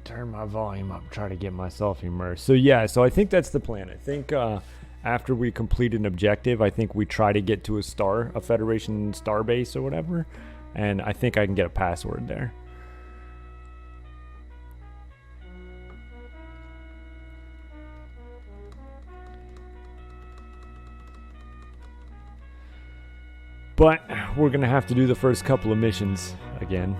turn my volume up, try to get myself immersed. So yeah, so I think that's the plan. I think after we complete an objective, I think we try to get to a Federation star base or whatever, and I think I can get a password there. But we're gonna have to do the first couple of missions again.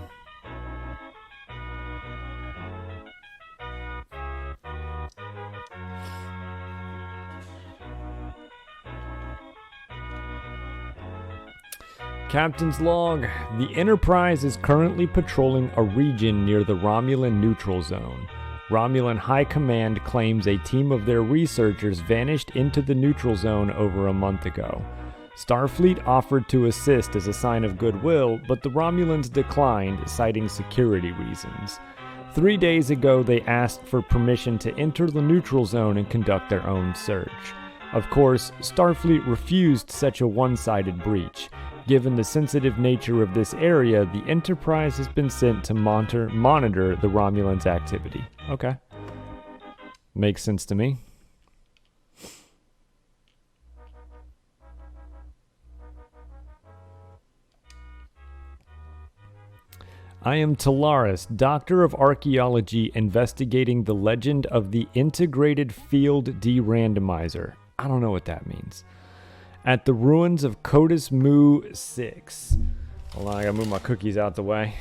Captain's log. The Enterprise is currently patrolling a region near the Romulan neutral zone. Romulan High Command claims a team of their researchers vanished into the neutral zone over a month ago. Starfleet offered to assist as a sign of goodwill, but the Romulans declined, citing security reasons. 3 days ago, they asked for permission to enter the neutral zone and conduct their own search. Of course, Starfleet refused such a one-sided breach. Given the sensitive nature of this area, the Enterprise has been sent to monitor the Romulans' activity. Okay. Makes sense to me. I am Talaris, Doctor of Archaeology, investigating the legend of the Integrated Field De-Randomizer. I don't know what that means. At the ruins of Codus Mu 6. Hold on, I gotta move my cookies out the way.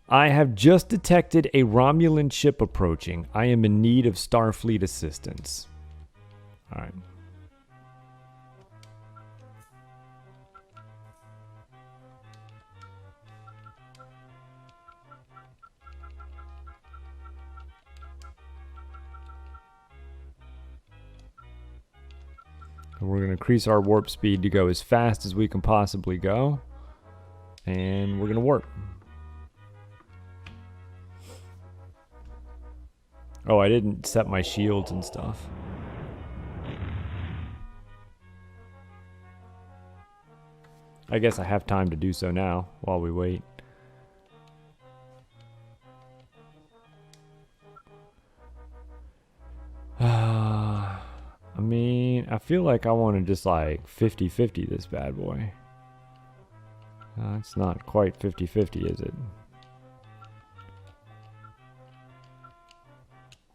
I have just detected a Romulan ship approaching. I am in need of Starfleet assistance. Alright. We're going to increase our warp speed to go as fast as we can possibly go. And we're going to warp. Oh, I didn't set my shields and stuff. I guess I have time to do so now while we wait. I mean, I feel like I want to just like 50-50 this bad boy. It's not quite 50-50, is it?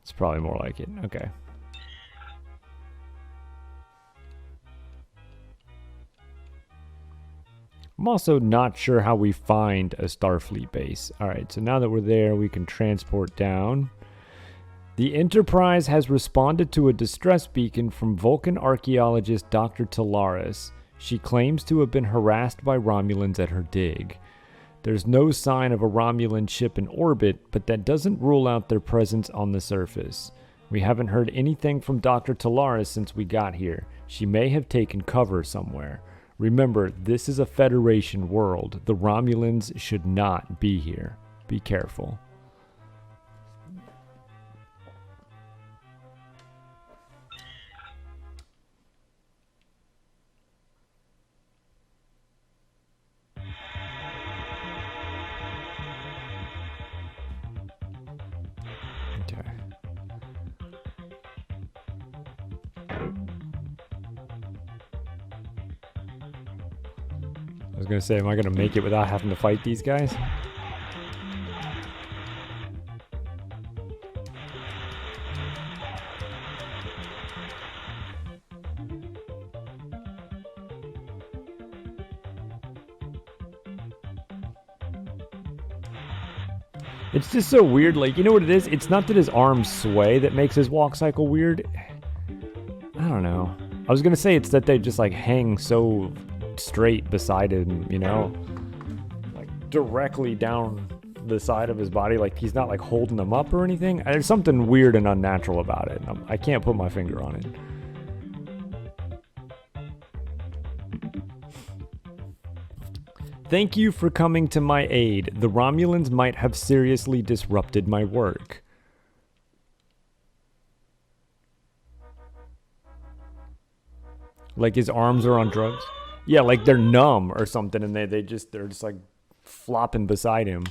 It's probably more like it. Okay. I'm also not sure how we find a Starfleet base. Alright, so now that we're there, we can transport down. The Enterprise has responded to a distress beacon from Vulcan archaeologist Dr. Talaris. She claims to have been harassed by Romulans at her dig. There's no sign of a Romulan ship in orbit, but that doesn't rule out their presence on the surface. We haven't heard anything from Dr. Talaris since we got here. She may have taken cover somewhere. Remember, this is a Federation world. The Romulans should not be here. Be careful. I was gonna say, am I gonna make it without having to fight these guys? It's just so weird, like, you know what it is? It's not that his arms sway that makes his walk cycle weird. I don't know. I was gonna say it's that they just, like, hang so straight beside him, you know? Like, directly down the side of his body, like, he's not, like, holding them up or anything. There's something weird and unnatural about it. I can't put my finger on it. Thank you for coming to my aid. The Romulans might have seriously disrupted my work. Like his arms are on drugs? Yeah, like they're numb or something and they're just like flopping beside him.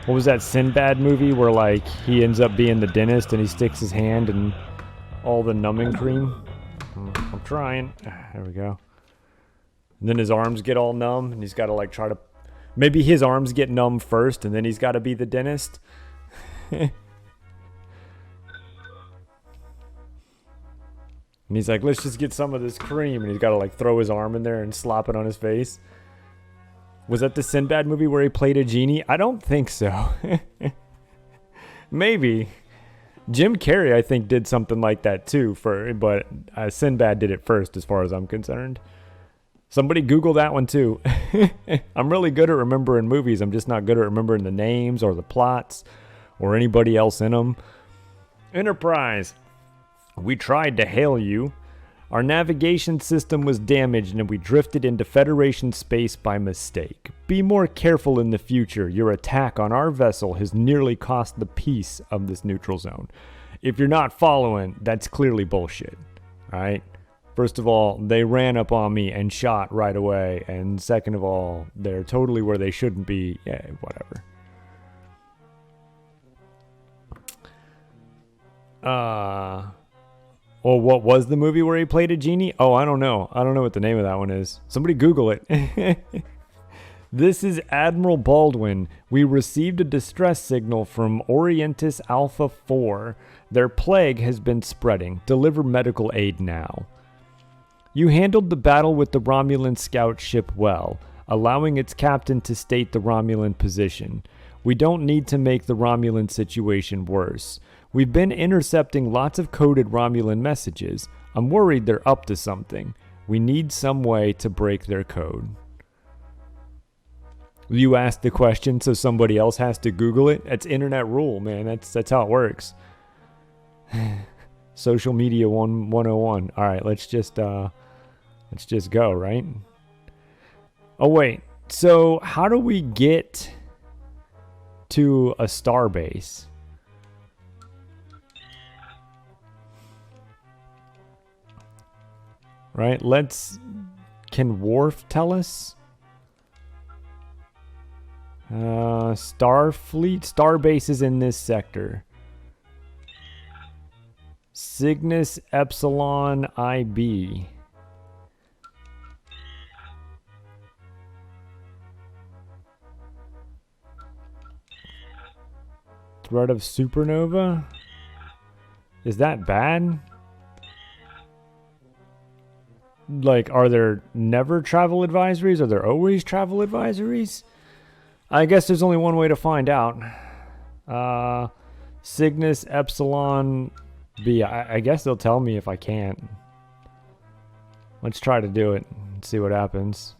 What was that Sinbad movie where, like, he ends up being the dentist and he sticks his hand in all the numbing cream? I'm trying. There we go. And then his arms get all numb and he's got to, like, try to... Maybe his arms get numb first and then he's got to be the dentist. And he's like, let's just get some of this cream. And he's got to, like, throw his arm in there and slop it on his face. Was that the Sinbad movie where he played a genie? I don't think so. Maybe. Jim Carrey, I think, did something like that too. But Sinbad did it first, as far as I'm concerned. Somebody Google that one too. I'm really good at remembering movies. I'm just not good at remembering the names or the plots or anybody else in them. Enterprise. We tried to hail you. Our navigation system was damaged and we drifted into Federation space by mistake. Be more careful in the future. Your attack on our vessel has nearly cost the peace of this neutral zone. If you're not following, that's clearly bullshit. Alright? First of all, they ran up on me and shot right away. And second of all, they're totally where they shouldn't be. Yeah, whatever. Well, what was the movie where he played a genie? Oh, I don't know. I don't know what the name of that one is. Somebody Google it. This is Admiral Baldwin. We received a distress signal from Orientis Alpha 4. Their plague has been spreading. Deliver medical aid now. You handled the battle with the Romulan scout ship well, allowing its captain to state the Romulan position. We don't need to make the Romulan situation worse. We've been intercepting lots of coded Romulan messages. I'm worried they're up to something. We need some way to break their code. You asked the question so somebody else has to Google it? That's internet rule, man. That's how it works. Social media 101. All right, let's just go, right? Oh wait. So, how do we get to a starbase? Right, can Worf tell us? Starfleet, starbase is in this sector. Cygnus Epsilon IB. Threat of supernova? Is that bad? Like, are there never travel advisories? Are there always travel advisories? I guess there's only one way to find out. Cygnus Epsilon B. I guess they'll tell me if I can't. Let's try to do it and see what happens.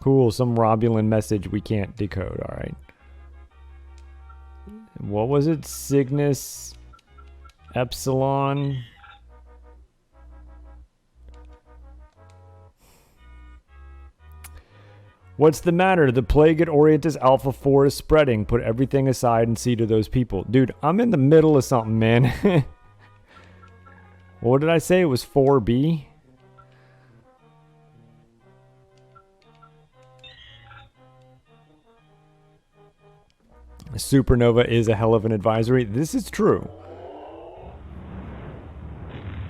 Cool, some Romulan message we can't decode. Alright. What was it? Cygnus Epsilon... What's the matter? The plague at Orientis Alpha 4 is spreading. Put everything aside and see to those people. Dude, I'm in the middle of something, man. What did I say? It was 4B? A supernova is a hell of an advisory. This is true.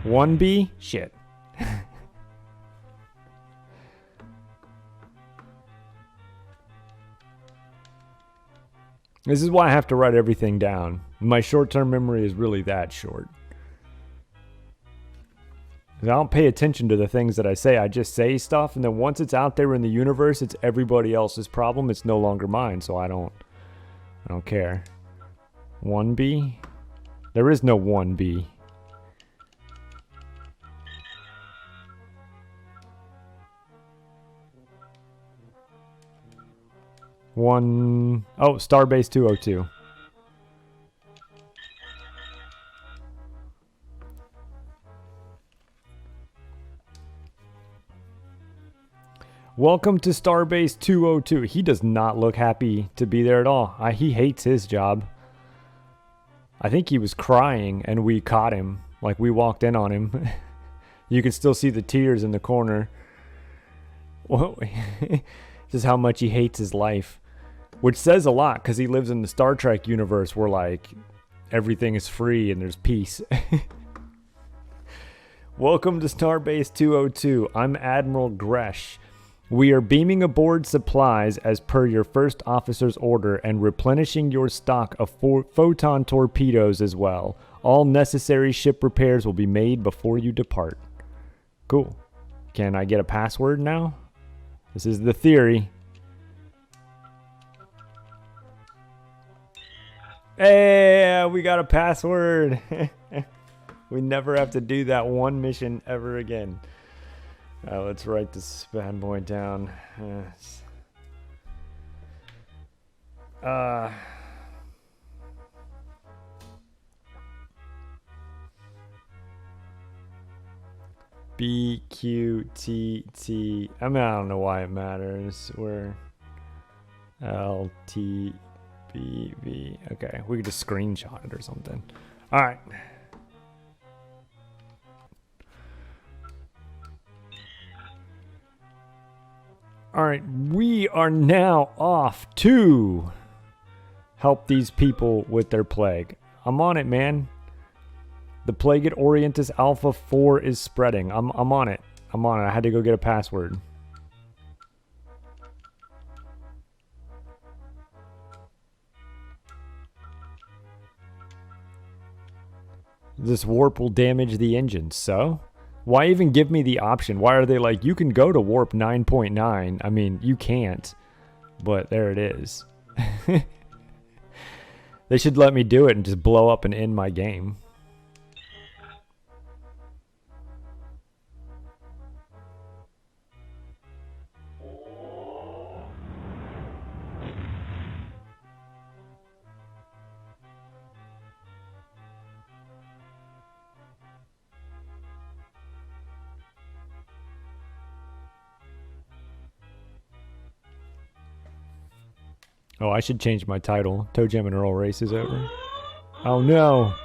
1B? Shit. This is why I have to write everything down. My short-term memory is really that short. I don't pay attention to the things that I say. I just say stuff, and then once it's out there in the universe, it's everybody else's problem. It's no longer mine, so I don't care. 1B? There is no 1B. Oh, Starbase 202. Welcome to Starbase 202. He does not look happy to be there at all. He hates his job. I think he was crying and we caught him. Like, we walked in on him. You can still see the tears in the corner. Just how much he hates his life. Which says a lot, because he lives in the Star Trek universe where, like, everything is free and there's peace. Welcome to Starbase 202. I'm Admiral Gresh. We are beaming aboard supplies as per your first officer's order and replenishing your stock of photon torpedoes as well. All necessary ship repairs will be made before you depart. Cool. Can I get a password now? This is the theory. Hey, we got a password. We never have to do that one mission ever again. Let's write this bad boy down. BQTT. I mean, I don't know why it matters. We're LTBV. Okay, we could just screenshot it or something. All right. All right, we are now off to help these people with their plague. I'm on it, man. The plague at Orientis Alpha 4 is spreading. I'm on it. I'm on it. I had to go get a password. This warp will damage the engine, so? Why even give me the option? Why are they like, you can go to warp 9.9? I mean, you can't, but there it is. They should let me do it and just blow up and end my game. Oh, I should change my title. Toe Jam and Earl Race is over. Oh, no.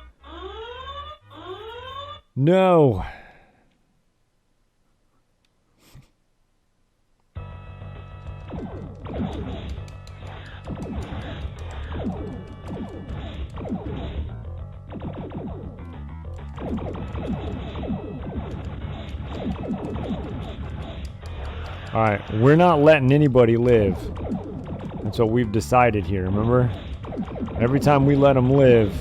No. All right, we're not letting anybody live. That's what we've decided here, remember? Every time we let them live,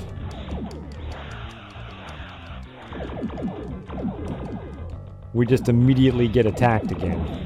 we just immediately get attacked again.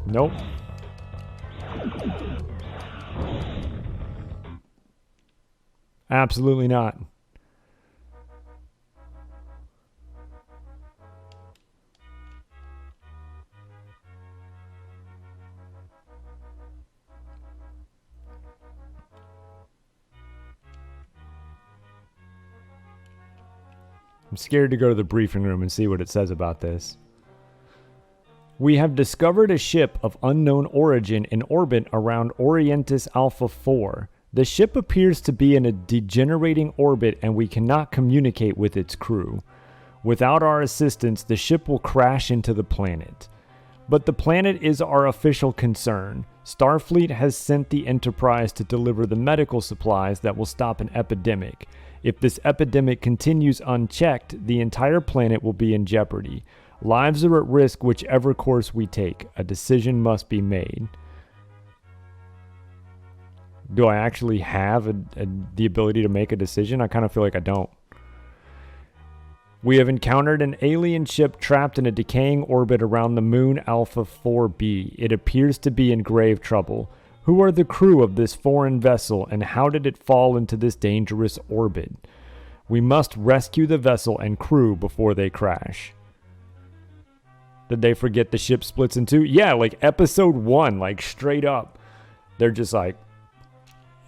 Nope. Absolutely not. I'm scared to go to the briefing room and see what it says about this. We have discovered a ship of unknown origin in orbit around Orientis Alpha 4. The ship appears to be in a degenerating orbit and we cannot communicate with its crew. Without our assistance, the ship will crash into the planet. But the planet is our official concern. Starfleet has sent the Enterprise to deliver the medical supplies that will stop an epidemic. If this epidemic continues unchecked, the entire planet will be in jeopardy. Lives are at risk whichever course we take. A decision must be made. Do I actually have the ability to make a decision? I kind of feel like I don't. We have encountered an alien ship trapped in a decaying orbit around the moon Alpha 4b. It appears to be in grave trouble. Who are the crew of this foreign vessel, and how did it fall into this dangerous orbit? We must rescue the vessel and crew before they crash. Did they forget the ship splits in two? Yeah, like episode 1, like straight up. They're just like,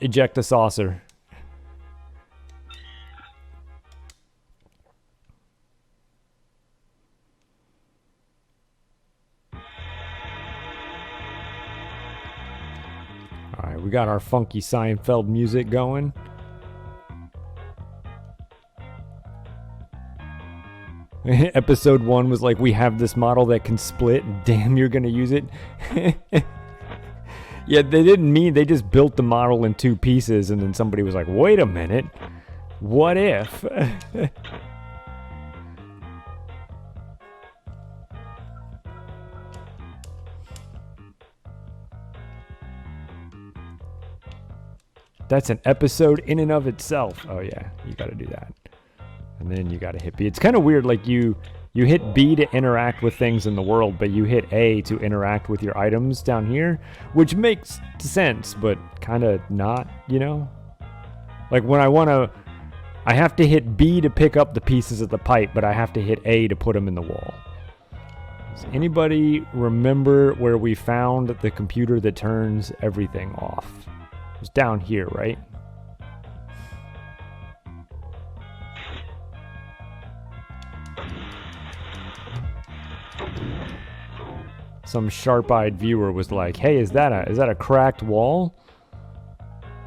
eject the saucer. Alright, we got our funky Seinfeld music going. Episode 1 was like, we have this model that can split. Damn, you're gonna use it? Yeah, they didn't mean, they just built the model in 2 pieces, and then somebody was like, wait a minute. What if? That's an episode in and of itself. Oh yeah, you gotta do that. And then you gotta hit B. It's kind of weird, like you hit B to interact with things in the world, but you hit A to interact with your items down here, which makes sense, but kind of not, you know? Like when I have to hit B to pick up the pieces of the pipe, but I have to hit A to put them in the wall. Does anybody remember where we found the computer that turns everything off? It was down here, right? Some sharp-eyed viewer was like, hey, is that a cracked wall?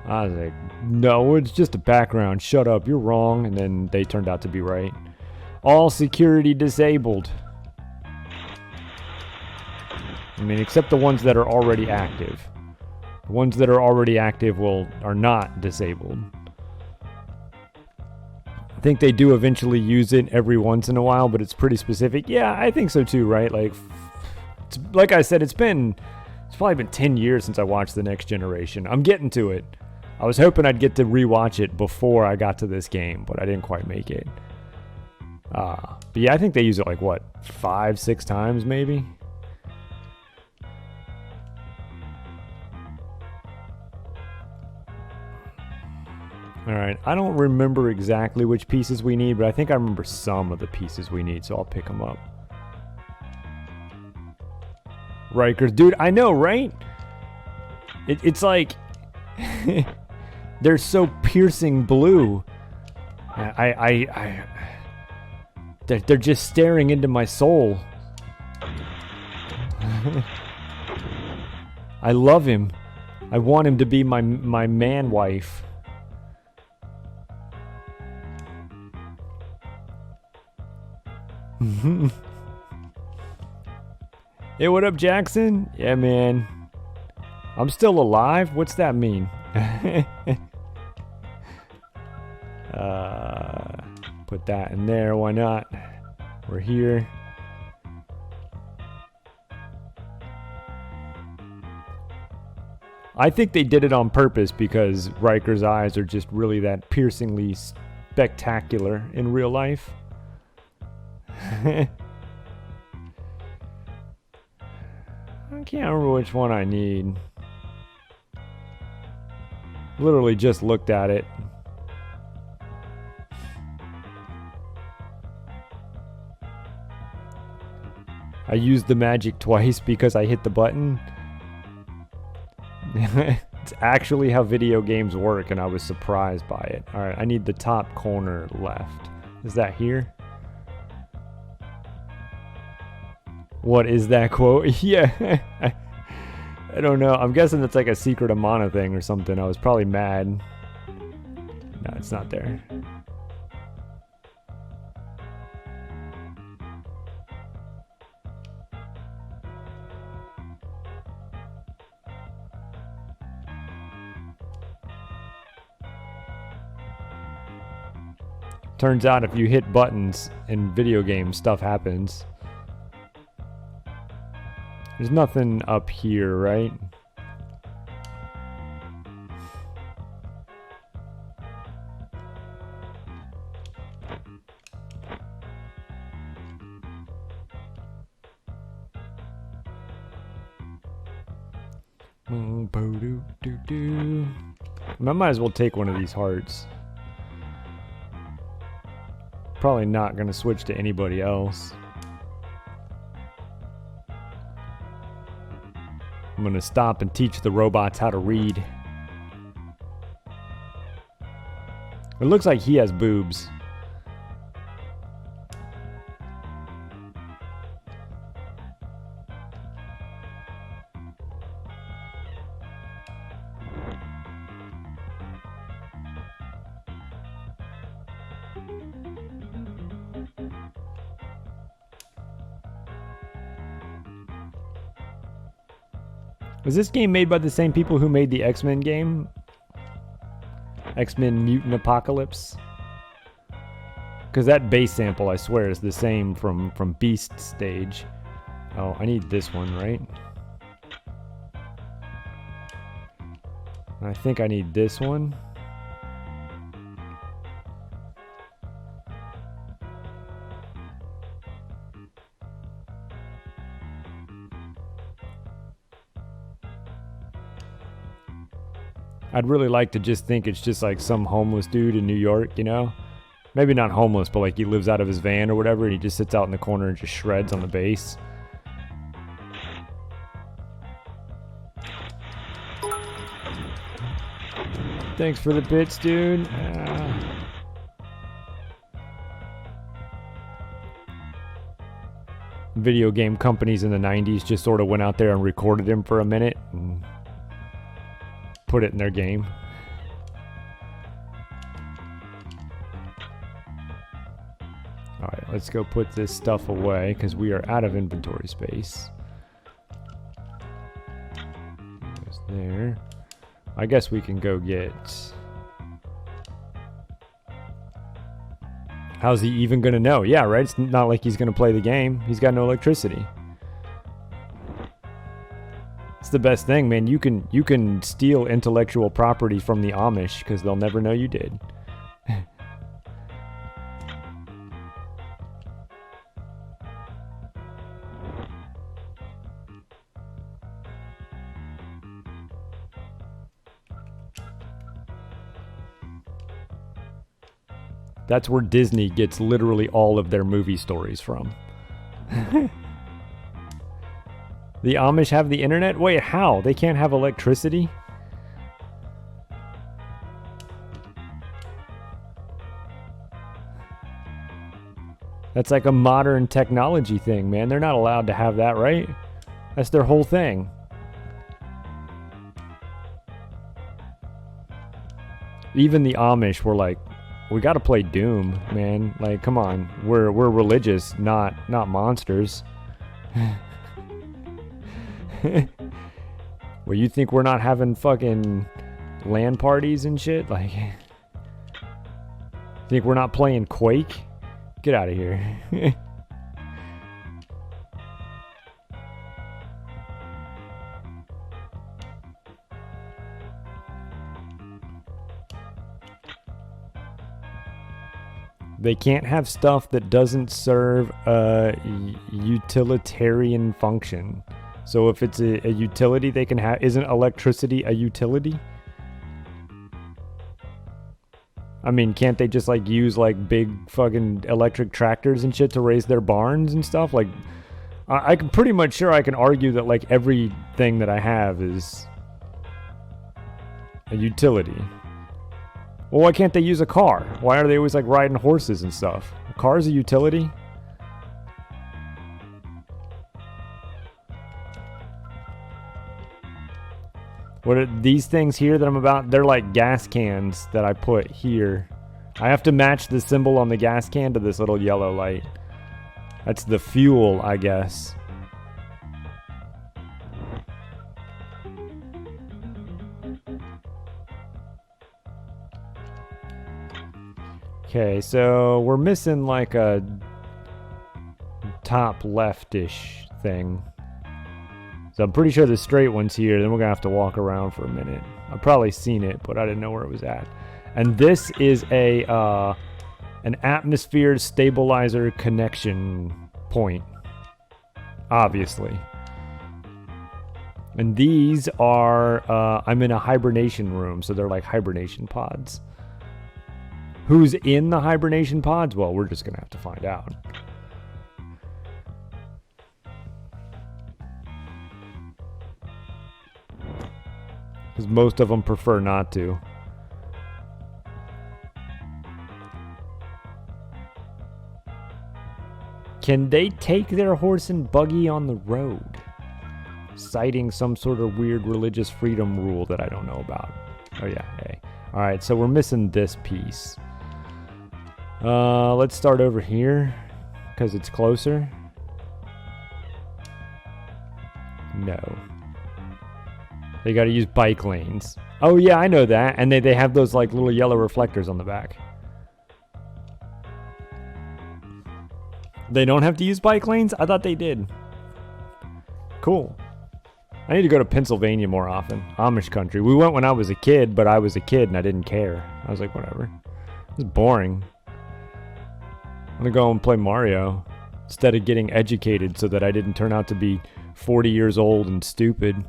I was like, no, it's just a background. Shut up, you're wrong. And then they turned out to be right. All security disabled. I mean, except the ones that are already active. The ones that are already active are not disabled. I think they do eventually use it every once in a while, but it's pretty specific. Yeah, I think so too, right? Like I said, it's probably been 10 years since I watched The Next Generation. I'm getting to it. I was hoping I'd get to rewatch it before I got to this game, but I didn't quite make it. But yeah, I think they use it like, what, 5-6 times maybe? Alright, I don't remember exactly which pieces we need, but I think I remember some of the pieces we need, so I'll pick them up. Rikers, dude, I know, right? It's like they're so piercing blue. They're just staring into my soul. I love him. I want him to be my man wife. Hey, what up, Jackson? Yeah, man. I'm still alive? What's that mean? Put that in there, why not? We're here. I think they did it on purpose because Riker's eyes are just really that piercingly spectacular in real life. I can't remember which one I need. Literally just looked at it. I used the magic twice because I hit the button. It's actually how video games work, and I was surprised by it. Alright, I need the top corner left. Is that here? What is that quote? Yeah. I don't know. I'm guessing it's like a Secret of Mana thing or something. I was probably mad. No, it's not there. Turns out if you hit buttons in video games, stuff happens. There's nothing up here, right? I might as well take one of these hearts. Probably not going to switch to anybody else. I'm going to stop and teach the robots how to read. It looks like he has boobs. Was this game made by the same people who made the X-Men game? X-Men Mutant Apocalypse? Because that bass sample, I swear, is the same from Beast Stage. Oh, I need this one, right? I think I need this one. I'd really like to just think it's just like some homeless dude in New York, you know? Maybe not homeless, but like he lives out of his van or whatever, and he just sits out in the corner and just shreds on the bass. Thanks for the bits, dude. Video game companies in the 90s just sort of went out there and recorded him for a minute and put it in their game. Alright, let's go put this stuff away because we are out of inventory space. Goes there. I guess we can go get... How's he even gonna know? Yeah, right? It's not like he's gonna play the game. He's got no electricity. It's the best thing, man. You can steal intellectual property from the Amish because they'll never know you did. That's where Disney gets literally all of their movie stories from. The Amish have the internet? Wait, how? They can't have electricity? That's like a modern technology thing, man. They're not allowed to have that, right? That's their whole thing. Even the Amish were like, we gotta play Doom, man. Like, come on. We're religious, not monsters. Well, you think we're not having fucking LAN parties and shit? Like, think we're not playing Quake? Get out of here. They can't have stuff that doesn't serve a utilitarian function. So if it's a utility they can have, isn't electricity a utility? I mean, can't they just like use like big fucking electric tractors and shit to raise their barns and stuff? Like, I can pretty much sure I can argue that like everything that I have is a utility. Well, why can't they use a car? Why are they always like riding horses and stuff? A car is a utility? What are these things here that I'm about? They're like gas cans that I put here. I have to match the symbol on the gas can to this little yellow light. That's the fuel, I guess. Okay, so we're missing like a top leftish thing. So I'm pretty sure the straight one's here. Then we're gonna have to walk around for a minute. I've probably seen it, but I didn't know where it was at. And this is a an atmosphere stabilizer connection point. Obviously. And these are, I'm in a hibernation room, so they're like hibernation pods. Who's in the hibernation pods? Well, we're just going to have to find out. Because most of them prefer not to. Can they take their horse and buggy on the road? Citing some sort of weird religious freedom rule that I don't know about. Oh yeah, hey. Alright, so we're missing this piece. Let's start over here, because it's closer. No. They gotta use bike lanes. Oh yeah, I know that. And they have those like little yellow reflectors on the back. They don't have to use bike lanes? I thought they did. Cool. I need to go to Pennsylvania more often. Amish country. We went when I was a kid, but I was a kid and I didn't care. I was like, whatever. It was boring. I'm gonna go and play Mario instead of getting educated so that I didn't turn out to be 40 years old and stupid.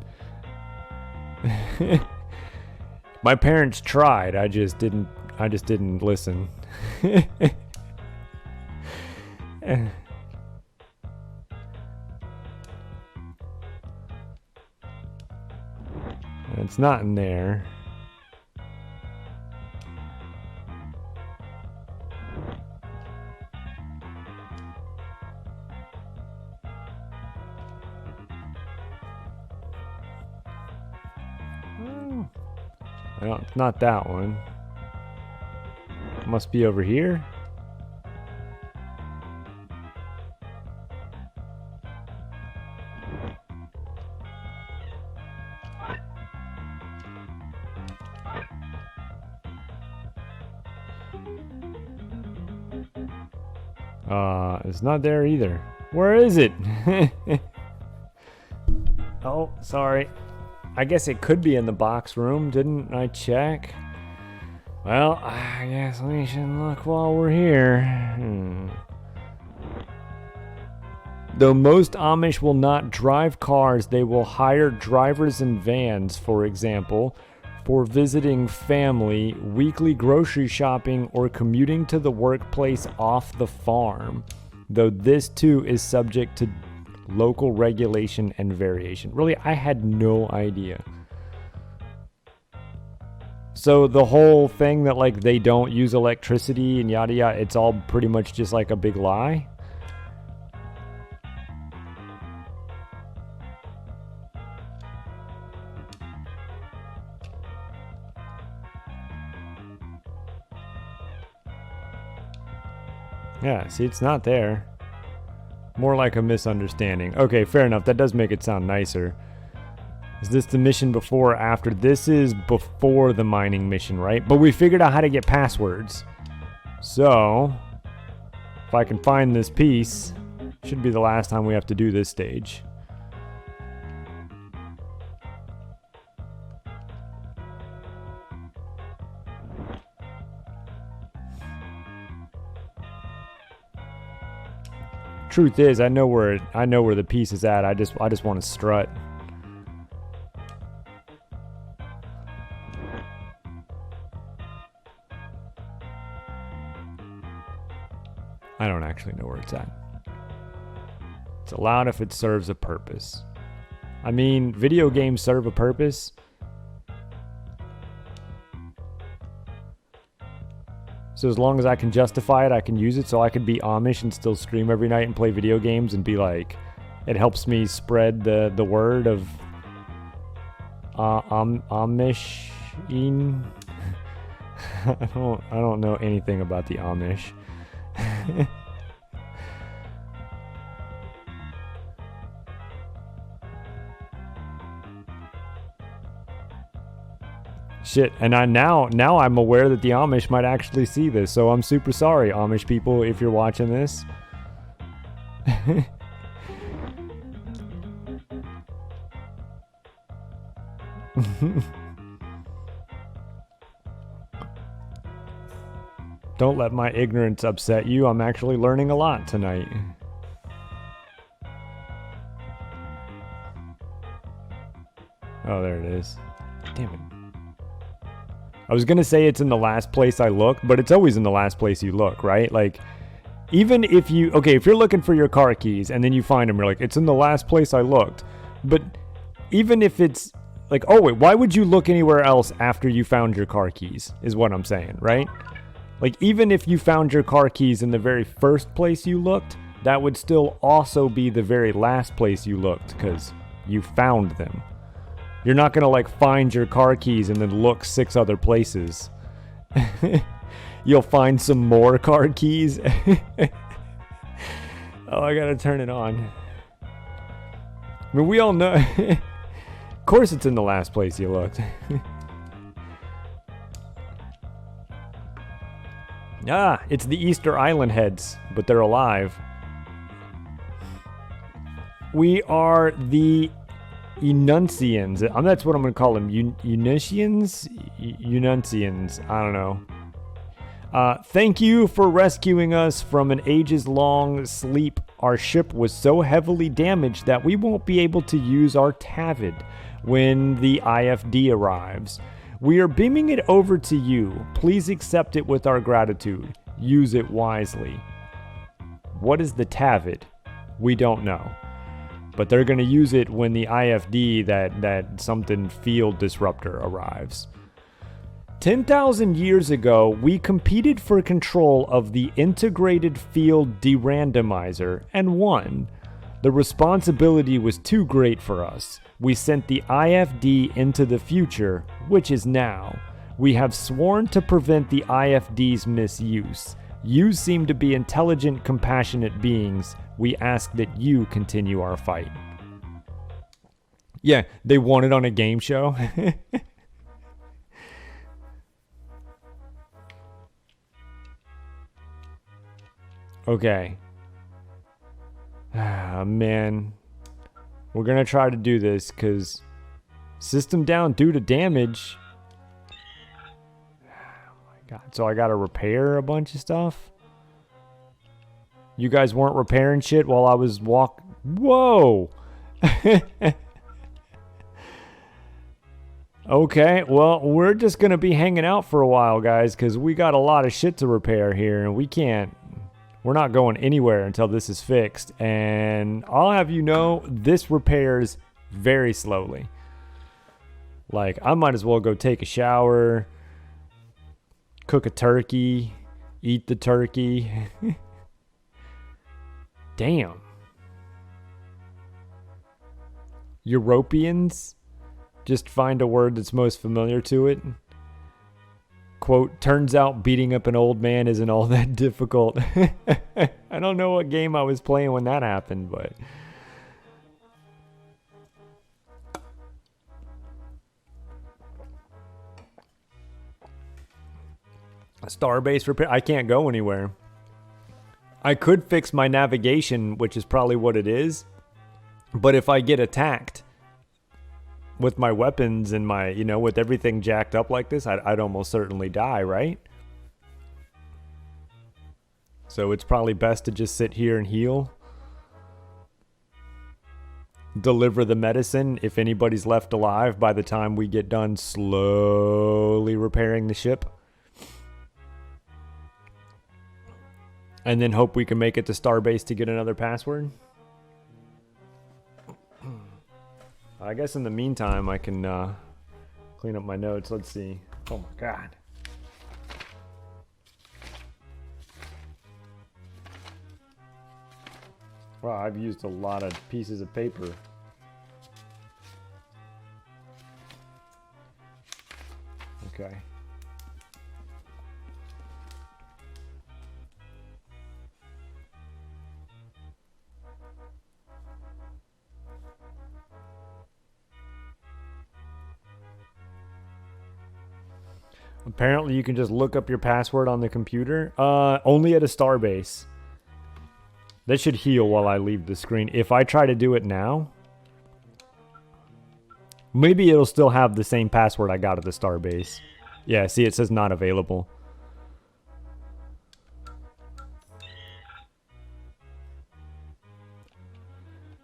My parents tried. I just didn't listen. It's not in there. Well, not that one. Must be over here. It's not there either. Where is it? Oh, sorry. I guess it could be in the box room. Didn't I check? Well, I guess we should look while we're here. Though most Amish will not drive cars, they will hire drivers in vans, for example, for visiting family, weekly grocery shopping, or commuting to the workplace off the farm. Though this too is subject to local regulation and variation. Really, I had no idea. So the whole thing that like they don't use electricity and yada yada, it's all pretty much just like a big lie? Yeah, see, it's not there. More like a misunderstanding. Okay, fair enough. That does make it sound nicer. Is this the mission before or after? This is before the mining mission, right? But we figured out how to get passwords. So, if I can find this piece, should be the last time we have to do this stage. Truth is, I know where the piece is at. I just want to strut. I don't actually know where it's at. It's allowed if it serves a purpose. I mean, video games serve a purpose. So as long as I can justify it, I can use it. So I could be Amish and still stream every night and play video games and be like, it helps me spread the word of Amish-ing. I don't know anything about the Amish. Shit, and now I'm aware that the Amish might actually see this, so I'm super sorry, Amish people, if you're watching this. Don't let my ignorance upset you. I'm actually learning a lot tonight. Oh, there it is. Damn it. I was gonna say it's in the last place I looked, but it's always in the last place you look, right? Like, even if you... Okay, if you're looking for your car keys and then you find them, you're like, it's in the last place I looked. But even if it's... Like, oh wait, why would you look anywhere else after you found your car keys, is what I'm saying, right? Like, even if you found your car keys in the very first place you looked, that would still also be the very last place you looked, because you found them. You're not gonna, like, find your car keys and then look 6 other places. You'll find some more car keys. Oh, I gotta turn it on. I mean, we all know... Of course it's in the last place you looked. Ah, it's the Easter Island heads, but they're alive. We are the Enuncians. That's what I'm going to call them. Enuncians? Enuncians. I don't know. Thank you for rescuing us from an ages-long sleep. Our ship was so heavily damaged that we won't be able to use our Tavid when the IFD arrives. We are beaming it over to you. Please accept it with our gratitude. Use it wisely. What is the Tavid? We don't know. But they're going to use it when the IFD, that something field disruptor, arrives. 10,000 years ago, we competed for control of the integrated field derandomizer and won. The responsibility was too great for us. We sent the IFD into the future, which is now. We have sworn to prevent the IFD's misuse. You seem to be intelligent, compassionate beings. We ask that you continue our fight. Yeah, they won it on a game show. Okay. Ah, man. We're gonna try to do this, because system down due to damage. Oh my god. So I gotta repair a bunch of stuff? You guys weren't repairing shit while I was Whoa! Okay, well, we're just gonna be hanging out for a while, guys, because we got a lot of shit to repair here, and we're not going anywhere until this is fixed. And I'll have you know, this repairs very slowly. Like, I might as well go take a shower, cook a turkey, eat the turkey. Damn. Europeans? Just find a word that's most familiar to it. Quote, turns out beating up an old man isn't all that difficult. I don't know what game I was playing when that happened, but... A starbase repair? I can't go anywhere. I could fix my navigation, which is probably what it is. But if I get attacked with my weapons and my, with everything jacked up like this, I'd almost certainly die, right? So it's probably best to just sit here and heal. Deliver the medicine if anybody's left alive by the time we get done slowly repairing the ship. And then hope we can make it to Starbase to get another password. I guess in the meantime, I can clean up my notes. Let's see. Oh my god. Wow, I've used a lot of pieces of paper. Okay. Apparently you can just look up your password on the computer. Only at a starbase. That should heal while I leave the screen. If I try to do it now, maybe it'll still have the same password I got at the starbase. Yeah, see, it says not available.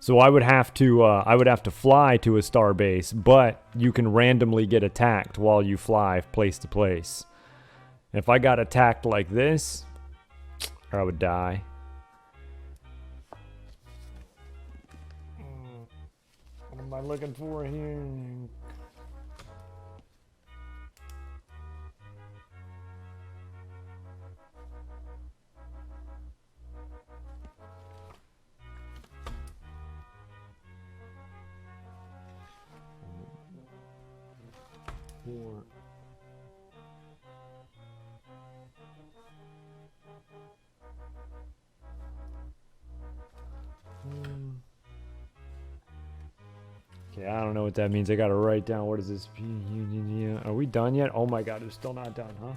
So I would have to fly to a star base, but you can randomly get attacked while you fly place to place. If I got attacked like this, I would die. What am I looking for here? Okay, I don't know what that means. I gotta write down, what is this? Are we done yet? Oh my god, we're still not done, huh?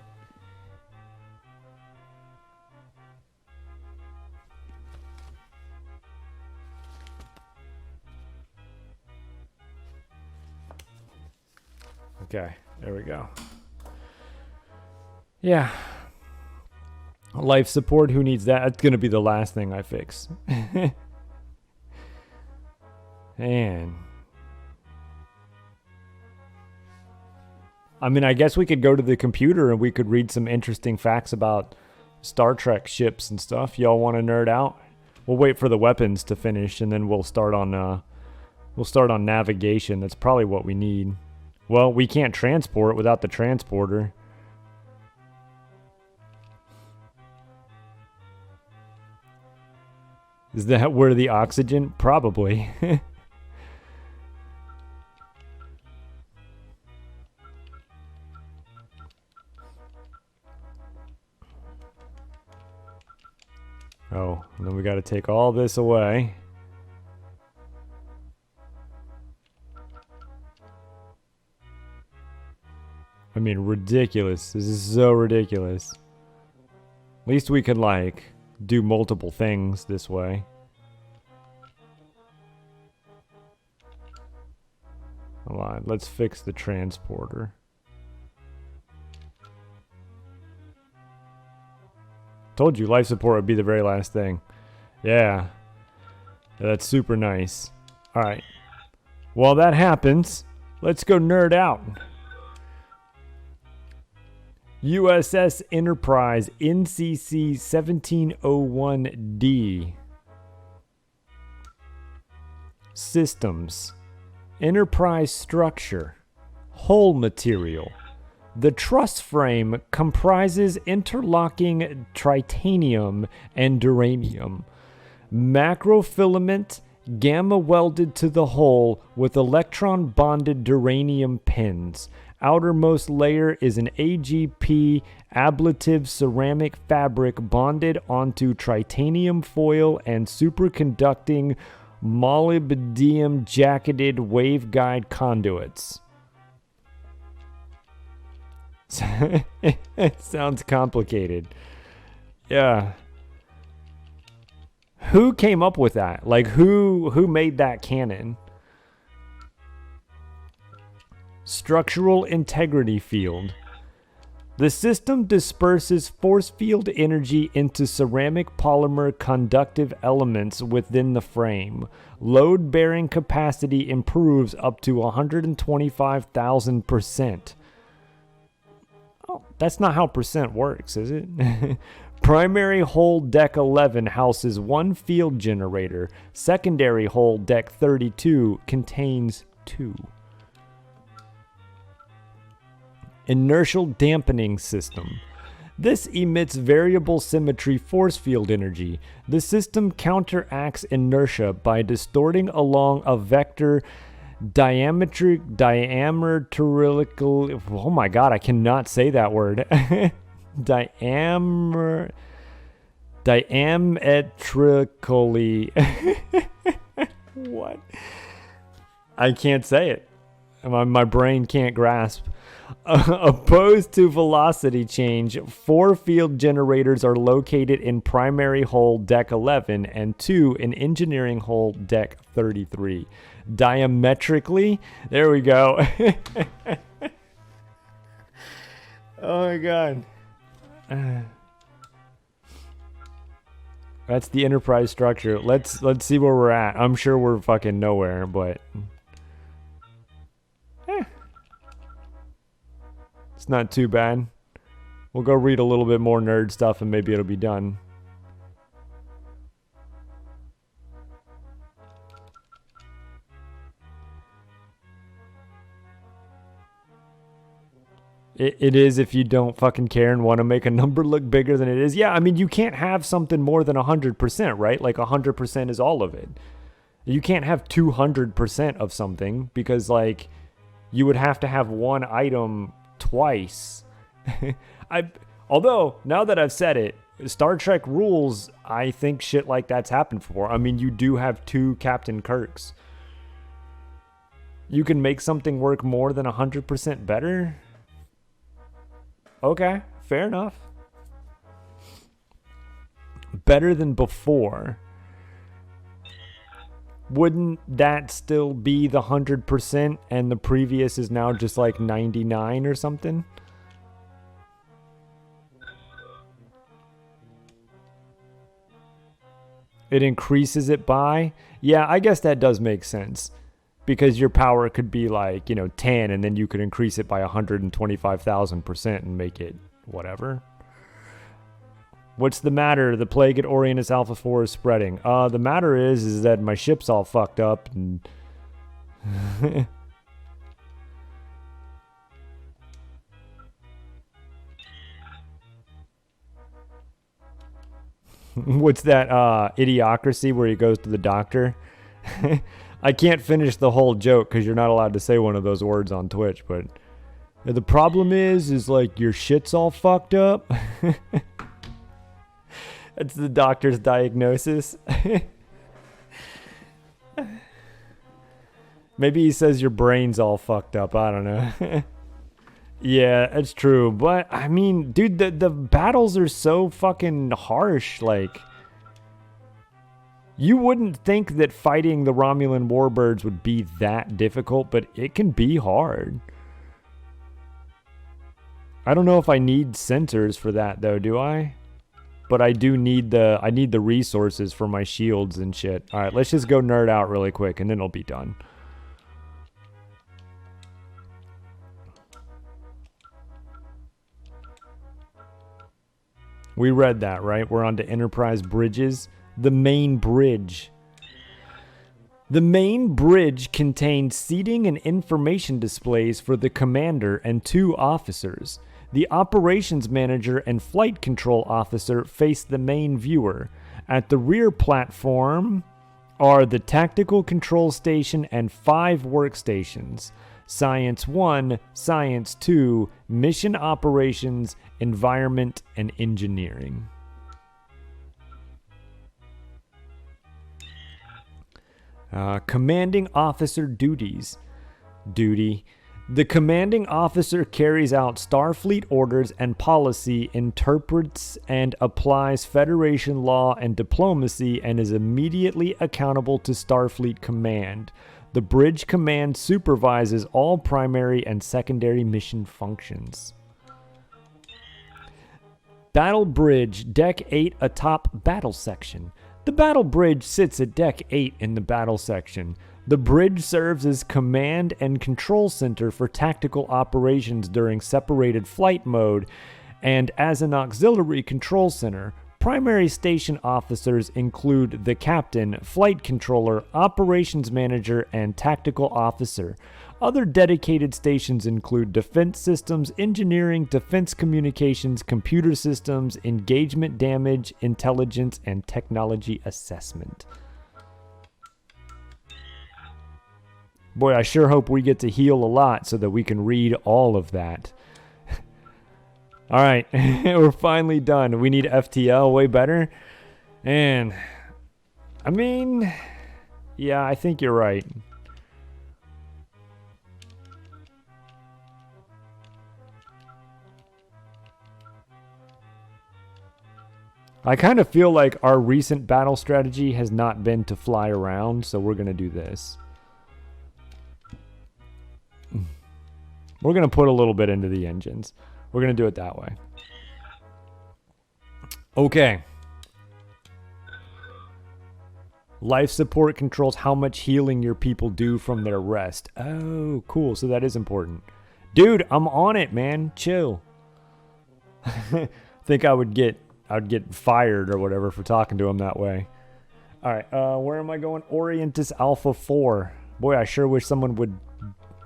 Okay, there we go. Yeah. Life support, who needs that? That's gonna be the last thing I fix. Man. I mean, I guess we could go to the computer and we could read some interesting facts about Star Trek ships and stuff. Y'all want to nerd out? We'll wait for the weapons to finish, and then we'll start on navigation. That's probably what we need. Well, we can't transport without the transporter. Is that where the oxygen? Probably. Oh, and then we got to take all this away. I mean, ridiculous. This is so ridiculous. At least we can, like, do multiple things this way. Hold on, let's fix the transporter. Told you life support would be the very last thing. Yeah. That's super nice. Alright. While that happens, let's go nerd out. USS Enterprise NCC 1701D. Systems. Enterprise structure. Hull material. The truss frame comprises interlocking titanium and duranium. Macrofilament gamma welded to the hull with electron bonded duranium pins. Outermost layer is an AGP ablative ceramic fabric bonded onto titanium foil and superconducting molybdenum jacketed waveguide conduits. It sounds complicated. Yeah. Who came up with that? Like, who made that cannon? Structural integrity field. The system disperses force field energy into ceramic polymer conductive elements within the frame. Load-bearing capacity improves up to 125,000%. Oh, that's not how percent works, is it? Primary hull deck 11 houses one field generator. Secondary hull deck 32 contains two. Inertial dampening system. This emits variable symmetry force field energy. The system counteracts inertia by distorting along a vector diametrically. Oh my god, I cannot say that word. Diametrically. What? I can't say it. My brain can't grasp. Opposed to velocity change, 4 field generators are located in primary hull deck 11 and 2 in engineering hull deck 33. Diametrically, there we go. Oh my god. That's the Enterprise structure. Let's see where we're at. I'm sure we're fucking nowhere, but it's not too bad. We'll go read a little bit more nerd stuff and maybe it'll be done. It is if you don't fucking care and want to make a number look bigger than it is. Yeah, I mean, you can't have something more than 100%, right? Like 100% is all of it. You can't have 200% of something because, like, you would have to have one item twice. Although, now that I've said it, Star Trek rules, I think shit like that's happened before. I mean, you do have 2 Captain Kirks. You can make something work more than 100% better? Okay, fair enough. Better than before. Wouldn't that still be the 100% and the previous is now just like 99 or something? It increases it by? Yeah, I guess that does make sense. Because your power could be like, 10, and then you could increase it by 125,000% and make it whatever. What's the matter? The plague at Orionis Alpha 4 is spreading. The matter is that my ship's all fucked up. And what's that idiocracy where he goes to the doctor? I can't finish the whole joke because you're not allowed to say one of those words on Twitch, but the problem is like your shit's all fucked up. That's the doctor's diagnosis. Maybe he says your brain's all fucked up. I don't know. Yeah, it's true. But, I mean, dude, the battles are so fucking harsh, like... You wouldn't think that fighting the Romulan warbirds would be that difficult, but it can be hard. I don't know if I need sensors for that though, do I? But I do need the resources for my shields and shit. All right, let's just go nerd out really quick and then it'll be done. We read that, right? We're on to Enterprise bridges. The main bridge. The main bridge contained seating and information displays for the commander and 2 officers. The operations manager and flight control officer face the main viewer. At the rear platform are the tactical control station and 5 workstations. Science 1, Science 2, Mission Operations, Environment, and Engineering. Commanding officer duties. Duty. The commanding officer carries out Starfleet orders and policy, interprets and applies Federation law and diplomacy, and is immediately accountable to Starfleet Command. The bridge command supervises all primary and secondary mission functions. Battle bridge, deck 8 atop battle section. The battle bridge sits at deck 8 in the battle section. The bridge serves as command and control center for tactical operations during separated flight mode and as an auxiliary control center. Primary station officers include the captain, flight controller, operations manager, and tactical officer. Other dedicated stations include defense systems, engineering, defense communications, computer systems, engagement damage, intelligence, and technology assessment. Boy, I sure hope we get to heal a lot so that we can read all of that. All right, we're finally done. We need FTL way better. And, I mean, yeah, I think you're right. I kind of feel like our recent battle strategy has not been to fly around, so we're going to do this. We're going to put a little bit into the engines. We're going to do it that way. Okay. Life support controls how much healing your people do from their rest. Oh, cool. So that is important. Dude, I'm on it, man. Chill. Think I'd get fired or whatever for talking to him that way. All right, where am I going? Orientis Alpha 4. Boy, I sure wish someone would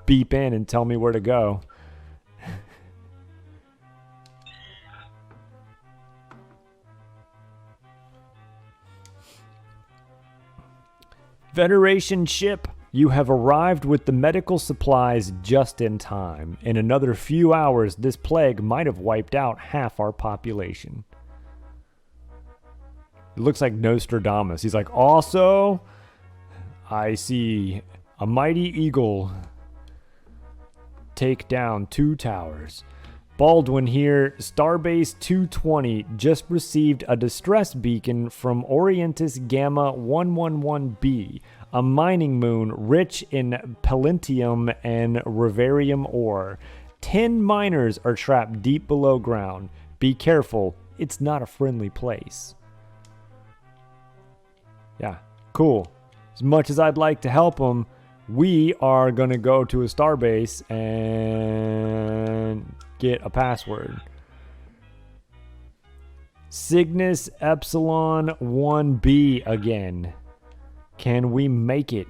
beep in and tell me where to go. Federation ship, you have arrived with the medical supplies just in time. In another few hours, this plague might have wiped out half our population. It looks like Nostradamus. He's like, also, I see a mighty eagle take down 2 towers. Baldwin here, Starbase 220 just received a distress beacon from Orientis Gamma 111b, a mining moon rich in palladium and riverium ore. 10 miners are trapped deep below ground. Be careful, it's not a friendly place. Yeah, cool. As much as I'd like to help them, we are going to go to a starbase and get a password. Cygnus Epsilon 1b again. Can we make it?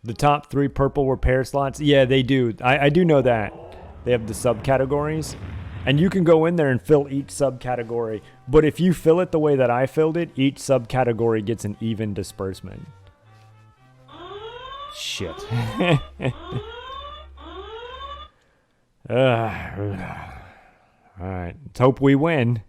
The top 3 purple repair slots? Yeah, they do. I do know that. They have the subcategories. And you can go in there and fill each subcategory. But if you fill it the way that I filled it, each subcategory gets an even disbursement. Shit. Alright, let's hope we win.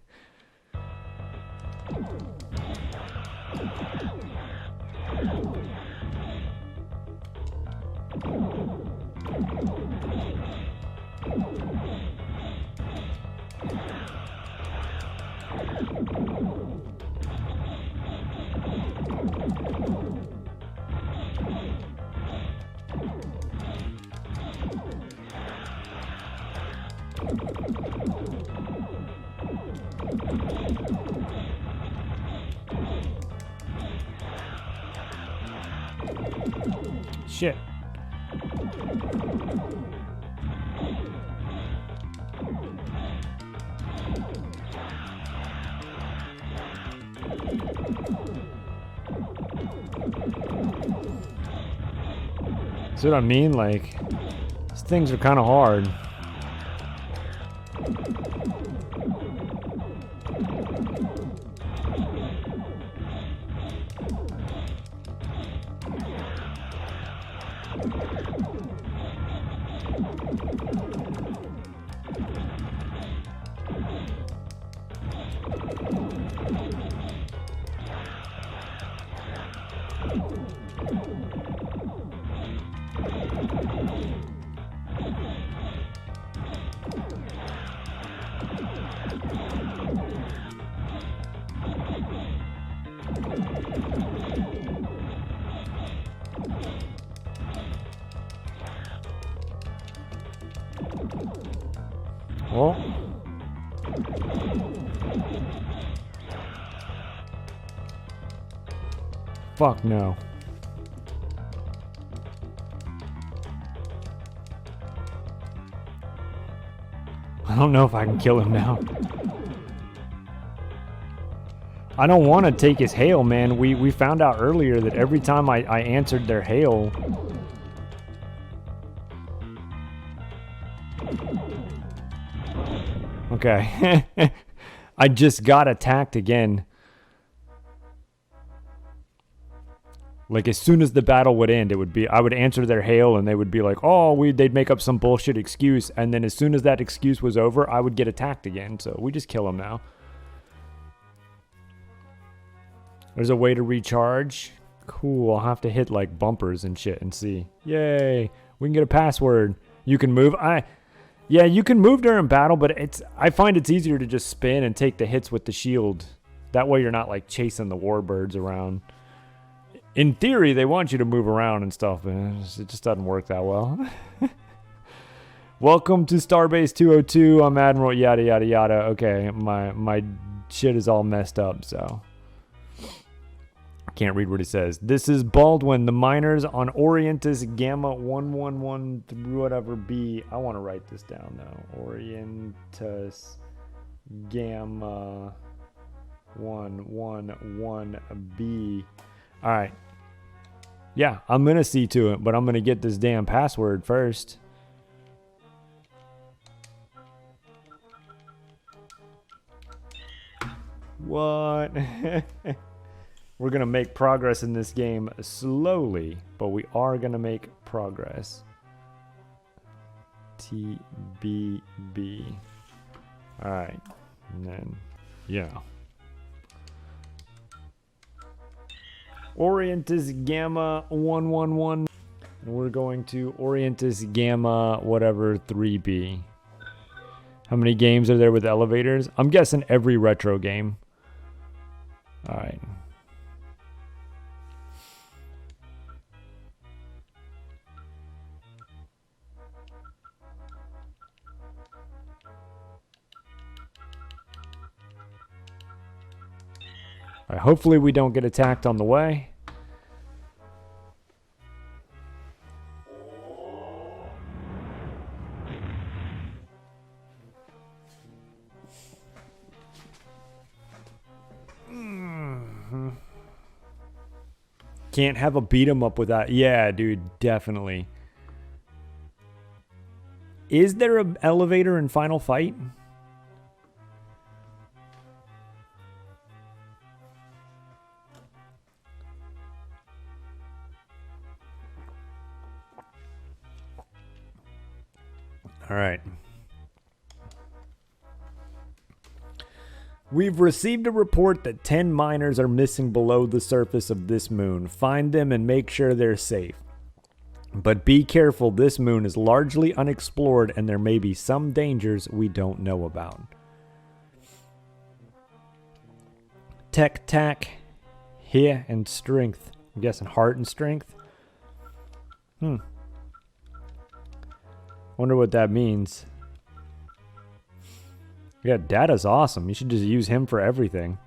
Shit. See what I mean? Like, these things are kind of hard. Well, fuck no. I don't know if I can kill him now. I don't want to take his hail, man. We found out earlier that every time I answered their hail... Okay. I just got attacked again. Like, as soon as the battle would end, it would be... I would answer their hail, and they would be like, oh, they'd make up some bullshit excuse, and then as soon as that excuse was over, I would get attacked again. So we just kill them now. There's a way to recharge. Cool. I'll have to hit, like, bumpers and shit and see. Yay. We can get a password. You can move. Yeah, you can move during battle, but I find it's easier to just spin and take the hits with the shield. That way you're not like chasing the warbirds around. In theory, they want you to move around and stuff, but it just doesn't work that well. Welcome to Starbase 202. I'm Admiral yada yada yada. Okay, my shit is all messed up, so I can't read what he says. This is Baldwin. The miners on Orientis Gamma 111 through whatever B. I want to write this down though. Orientis Gamma 111B. All right. Yeah, I'm going to see to it, but I'm going to get this damn password first. What? We're going to make progress in this game slowly, but we are going to make progress. TBB. All right. And then, yeah. Orientis Gamma 111. And we're going to Orientis Gamma whatever 3B. How many games are there with elevators? I'm guessing every retro game. All right. All right, hopefully we don't get attacked on the way. Can't have a beat 'em up without... Yeah, dude, definitely. Is there an elevator in Final Fight? All right. We've received a report that 10 miners are missing below the surface of this moon. Find them and make sure they're safe. But be careful, this moon is largely unexplored and there may be some dangers we don't know about. Tech, tack, here, and strength. I'm guessing heart and strength. Wonder what that means. Yeah, Data's awesome. You should just use him for everything.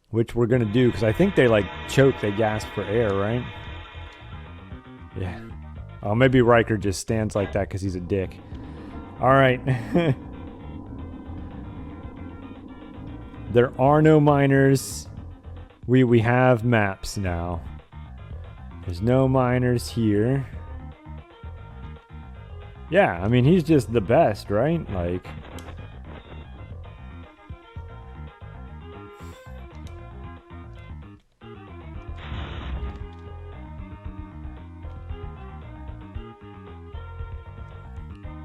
Which we're gonna do, because I think they like choke, they gasp for air, right? Yeah. Oh, maybe Riker just stands like that because he's a dick. Alright. There are no miners. We have maps now. There's no miners here. Yeah, I mean, he's just the best, right? Like...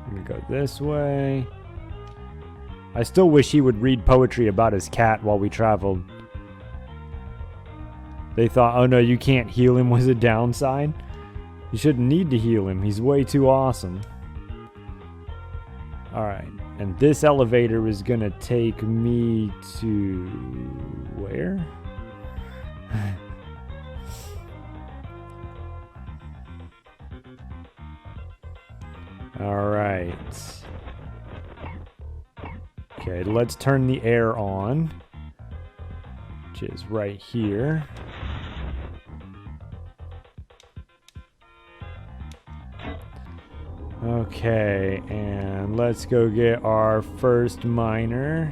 I'm gonna go this way. I still wish he would read poetry about his cat while we traveled. They thought, oh no, you can't heal him was a downside. You shouldn't need to heal him. He's way too awesome. Alright, and this elevator is gonna take me to... where? Alright. Okay, let's turn the air on. Which is right here. Okay, and let's go get our first miner.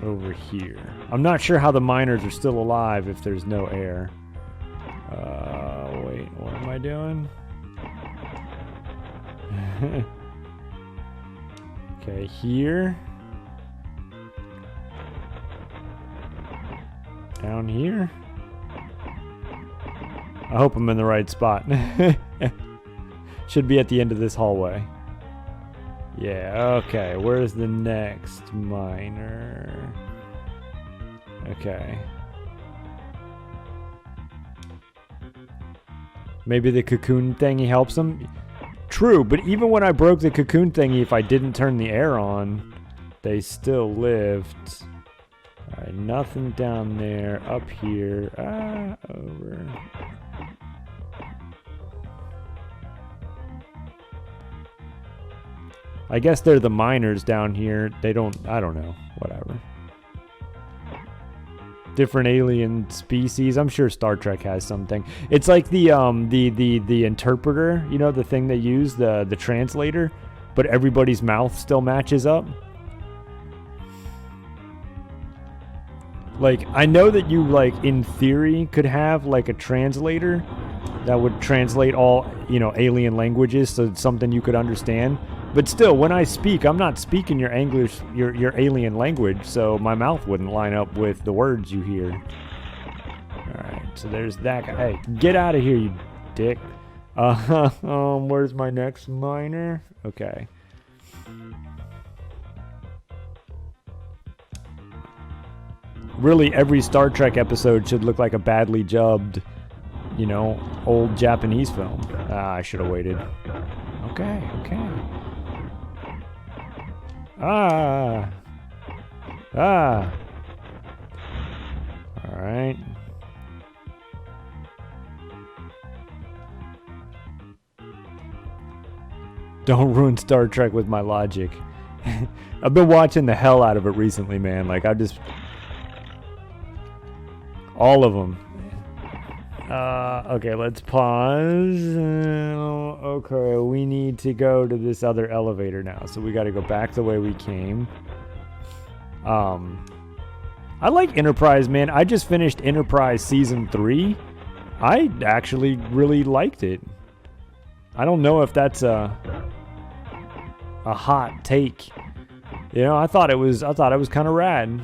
Over here. I'm not sure how the miners are still alive if there's no air. Wait, what am I doing? Okay, here. Down here. I hope I'm in the right spot. Should be at the end of this hallway. Yeah, okay. Where's the next miner? Okay. Maybe the cocoon thingy helps them? True, but even when I broke the cocoon thingy, if I didn't turn the air on, they still lived. Alright, nothing down there. Up here. Over. I guess they're the miners down here. They don't... I don't know. Whatever. Different alien species. I'm sure Star Trek has something. It's like the interpreter, you know, the thing they use, the translator, but everybody's mouth still matches up. Like, I know that you, like, in theory could have, like, a translator that would translate all, you know, alien languages, so it's something you could understand. But still, when I speak, I'm not speaking your English, your alien language, so my mouth wouldn't line up with the words you hear. Alright, so there's that guy. Hey, get out of here, you dick. Where's my next miner? Okay. Really, every Star Trek episode should look like a badly dubbed, you know, old Japanese film. I should have waited. Okay. Alright. Don't ruin Star Trek with my logic. I've been watching the hell out of it recently, man. Like, I just... all of them. Okay, let's pause. Okay, we need to go to this other elevator now. So we got to go back the way we came. I like Enterprise, man. I just finished Enterprise Season 3. I actually really liked it. I don't know if that's a hot take. You know, I thought it was kind of rad.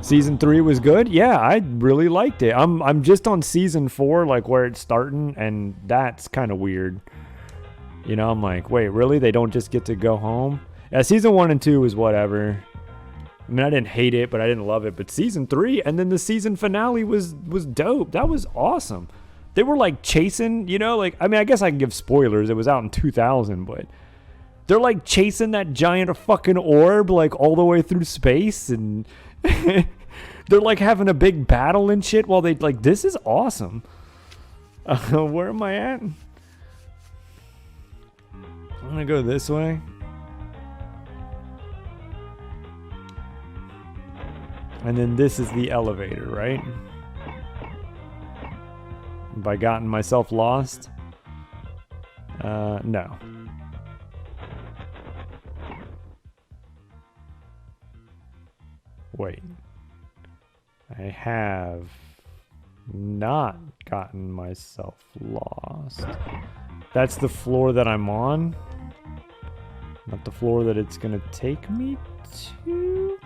Season 3 was good. Yeah, I really liked it. I'm just on Season 4, like where it's starting, and that's kind of weird. You know, I'm like, wait, really? They don't just get to go home? Yeah, Season 1 and 2 was whatever. I mean, I didn't hate it, but I didn't love it. But Season 3, and then the season finale was dope. That was awesome. They were like chasing, you know, like, I mean, I guess I can give spoilers. It was out in 2000, but they're like chasing that giant fucking orb like all the way through space, and they're like having a big battle and shit while they, like, this is awesome. Where am I at? I'm gonna go this way. And then this is the elevator, right? Have I gotten myself lost? No. Wait. I have not gotten myself lost. That's the floor that I'm on. Not the floor that it's gonna take me to.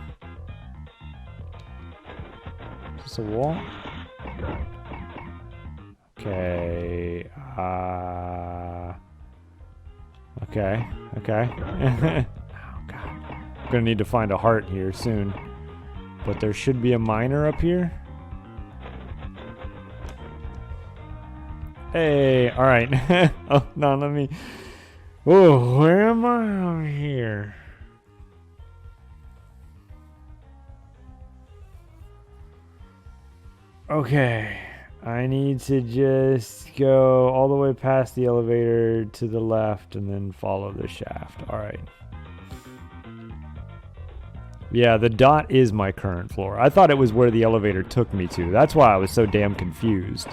Is this a wall? Okay. Okay. Oh, God. I'm gonna need to find a heart here soon. But there should be a miner up here. Hey, alright. Oh, no, let me... Oh, where am I over here? Okay. I need to just go all the way past the elevator to the left and then follow the shaft. Alright. Yeah, the dot is my current floor. I thought it was where the elevator took me to. That's why I was so damn confused.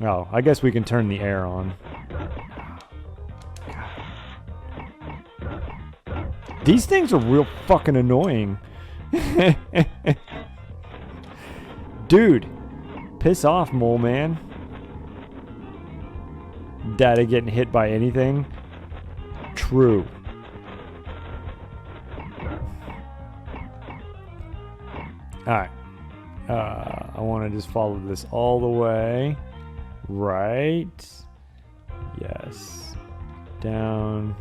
Oh, I guess we can turn the air on. God. These things are real fucking annoying. Dude, piss off, mole man. Data getting hit by anything? True. Alright. I want to just follow this all the way. Right. Yes. Down.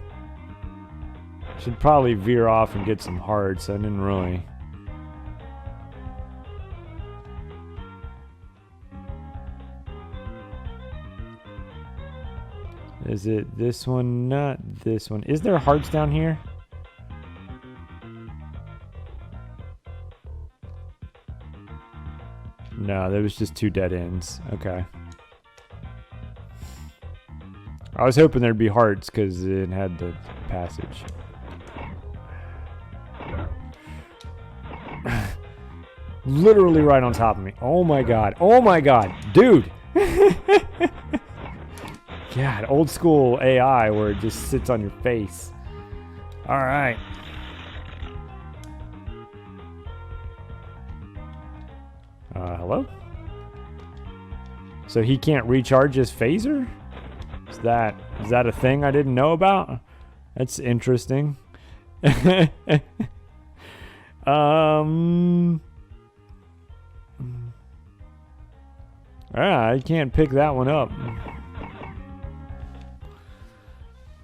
Should probably veer off and get some hearts. I didn't really. Is it this one? Not this one. Is there hearts down here? No, there was just 2 dead ends. Okay. I was hoping there'd be hearts because it had the passage. Literally right on top of me. Oh my god. Oh my god. Dude. God, old school AI where it just sits on your face. Alright. Hello? So he can't recharge his phaser? Is that a thing I didn't know about? That's interesting. I can't pick that one up.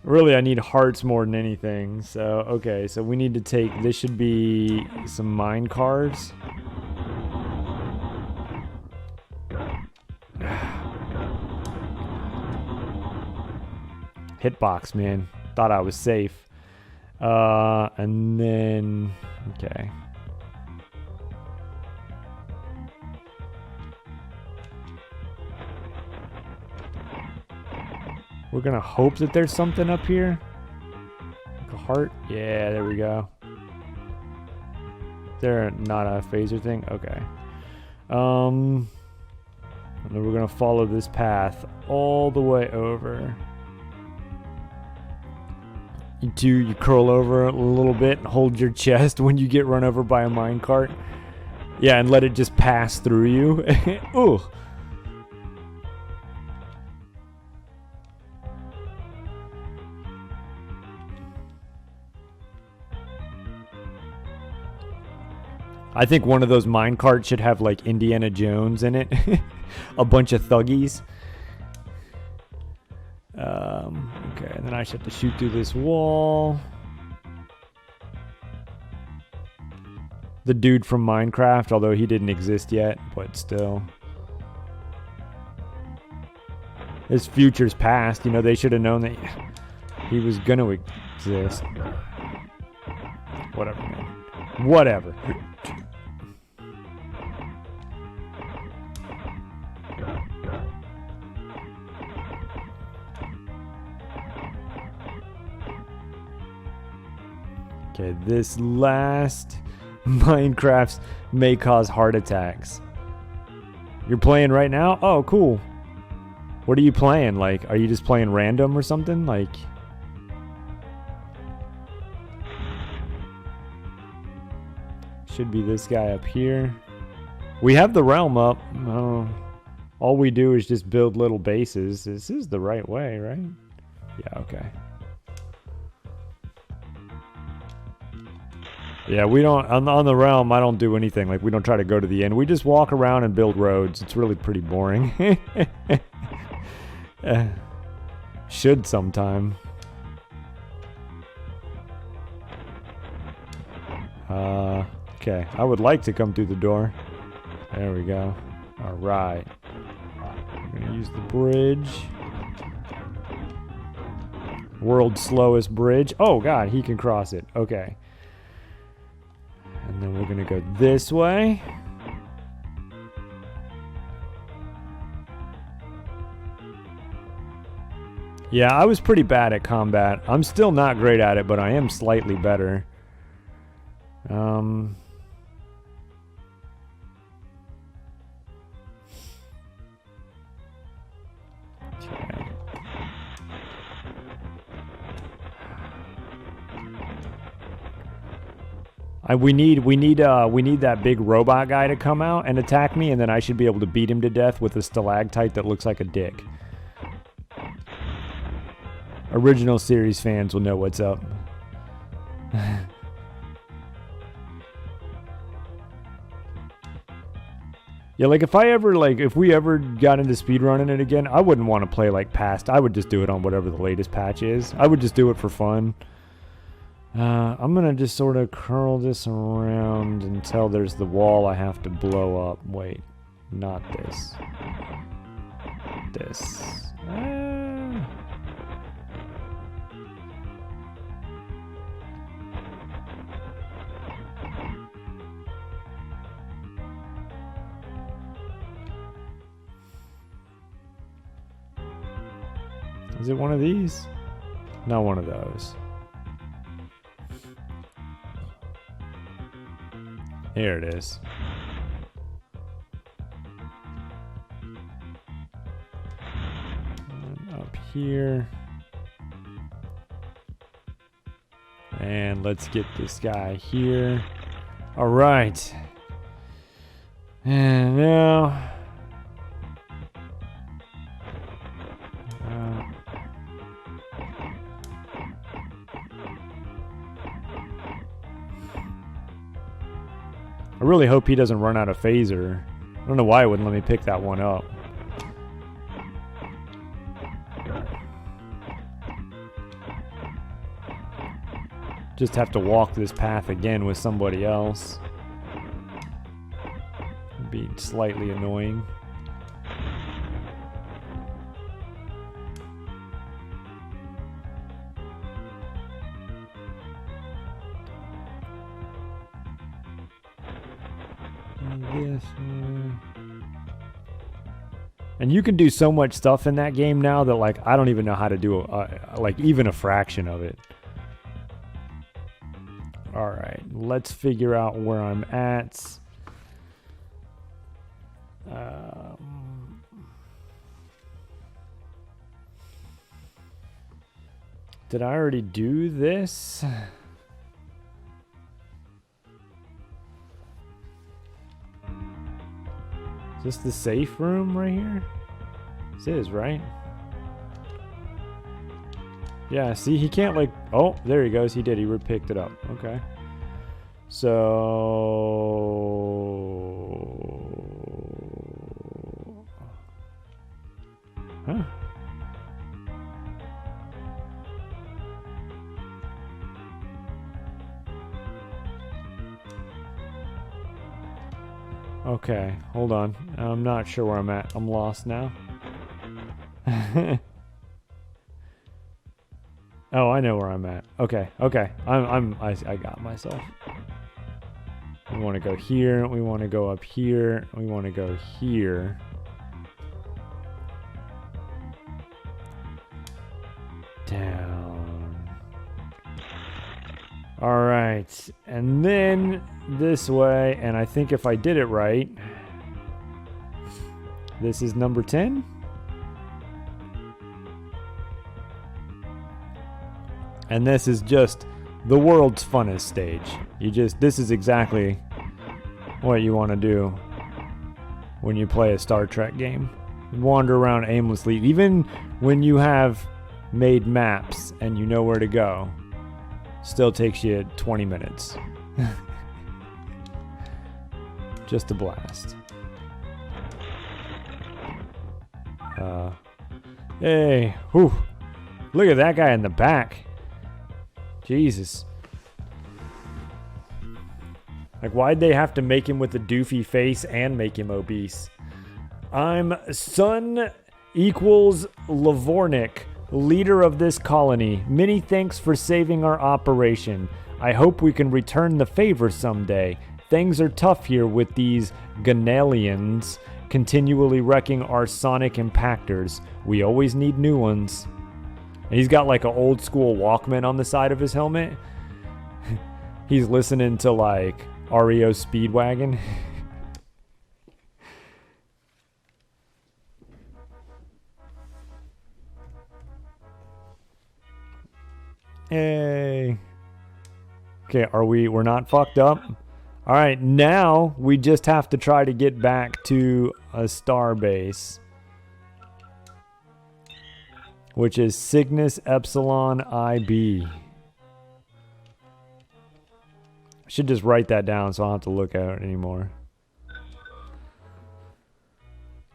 Really, I need hearts more than anything. So, okay, so we need to take... This should be some mine cards. Hitbox, man. Thought I was safe. And then... Okay. We're gonna hope that there's something up here. Like a heart? Yeah, there we go. Is there not a phaser thing? Okay. And then we're gonna follow this path all the way over. You curl over a little bit and hold your chest when you get run over by a minecart. Yeah, and let it just pass through you. Ooh. I think one of those minecarts should have like Indiana Jones in it. A bunch of thuggies. Okay, and then I just have to shoot through this wall. The dude from Minecraft, although he didn't exist yet, but still. His future's past, you know, they should have known that he was gonna exist. Whatever, man. Whatever. Okay, this last Minecraft may cause heart attacks. You're playing right now? Oh, cool. What are you playing? Like, are you just playing random or something? Like... Should be this guy up here. We have the realm up. All we do is just build little bases. This is the right way, right? Yeah, okay. Yeah, we don't... On the realm, I don't do anything. Like, we don't try to go to the end. We just walk around and build roads. It's really pretty boring. Should sometime. Okay, I would like to come through the door. There we go. Alright. I'm gonna use the bridge. World's slowest bridge. Oh god, he can cross it. Okay. And then we're gonna go this way. Yeah, I was pretty bad at combat. I'm still not great at it, but I am slightly better. Okay. We need that big robot guy to come out and attack me, and then I should be able to beat him to death with a stalactite that looks like a dick. Original series fans will know what's up. Yeah, like if we ever got into speedrunning it again, I wouldn't want to play like past. I would just do it on whatever the latest patch is. I would just do it for fun. I'm gonna just sort of curl this around until there's the wall I have to blow up. Wait, not this. This. Is it one of these? Not one of those. Here it is. And up here. And let's get this guy here. All right. And now... I really hope he doesn't run out of phaser. I don't know why it wouldn't let me pick that one up. Just have to walk this path again with somebody else. It'd be slightly annoying. And you can do so much stuff in that game now that like I don't even know how to do like even a fraction of it. All right, let's figure out where I'm at. Did I already do this? Is this the safe room right here? This is, right? Yeah, see, he can't like... Oh, there he goes. He did. He picked it up. Okay. So... Huh? Okay, hold on. I'm not sure where I'm at. I'm lost now. Oh, I know where I'm at. Okay, okay. I got myself. We want to go here. We want to go up here. We want to go here. Down. All right, and then this way, and I think if I did it right, this is number 10. And this is just the world's funnest stage. This is exactly what you want to do when you play a Star Trek game. Wander around aimlessly, even when you have made maps and you know where to go. Still takes you 20 minutes. Just a blast. Hey, whew. Look at that guy in the back. Jesus. Like, why'd they have to make him with a doofy face and make him obese? I'm Sun equals Lavornik, leader of this colony. Many thanks for saving our operation. I hope we can return the favor someday. Things are tough here with these Ganalians continually wrecking our sonic impactors. We always need new ones. And he's got like an old school Walkman on the side of his helmet. He's listening to like REO Speedwagon. Hey. Okay, we're not fucked up? All right, now we just have to try to get back to a star base, which is Cygnus Epsilon IB. I should just write that down so I don't have to look at it anymore.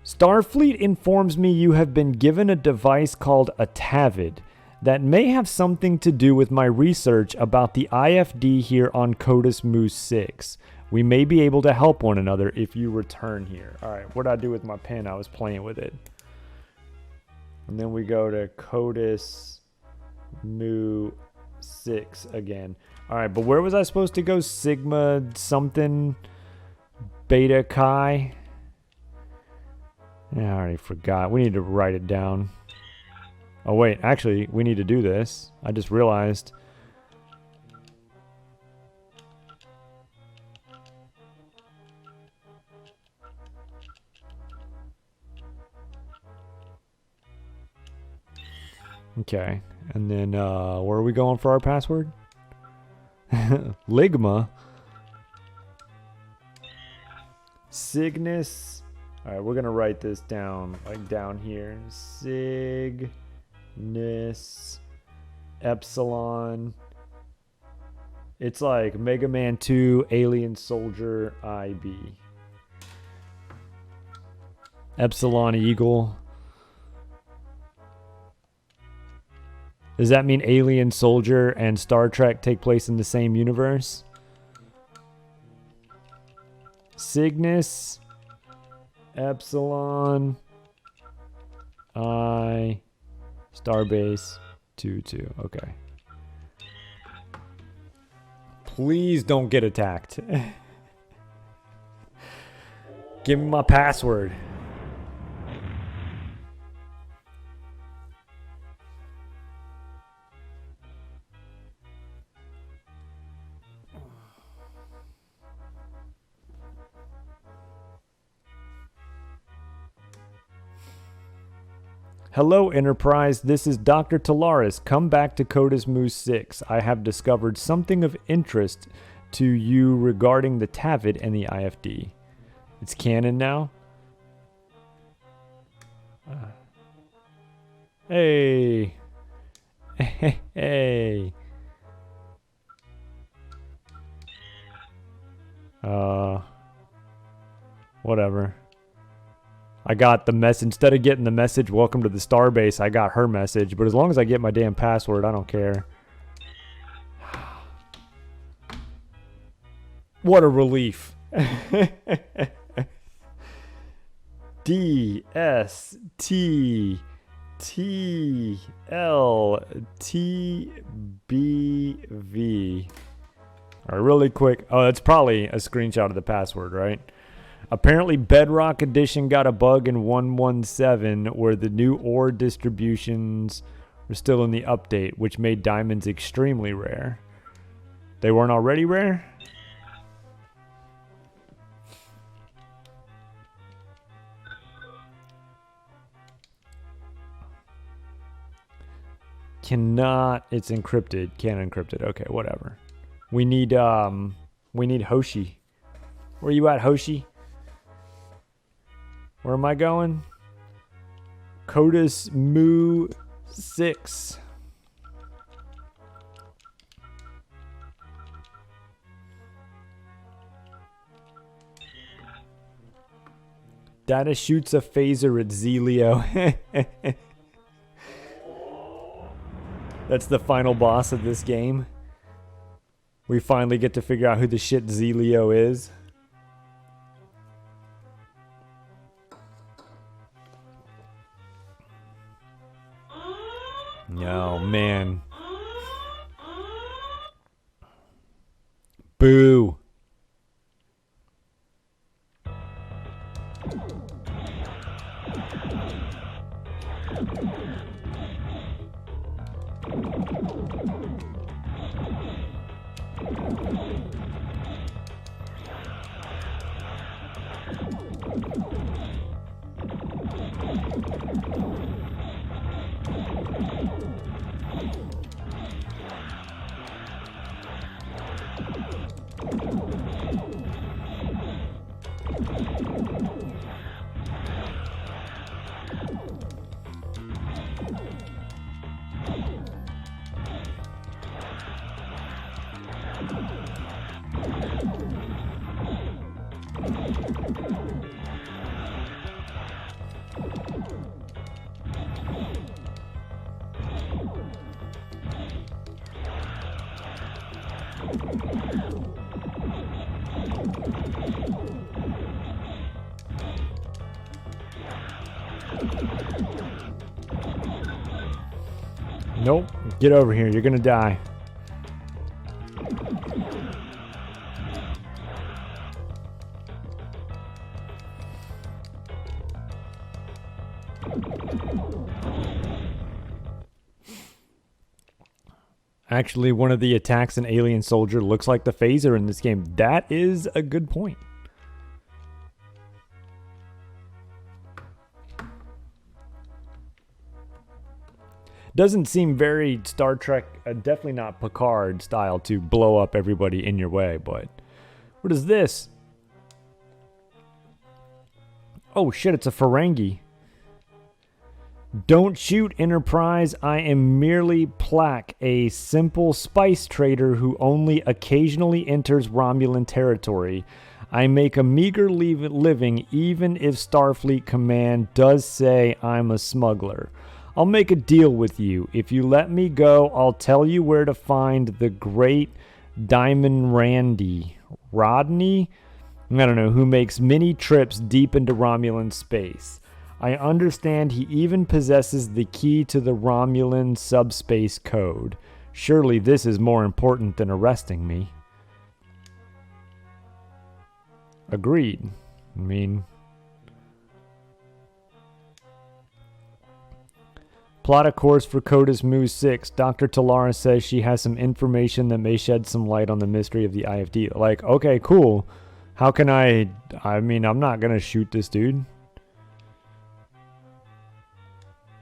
Starfleet informs me you have been given a device called a TAVID that may have something to do with my research about the IFD here on Codus Moose 6. We may be able to help one another if you return here. All right, what did I do with my pen? I was playing with it. And then we go to Codus Moo 6 again. All right, but where was I supposed to go? Sigma something Beta Chi? Yeah, I already forgot. We need to write it down. Oh, wait. Actually, we need to do this. I just realized. Okay. And then, where are we going for our password? Ligma. Cygnus. All right, we're going to write this down, like down here. Cygnus Epsilon. It's like Mega Man 2 Alien Soldier IB. Epsilon Eagle. Does that mean Alien Soldier and Star Trek take place in the same universe? Cygnus Epsilon I Starbase 22. Okay. Please don't get attacked. Give me my password. Hello, Enterprise. This is Dr. Talaris. Come back to Codus Moose 6. I have discovered something of interest to you regarding the TAVID and the IFD. It's canon now? Hey. Hey. Whatever. I got the message. Instead of getting the message, welcome to the starbase, I got her message. But as long as I get my damn password, I don't care. What a relief. D S T T L T B V. All right, really quick. Oh, that's probably a screenshot of the password, right? Apparently, Bedrock Edition got a bug in 1.17 where the new ore distributions were still in the update, which made diamonds extremely rare. They weren't already rare? Cannot. It's encrypted. Can't encrypt it. Okay, whatever. We need Hoshi. Where you at, Hoshi? Where am I going? Codus Moo 6. Data shoots a phaser at Zelio. That's the final boss of this game. We finally get to figure out who the shit Zelio is. Oh, man. Boo. Nope. Get over here. You're gonna die. Actually, one of the attacks an alien soldier looks like the phaser in this game. That is a good point. Doesn't seem very Star Trek, definitely not Picard style to blow up everybody in your way, but what is this? Oh shit, it's a Ferengi. Don't shoot, Enterprise. I am merely Plaque, a simple spice trader who only occasionally enters Romulan territory. I make a meager living even if Starfleet Command does say I'm a smuggler. I'll make a deal with you. If you let me go, I'll tell you where to find the great Diamond Rodney? I don't know, who makes many trips deep into Romulan space. I understand he even possesses the key to the Romulan subspace code. Surely this is more important than arresting me. Agreed. I mean, plot a course for Codus Mu 6. Dr. Talara says she has some information that may shed some light on the mystery of the IFD. Like, okay, cool. How can I mean, I'm not gonna shoot this dude.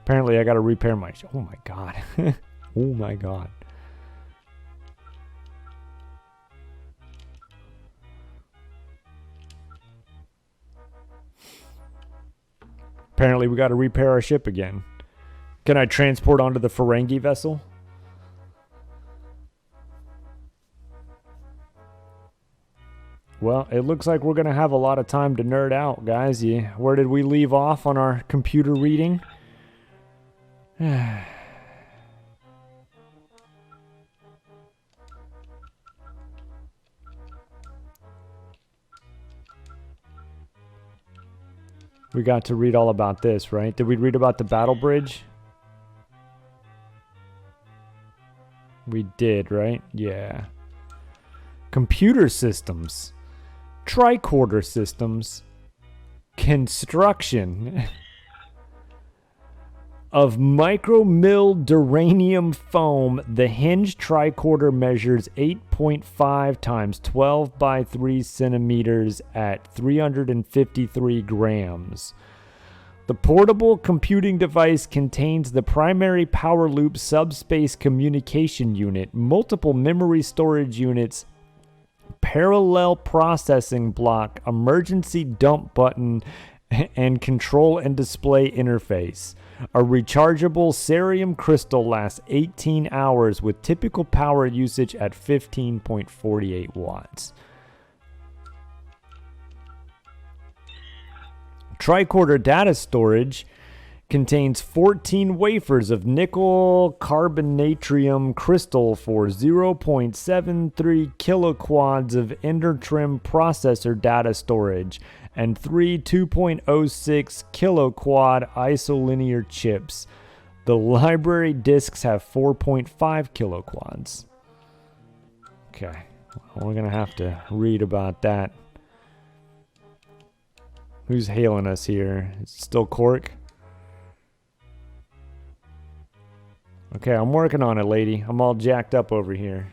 Apparently, I gotta repair my... Oh my god. Oh my god. Apparently, we gotta repair our ship again. Can I transport onto the Ferengi vessel? Well, it looks like we're gonna have a lot of time to nerd out, guys. Where did we leave off on our computer reading? We got to read all about this, right? Did we read about the battle bridge? We did, right? Yeah. Computer systems. Tricorder systems. Construction. Of micro-milled duranium foam, the hinged tricorder measures 8.5 times 12 by 3 centimeters at 353 grams. The portable computing device contains the primary power loop subspace communication unit, multiple memory storage units, parallel processing block, emergency dump button, and control and display interface. A rechargeable cerium crystal lasts 18 hours with typical power usage at 15.48 watts. Tricorder data storage contains 14 wafers of nickel carbonatrium crystal for 0.73 kiloquads of intertrim processor data storage and 3 2.06 kiloquad isolinear chips. The library disks have 4.5 kiloquads. Okay, well, we're gonna have to read about that. Who's hailing us here? Is it still Cork? Okay, I'm working on it, lady. I'm all jacked up over here.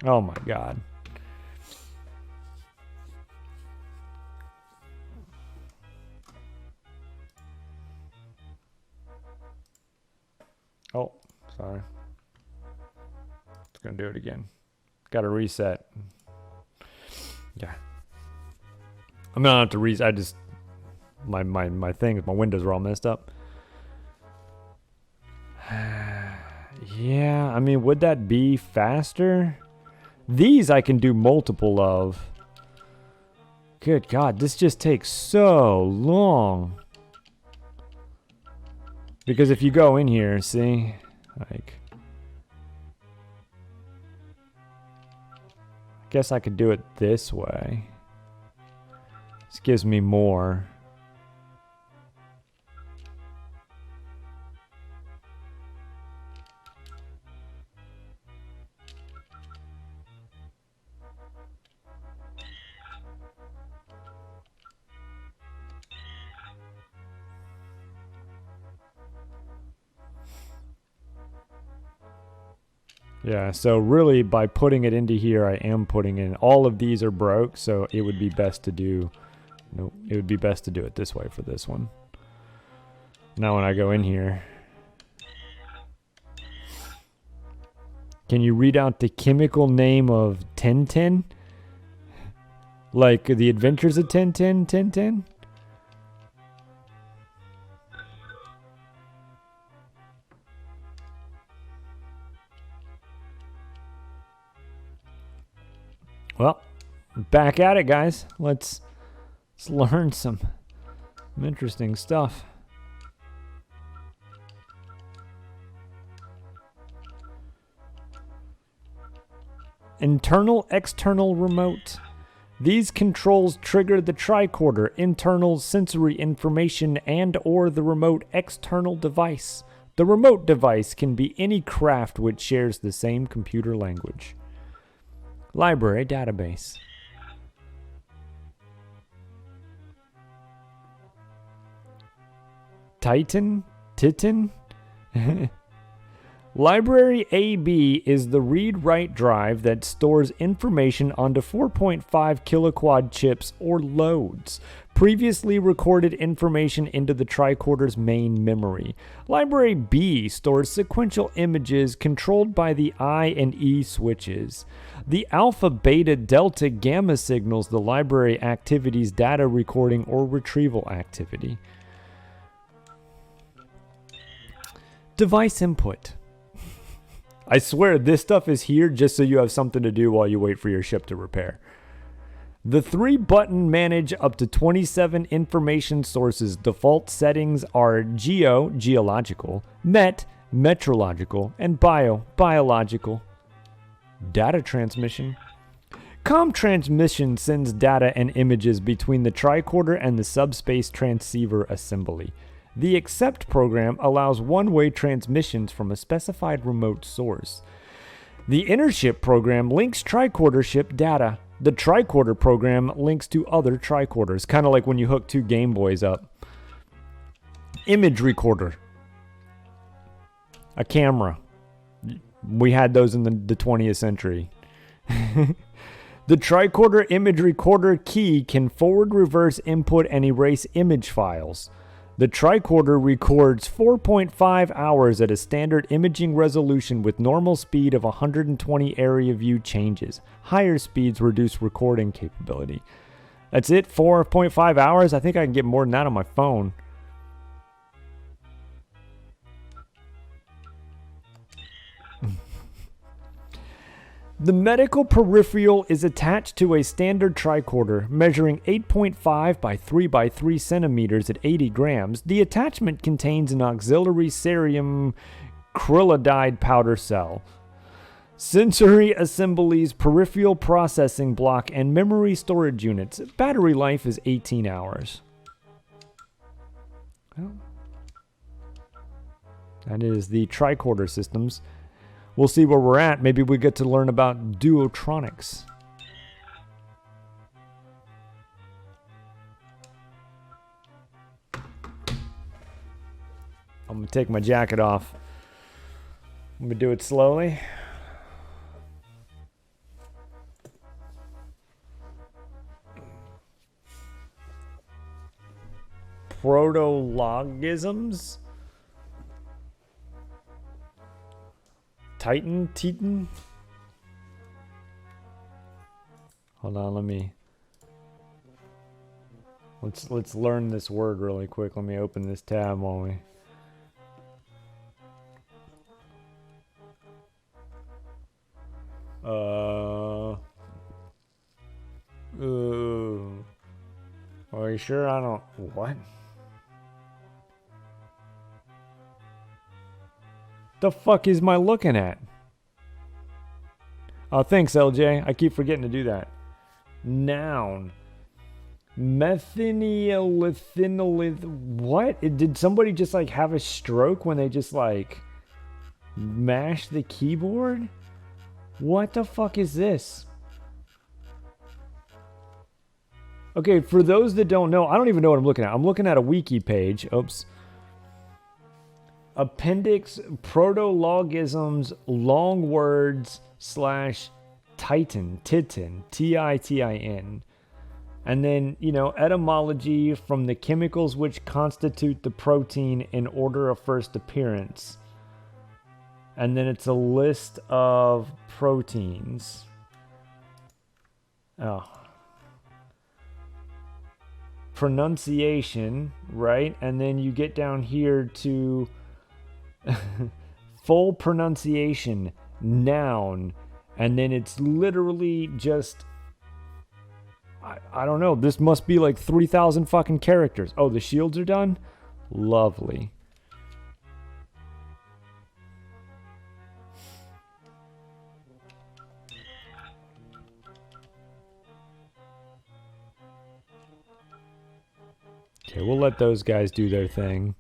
Oh my god. Oh, sorry. It's gonna do it again. Gotta reset. Yeah. I'm gonna have to reset. I just my thing, my windows are all messed up. Yeah, I mean, would that be faster? These I can do multiple of. Good God, this just takes so long. Because if you go in here, see, like, I guess I could do it this way. This gives me more. Yeah, so really by putting it into here, I am putting in, all of these are broke, so it would be best to do, no, it would be best to do it this way for this one. Now when I go in here, can you read out the chemical name of Tintin? Like the Adventures of Tintin? Well, back at it, guys. Let's learn some interesting stuff. Internal, external, remote. These controls trigger the tricorder, internal sensory information, and or the remote external device. The remote device can be any craft which shares the same computer language. Library database. Titan? Library AB is the read-write drive that stores information onto 4.5 kiloquad chips or loads. Previously recorded information into the tricorder's main memory. Library B stores sequential images controlled by the I and E switches. The alpha, beta, delta, gamma signals the library activity's data recording or retrieval activity. Device input. I swear this stuff is here just so you have something to do while you wait for your ship to repair. The 3-button manage up to 27 information sources. Default settings are geological, metrological, and biological. Data transmission. Com transmission sends data and images between the tricorder and the subspace transceiver assembly. The accept program allows one-way transmissions from a specified remote source. The intership program links tricorder ship data. The tricorder program links to other tricorders, kind of like when you hook two Game Boys up. Image recorder. A camera. We had those in the 20th century. The tricorder image recorder key can forward, reverse, input, and erase image files. The tricorder records 4.5 hours at a standard imaging resolution with normal speed of 120 area view changes. Higher speeds reduce recording capability. That's it? 4.5 hours? I think I can get more than that on my phone. The medical peripheral is attached to a standard tricorder, measuring 8.5 by 3 by 3 centimeters at 80 grams. The attachment contains an auxiliary cerium acrylidide powder cell, sensory assemblies, peripheral processing block, and memory storage units. Battery life is 18 hours. Well, that is the tricorder systems. We'll see where we're at. Maybe we get to learn about Dotronics. I'm going to take my jacket off. I'm going to do it slowly. Protologisms? Titan? Hold on, let's learn this word really quick. Let me open this tab while we... Are you sure I don't... What? The fuck is my looking at? Oh, thanks, LJ. I keep forgetting to do that. Noun. Methinylethinolith. What? Did somebody just like have a stroke when they just like mashed the keyboard? What the fuck is this? Okay, for those that don't know, I don't even know what I'm looking at. I'm looking at a wiki page. Oops. appendix protologisms, long words / titin, Titin. And then, you know, etymology from the chemicals which constitute the protein in order of first appearance. And then it's a list of proteins. Oh. Pronunciation, right? And then you get down here to full pronunciation, noun. And then it's literally just... I don't know. This must be like 3,000 fucking characters. Oh, the shields are done? Lovely. Okay, we'll let those guys do their thing.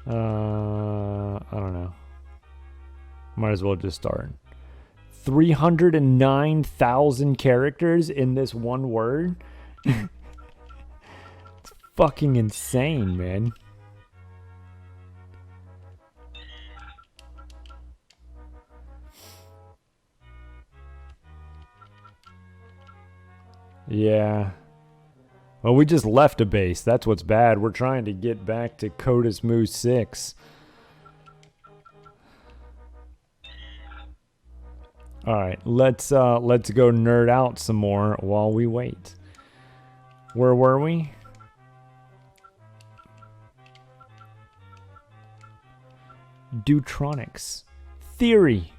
I don't know. Might as well just start. 309,000 characters in this one word? It's fucking insane, man. Yeah. Well, we just left a base. That's what's bad. We're trying to get back to Codus Moose 6. All right, let's go nerd out some more while we wait. Where were we? Dotronics Theory.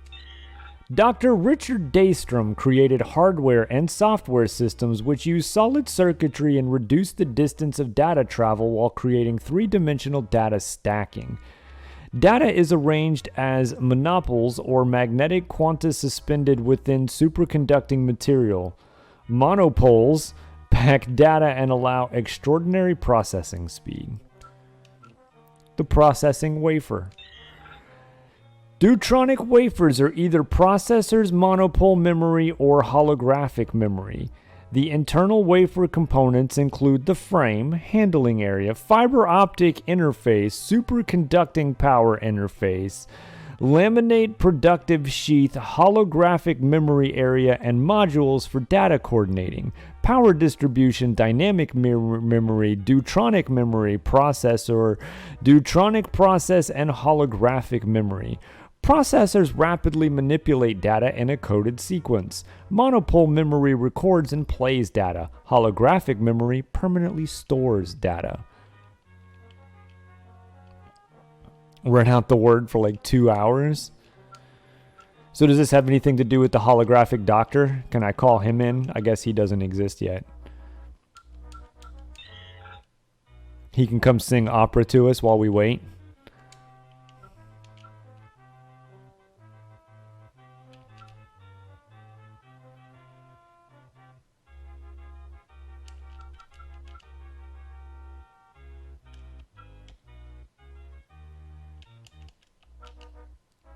Dr. Richard Daystrom created hardware and software systems which use solid circuitry and reduce the distance of data travel while creating three-dimensional data stacking. Data is arranged as monopoles or magnetic quanta suspended within superconducting material. Monopoles pack data and allow extraordinary processing speed. The processing wafer. Dotronic wafers are either processors, monopole memory, or holographic memory. The internal wafer components include the frame, handling area, fiber optic interface, superconducting power interface, laminate productive sheath, holographic memory area, and modules for data coordinating, power distribution, dynamic memory, Dotronic memory, processor, Dotronic process, and holographic memory. Processors rapidly manipulate data in a coded sequence. Monopole memory records and plays data. Holographic memory permanently stores data. Ran out the word for like 2 hours. So does this have anything to do with the holographic doctor? Can I call him in? I guess he doesn't exist yet. He can come sing opera to us while we wait.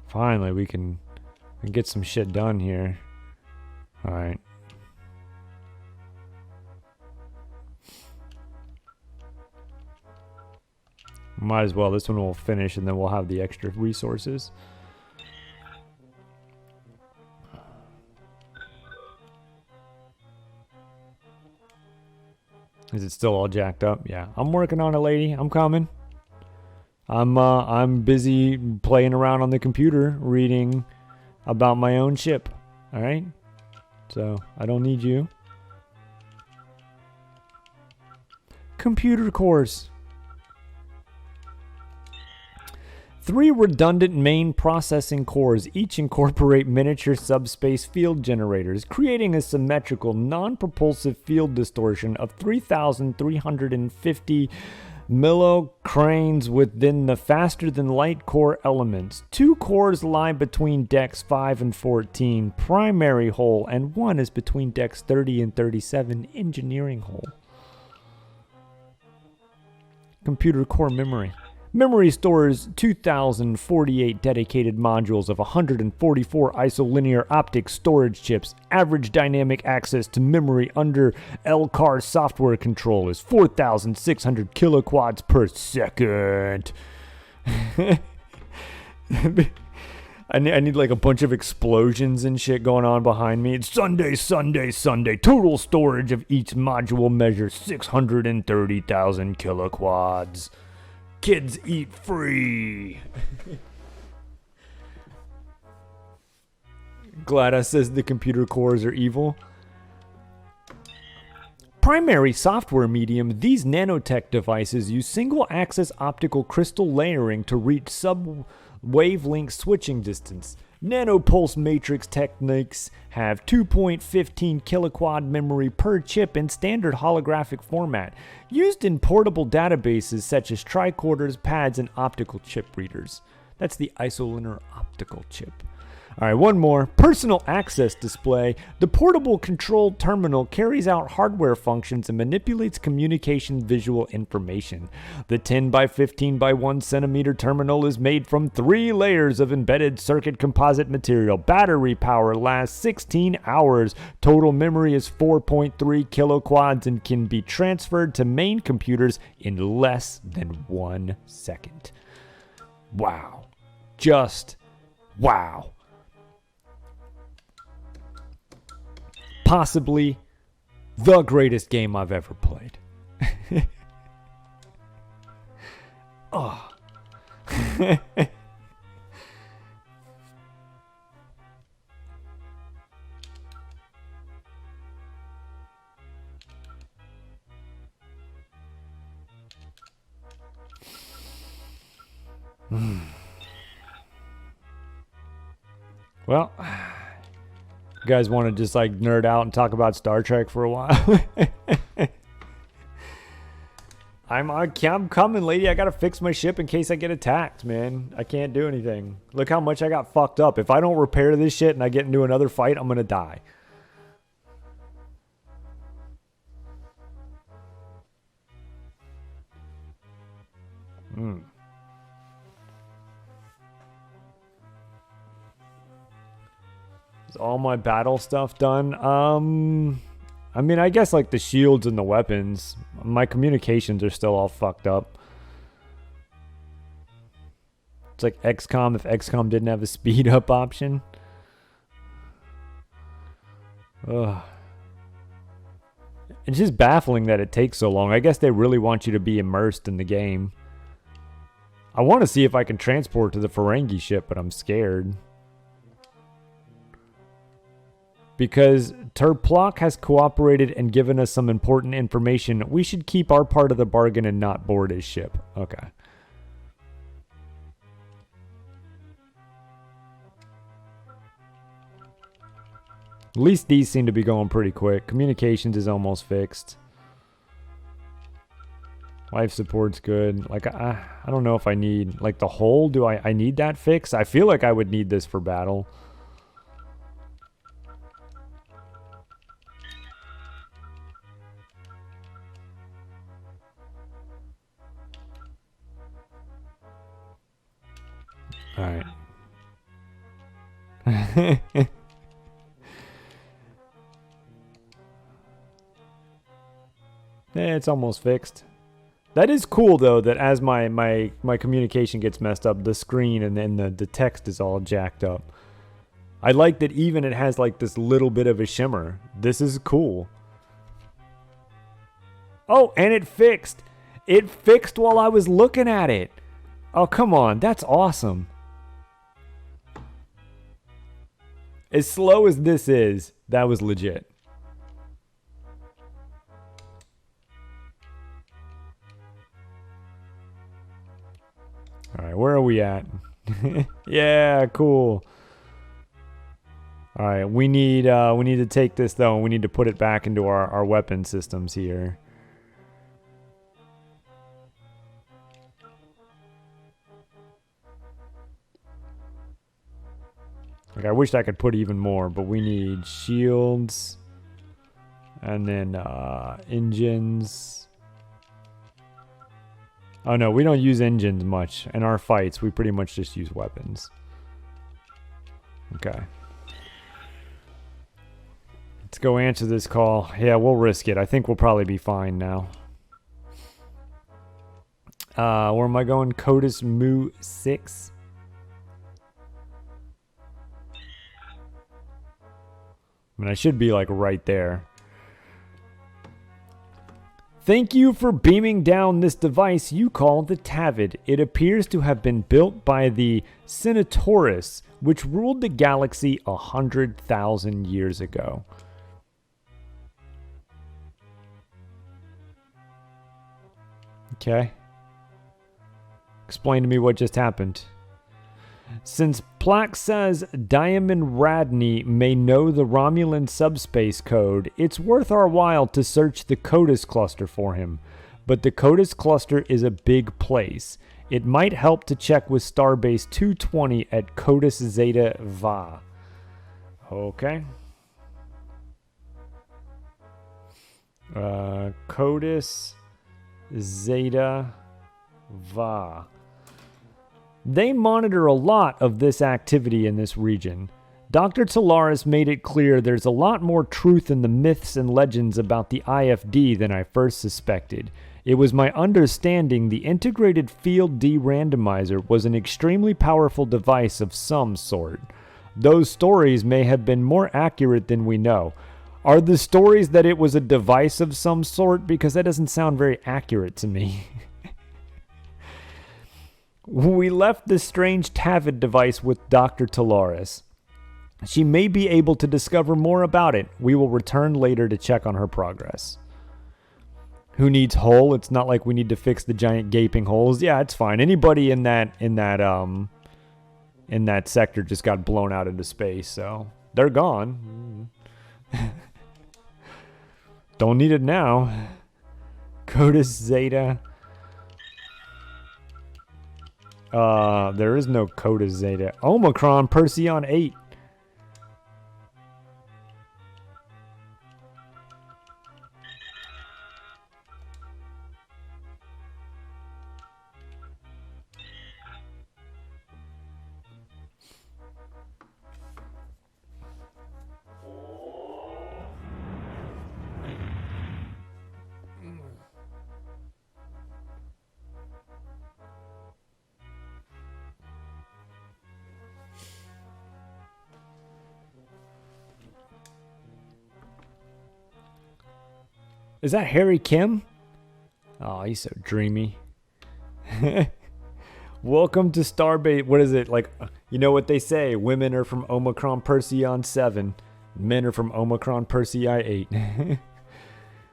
Finally, we can get some shit done here. All right. Might as well. This one will finish, and then we'll have the extra resources. Is it still all jacked up? Yeah. I'm working on it, lady. I'm coming. I'm busy playing around on the computer, reading about my own ship. All right? So, I don't need you. Computer cores. 3 redundant main processing cores each incorporate miniature subspace field generators, creating a symmetrical, non-propulsive field distortion of 3,350 millocranes within the faster-than-light core elements. 2 cores lie between decks 5 and 14, primary hull, and 1 is between decks 30 and 37, engineering hull. Computer core memory. Memory stores 2,048 dedicated modules of 144 isolinear optic storage chips. Average dynamic access to memory under LCAR software control is 4,600 kiloquads per second. I need like a bunch of explosions and shit going on behind me. It's Sunday, Sunday, Sunday. Total storage of each module measures 630,000 kiloquads. Kids eat free. GLaDOS says the computer cores are evil. Primary software medium, these nanotech devices use single-axis optical crystal layering to reach sub-wavelength switching distance. Nanopulse matrix techniques have 2.15 kiloquad memory per chip in standard holographic format, used in portable databases such as tricorders, pads, and optical chip readers. That's the isolinear optical chip. All right, one more. Personal access display. The portable control terminal carries out hardware functions and manipulates communication visual information. The 10 by 15 by 1 centimeter terminal is made from 3 layers of embedded circuit composite material. Battery power lasts 16 hours. Total memory is 4.3 kiloquads and can be transferred to main computers in less than 1 second. Wow. Just wow. Possibly the greatest game I've ever played. Oh. Well, you guys want to just like nerd out and talk about Star Trek for a while? I'm coming, lady. I gotta fix my ship in case I get attacked, man. I can't do anything. Look how much I got fucked up. If I don't repair this shit and I get into another fight, I'm gonna die. Is all my battle stuff done? I mean, I guess like the shields and the weapons. My communications are still all fucked up. It's like XCOM if XCOM didn't have a speed up option. Ugh. It's just baffling that it takes so long. I guess they really want you to be immersed in the game. I want to see if I can transport to the Ferengi ship, but I'm scared. Because Terplok has cooperated and given us some important information, we should keep our part of the bargain and not board his ship. Okay. At least these seem to be going pretty quick. Communications is almost fixed. Life support's good. Like, I don't know if I need, like, the hull. Do I need that fixed? I feel like I would need this for battle. Alright. It's almost fixed. That is cool though, that as my communication gets messed up, the screen and then the text is all jacked up. I like that even it has like this little bit of a shimmer. This is cool. Oh, and it fixed. It fixed while I was looking at it. Oh, come on. That's awesome. As slow as this is, that was legit. All right, where are we at? Yeah, cool. All right, we need to take this though, and we need to put it back into our weapon systems here. Like, I wish I could put even more, but we need shields, and then engines, Oh no, we don't use engines much. In our fights, we pretty much just use weapons. Okay. Let's go answer this call. Yeah, we'll risk it. I think we'll probably be fine now. Where am I going? Codus Mu 6. I mean, I should be like right there. Thank you for beaming down this device you call the Tavid. It appears to have been built by the Centaurus, which ruled the galaxy 100,000 years ago. Okay. Explain to me what just happened. Since Plaque says Diamond Radney may know the Romulan subspace code, it's worth our while to search the Codus cluster for him. But the Codus cluster is a big place. It might help to check with Starbase 220 at Codus Zeta Va. Okay. Codus Zeta Va. They monitor a lot of this activity in this region. Dr. Talaris made it clear there's a lot more truth in the myths and legends about the IFD than I first suspected. It was my understanding the Integrated Field De-Randomizer was an extremely powerful device of some sort. Those stories may have been more accurate than we know. Are the stories that it was a device of some sort? Because that doesn't sound very accurate to me. We left the strange Tavid device with Dr. Talaris. She may be able to discover more about it. We will return later to check on her progress. Who needs hole? It's not like we need to fix the giant gaping holes. Yeah, it's fine. Anybody in that sector just got blown out into space, so they're gone. Don't need it now. Codus Zeta. There is no Codus Zeta. Omicron Perseon 8. Is that Harry Kim? Oh, he's so dreamy. Welcome to Starbase. What is it? Like, you know what they say? Women are from Omicron Perseon 7. Men are from Omicron Persei 8.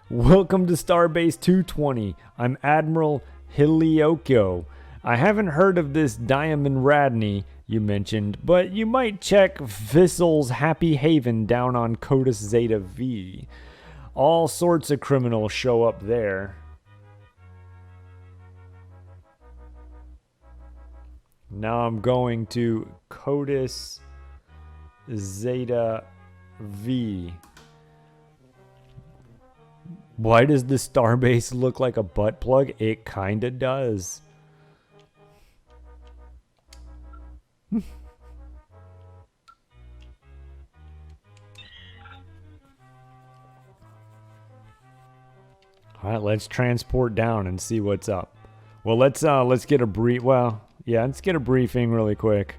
Welcome to Starbase 220. I'm Admiral Hilioko. I haven't heard of this Diamond Radney you mentioned, but you might check Vissel's Happy Haven down on Codus Zeta V. All sorts of criminals show up there. Now I'm going to Codus Zeta V. Why does the starbase look like a butt plug? It kinda does. All right, let's transport down and see what's up. Well, let's get a brief. Well, yeah, let's get a briefing really quick.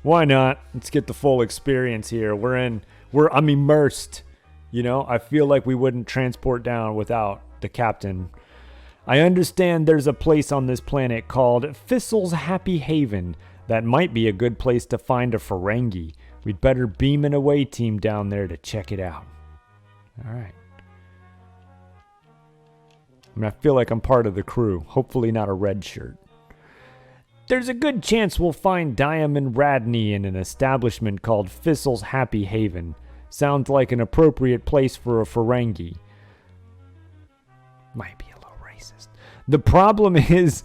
Why not? Let's get the full experience here. I'm immersed. You know, I feel like we wouldn't transport down without the captain. I understand there's a place on this planet called Vissel's Happy Haven that might be a good place to find a Ferengi. We'd better beam an away team down there to check it out. All right. I mean, I feel like I'm part of the crew. Hopefully not a red shirt. There's a good chance we'll find Diamond Radney in an establishment called Vissel's Happy Haven. Sounds like an appropriate place for a Ferengi. Might be a little racist. The problem is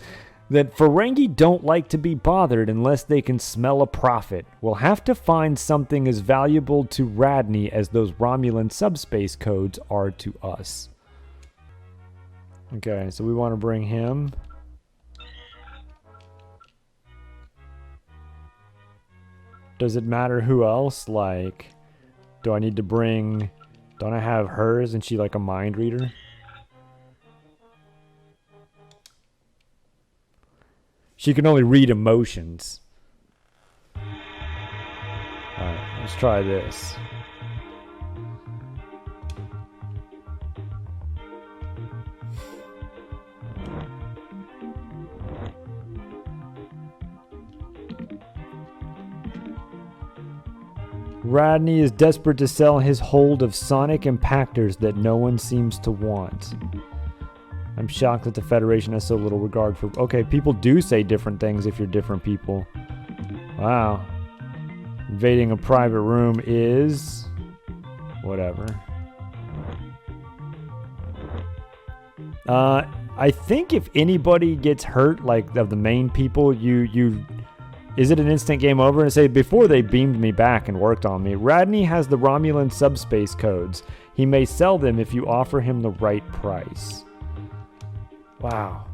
that Ferengi don't like to be bothered unless they can smell a profit. We'll have to find something as valuable to Radney as those Romulan subspace codes are to us. Okay, so we want to bring him. Does it matter who else? Like, do I need to bring... Don't I have hers? Isn't she like a mind reader? She can only read emotions. Alright, let's try this. Radney is desperate to sell his hold of sonic impactors that no one seems to want. I'm shocked that the Federation has so little regard for... Okay, people do say different things if you're different people. Wow. Invading a private room is... Whatever. I think if anybody gets hurt, like of the main people, you is it an instant game over? And say, before they beamed me back and worked on me, Radney has the Romulan subspace codes. He may sell them if you offer him the right price. Wow.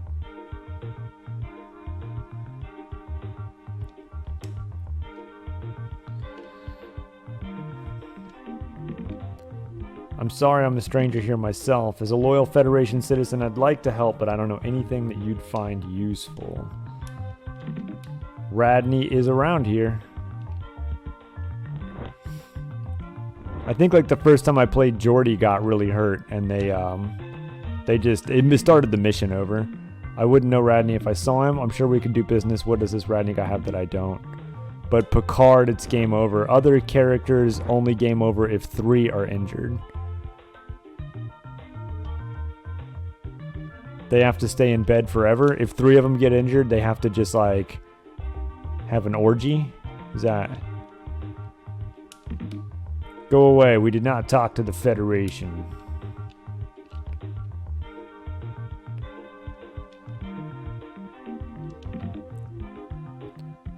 I'm sorry I'm a stranger here myself. As a loyal Federation citizen, I'd like to help, but I don't know anything that you'd find useful. Radney is around here. I think like the first time I played, Jordy got really hurt, and it started the mission over. I wouldn't know Radney if I saw him. I'm sure we could do business. What does this Radney guy have that I don't? But Picard, it's game over. Other characters, only game over if 3 are injured. They have to stay in bed forever. If 3 of them get injured, they have to just like have an orgy. Is that... Go away. We did not talk to the Federation.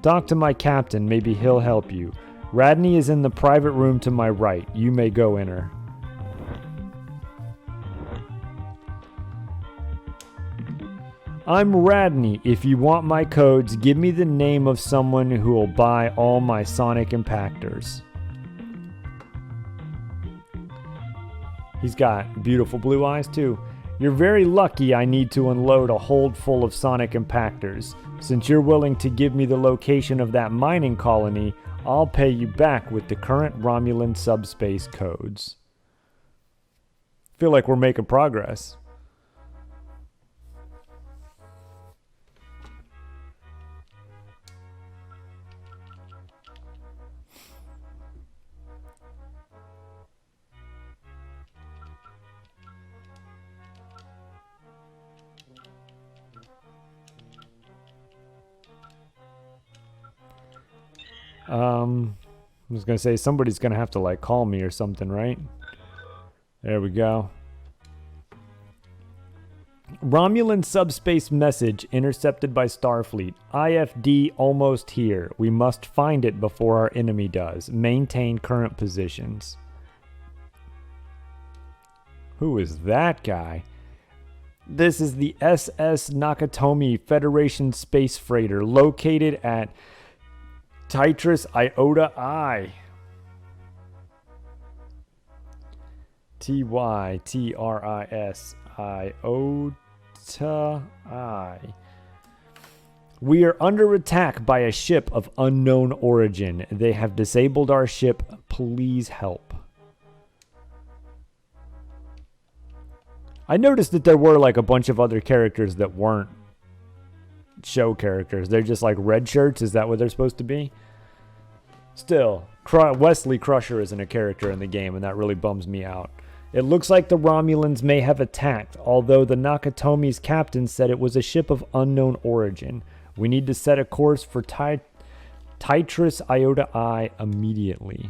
Talk to my captain. Maybe he'll help you. Radney is in the private room to my right. You may go enter. I'm Radney. If you want my codes, give me the name of someone who will buy all my sonic impactors. He's got beautiful blue eyes too. You're very lucky I need to unload a hold full of sonic impactors. Since you're willing to give me the location of that mining colony, I'll pay you back with the current Romulan subspace codes. Feel like we're making progress. I was gonna say somebody's gonna have to like call me or something, right? There we go. Romulan subspace message intercepted by Starfleet. IFD almost here. We must find it before our enemy does. Maintain current positions. Who is that guy? This is the SS Nakatomi Federation space freighter located at Titris Iota I. Tytris Iota I. We are under attack by a ship of unknown origin. They have disabled our ship. Please help. I noticed that there were like a bunch of other characters that weren't show characters. They're just like red shirts. Is that what they're supposed to be? Still, Wesley Crusher isn't a character in the game, and that really bums me out. It looks like the Romulans may have attacked, although the Nakatomi's captain said it was a ship of unknown origin. We need to set a course for Titris Iota I immediately.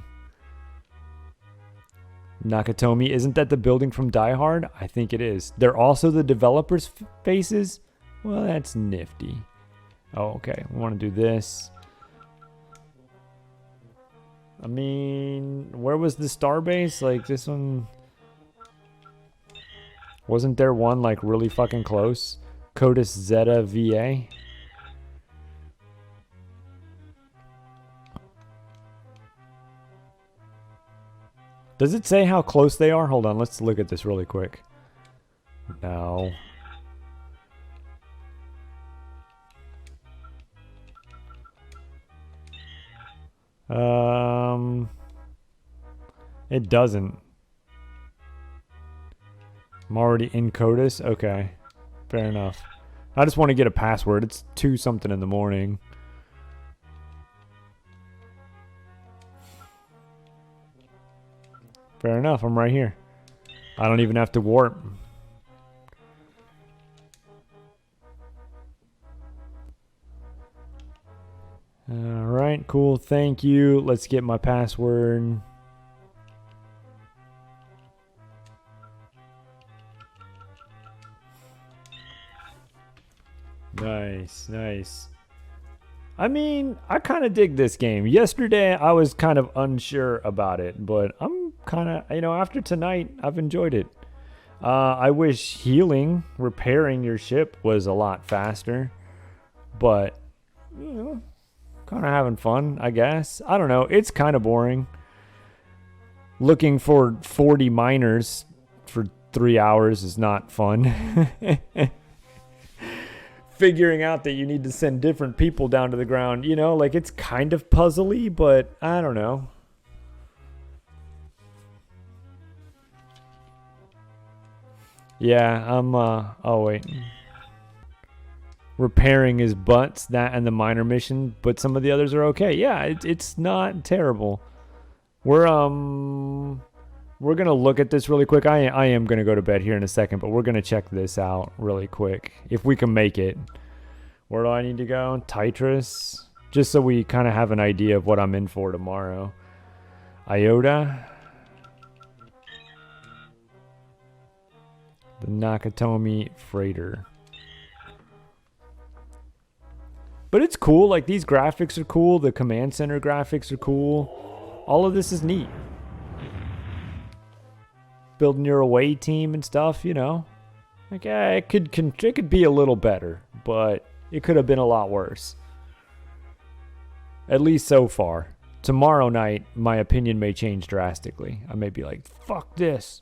Nakatomi, isn't that the building from Die Hard? I think it is. They're also the developers' faces? Well, that's nifty. Oh, okay. We want to do this. I mean, where was the starbase? Like, this one... Wasn't there one, like, really fucking close? Codus Zeta VA? Does it say how close they are? Hold on, let's look at this really quick. No. It doesn't. I'm already in CODIS? Okay. Fair enough. I just want to get a password. It's 2 something in the morning. Fair enough, I'm right here. I don't even have to warp. Alright, cool, thank you. Let's get my password. Nice, nice. I mean, I kind of dig this game. Yesterday, I was kind of unsure about it, but I'm kind of, you know, after tonight, I've enjoyed it. I wish healing, repairing your ship was a lot faster, but, you know, kind of having fun, I guess. I don't know. It's kind of boring. Looking for 40 miners for 3 hours is not fun. Figuring out that you need to send different people down to the ground, you know, like it's kind of puzzly, but I don't know. Yeah, I'm oh wait. Repairing his butts, that and the minor mission, but some of the others are okay. Yeah, it's not terrible. We're gonna look at this really quick. I am gonna go to bed here in a second, but we're gonna check this out really quick if we can make it. Where do I need to go? Titrus, just so we kind of have an idea of what I'm in for tomorrow. Iota, the Nakatomi freighter. But it's cool. Like these graphics are cool. The command center graphics are cool. All of this is neat. Building your away team and stuff, you know, like it could be a little better, but it could have been a lot worse. At least so far. Tomorrow night, my opinion may change drastically. I may be like, fuck this.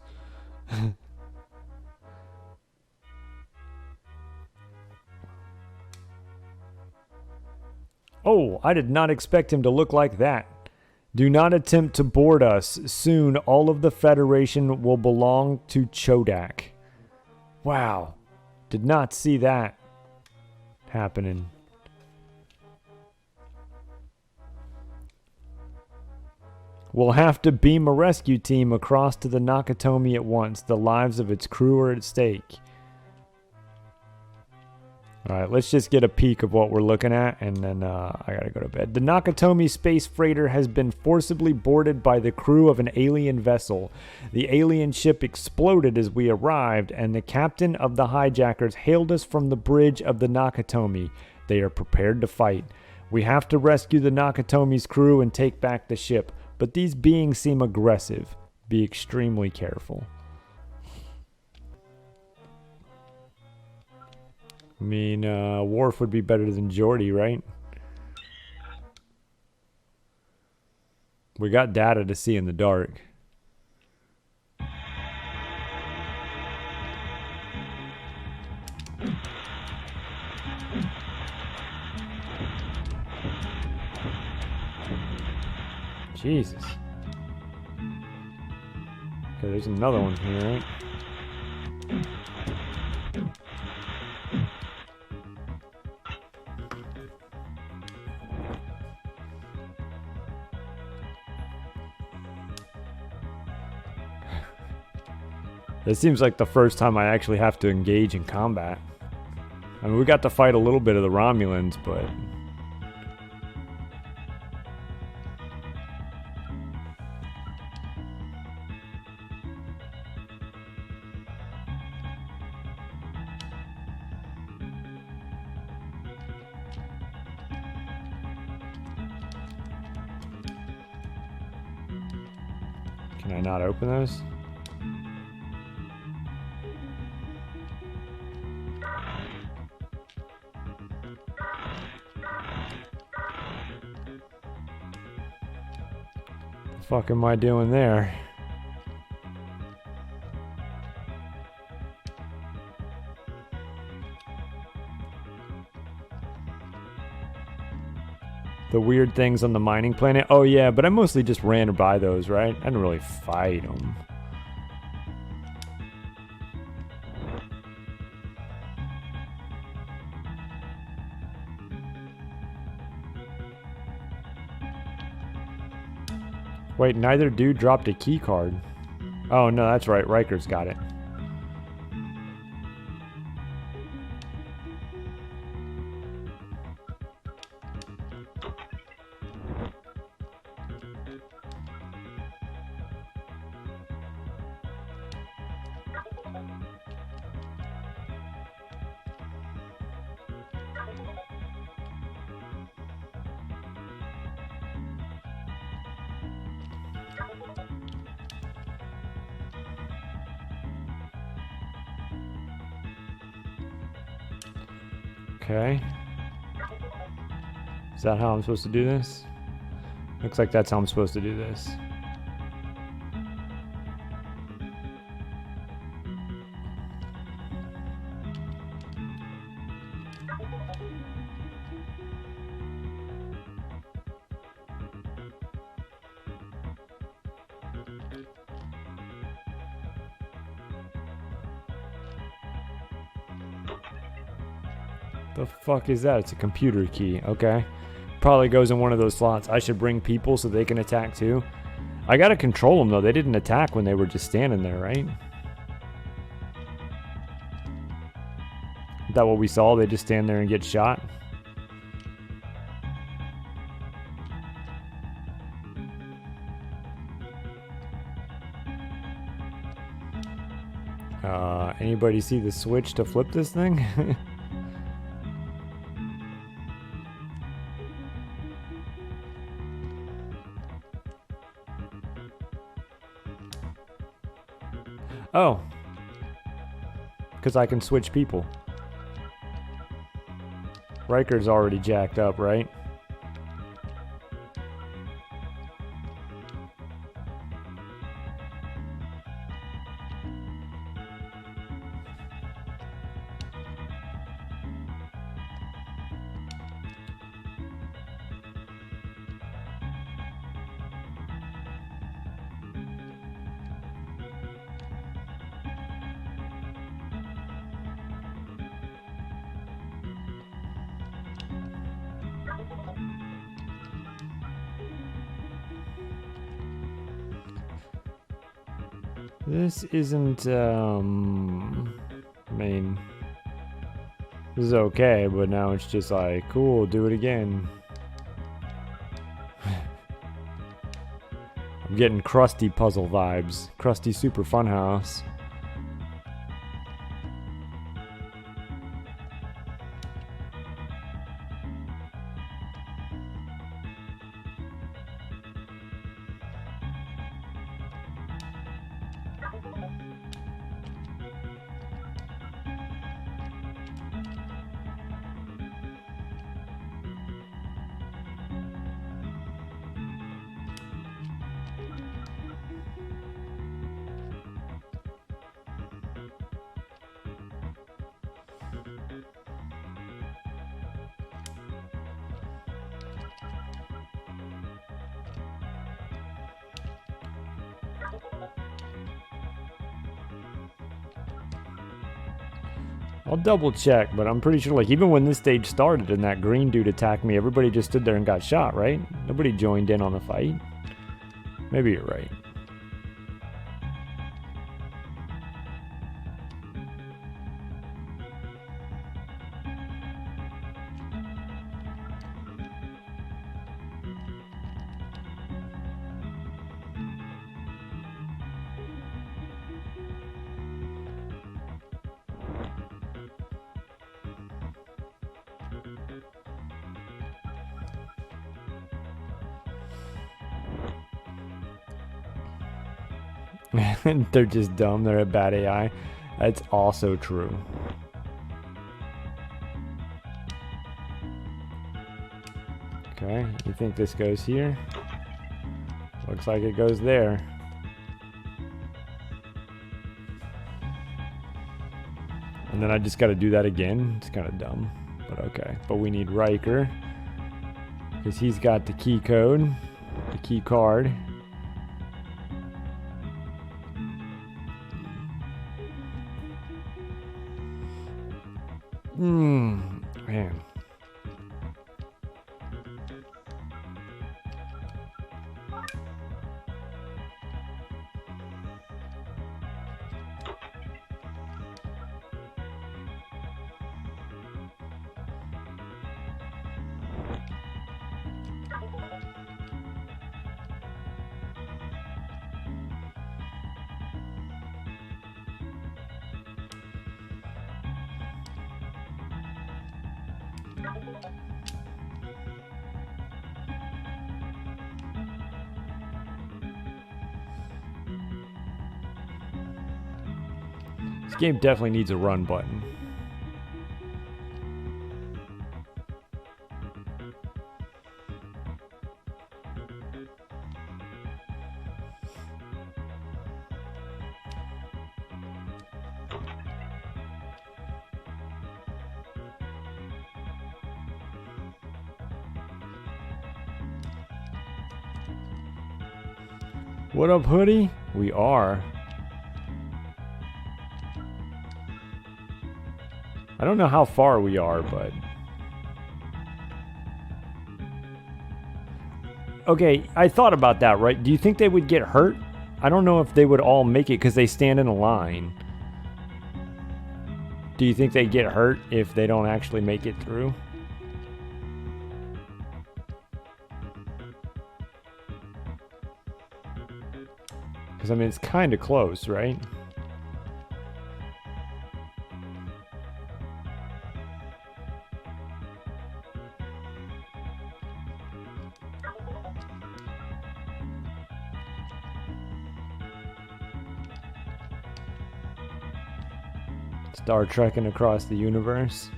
Oh, I did not expect him to look like that. Do not attempt to board us. Soon, all of the Federation will belong to Chodak. Wow. Did not see that happening. We'll have to beam a rescue team across to the Nakatomi at once. The lives of its crew are at stake. Alright, let's just get a peek of what we're looking at, and then I gotta go to bed. The Nakatomi space freighter has been forcibly boarded by the crew of an alien vessel. The alien ship exploded as we arrived, and the captain of the hijackers hailed us from the bridge of the Nakatomi. They are prepared to fight. We have to rescue the Nakatomi's crew and take back the ship, but these beings seem aggressive. Be extremely careful. I mean, Worf would be better than Geordi, right? We got data to see in the dark. Jesus. Okay, there's another one here, right? This seems like the first time I actually have to engage in combat. I mean, we got to fight a little bit of the Romulans, but... Can I not open those? Fuck am I doing there? The weird things on the mining planet. Oh yeah, but I mostly just ran by those, right? I didn't really fight them. Wait, neither dude dropped a key card. Oh no, that's right. Riker's got it. Okay. Is that how I'm supposed to do this? Looks like that's how I'm supposed to do this. The fuck is that? It's a computer key. Okay. Probably goes in one of those slots. I should bring people so they can attack too. I gotta control them though. They didn't attack when they were just standing there, right? Is that what we saw? They just stand there and get shot? Anybody see the switch to flip this thing? Oh. Because I can switch people. Riker's already jacked up, right? This isn't, I mean, this is okay, but now it's just like, cool, do it again. I'm getting Krusty puzzle vibes. Krusty Super Funhouse. I'll double check, but I'm pretty sure, like, even when this stage started and that green dude attacked me, everybody just stood there and got shot, right? Nobody joined in on the fight. Maybe you're right. They're just dumb. They're a bad AI. That's also true. Okay, you think this goes here? Looks like it goes there. And then I just got to do that again. It's kind of dumb, but okay. But we need Riker. Because he's got the key code, the key card. Man. This game definitely needs a run button. What up, Hoodie? We are. I don't know how far we are, but... Okay, I thought about that, right? Do you think they would get hurt? I don't know if they would all make it because they stand in a line. Do you think they get hurt if they don't actually make it through? Because, I mean, it's kind of close, right? Star Trekking across the universe.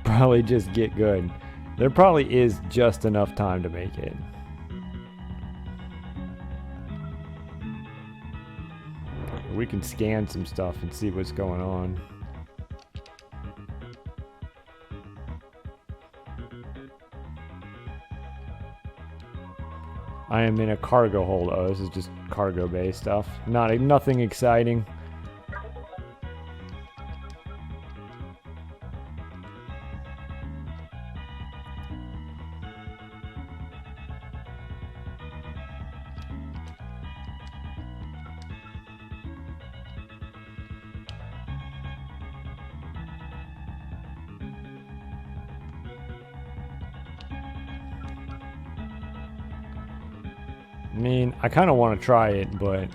Probably just get good. There probably is just enough time to make it. We can scan some stuff and see what's going on. I am in a cargo hold. Oh, this is just cargo bay stuff. Nothing exciting. I mean, I kind of want to try it, but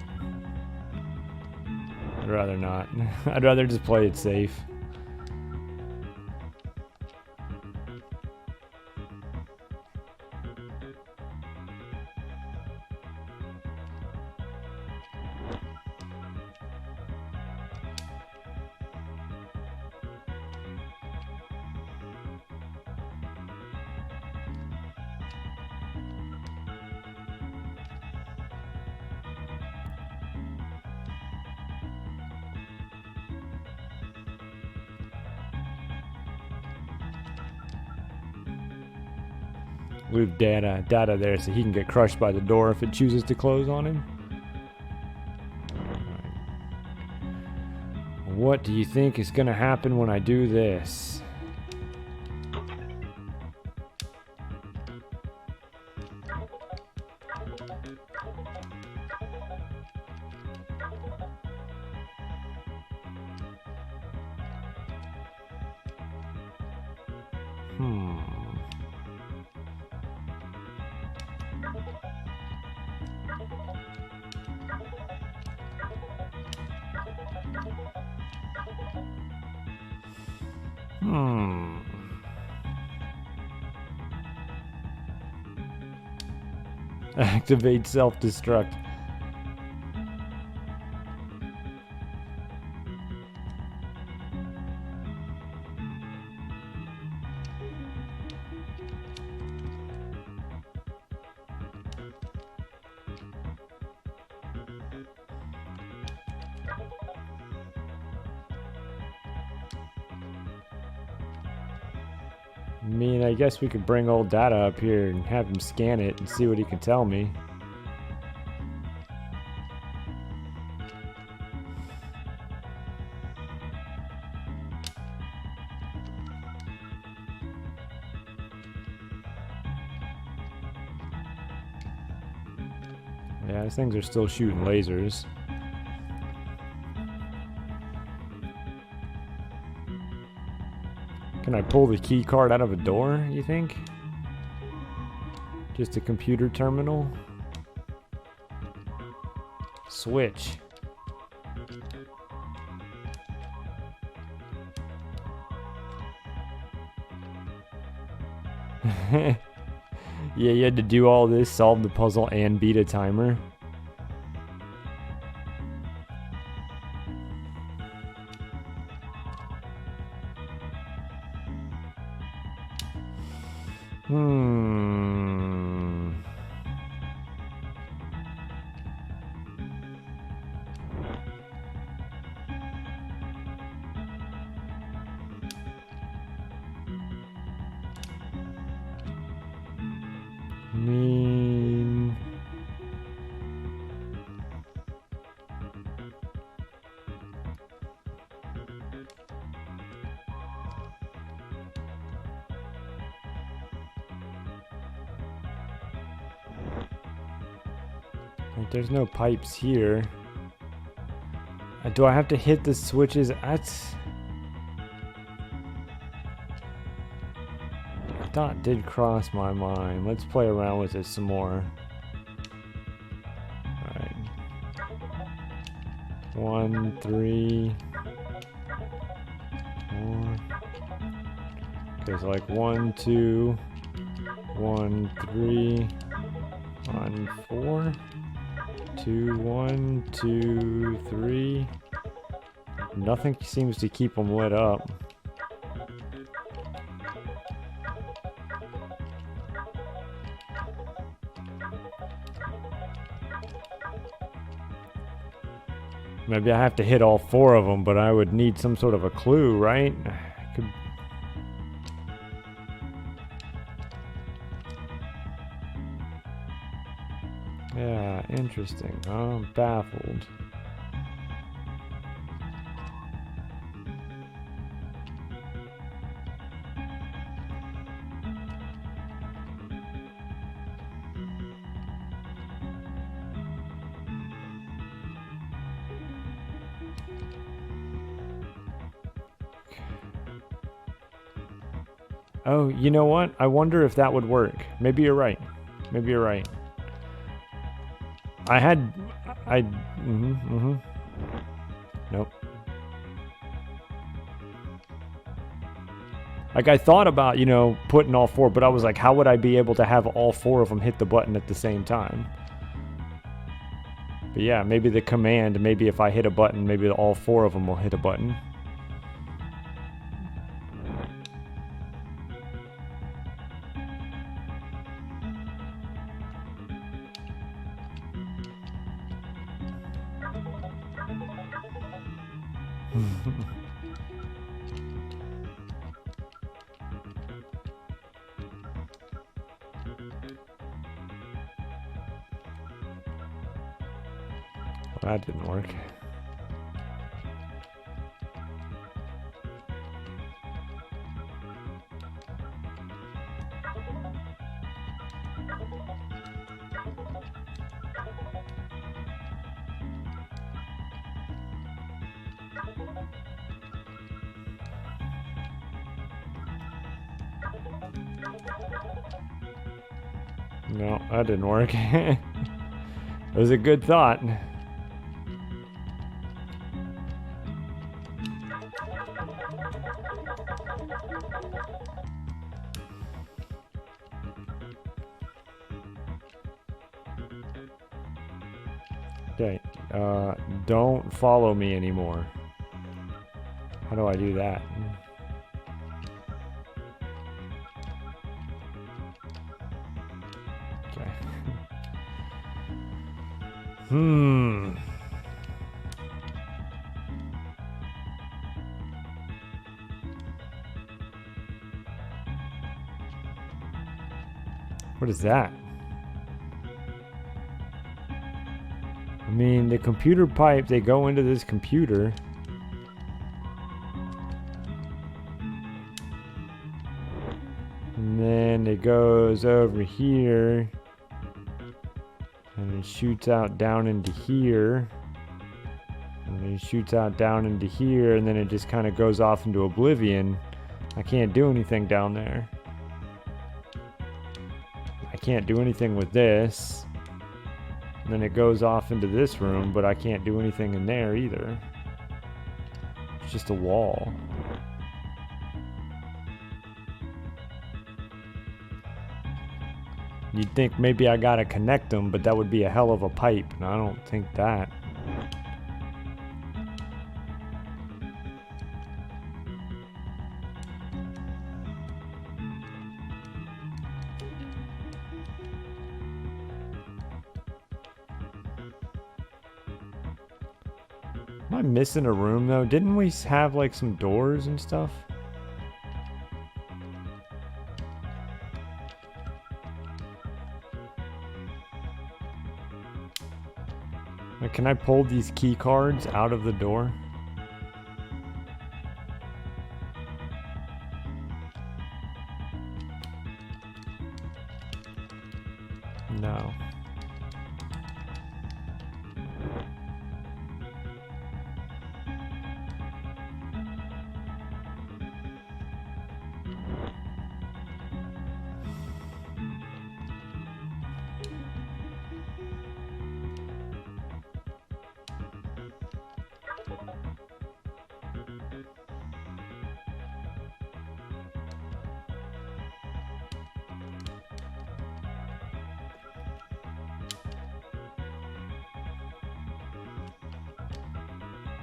I'd rather not. I'd rather just play it safe. Leave data there so he can get crushed by the door if it chooses to close on him. What do you think is going to happen when I do this? Activate self-destruct. I mean, I guess we could bring old Data up here and have him scan it and see what he can tell me. Yeah, these things are still shooting lasers. Can I pull the key card out of a door, you think? Just a computer terminal? Switch. Yeah, you had to do all this, solve the puzzle, and beat a timer. There's no pipes here. Do I have to hit the switches? That's... A thought did cross my mind. Let's play around with it some more. Alright. 1, 3, 4. Okay, so like 1, 2, 1, 3, 1, 4. 2, 1, 2, 3. Nothing seems to keep them lit up. Maybe I have to hit all 4 of them, but I would need some sort of a clue, right? Yeah, interesting. I'm baffled. Oh, you know what? I wonder if that would work. Maybe you're right. Maybe you're right. Nope. Like, I thought about, you know, putting all 4, but I was like, how would I be able to have all 4 of them hit the button at the same time? But yeah, maybe the command, maybe if I hit a button, maybe all 4 of them will hit a button. Well, that didn't work. No, that didn't work. It was a good thought. Okay, don't follow me anymore. How do I do that? Okay. What is that? I mean, the computer pipe, they go into this computer. And then it goes over here. And it shoots out down into here. And then it shoots out down into here. And then it just kind of goes off into oblivion. I can't do anything down there. I can't do anything with this. And then it goes off into this room, but I can't do anything in there either. It's just a wall. You'd think maybe I gotta connect them, but that would be a hell of a pipe, and I don't think that. Am I missing a room though? Didn't we have like some doors and stuff? Like, can I pull these key cards out of the door? No.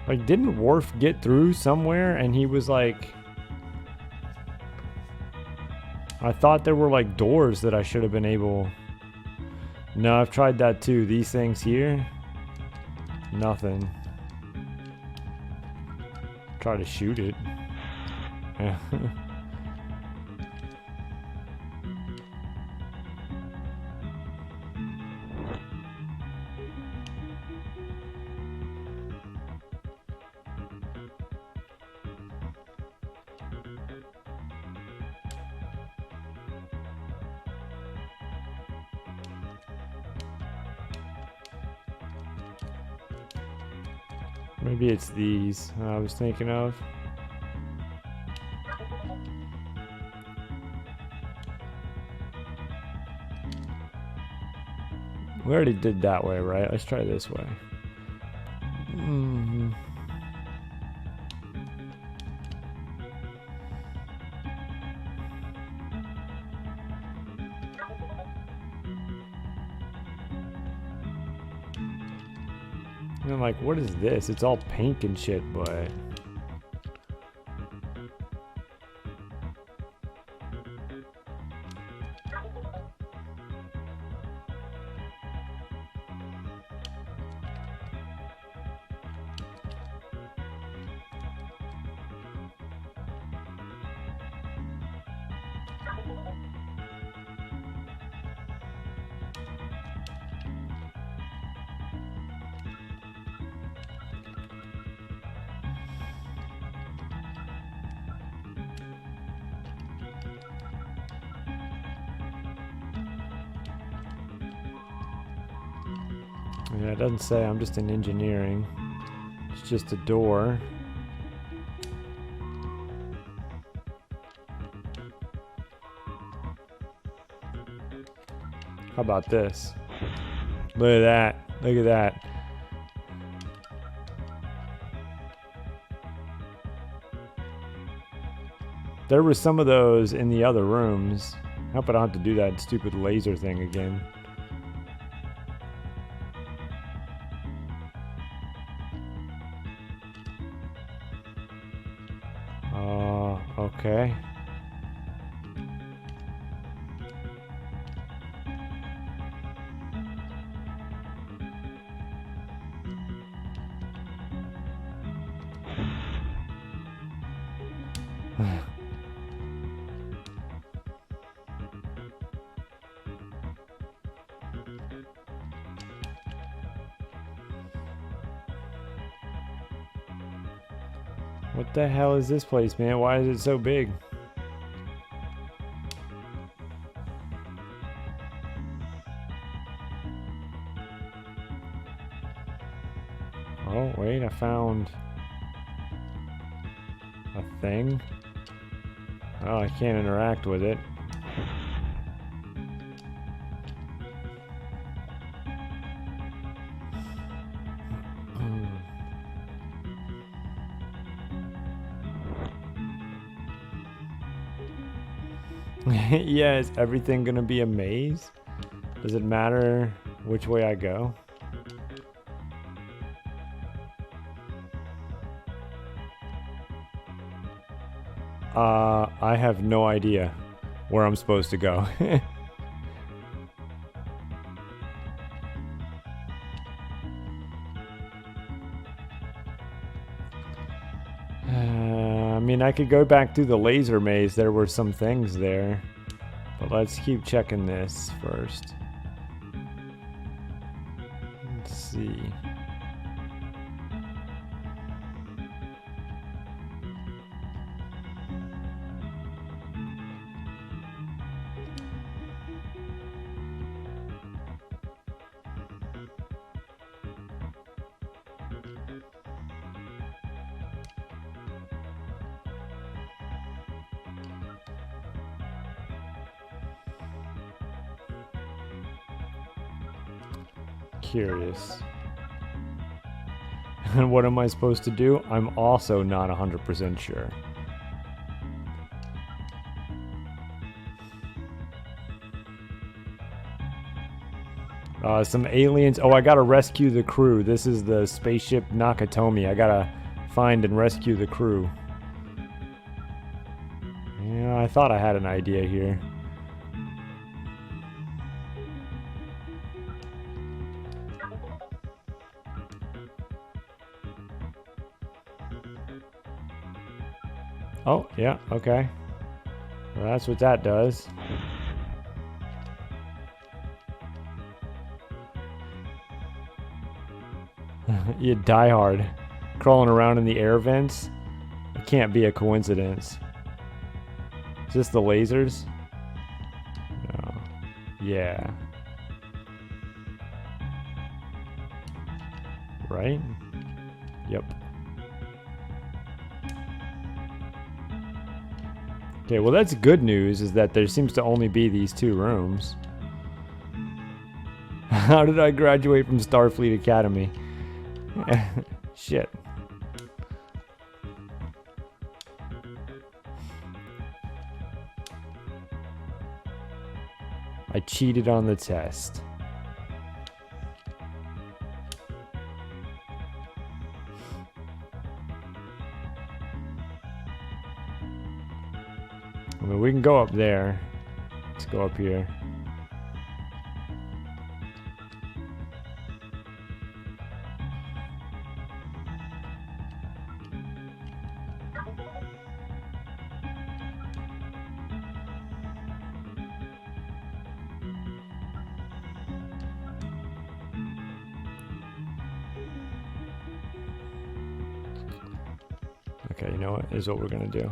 Like, didn't Worf get through somewhere and he was like... I thought there were like doors that I should have been able... No, I've tried that too. These things here? Nothing. Try to shoot it. Maybe it's these I was thinking of. We already did that way, right? Let's try this way. And I'm like, what is this? It's all pink and shit, but... Yeah, it doesn't say I'm just in engineering. It's just a door. How about this? Look at that. Look at that. There were some of those in the other rooms. I hope I don't have to do that stupid laser thing again. Okay. What the hell is this place, man? Why is it so big? Oh, wait, I found a thing. Oh, I can't interact with it. Yeah, is everything gonna be a maze? Does it matter which way I go? I have no idea where I'm supposed to go. I mean, I could go back through the laser maze. There were some things there. But let's keep checking this first. Let's see. Curious. And what am I supposed to do? I'm also not 100% sure. Some aliens. Oh, I gotta rescue the crew. This is the spaceship Nakatomi. I gotta find and rescue the crew. Yeah, I thought I had an idea here. Oh, yeah, okay. Well, that's what that does. You die hard. Crawling around in the air vents? It can't be a coincidence. Is this the lasers? No. Yeah. Right? Yep. Okay, well that's good news, is that there seems to only be these two rooms. How did I graduate from Starfleet Academy? Shit. I cheated on the test. I mean, we can go up there. Let's go up here. Okay, you know what? Here's what we're gonna do.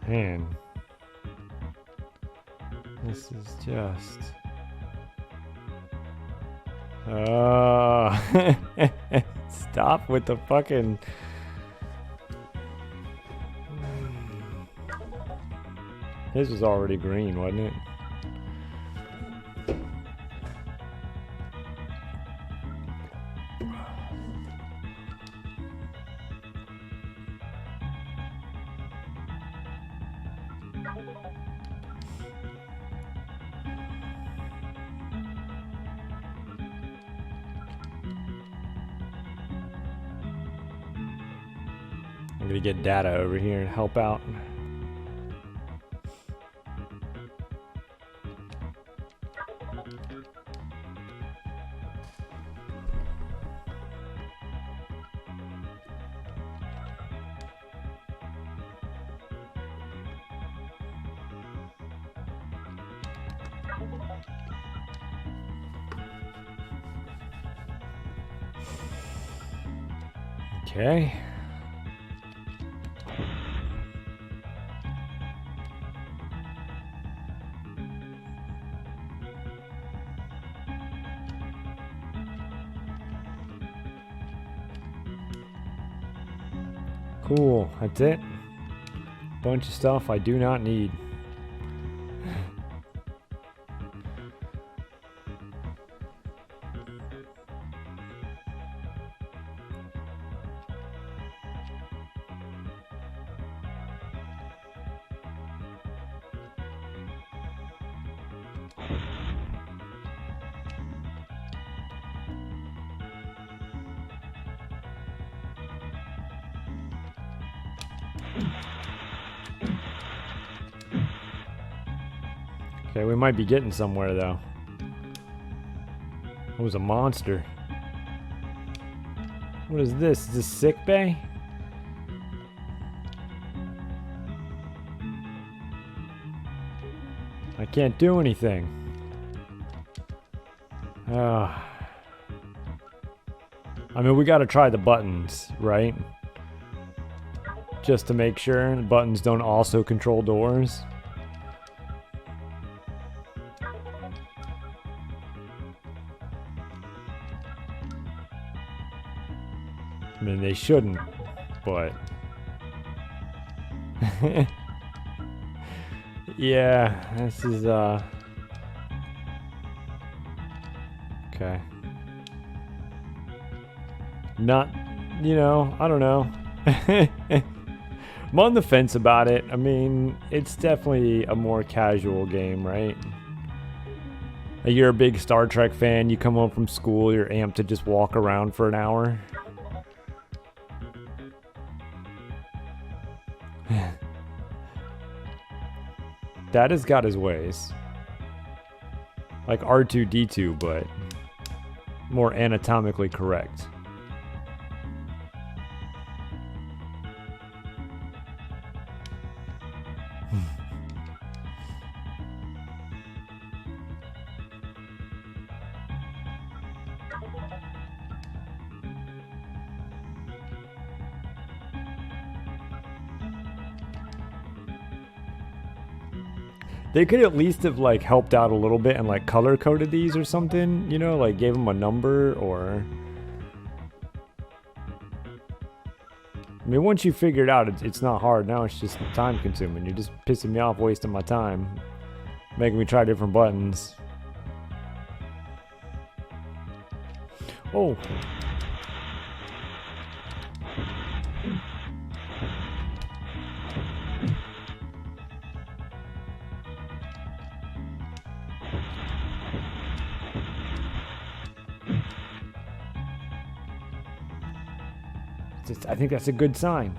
Man, this is just... Stop with the fucking... This was already green, wasn't it? I'm gonna get data over here and help out. Okay. Cool, that's it. Bunch of stuff I do not need. Okay, we might be getting somewhere though. It was a monster. What is this? Is this sick bay? I can't do anything. I mean, we gotta try the buttons, right? Just to make sure the buttons don't also control doors. I mean, they shouldn't, but... yeah, this is, okay. Not, you know, I don't know. I'm on the fence about it. I mean, it's definitely a more casual game, right? Like, you're a big Star Trek fan, you come home from school, you're amped to just walk around for an hour. Dad has got his ways. Like R2-D2, but more anatomically correct. They could at least have like helped out a little bit and like color coded these or something, you know, like gave them a number or... I mean, once you figure it out, it's not hard. Now it's just time consuming. You're just pissing me off, wasting my time, making me try different buttons. Oh. I think that's a good sign.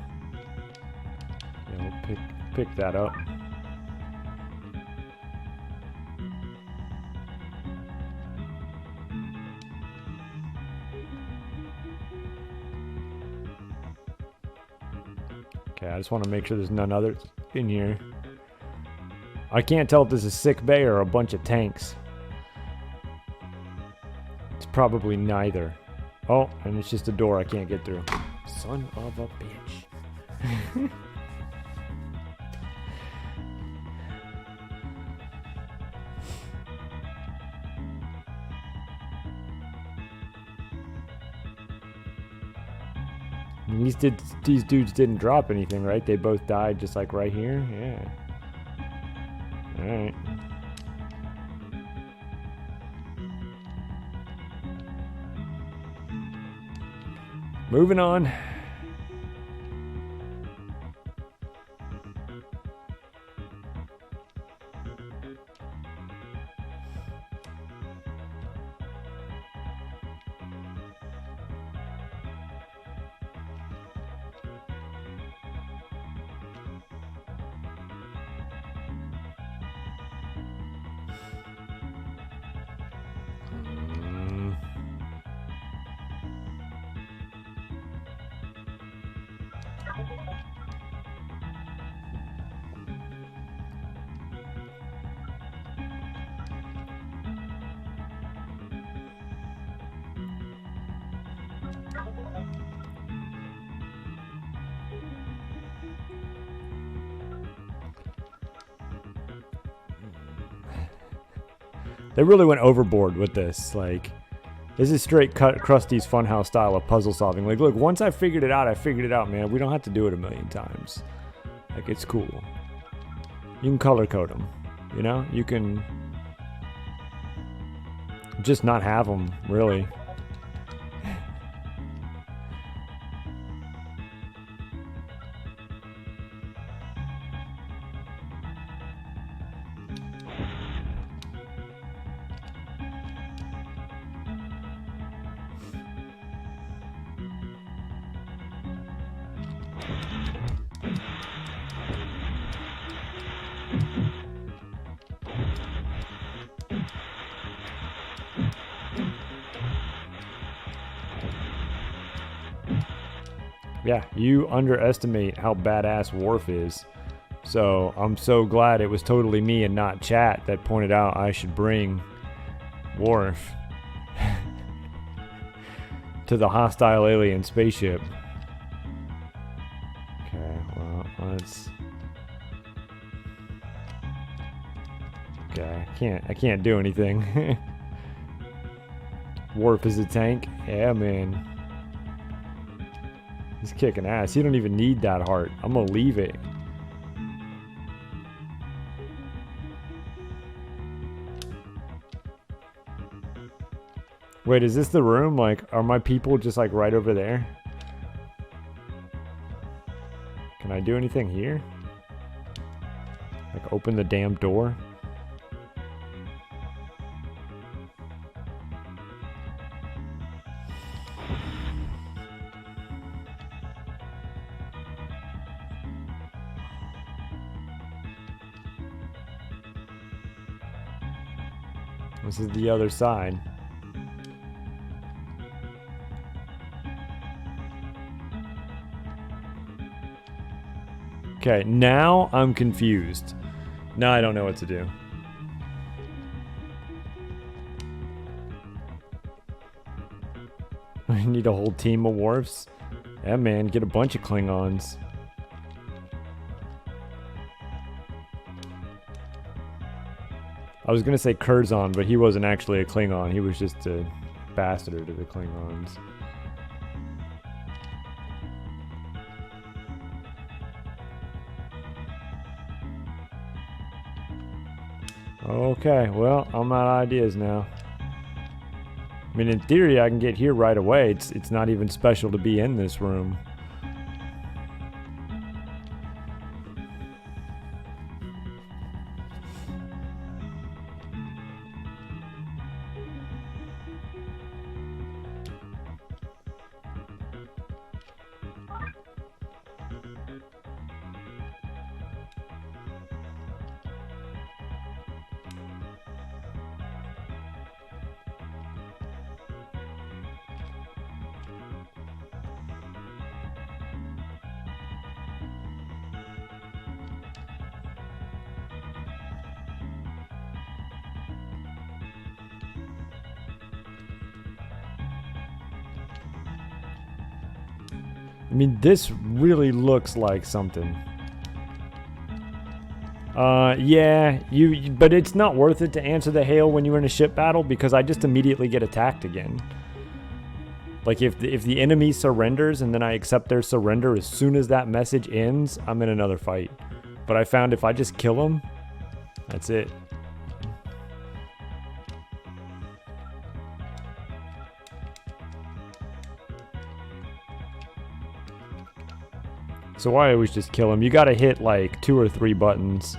Yeah, we'll pick that up. Okay, I just want to make sure there's none others in here. I can't tell if this is sick bay or a bunch of tanks. It's probably neither. Oh, and it's just a door I can't get through. Son of a bitch. These dudes didn't drop anything, right? They both died just like right here? Yeah. Alright. Moving on. They really went overboard with this. Like, this is straight Krusty's Funhouse style of puzzle solving. Like, look, once I figured it out, I figured it out, man. We don't have to do it a million times. Like, it's cool. You can color code them, you know? You can just not have them, really. Yeah, you underestimate how badass Worf is. So I'm so glad it was totally me and not chat that pointed out I should bring Worf to the hostile alien spaceship. Okay, well, let's... Okay, I can't do anything. Worf is a tank? Yeah, man. He's kicking ass. He don't even need that heart. I'm gonna leave it. Wait, is this the room? Like, are my people just like right over there? Can I do anything here? Like open the damn door? This is the other side. Okay, now I'm confused. Now I don't know what to do. I need a whole team of Worfs. Yeah, man, get a bunch of Klingons. I was gonna say Curzon, but he wasn't actually a Klingon. He was just a bastard to the Klingons. Okay, well, I'm out of ideas now. I mean, in theory, I can get here right away. It's not even special to be in this room. I mean, this really looks like something. Yeah, but it's not worth it to answer the hail when you're in a ship battle because I just immediately get attacked again. Like if the enemy surrenders and then I accept their surrender as soon as that message ends, I'm in another fight. But I found if I just kill them, that's it. So why always just kill him? You gotta hit like 2 or 3 buttons.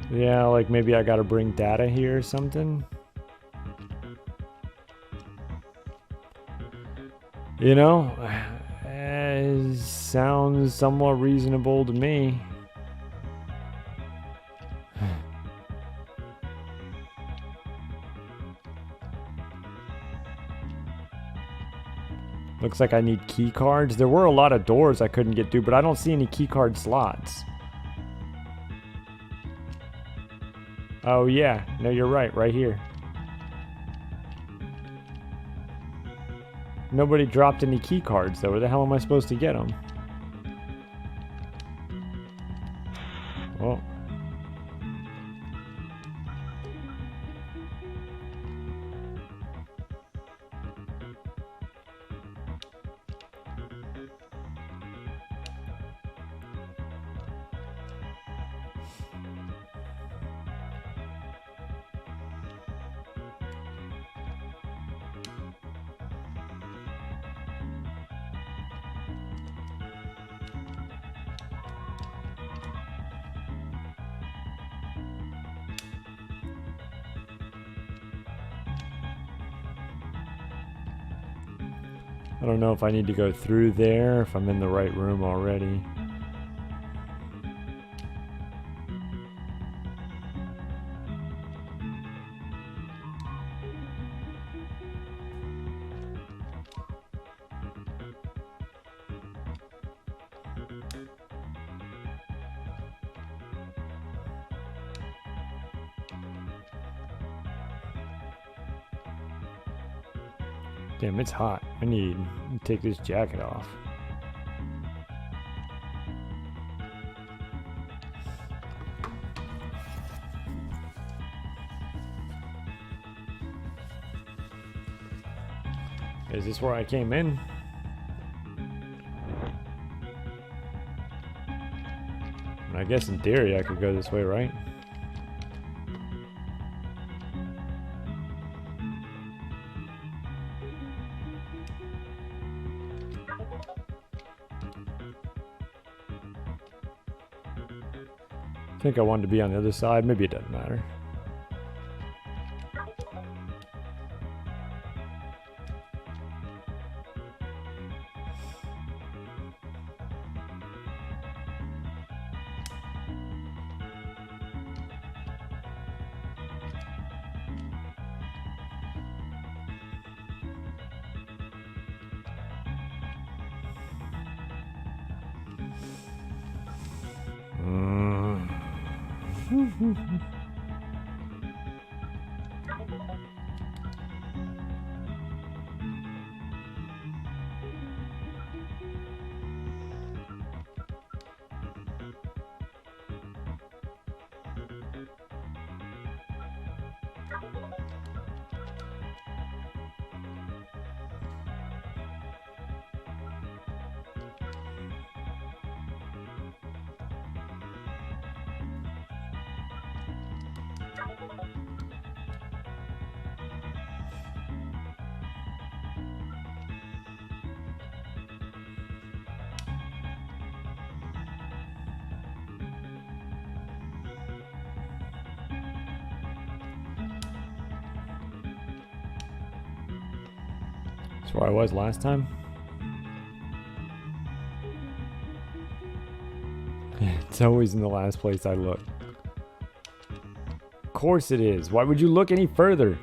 Yeah, like maybe I gotta bring data here or something. You know, sounds somewhat reasonable to me. Looks like I need key cards. There were a lot of doors I couldn't get through, but I don't see any key card slots. Oh yeah, no, you're right, right here. Nobody dropped any key cards though. Where the hell am I supposed to get them? Oh. I don't know if I need to go through there, if I'm in the right room already. Damn, it's hot. I need to take this jacket off. Is this where I came in? I guess in theory I could go this way, right? I think I wanted to be on the other side. Maybe it doesn't matter. That's where I was last time. It's always in the last place I look. Of course it is. Why would you look any further?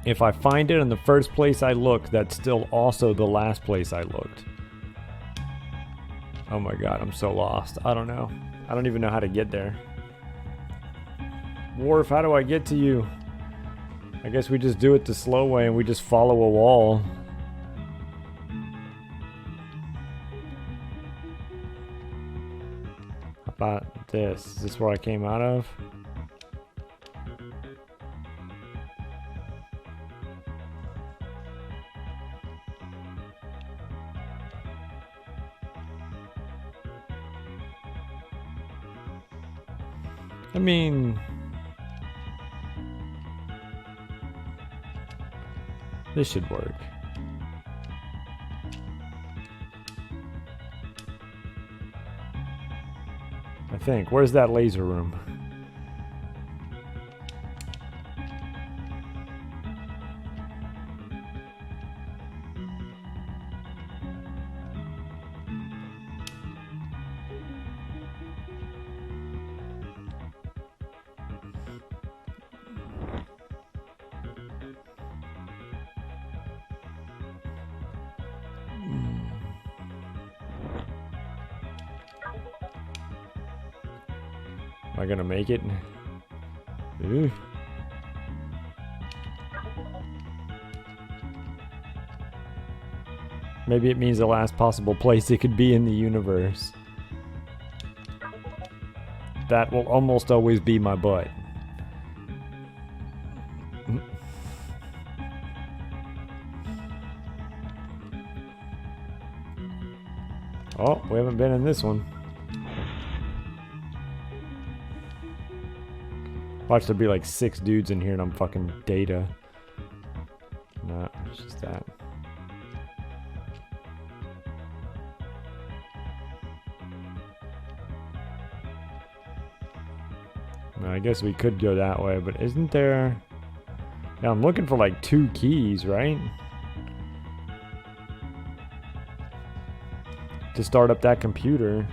If I find it in the first place I look, that's still also the last place I looked. Oh my god, I'm so lost. I don't know. I don't even know how to get there. Worf, how do I get to you? I guess we just do it the slow way and we just follow a wall. How about this? Is this where I came out of? I mean, this should work. I think. Where's that laser room? Am I gonna make it? Ooh. Maybe it means the last possible place it could be in the universe. That will almost always be my butt. Oh, we haven't been in this one. Watch, there'll be like 6 dudes in here and I'm fucking Data. No, it's just that. Well, I guess we could go that way, but isn't there... Now I'm looking for like 2 keys, right? To start up that computer.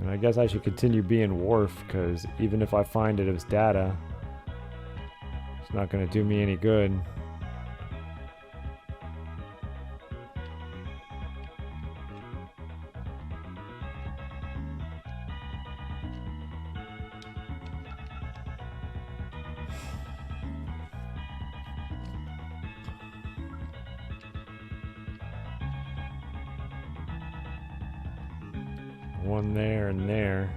And I guess I should continue being Worf, because even if I find it as Data, it's not going to do me any good. One there and there.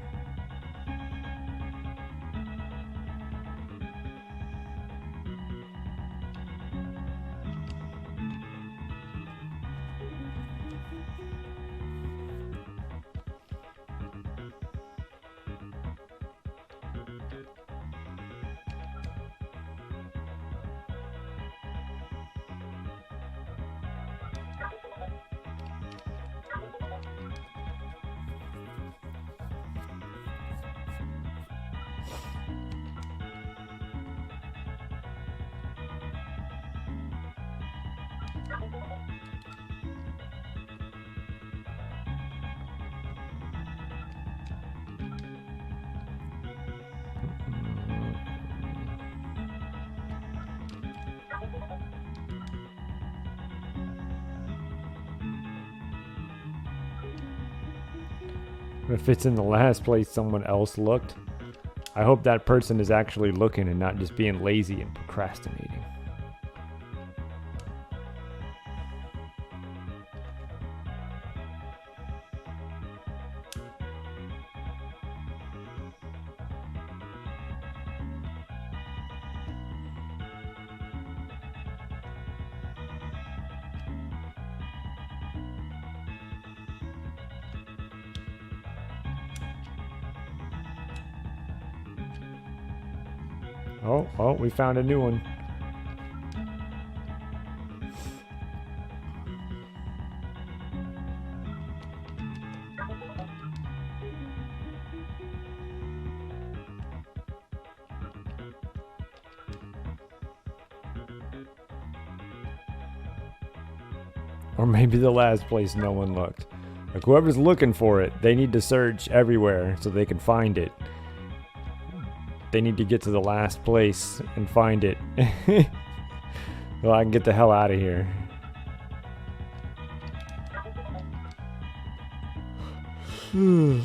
If it's in the last place someone else looked, I hope that person is actually looking and not just being lazy and procrastinating. Oh, we found a new one. Or maybe the last place no one looked. Like, whoever's looking for it, they need to search everywhere so they can find it. They need to get to the last place and find it. Well, I can get the hell out of here. Do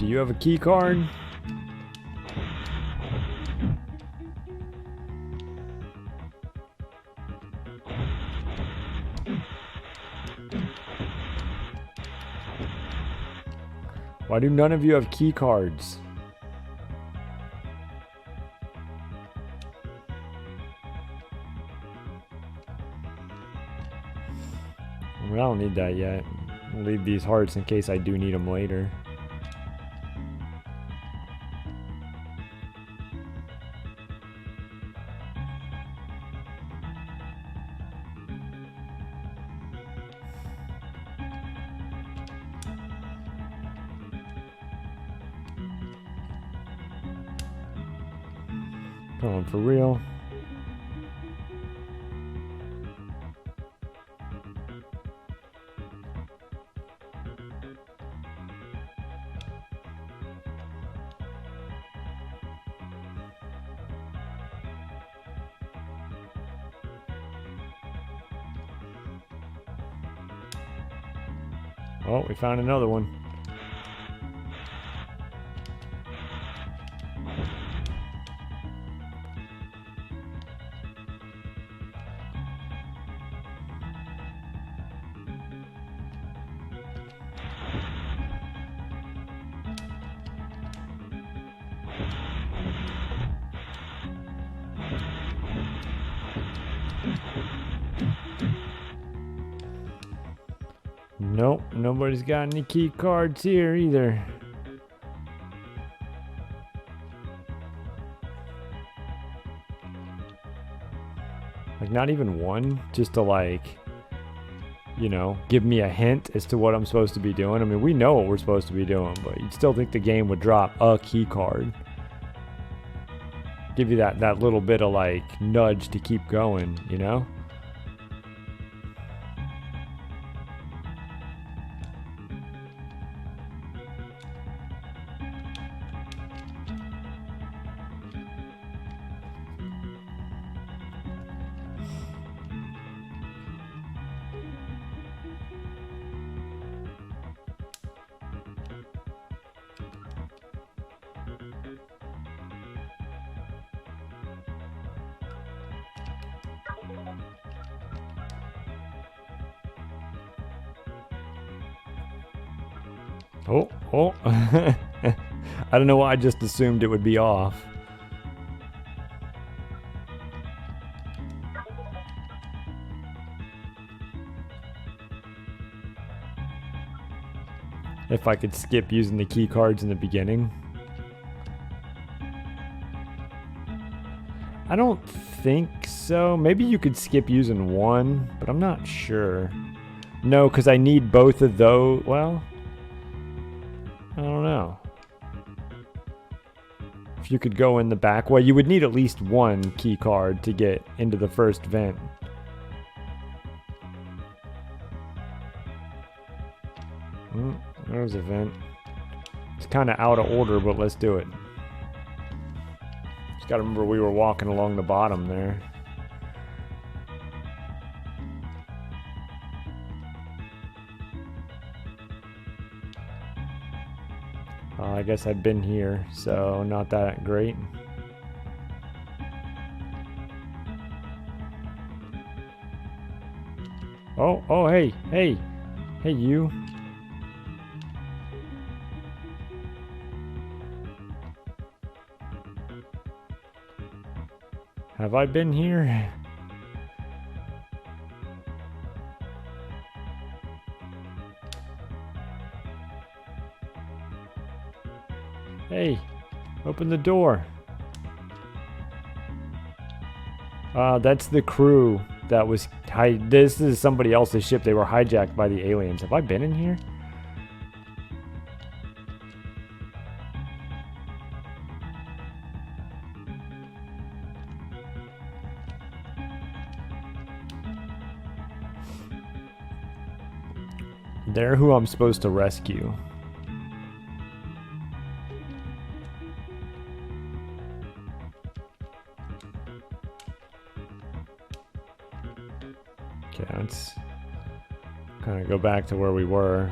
you have a key card? Why do none of you have key cards? I don't need that yet. I'll leave these hearts in case I do need them later. Come on, for real. Oh, we found another one. Nope, nobody's got any key cards here either. Like, not even one, just to, like, you know, give me a hint as to what I'm supposed to be doing. I mean, we know what we're supposed to be doing, but you'd still think the game would drop a key card. Give you that little bit of, like, nudge to keep going, you know? Oh. I don't know why I just assumed it would be off. If I could skip using the key cards in the beginning. I don't think so. Maybe you could skip using one, but I'm not sure. No, because I need both of those. Well, I don't know. If you could go in the back way, you would need at least one key card to get into the first vent. There's a vent. It's kind of out of order, but let's do it. Just gotta remember we were walking along the bottom there. I guess I've been here, so not that great. Oh, hey, you. Have I been here? Hey, open the door. That's the crew that was... This is somebody else's ship. They were hijacked by the aliens. Have I been in here? They're who I'm supposed to rescue. Okay, let's kind of go back to where we were.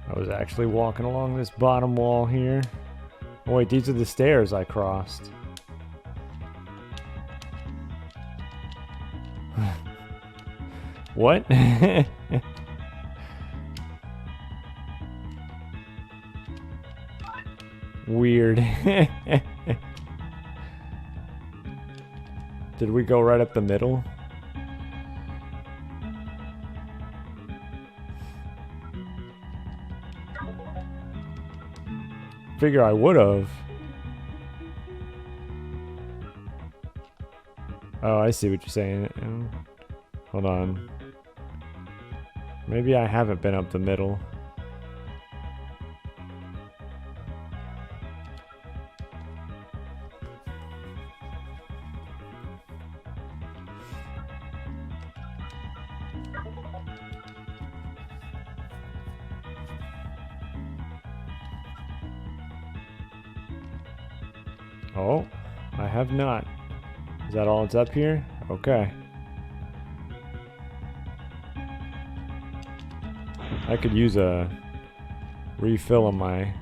I was actually walking along this bottom wall here. Oh wait, these are the stairs I crossed. What? Weird. Did we go right up the middle? Figure I would have. Oh, I see what you're saying. Hold on. Maybe I haven't been up the middle. Oh, I have not. Is that all that's up here? Okay. I could use a refill on my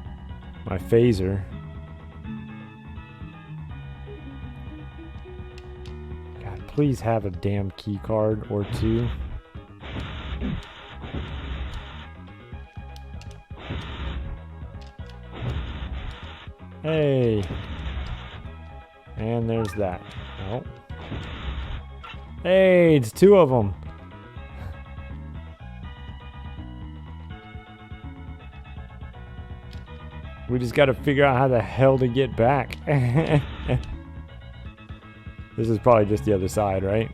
phaser. God, please have a damn key card or two. Hey. And there's that. Oh. Hey, it's two of them. We just got to figure out how the hell to get back. This is probably just the other side, right?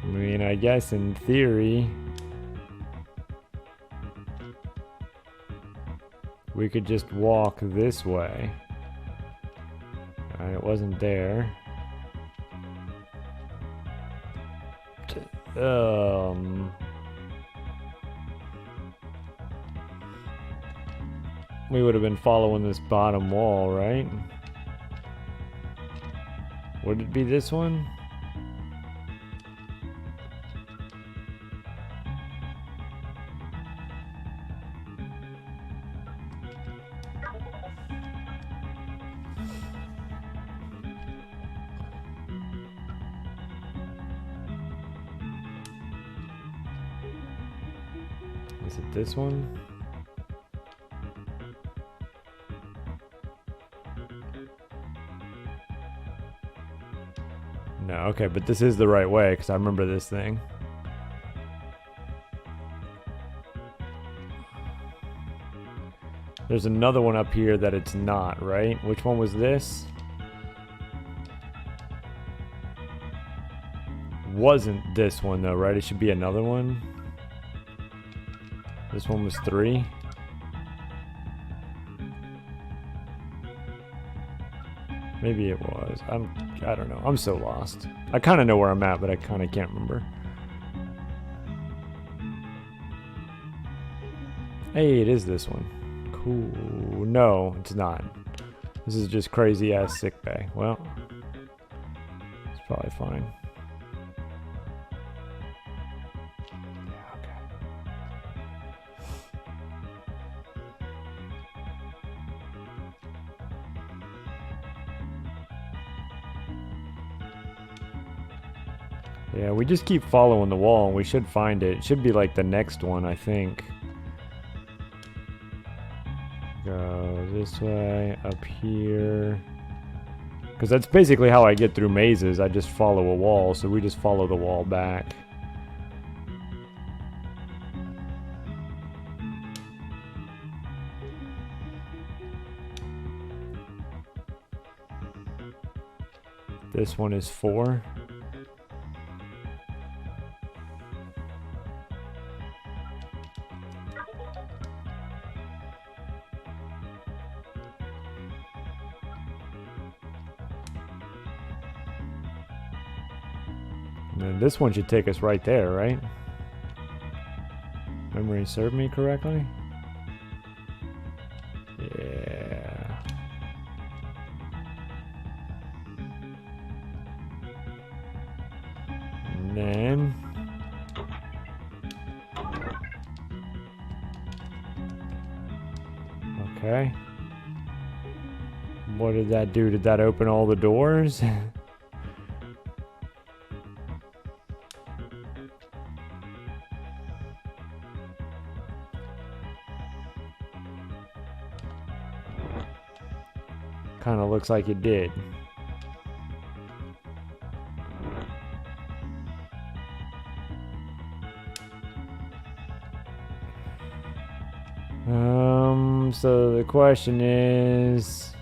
I mean, I guess in theory, we could just walk this way. Alright, it wasn't there. We would have been following this bottom wall, right? Would it be this one? Is it this one? No, okay, but this is the right way because I remember this thing. There's another one up here that it's not, right? Which one was this? Wasn't this one though, right? It should be another one. This one was 3. Maybe it was. I don't know. I'm so lost. I kind of know where I'm at, but I kind of can't remember. Hey, it is this one. Cool. No, it's not. This is just crazy ass sick bay. Well, it's probably fine. Yeah, we just keep following the wall and we should find it. It should be like the next one, I think. Go this way, up here. Because that's basically how I get through mazes. I just follow a wall, so we just follow the wall back. This one is 4. And then this one should take us right there, right? Memory served me correctly? Yeah. And then... Okay. What did that do? Did that open all the doors? Kind of looks like it did. So the question is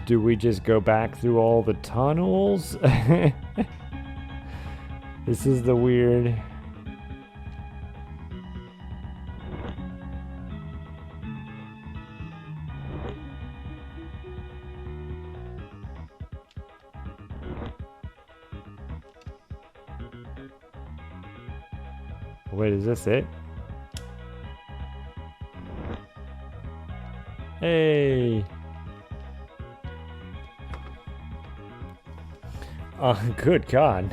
do we just go back through all the tunnels? This is the weird... Wait, is this it? Hey! Good God.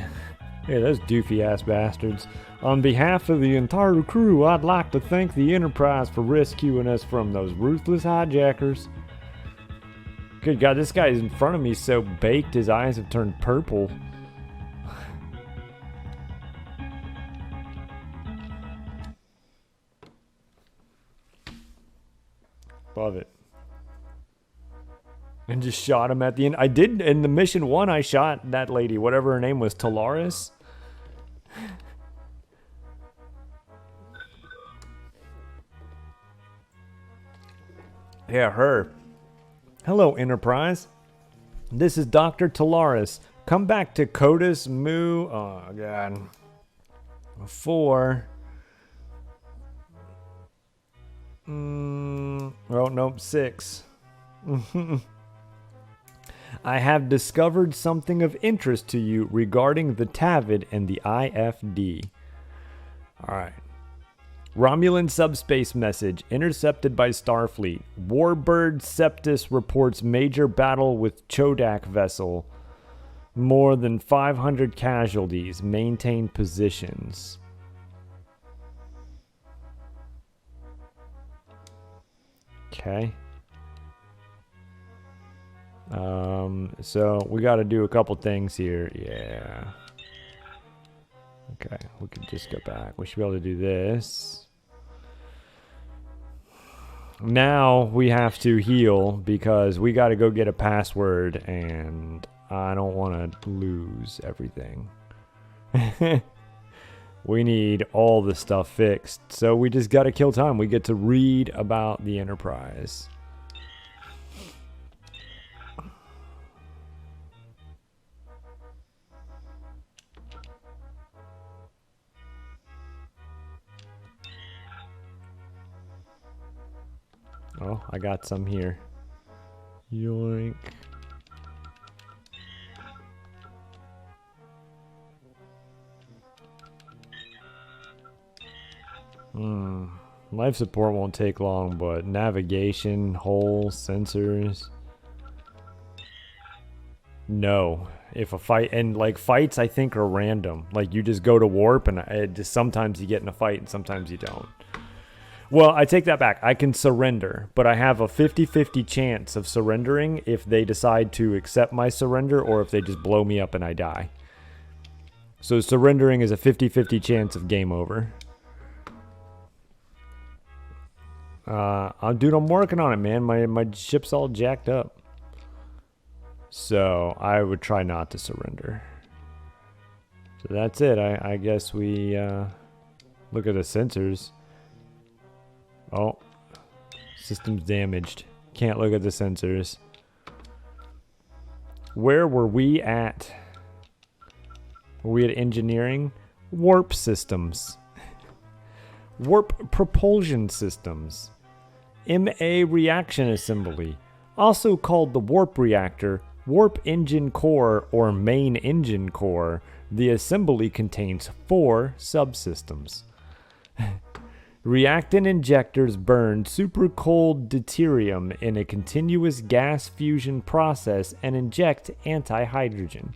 Hey, those doofy-ass bastards. On behalf of the entire crew, I'd like to thank the Enterprise for rescuing us from those ruthless hijackers. Good God, this guy is in front of me so baked his eyes have turned purple. Love it. And just shot him at the end. I did, in the mission 1, I shot that lady, whatever her name was, Talaris. Yeah, her. Hello, Enterprise. This is Dr. Talaris. Come back to Codus Mu. Oh, God. 4. Oh, nope, 6. I have discovered something of interest to you regarding the TAVID and the IFD. Alright. Romulan subspace message intercepted by Starfleet. Warbird Septus reports major battle with Chodak vessel. More than 500 casualties. Maintain positions. Okay. So we got to do a couple things here. Yeah. Okay, we can just go back. We should be able to do this. Now we have to heal because we got to go get a password and I don't want to lose everything. We need all the stuff fixed. So we just got to kill time. We get to read about the Enterprise. Oh, I got some here. Yoink. Life support won't take long, but navigation, hull, sensors. No. If a fight, and like fights I think are random. Like you just go to warp and it just sometimes you get in a fight and sometimes you don't. Well, I take that back. I can surrender, but I have a 50-50 chance of surrendering if they decide to accept my surrender or if they just blow me up and I die. So surrendering is a 50-50 chance of game over. Dude, I'm working on it, man. My ship's all jacked up. So I would try not to surrender. So that's it. I guess we look at the sensors. Oh, system's damaged. Can't look at the sensors. Where were we at? Were we at engineering? Warp systems. Warp propulsion systems. MA reaction assembly. Also called the warp reactor, warp engine core, or main engine core. The assembly contains 4 subsystems. Reactant injectors burn super cold deuterium in a continuous gas fusion process and inject anti-hydrogen.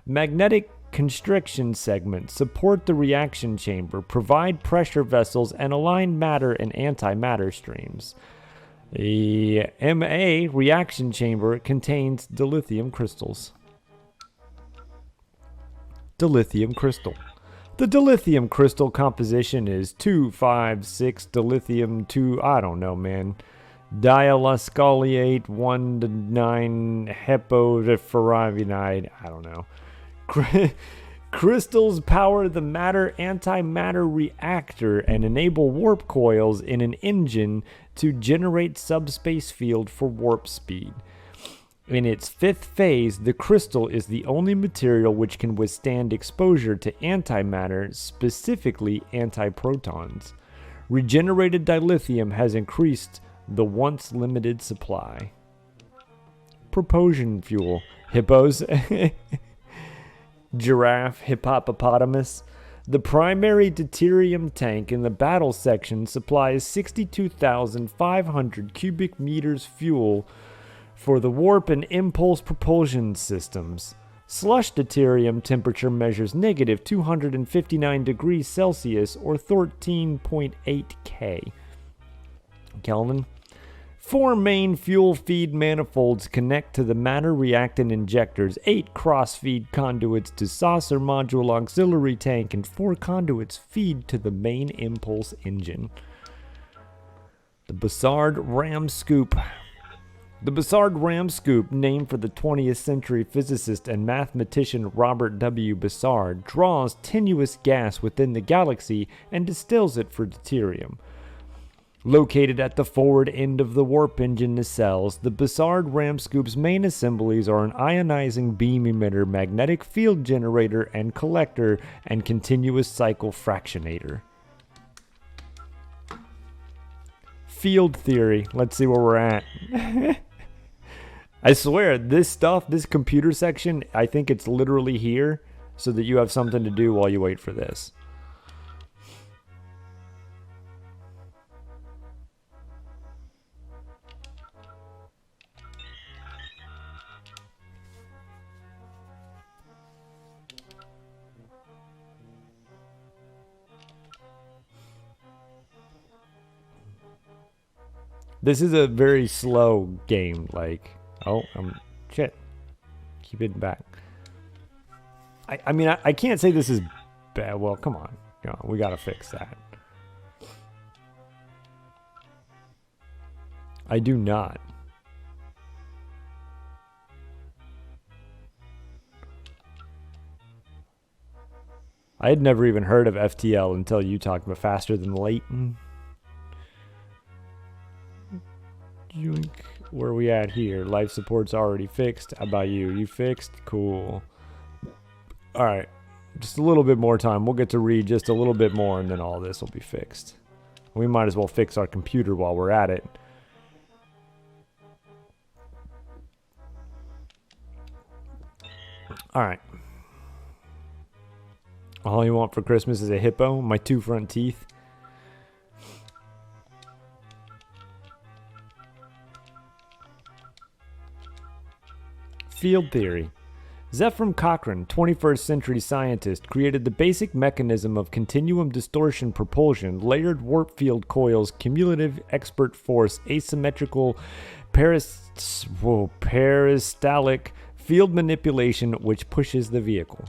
Magnetic constriction segments support the reaction chamber, provide pressure vessels, and align matter and antimatter streams. The MA reaction chamber contains dilithium crystals. Dilithium crystal. The dilithium crystal composition is 2,5,6 dilithium 2, I don't know, man. Dialoscoliate 1,9 hepodiferavinide, I don't know. Crystals power the matter-antimatter reactor and enable warp coils in an engine to generate subspace field for warp speed. In its 5th phase, the crystal is the only material which can withstand exposure to antimatter, specifically antiprotons. Regenerated dilithium has increased the once limited supply. Propulsion fuel. Hippos. Giraffe, hippopotamus. The primary deuterium tank in the battle section supplies 62,500 cubic meters fuel for the warp and impulse propulsion systems. Slush deuterium temperature measures negative 259 degrees Celsius or 13.8 Kelvin. 4 main fuel feed manifolds connect to the matter reactant injectors, 8 cross-feed conduits to saucer module auxiliary tank, and 4 conduits feed to the main impulse engine. The Bussard Ram Scoop. The Bussard Ram Scoop, named for the 20th century physicist and mathematician Robert W. Bussard, draws tenuous gas within the galaxy and distills it for deuterium. Located at the forward end of the warp engine nacelles, the Bussard Ram Scoop's main assemblies are an ionizing beam emitter, magnetic field generator and collector, and continuous cycle fractionator. Field theory. Let's see where we're at. I swear, this stuff, this computer section, I think it's literally here so that you have something to do while you wait for this. This is a very slow game, like, oh, shit. Keep it back. I mean, I can't say this is bad. Well, come on. We gotta fix that. I do not. I had never even heard of FTL until you talked about faster than Leighton. Where are we at here? Life support's already fixed. How about you? You fixed? Cool. Alright. Just a little bit more time. We'll get to read just a little bit more and then all this will be fixed. We might as well fix our computer while we're at it. Alright. All you want for Christmas is a hippo? My 2 front teeth? Field theory. Zephram Cochrane, 21st century scientist, created the basic mechanism of continuum distortion propulsion, layered warp field coils, cumulative expert force, asymmetrical peristaltic field manipulation, which pushes the vehicle.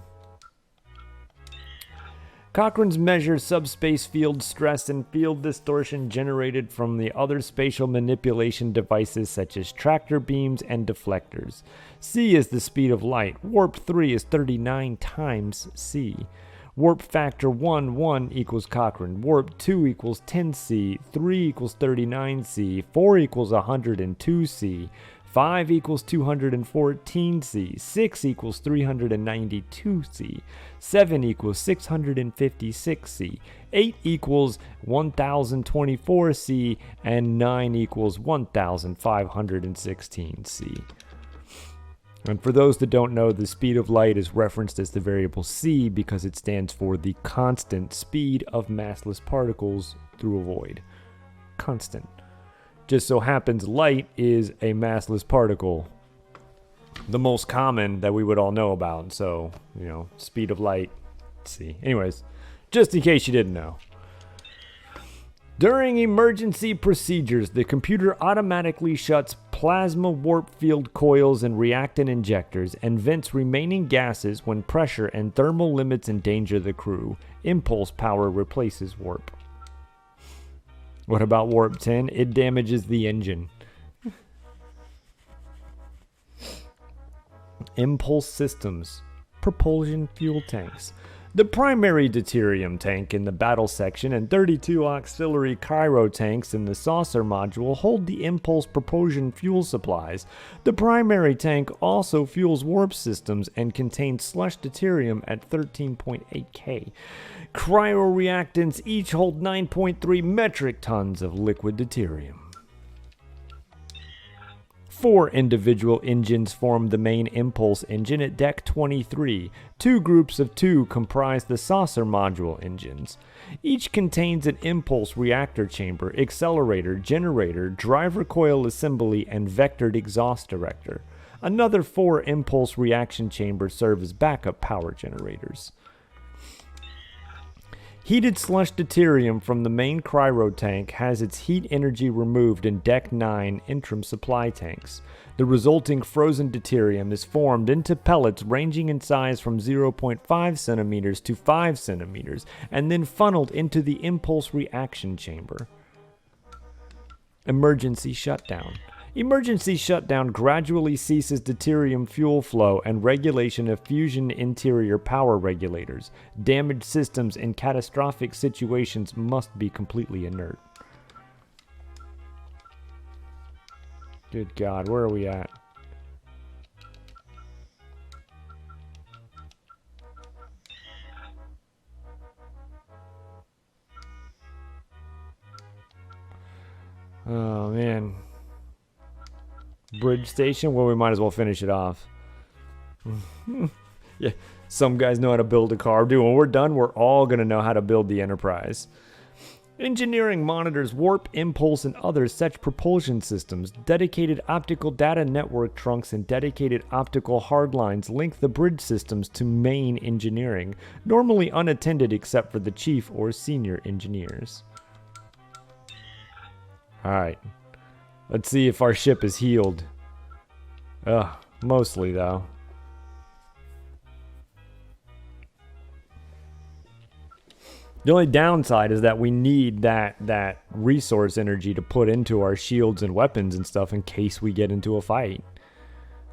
Cochrane's measures subspace field stress and field distortion generated from the other spatial manipulation devices such as tractor beams and deflectors. C is the speed of light. Warp 3 is 39 times C. Warp factor 1 equals Cochrane. Warp 2 equals 10C. 3 equals 39C. 4 equals 102C. 5 equals 214C, 6 equals 392C, 7 equals 656C, 8 equals 1024C, and 9 equals 1516C. And for those that don't know, the speed of light is referenced as the variable c because it stands for the constant speed of massless particles through a void. Constant. Just so happens light is a massless particle, the most common that we would all know about. So, speed of light, c. Anyways, just in case you didn't know. During emergency procedures, the computer automatically shuts plasma warp field coils and reactant injectors and vents remaining gases when pressure and thermal limits endanger the crew. Impulse power replaces warp. What about warp 10? It damages the engine. Impulse systems. Propulsion fuel tanks. The primary deuterium tank in the battle section and 32 auxiliary cryo tanks in the saucer module hold the impulse propulsion fuel supplies. The primary tank also fuels warp systems and contains slush deuterium at 13.8 Cryoreactants each hold 9.3 metric tons of liquid deuterium. 4 individual engines form the main impulse engine at Deck 23. 2 groups of 2 comprise the saucer module engines. Each contains an impulse reactor chamber, accelerator, generator, driver coil assembly, and vectored exhaust director. Another 4 impulse reaction chambers serve as backup power generators. Heated slush deuterium from the main cryo tank has its heat energy removed in Deck 9 interim supply tanks. The resulting frozen deuterium is formed into pellets ranging in size from 0.5 centimeters to 5 centimeters, and then funneled into the impulse reaction chamber. Emergency shutdown. Emergency shutdown gradually ceases deuterium fuel flow and regulation of fusion interior power regulators. Damaged systems in catastrophic situations must be completely inert. Good God, where are we at? Oh, man. Bridge station? Well, we might as well finish it off. Yeah, some guys know how to build a car. Dude, when we're done, we're all going to know how to build the Enterprise. Engineering monitors warp, impulse, and other such propulsion systems. Dedicated optical data network trunks and dedicated optical hardlines link the bridge systems to main engineering, normally unattended except for the chief or senior engineers. Alright. Let's see if our ship is healed. Mostly though. The only downside is that we need that resource energy to put into our shields and weapons and stuff in case we get into a fight.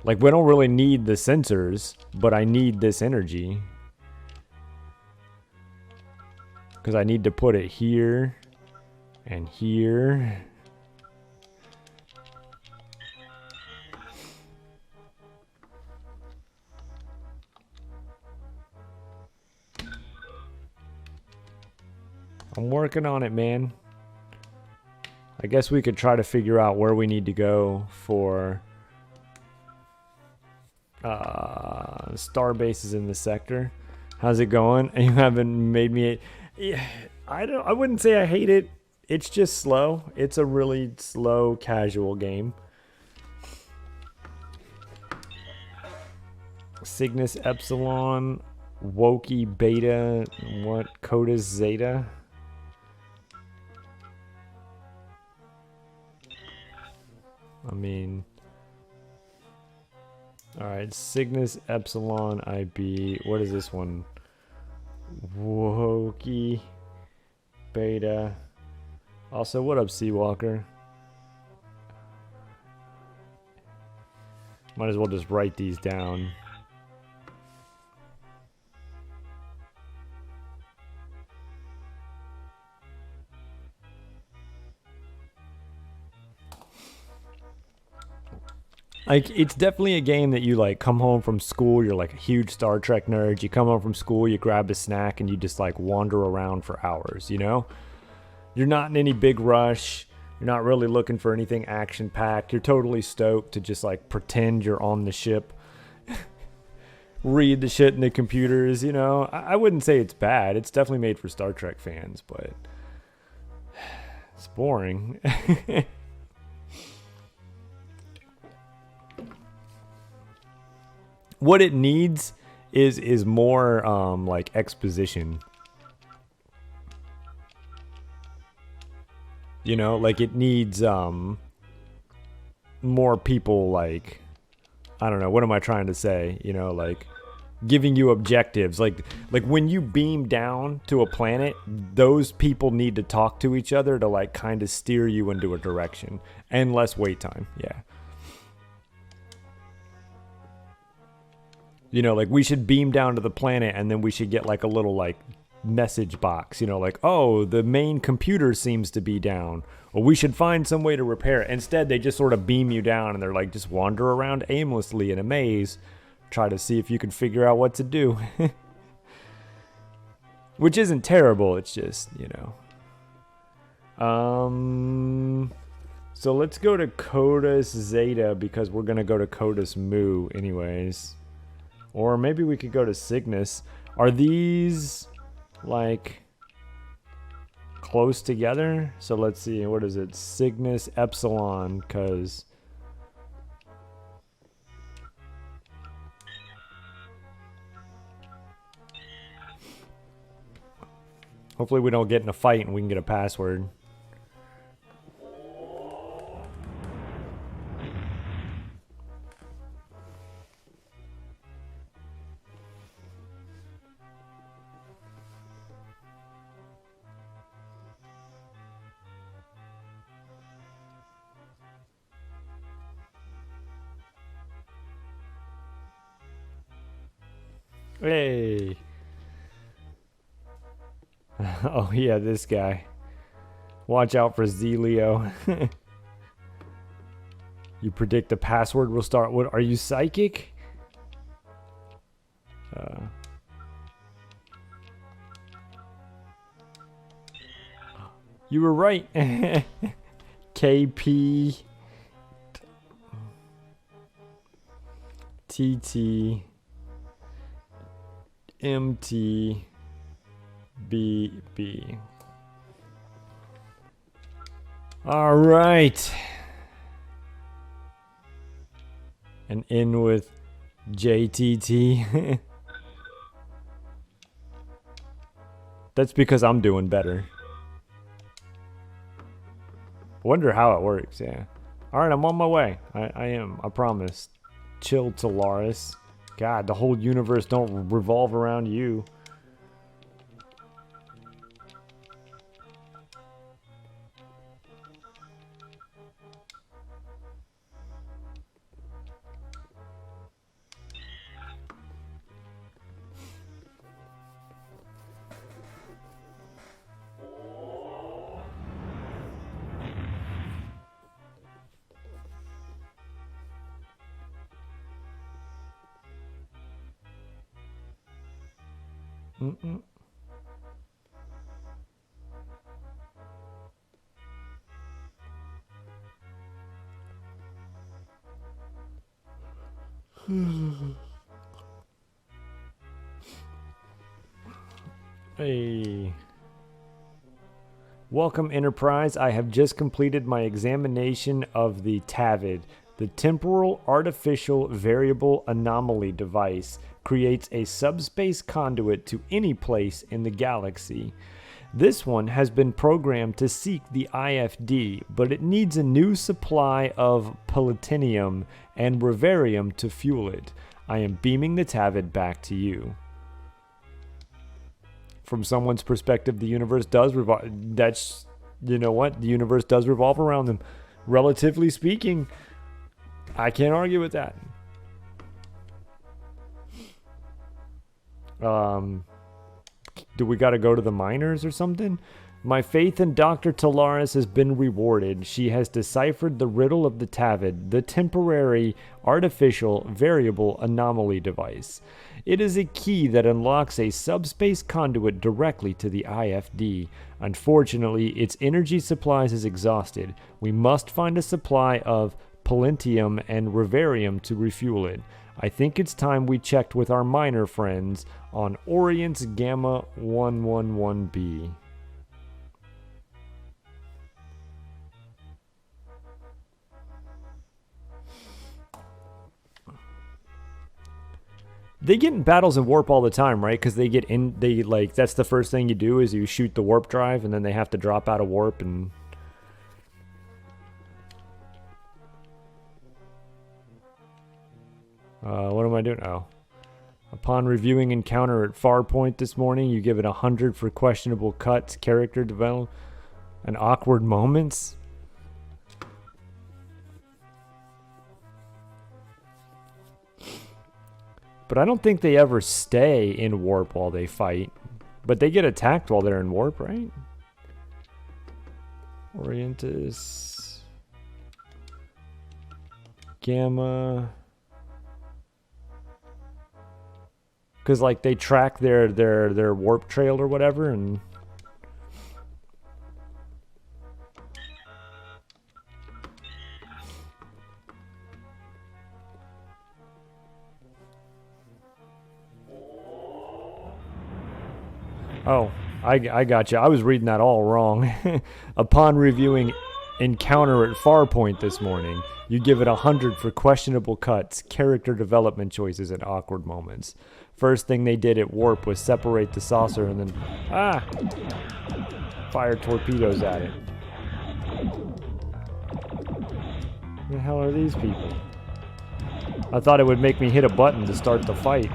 Like, we don't really need the sensors, but I need this energy. Because I need to put it here and here. I'm working on it, man. I guess we could try to figure out where we need to go for star bases in the sector. How's it going? You haven't made me... I wouldn't say I hate it. It's just slow. It's a really slow, casual game. Cygnus Epsilon, Wokey Beta, what? Coda Zeta? I mean, alright, Cygnus Epsilon IB. What is this one? Wokey Beta. Also, what up, Seawalker? Might as well just write these down. Like, it's definitely a game that you, like, come home from school, you're, like, a huge Star Trek nerd, you come home from school, you grab a snack, and you just, like, wander around for hours, you know? You're not in any big rush, you're not really looking for anything action-packed, you're totally stoked to just, like, pretend you're on the ship, read the shit in the computers, you know? I wouldn't say it's bad, it's definitely made for Star Trek fans, but it's boring. What it needs is more like exposition. You know, like it needs more people, like, I don't know, what am I trying to say? You know, like giving you objectives. Like when you beam down to a planet, those people need to talk to each other to like kind of steer you into a direction. And less wait time. Yeah. You know, like we should beam down to the planet and then we should get like a little like message box, you know, like, oh, the main computer seems to be down. Well, we should find some way to repair it. Instead, they just sort of beam you down and they're like, just wander around aimlessly in a maze. Try to see if you can figure out what to do. Which isn't terrible, it's just, you know. So let's go to Codus Zeta because we're going to go to Codus Mu anyways. Or maybe we could go to Cygnus. Are these like close together? So let's see, what is it? Cygnus Epsilon, because hopefully we don't get in a fight and we can get a password. Hey. Oh yeah, this guy. Watch out for Zelio. You predict the password will start. What are you, psychic? You were right. KP TT MT BB. All right. And in with JTT. That's because I'm doing better. Wonder how it works, yeah. Alright, I'm on my way. I am, I promise. Chill, Talaris. God, the whole universe don't revolve around you. Mm-mm. Hey. Welcome, Enterprise. I have just completed my examination of the TAVID. The Temporal Artificial Variable Anomaly device creates a subspace conduit to any place in the galaxy. This one has been programmed to seek the IFD, but it needs a new supply of platinum and riverium to fuel it. I am beaming the TAVID back to you. From someone's perspective, the universe does revolve. That's, you know what? The universe does revolve around them. Relatively speaking, I can't argue with that. Do we got to go to the miners or something? My faith in Dr. Talaris has been rewarded. She has deciphered the riddle of the TAVID, the temporary artificial variable anomaly device. It is a key that unlocks a subspace conduit directly to the IFD. Unfortunately, its energy supplies is exhausted. We must find a supply of platinum and riverium to refuel it. I think it's time we checked with our miner friends on Orient's Gamma 111b. They get in battles and warp all the time, right? Because they get in, they like, that's the first thing you do is you shoot the warp drive and then they have to drop out of warp and... what am I doing? Oh. Upon reviewing Encounter at Farpoint this morning, you give it 100 for questionable cuts, character development, and awkward moments. But I don't think they ever stay in warp while they fight. But they get attacked while they're in warp, right? Orientus. Gamma. Because, like, they track their warp trail or whatever, and... Oh, I got you. I was reading that all wrong. Upon reviewing Encounter at Farpoint this morning, you give it 100 for questionable cuts, character development choices, and awkward moments. First thing they did at Warp was separate the saucer and then, fire torpedoes at it. Who the hell are these people? I thought it would make me hit a button to start the fight.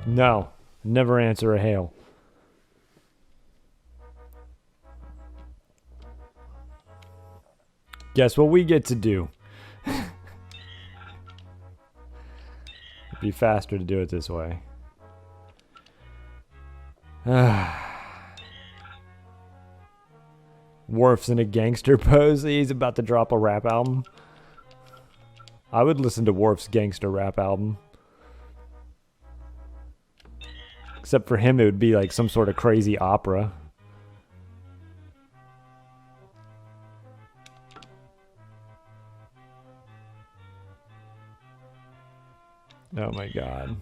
No, never answer a hail. Guess what we get to do? It'd be faster to do it this way. Worf's in a gangster pose. He's about to drop a rap album. I would listen to Worf's gangster rap album. Except for him, it would be like some sort of crazy opera. Oh my god.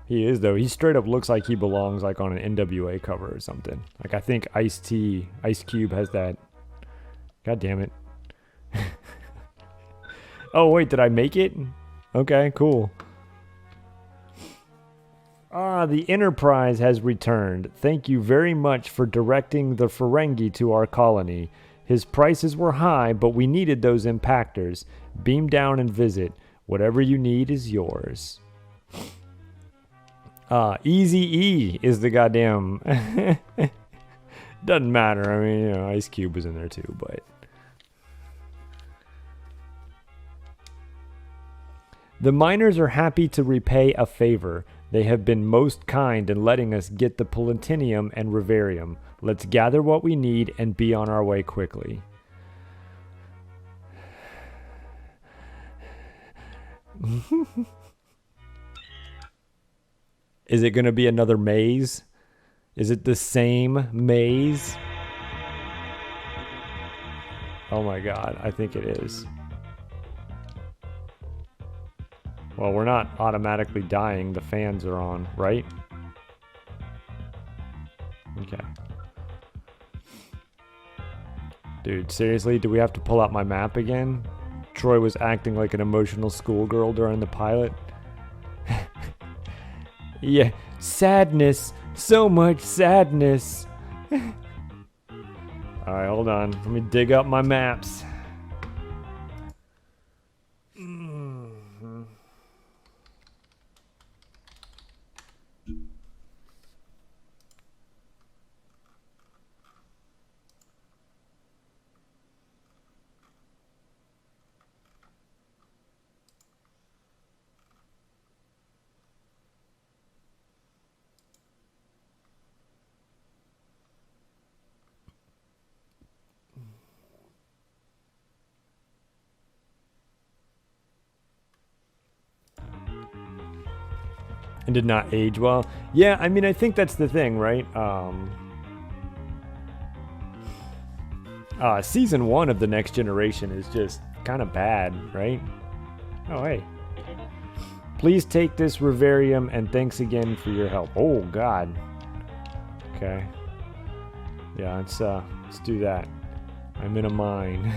He is, though. He straight up looks like he belongs like on an NWA cover or something. Like I think Ice Cube has that. God damn it. Oh, wait, did I make it? Okay, cool. The Enterprise has returned. Thank you very much for directing the Ferengi to our colony. His prices were high, but we needed those impactors. Beam down and visit. Whatever you need is yours. Easy-E is the goddamn... Doesn't matter. I mean, you know, Ice Cube was in there too, but... The miners are happy to repay a favor. They have been most kind in letting us get the Plutonium and Rivarium. Let's gather what we need and be on our way quickly. Is it going to be another maze? Is it the same maze? Oh my god, I think it is. Well, we're not automatically dying. The fans are on, right? Okay. Dude, seriously? Do we have to pull out my map again? Troy was acting like an emotional schoolgirl during the pilot. Yeah, sadness. So much sadness. Alright, hold on. Let me dig up my maps. And did not age well. Yeah, I mean, I think that's the thing, right? Season 1 of The Next Generation is just kind of bad, right? Oh, hey. Please take this Rivarium, and thanks again for your help. Oh, God. Okay. Yeah, let's do that. I'm in a mine.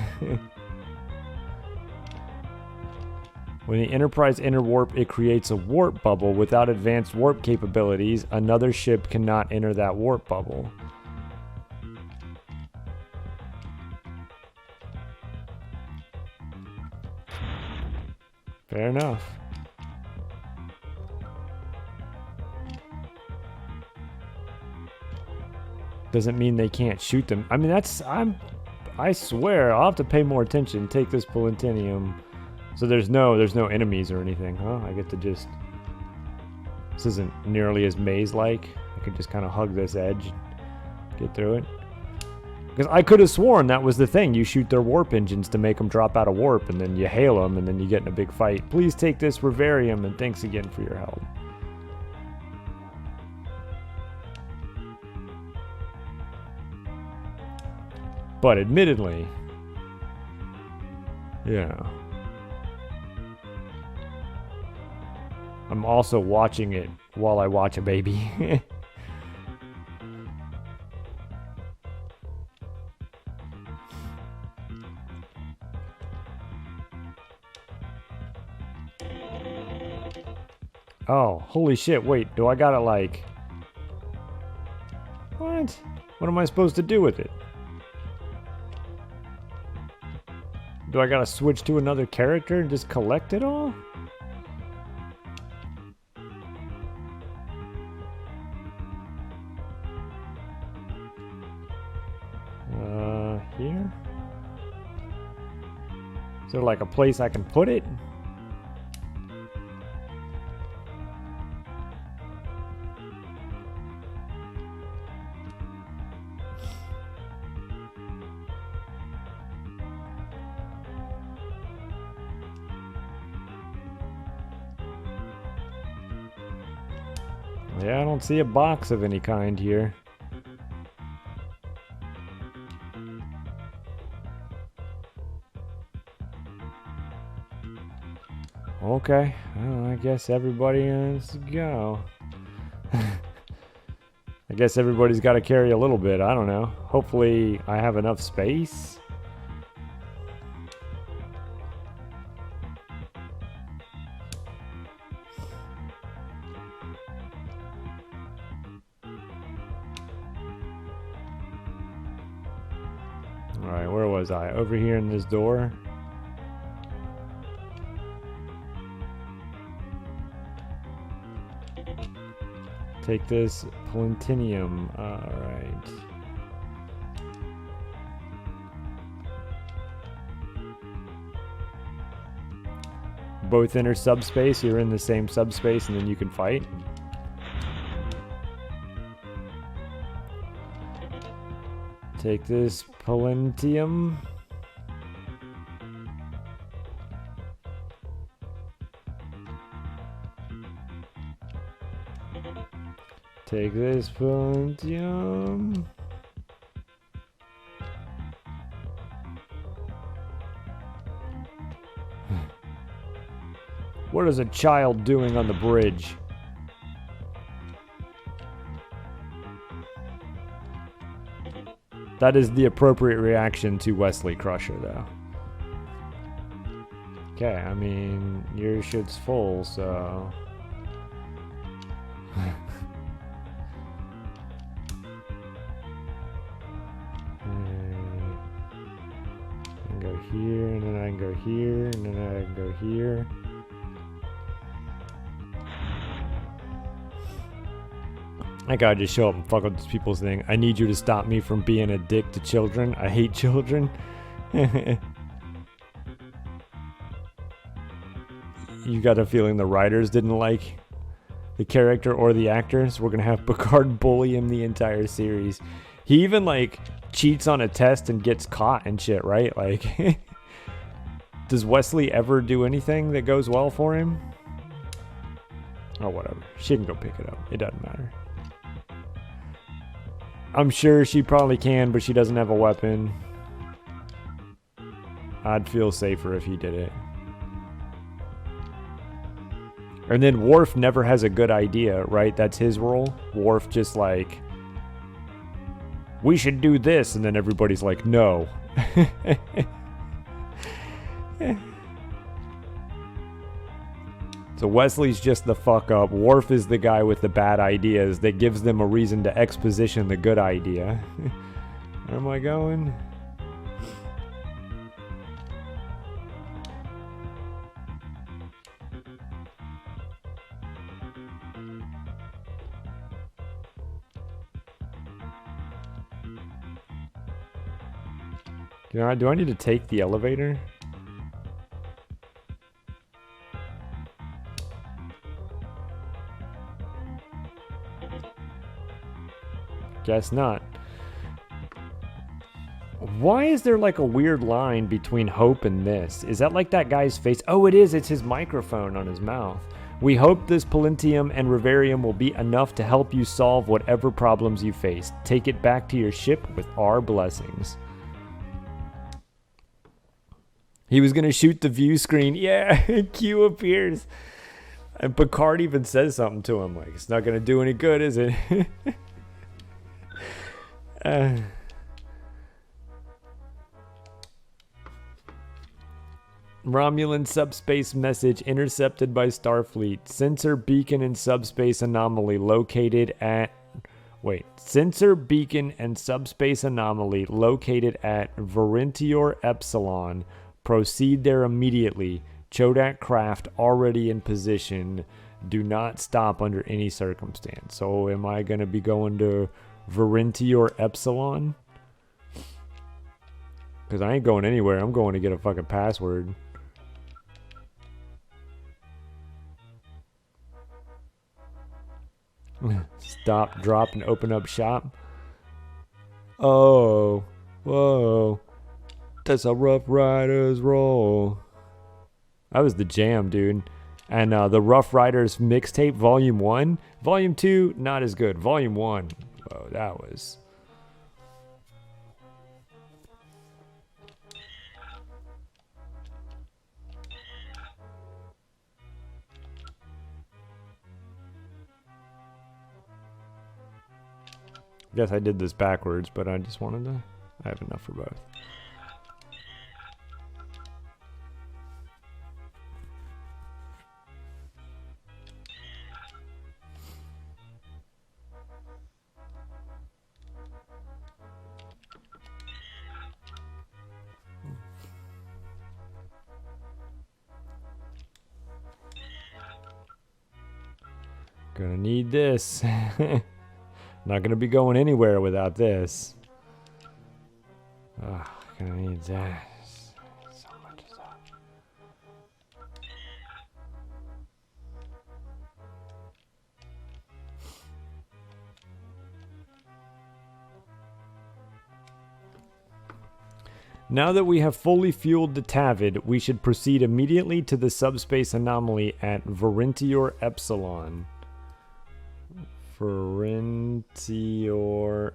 When the Enterprise enter warp, it creates a warp bubble. Without advanced warp capabilities, another ship cannot enter that warp bubble. Fair enough. Doesn't mean they can't shoot them. I mean, I swear, I'll have to pay more attention. Take this Polentinium. So there's no enemies or anything, huh? I get to just... This isn't nearly as maze-like. I could just kind of hug this edge, get through it. Because I could have sworn that was the thing. You shoot their warp engines to make them drop out of warp, and then you hail them, and then you get in a big fight. Please take this Revarium, and thanks again for your help. But admittedly, yeah. I'm also watching it while I watch a baby. Oh, holy shit, wait, do I gotta like... What? What am I supposed to do with it? Do I gotta switch to another character and just collect it all? Here? Is there like a place I can put it? Yeah, I don't see a box of any kind here. Okay, well, I guess everybody has to go. I guess everybody's got to carry a little bit, I don't know. Hopefully I have enough space. Alright, where was I? Over here in this door? Take this Polentinium. Alright. Both enter subspace. You're in the same subspace and then you can fight. Take this Polentium. Take this Polentium. What is a child doing on the bridge? That is the appropriate reaction to Wesley Crusher, though. Okay, I mean, your shit's full, so... I can go here, and then I can go here, and then I can go here. I gotta just show up and fuck with these people's thing. I need you to stop me from being a dick to children. I hate children. You got a feeling the writers didn't like the character or the actors? We're gonna have Picard bully him the entire series. He even like cheats on a test and gets caught and shit, right? Like, does Wesley ever do anything that goes well for him? Oh, whatever. She can go pick it up. It doesn't matter. I'm sure she probably can, but she doesn't have a weapon. I'd feel safer if he did it. And then Worf never has a good idea, right? That's his role. Worf just like, we should do this, and then everybody's like, no. So Wesley's just the fuck up. Worf is the guy with the bad ideas that gives them a reason to exposition the good idea. Where am I going? Do I need to take the elevator? Guess not. Why is there like a weird line between hope and this? Is that like that guy's face? Oh, it is. It's his microphone on his mouth. We hope this Palentium and Rivarium will be enough to help you solve whatever problems you face. Take it back to your ship with our blessings. He was going to shoot the view screen. Yeah, Q appears. And Picard even says something to him. Like, it's not going to do any good, is it? Romulan subspace message intercepted by Starfleet. Sensor beacon and subspace anomaly located at... Sensor beacon and subspace anomaly located at Verentior Epsilon. Proceed there immediately. Chodak craft already in position. Do not stop under any circumstance. So am I going to be going to Verentior Epsilon? Because I ain't going anywhere. I'm going to get a fucking password. Stop, drop, and open up shop. Oh, whoa. That's a Rough Riders roll. That was the jam, dude. And the Rough Riders mixtape, Volume 1. Volume 2, not as good. Volume 1, whoa, that was... I guess I did this backwards, but I just wanted to... I have enough for both. Gonna need this. Not gonna be going anywhere without this. Oh, gonna need that. So much stuff. Now that we have fully fueled the Tavid, we should proceed immediately to the subspace anomaly at Verentior Epsilon. Verentior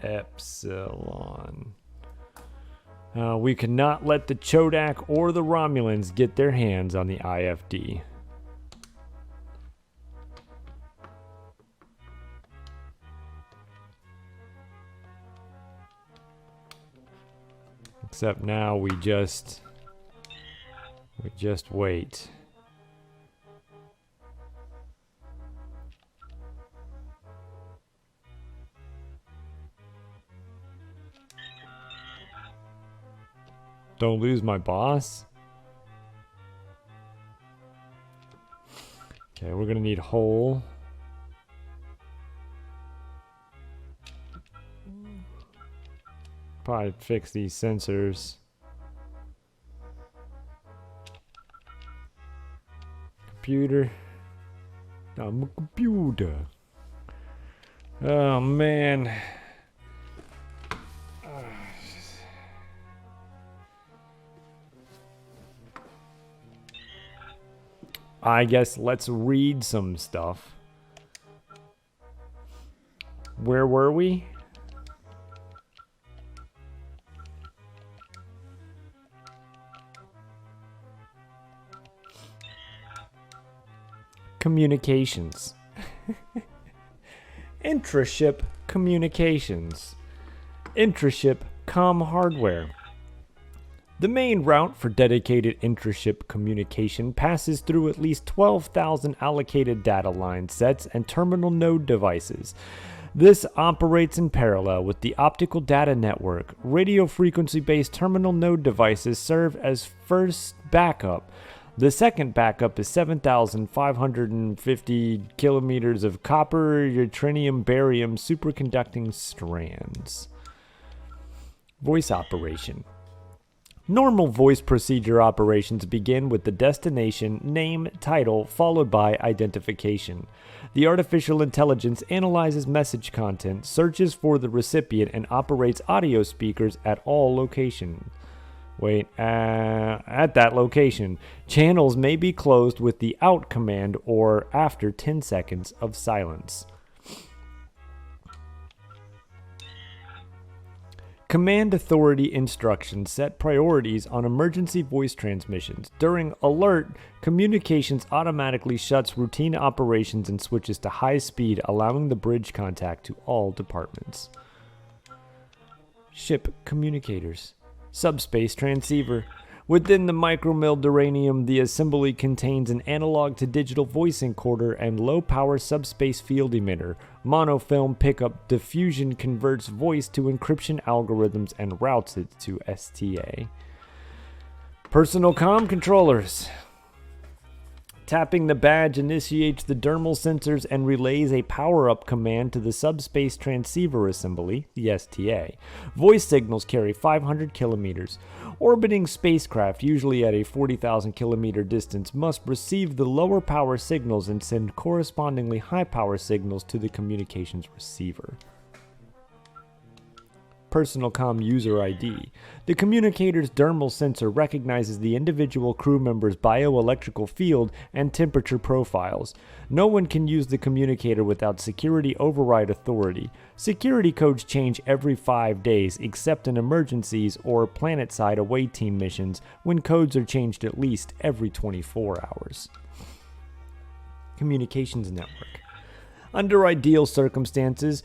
Epsilon. We cannot let the Chodak or the Romulans get their hands on the IFD. Except now we just wait. Don't lose my boss. Okay, we're gonna need Hull. Probably fix these sensors. Computer. I'm a computer. Oh man. I guess let's read some stuff. Where were we? Communications. Intraship communications. Intraship comm hardware. The main route for dedicated intraship communication passes through at least 12,000 allocated data line sets and terminal node devices. This operates in parallel with the optical data network. Radio frequency-based terminal node devices serve as first backup. The second backup is 7,550 kilometers of copper, yttrium, barium superconducting strands. Voice operation. Normal voice procedure operations begin with the destination, name, title, followed by identification. The artificial intelligence analyzes message content, searches for the recipient, and operates audio speakers at all locations. At that location. Channels may be closed with the out command or after 10 seconds of silence. Command authority instructions set priorities on emergency voice transmissions. During alert, communications automatically shuts routine operations and switches to high speed, allowing the bridge contact to all departments. Ship communicators. Subspace transceiver. Within the micromilled uranium, the assembly contains an analog-to-digital voice encoder and low-power subspace field emitter. Monofilm pickup diffusion converts voice to encryption algorithms and routes it to STA. Personal comm controllers. Tapping the badge initiates the dermal sensors and relays a power-up command to the subspace transceiver assembly, the STA. Voice signals carry 500 kilometers. Orbiting spacecraft, usually at a 40,000 kilometer distance, must receive the lower power signals and send correspondingly high power signals to the communications receiver. Personal comm user ID. The communicator's dermal sensor recognizes the individual crew member's bioelectrical field and temperature profiles. No one can use the communicator without security override authority. Security codes change every 5 days, except in emergencies or planet-side away team missions, when codes are changed at least every 24 hours. Communications network. Under ideal circumstances,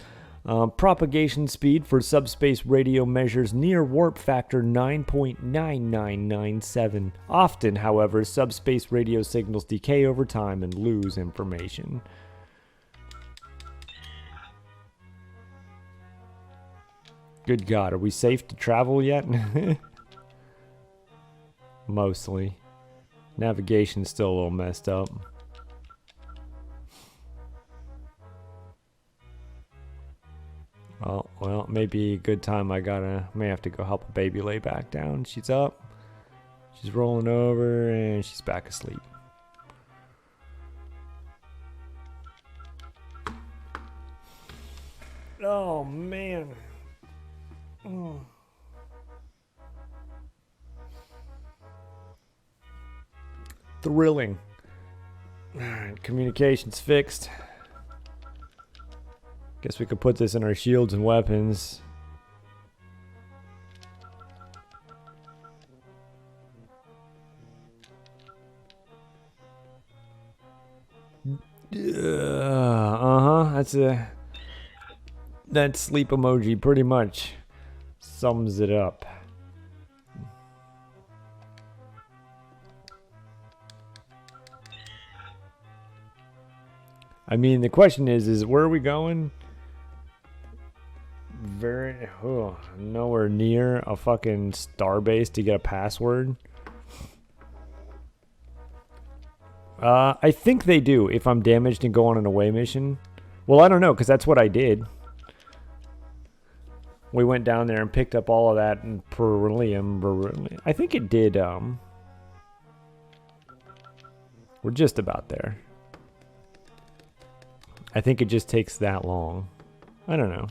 propagation speed for subspace radio measures near warp factor 9.9997. Often, however, subspace radio signals decay over time and lose information. Good God, are we safe to travel yet? Mostly. Navigation's still a little messed up. Well, maybe a good time may have to go help a baby lay back down. She's up, she's rolling over, and she's back asleep. Oh, man. Thrilling. Alright, communications fixed. Guess we could put this in our shields and weapons. That sleep emoji pretty much sums it up. I mean, the question is where are we going? Nowhere near a fucking starbase to get a password. I think they do if I'm damaged and go on an away mission. Well, I don't know, because that's what I did. We went down there and picked up all of that in beryllium. I think it did, we're just about there. I think it just takes that long. I don't know.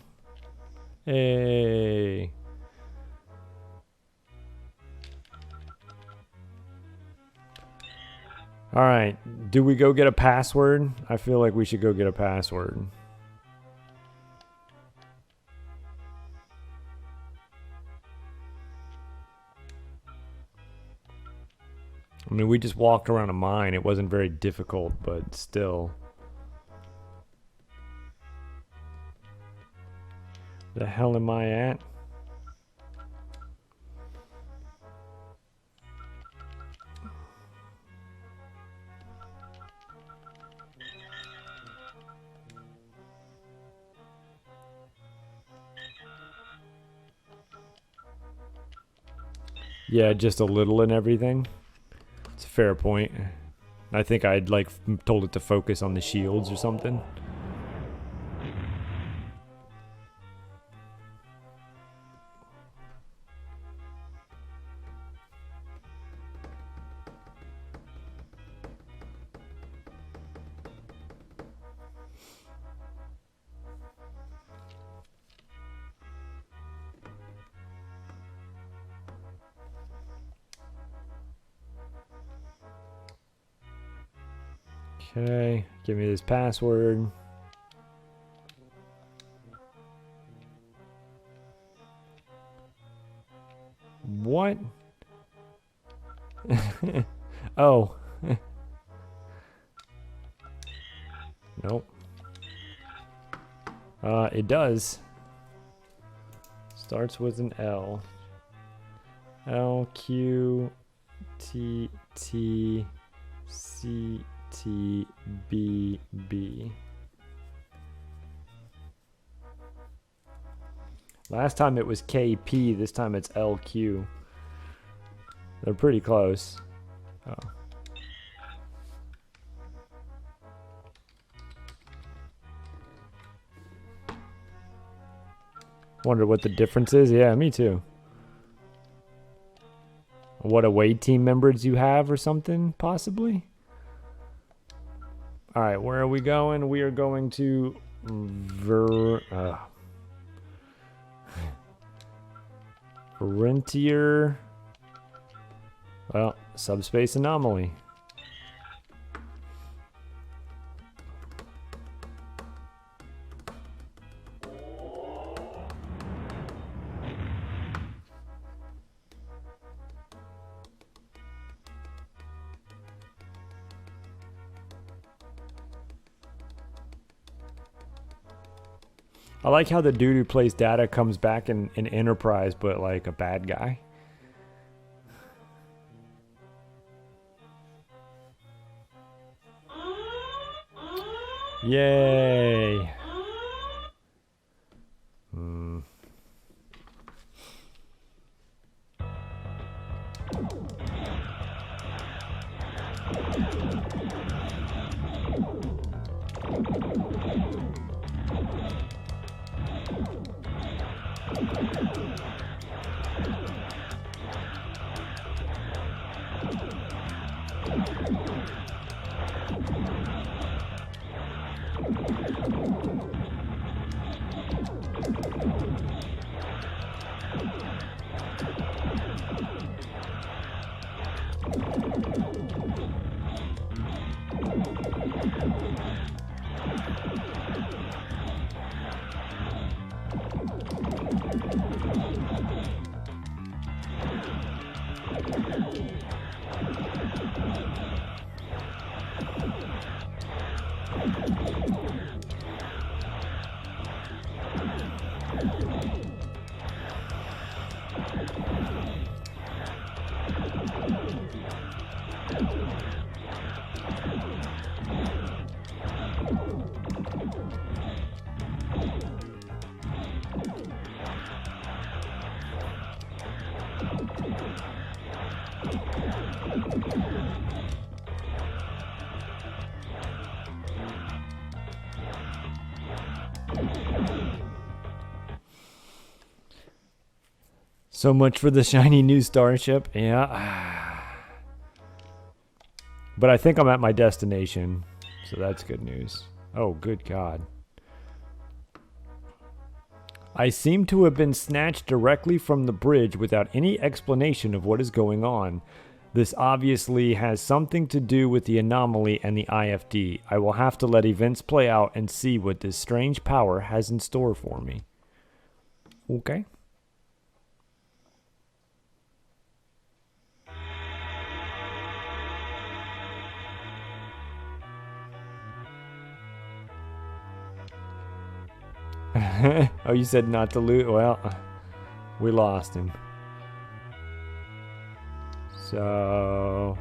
Hey. Alright, do we go get a password? I feel like we should go get a password. I mean, we just walked around a mine. It wasn't very difficult, but still. The hell am I at? Yeah, just a little and everything. It's a fair point. I think I'd like told it to focus on the shields or something. Okay, give me this password. What? Oh. Nope. It does. Starts with an L. L, Q, T, T, C, T, B, B. Last time it was KP, this time it's LQ. They're pretty close. Oh. Wonder what the difference is. Yeah, me too. What away team members you have or something, possibly? Alright, where are we going? We are going to Rentier. Well, subspace anomaly. I like how the dude who plays Data comes back in Enterprise, but like a bad guy. Yay! So much for the shiny new starship. Yeah. But I think I'm at my destination, so that's good news. Oh, good God. I seem to have been snatched directly from the bridge without any explanation of what is going on. This obviously has something to do with the anomaly and the IFD. I will have to let events play out and see what this strange power has in store for me. Okay. Oh, you said not to loot? Well, we lost him. So...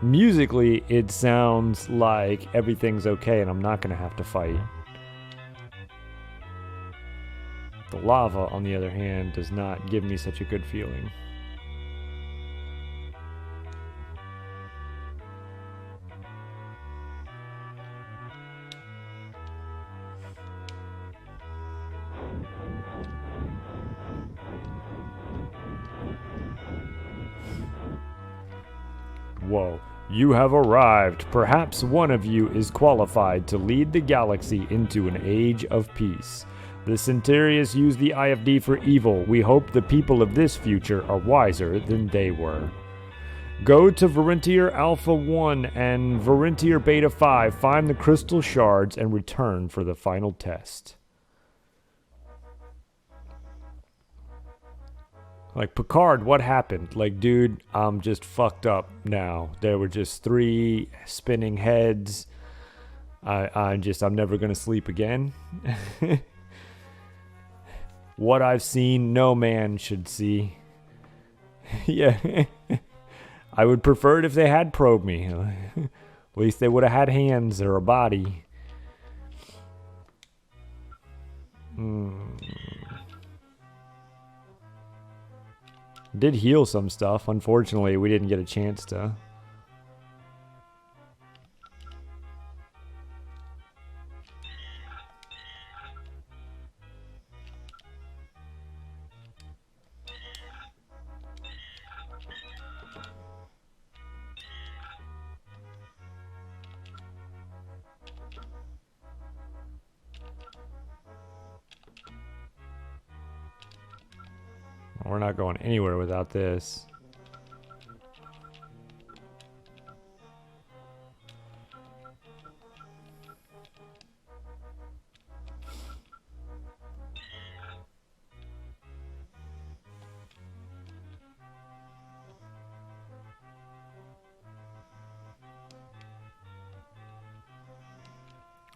musically, it sounds like everything's okay and I'm not going to have to fight. The lava, on the other hand, does not give me such a good feeling. Whoa. You have arrived. Perhaps one of you is qualified to lead the galaxy into an age of peace. The Centaurius used the IFD for evil. We hope the people of this future are wiser than they were. Go to Varentier Alpha 1 and Varentier Beta 5, find the crystal shards, and return for the final test. Like, Picard, what happened? Like, dude, I'm just fucked up now. There were just 3 spinning heads. I'm never gonna sleep again. What I've seen, no man should see. Yeah. I would prefer it if they had probed me. At least they would have had hands or a body. Did heal some stuff. Unfortunately, we didn't get a chance to. We're not going anywhere without this.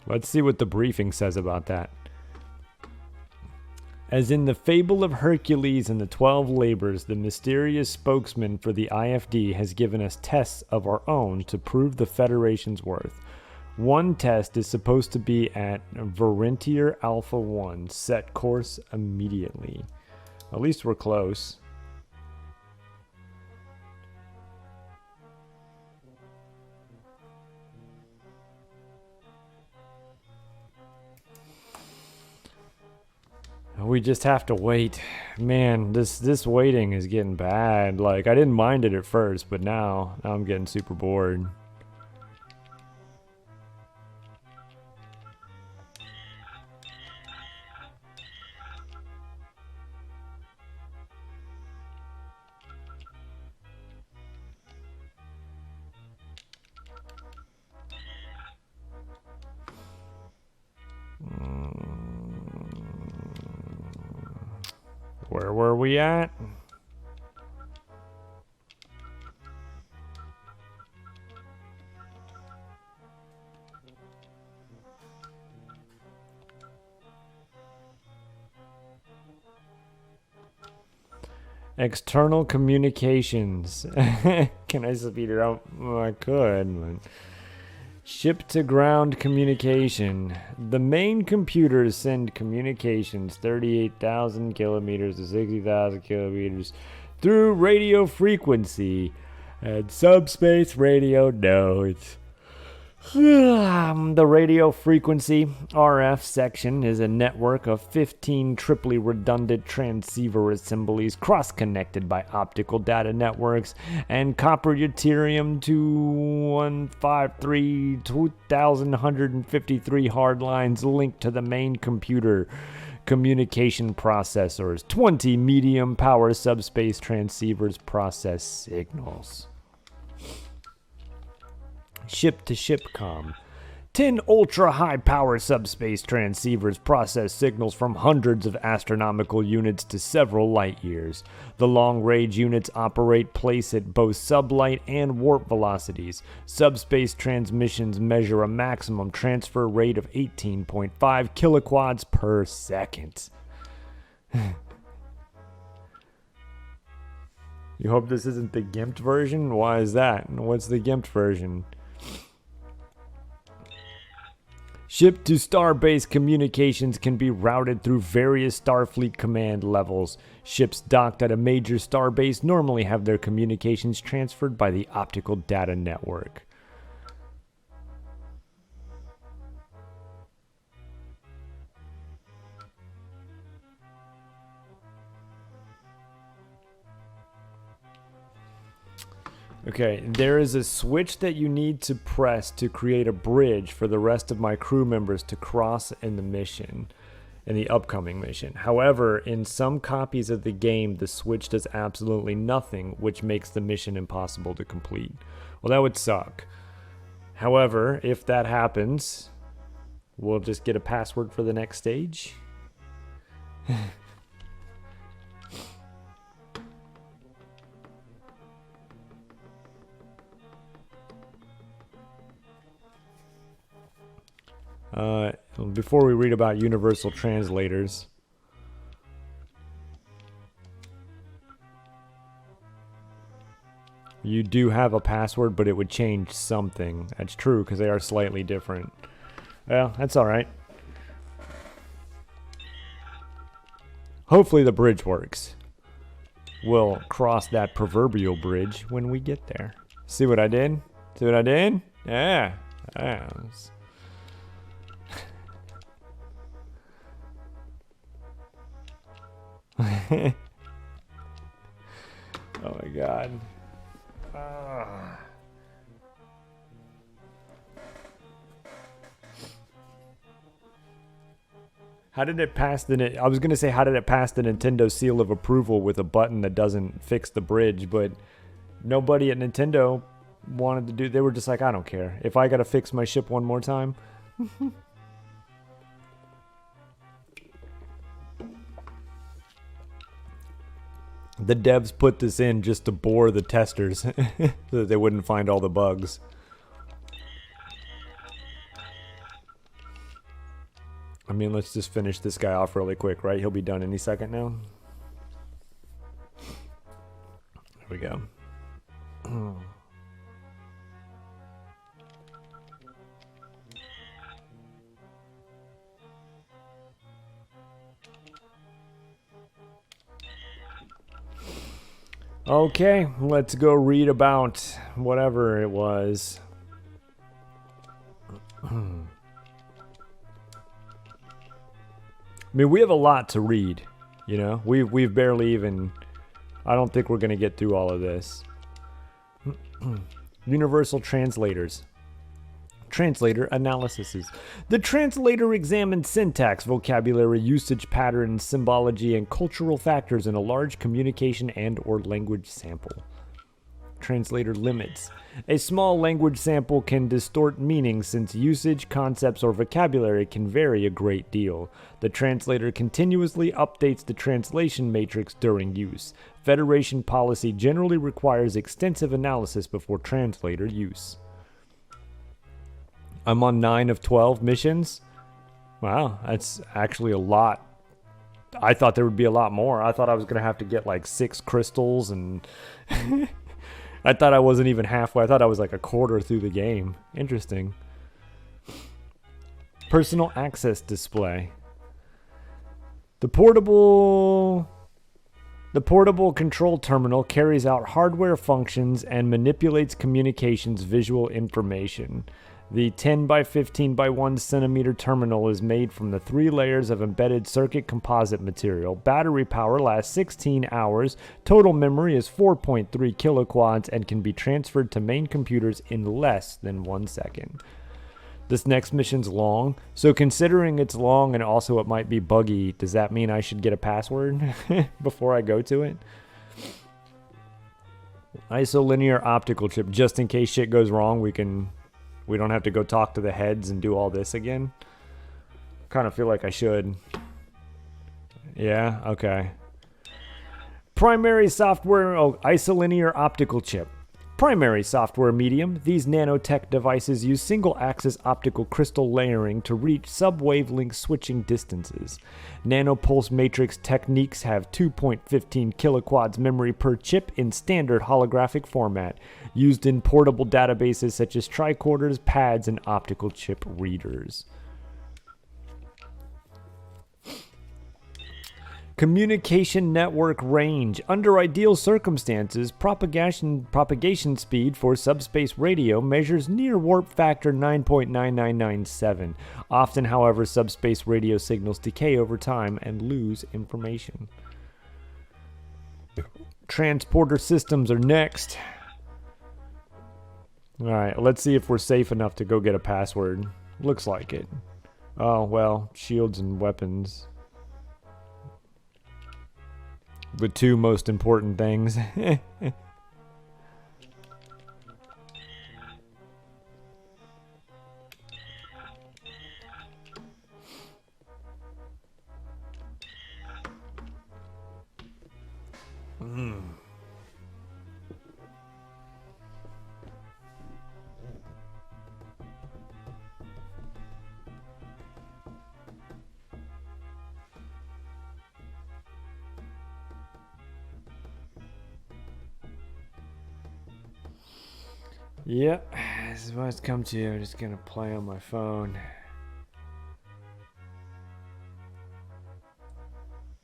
Let's see what the briefing says about that. As in the fable of Hercules and the 12 labors, the mysterious spokesman for the IFD has given us tests of our own to prove the Federation's worth. One test is supposed to be at Varentier Alpha 1. Set course immediately. At least we're close. We just have to wait. Man, this waiting is getting bad. Like, I didn't mind it at first, but now I'm getting super bored. Where were we at? External communications. Can I speed it up? Well, I could, but... Ship-to-ground communication. The main computers send communications 38,000 kilometers to 60,000 kilometers through radio frequency. And subspace radio nodes. The radio frequency RF section is a network of 15 triply redundant transceiver assemblies cross-connected by optical data networks and copper deuterium 2153 2153 hard lines linked to the main computer communication processors. 20 medium power subspace transceivers process signals. Ship-to-ship comm. 10 ultra-high power subspace transceivers process signals from hundreds of astronomical units to several light years. The long-range units operate place at both sublight and warp velocities. Subspace transmissions measure a maximum transfer rate of 18.5 kiloquads per second. You hope this isn't the GIMP version? Why is that? What's the GIMP version? Ship-to-star-based communications can be routed through various Starfleet command levels. Ships docked at a major starbase normally have their communications transferred by the optical data network. Okay, there is a switch that you need to press to create a bridge for the rest of my crew members to cross in the mission. in the upcoming mission. However, in some copies of the game, the switch does absolutely nothing, which makes the mission impossible to complete. Well, that would suck. However, if that happens, we'll just get a password for the next stage. Before we read about universal translators, you do have a password, but it would change something. That's true, because they are slightly different. Well, that's alright. Hopefully the bridge works. We'll cross that proverbial bridge when we get there. See what I did? See what I did? Yeah. Yeah. Oh my god. How did it pass the... I was going to say, how did it pass the Nintendo seal of approval with a button that doesn't fix the bridge, but nobody at Nintendo wanted to do... They were just like, I don't care. If I got to fix my ship one more time... The devs put this in just to bore the testers so that they wouldn't find all the bugs. I mean, let's just finish this guy off really quick, right? He'll be done any second now. There we go. Okay, let's go read about whatever it was. I mean, we have a lot to read, you know? We've barely even... I don't think we're going to get through all of this. Universal translators. Translator analyses. The translator examines syntax, vocabulary, usage patterns, symbology, and cultural factors in a large communication and/or language sample. Translator limits. A small language sample can distort meaning since usage, concepts, or vocabulary can vary a great deal. The translator continuously updates the translation matrix during use. Federation policy generally requires extensive analysis before translator use. I'm on 9 of 12 missions. Wow, that's actually a lot. I thought there would be a lot more. I thought I was going to have to get like 6 crystals and... I thought I wasn't even halfway. I thought I was like a quarter through the game. Interesting. Personal access display. The portable control terminal carries out hardware functions and manipulates communications visual information. The 10 by 15 by 1 centimeter terminal is made from the 3 layers of embedded circuit composite material. Battery power lasts 16 hours. Total memory is 4.3 kiloquads and can be transferred to main computers in less than 1 second. This next mission's long, so considering it's long and also it might be buggy, does that mean I should get a password before I go to it? Isolinear optical chip, just in case shit goes wrong, we don't have to go talk to the heads and do all this again. Kind of feel like I should. Yeah, okay. Primary software, isolinear optical chip. Primary software medium. These nanotech devices use single-axis optical crystal layering to reach sub-wavelength switching distances. Nanopulse matrix techniques have 2.15 kiloquads memory per chip in standard holographic format, used in portable databases such as tricorders, pads, and optical chip readers. Communication network range. Under ideal circumstances, propagation speed for subspace radio measures near warp factor 9.9997. Often, however, subspace radio signals decay over time and lose information. Transporter systems are next. Alright, let's see if we're safe enough to go get a password. Looks like it. Oh, well, shields and weapons. The two most important things. Yep, this is what it's come to. I'm just gonna play on my phone.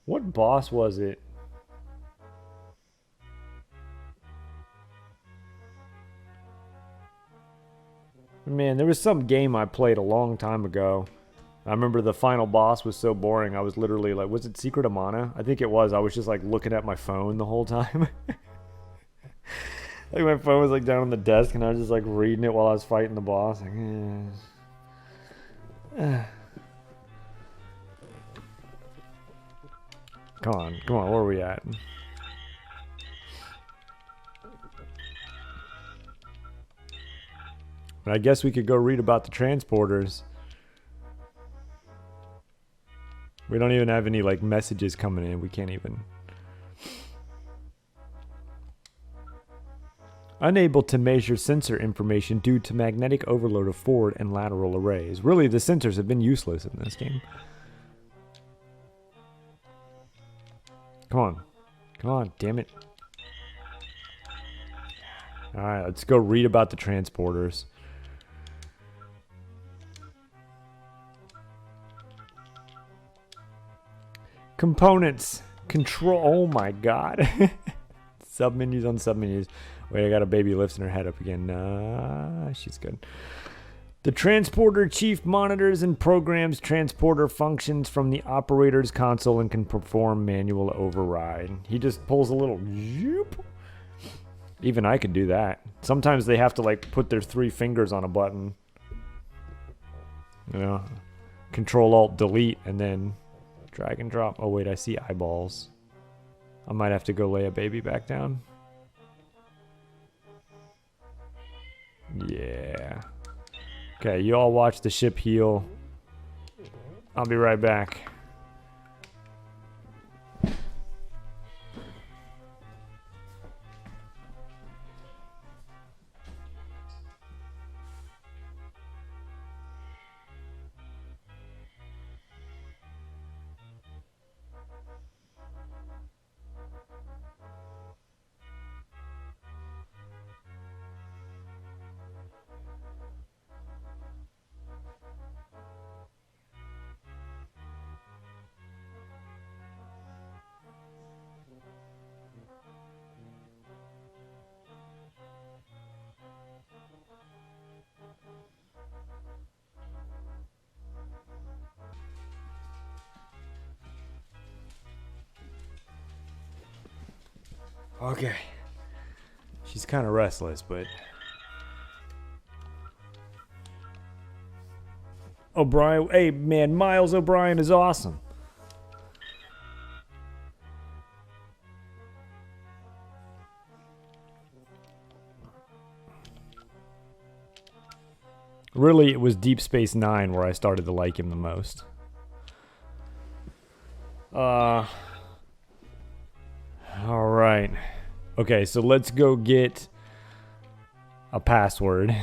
What boss was it? Man, there was some game I played a long time ago. I remember the final boss was so boring. I was literally like, was it Secret of Mana? I think it was. I was just like looking at my phone the whole time. Like my phone was like down on the desk and I was just like reading it while I was fighting the boss. Like, Come on, where are we at? But I guess we could go read about the transporters. We don't even have any like messages coming in. We can't even. Unable to measure sensor information due to magnetic overload of forward and lateral arrays. Really, the sensors have been useless in this game. Come on, damn it. Alright, let's go read about the transporters. Components. Control. Oh my god. Submenus on submenus. Wait, I got a baby lifting her head up again. She's good. The transporter chief monitors and programs transporter functions from the operator's console and can perform manual override. He just pulls a little zoop. Even I could do that. Sometimes they have to like put their 3 fingers on a button. You know, Control Alt Delete and then drag and drop. Oh wait, I see eyeballs. I might have to go lay a baby back down. Yeah. Okay, you all watch the ship heal. I'll be right back. Okay. She's kind of restless, but... O'Brien... Hey, man, Miles O'Brien is awesome. Really, it was Deep Space Nine where I started to like him the most. Alright. Okay, so let's go get a password.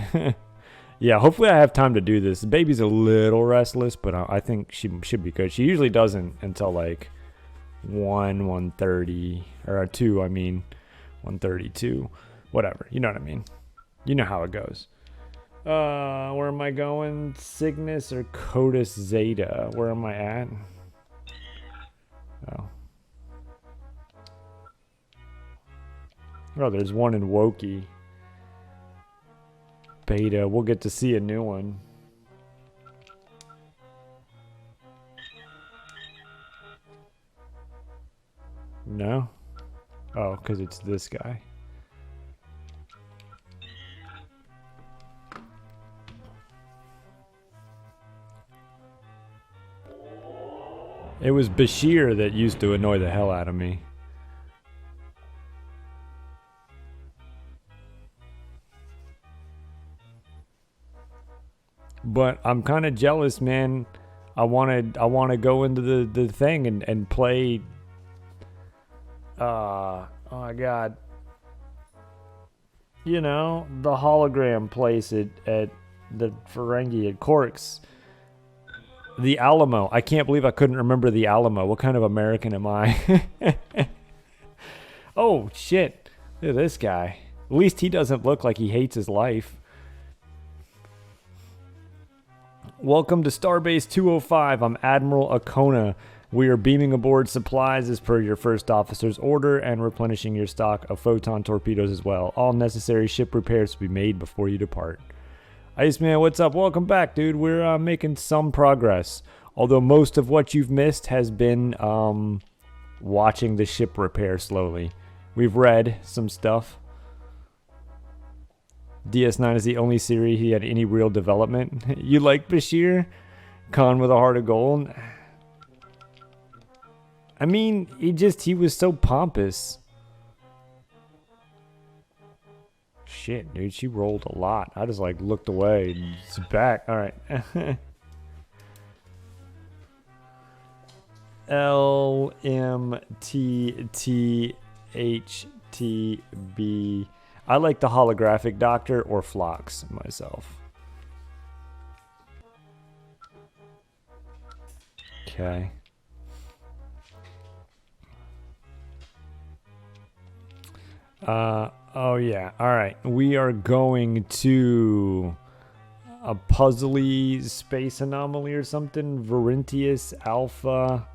Yeah, hopefully I have time to do this. The baby's a little restless, but I think she should be good. She usually doesn't until like 1:30, or 2, I mean. 1:32. Whatever, you know what I mean. You know how it goes. Where am I going? Cygnus or Codus Zeta? Where am I at? Oh. Oh, there's one in Woki. Beta. We'll get to see a new one. No? Oh, because it's this guy. It was Bashir that used to annoy the hell out of me. But I'm kind of jealous, man. I want to go into the thing and play. Oh my god. You know, the hologram place at the Ferengi at Corks. The Alamo. I can't believe I couldn't remember the Alamo. What kind of American am I? Oh, shit. Look at this guy. At least he doesn't look like he hates his life. Welcome to Starbase 205. I'm Admiral Akona. We are beaming aboard supplies as per your first officer's order and replenishing your stock of photon torpedoes as well. All necessary ship repairs to be made before you depart. Iceman, what's up? Welcome back, dude. We're making some progress. Although most of what you've missed has been watching the ship repair slowly. We've read some stuff. DS9 is the only series he had any real development. You like Bashir? Khan with a heart of gold? I mean, he was so pompous. Shit, dude, she rolled a lot. I just like looked away and it's back. All right. LMTTHTB. I like the holographic doctor or Phlox myself. Okay. Oh yeah. All right. We are going to a puzzly space anomaly or something. Verentius Alpha.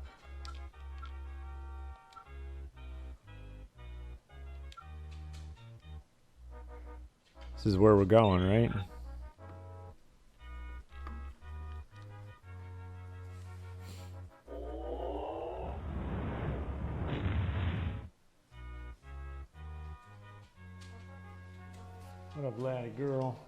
This is where we're going, right? What up, laddie girl?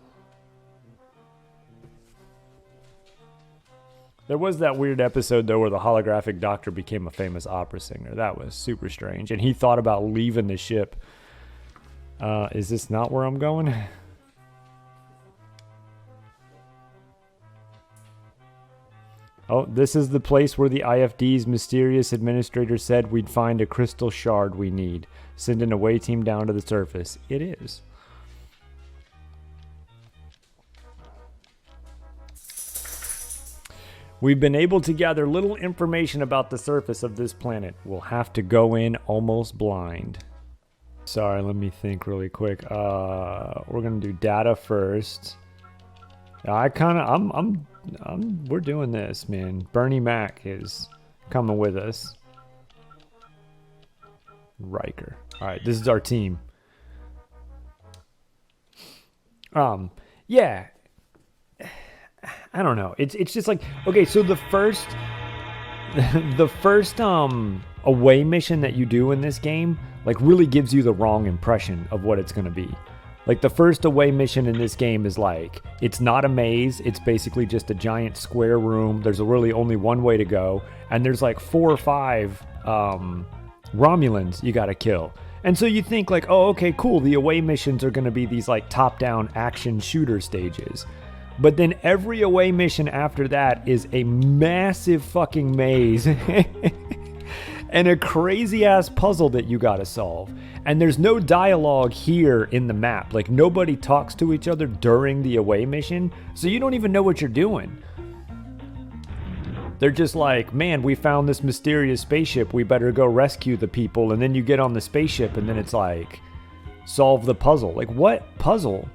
There was that weird episode, though, where the holographic doctor became a famous opera singer. That was super strange. And he thought about leaving the ship. Is this not where I'm going? Oh, this is the place where the IFD's mysterious administrator said we'd find a crystal shard we need. Send an away team down to the surface. It is. We've been able to gather little information about the surface of this planet. We'll have to go in almost blind. Sorry, let me think really quick. We're gonna do data first. We're doing this, man. Bernie Mac is coming with us. Riker. All right, this is our team. Yeah. I don't know. It's just like, okay, so the first away mission that you do in this game like really gives you the wrong impression of what it's going to be. Like the first away mission in this game is like, it's not a maze, it's basically just a giant square room. There's really only one way to go, and there's like 4 or 5 Romulans you got to kill. And so you think like, oh, okay, cool, the away missions are going to be these like top-down action shooter stages. But then every away mission after that is a massive fucking maze and a crazy-ass puzzle that you gotta solve. And there's no dialogue here in the map. Like, nobody talks to each other during the away mission, so you don't even know what you're doing. They're just like, man, we found this mysterious spaceship, we better go rescue the people. And then you get on the spaceship and then it's like, solve the puzzle. Like, what puzzle?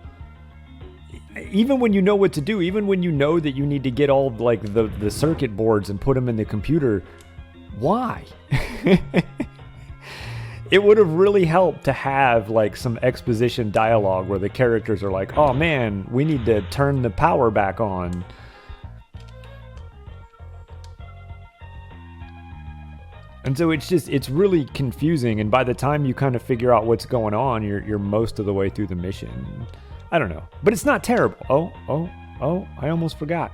Even when you know what to do, even when you know that you need to get all like the circuit boards and put them in the computer, why? It would have really helped to have like some exposition dialogue where the characters are like, oh man, we need to turn the power back on. And so it's really confusing, and by the time you kind of figure out what's going on, you're most of the way through the mission. I don't know. But it's not terrible. Oh, I almost forgot.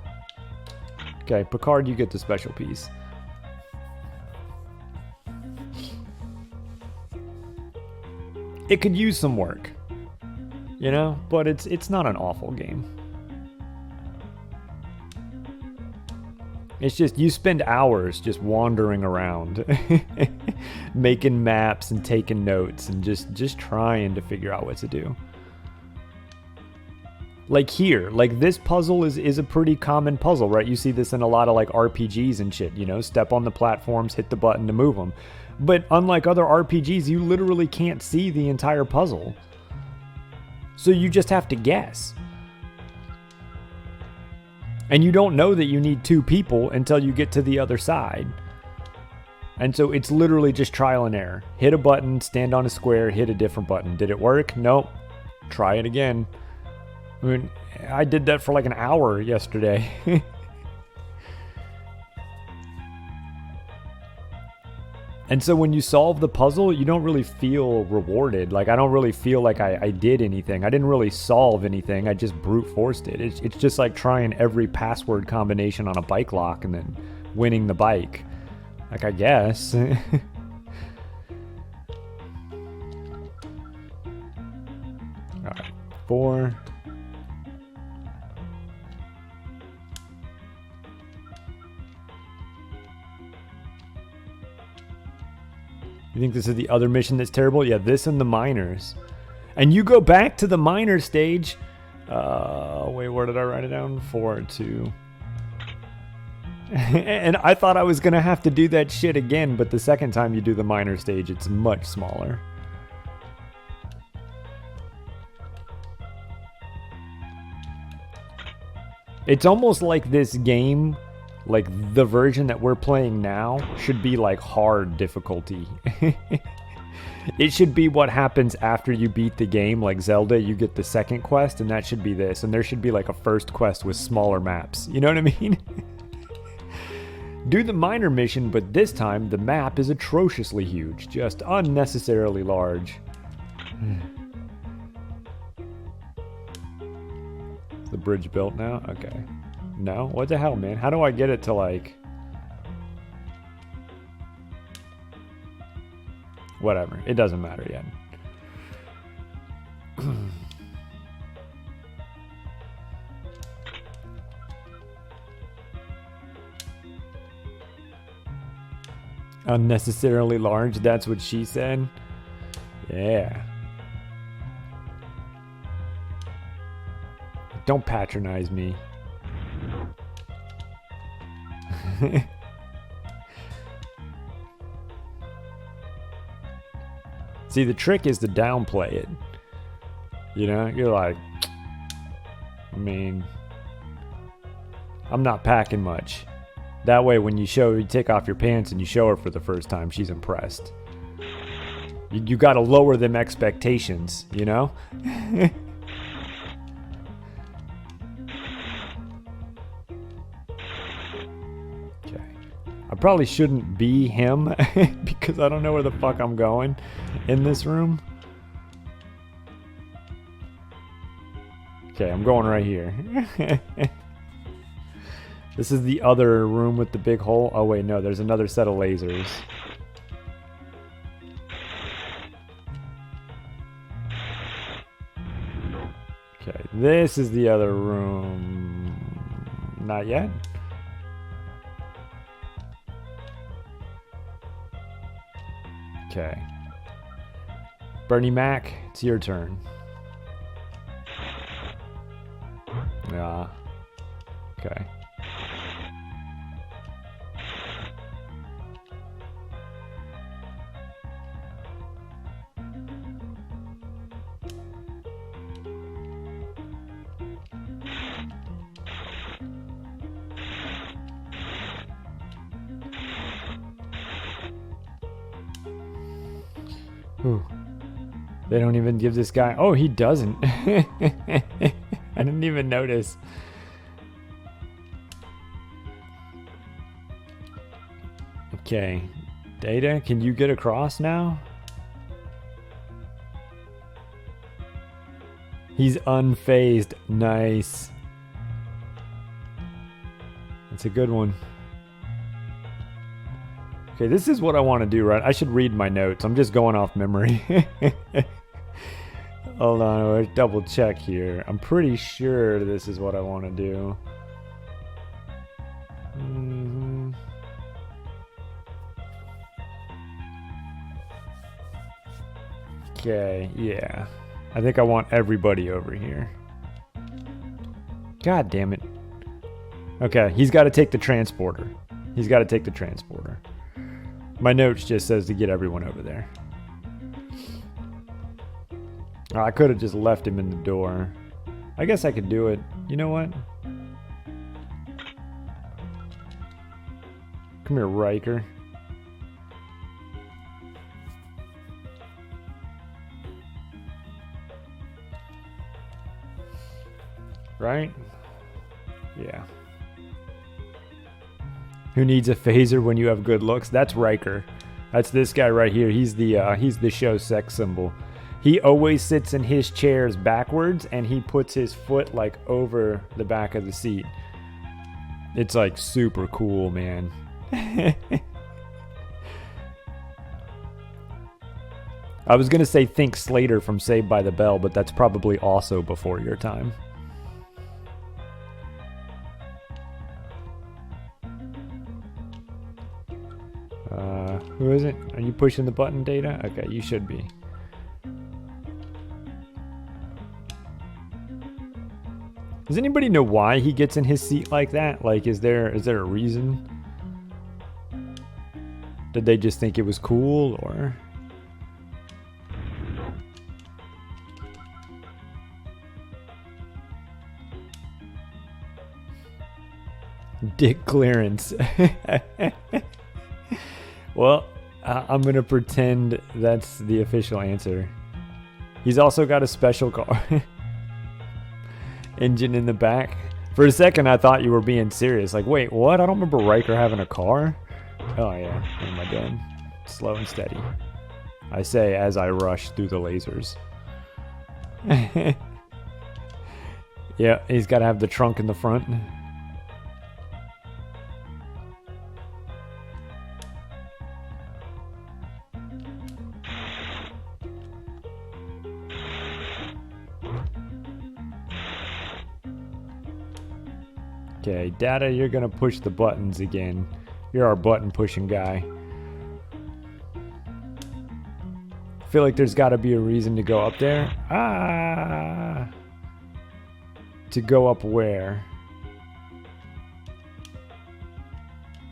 Okay, Picard, you get the special piece. It could use some work. You know? But it's not an awful game. It's just, you spend hours just wandering around, making maps and taking notes and just trying to figure out what to do. Like here, like this puzzle is a pretty common puzzle, right? You see this in a lot of like RPGs and shit, you know, step on the platforms, hit the button to move them. But unlike other RPGs, you literally can't see the entire puzzle. So you just have to guess. And you don't know that you need two people until you get to the other side. And so it's literally just trial and error. Hit a button, stand on a square, hit a different button. Did it work? Nope. Try it again. I mean, I did that for like an hour yesterday. And so when you solve the puzzle, you don't really feel rewarded. Like, I don't really feel like I did anything. I didn't really solve anything. I just brute forced it. It's just like trying every password combination on a bike lock and then winning the bike. Like, I guess. All right, 4. You think this is the other mission that's terrible? Yeah, this and the miners. And you go back to the miner stage. Wait, where did I write it down? 4, 2. And I thought I was going to have to do that shit again, but the second time you do the miner stage, it's much smaller. It's almost like this game, like the version that we're playing now, should be like hard difficulty. It should be what happens after you beat the game, like Zelda, you get the second quest, and that should be this. And there should be like a first quest with smaller maps. You know what I mean? Do the minor mission, but this time the map is atrociously huge, just unnecessarily large. Is the bridge built now? Okay. No? What the hell, man? How do I get it to like... Whatever. It doesn't matter yet. Unnecessarily large, that's what she said. Yeah. Don't patronize me. See, the trick is to downplay it. You know, you're like, I mean, I'm not packing much. That way, when you take off your pants and you show her for the first time, she's impressed. You gotta lower them expectations, you know? Okay. I probably shouldn't be him because I don't know where the fuck I'm going in this room. Okay, I'm going right here. This is the other room with the big hole. Oh wait, no, there's another set of lasers. Okay, this is the other room. Not yet. Okay. Bernie Mac, it's your turn. Yeah. Okay. Ooh. They don't even give this guy... Oh, he doesn't. I didn't even notice. Okay. Data, can you get across now? He's unfazed. Nice. That's a good one. Okay, this is what I want to do, right? I should read my notes. I'm just going off memory. Hold on, I'll double check here. I'm pretty sure this is what I want to do. Okay, yeah. I think I want everybody over here. God damn it. Okay, he's got to take the transporter. He's got to take the transporter. My notes just says to get everyone over there. Oh, I could have just left him in the door. I guess I could do it. You know what? Come here, Riker. Right? Yeah. Who needs a phaser when you have good looks? That's Riker. That's this guy right here. He's the show sex symbol. He always sits in his chairs backwards and he puts his foot like over the back of the seat. It's like super cool, man. I was gonna say think Slater from Saved by the Bell, but that's probably also before your time. Who is it? Are you pushing the button, Data? Okay, you should be. Does anybody know why he gets in his seat like that? Like, is there a reason? Did they just think it was cool, or? Dick clearance. Well, I'm going to pretend that's the official answer. He's also got a special car. Engine in the back. For a second, I thought you were being serious. Like, wait, what? I don't remember Riker having a car. Oh, yeah. What am I doing? Slow and steady. I say as I rush through the lasers. Yeah, he's got to have the trunk in the front. Okay, Data, you're gonna push the buttons again. You're our button pushing guy. I feel like there's gotta be a reason to go up there. Ah! To go up where?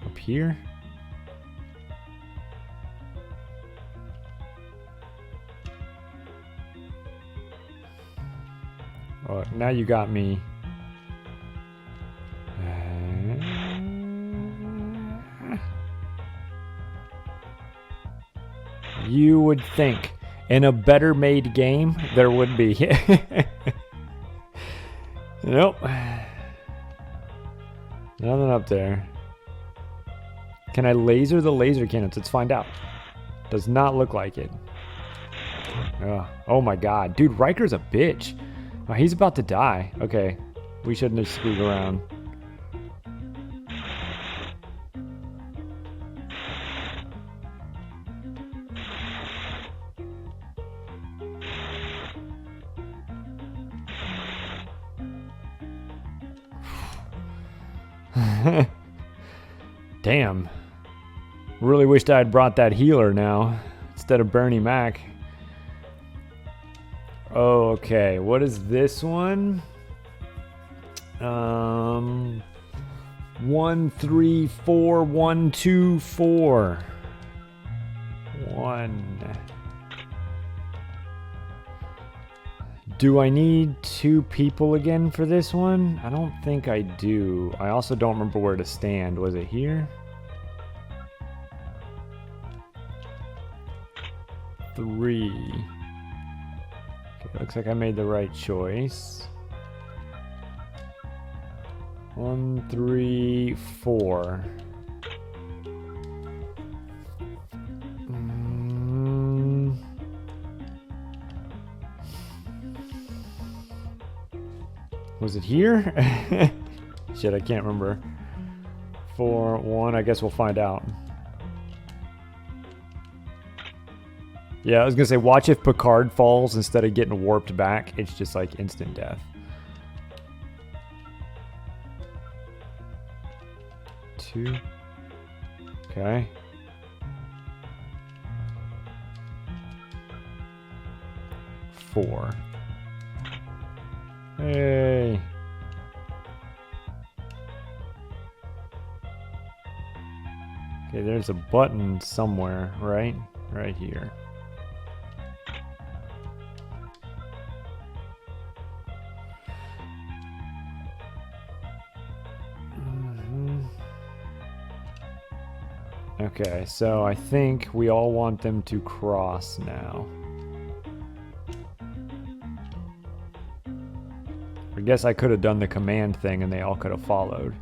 Up here? Oh, now you got me. You would think in a better made game there would be. Nope. Nothing up there. Can I laser the laser cannons? Let's find out. Does not look like it. Oh my god. Dude, Riker's a bitch. Oh, he's about to die. Okay. We shouldn't have screwed around. Damn. Really wished I had brought that healer now instead of Bernie Mac. Okay, what is this one? 1 3 4 1 2 4 1. Do I need 2 people again for this one? I don't think I do. I also don't remember where to stand. Was it here? 3. Okay, looks like I made the right choice. 1 3 4. Was it here? Shit, I can't remember. 4 1. I guess we'll find out. Yeah, I was gonna say, watch if Picard falls instead of getting warped back. It's just like instant death. 2. Okay. 4. Hey. Okay, there's a button somewhere, right? Right here. Okay, so I think we all want them to cross now. I guess I could have done the command thing and they all could have followed.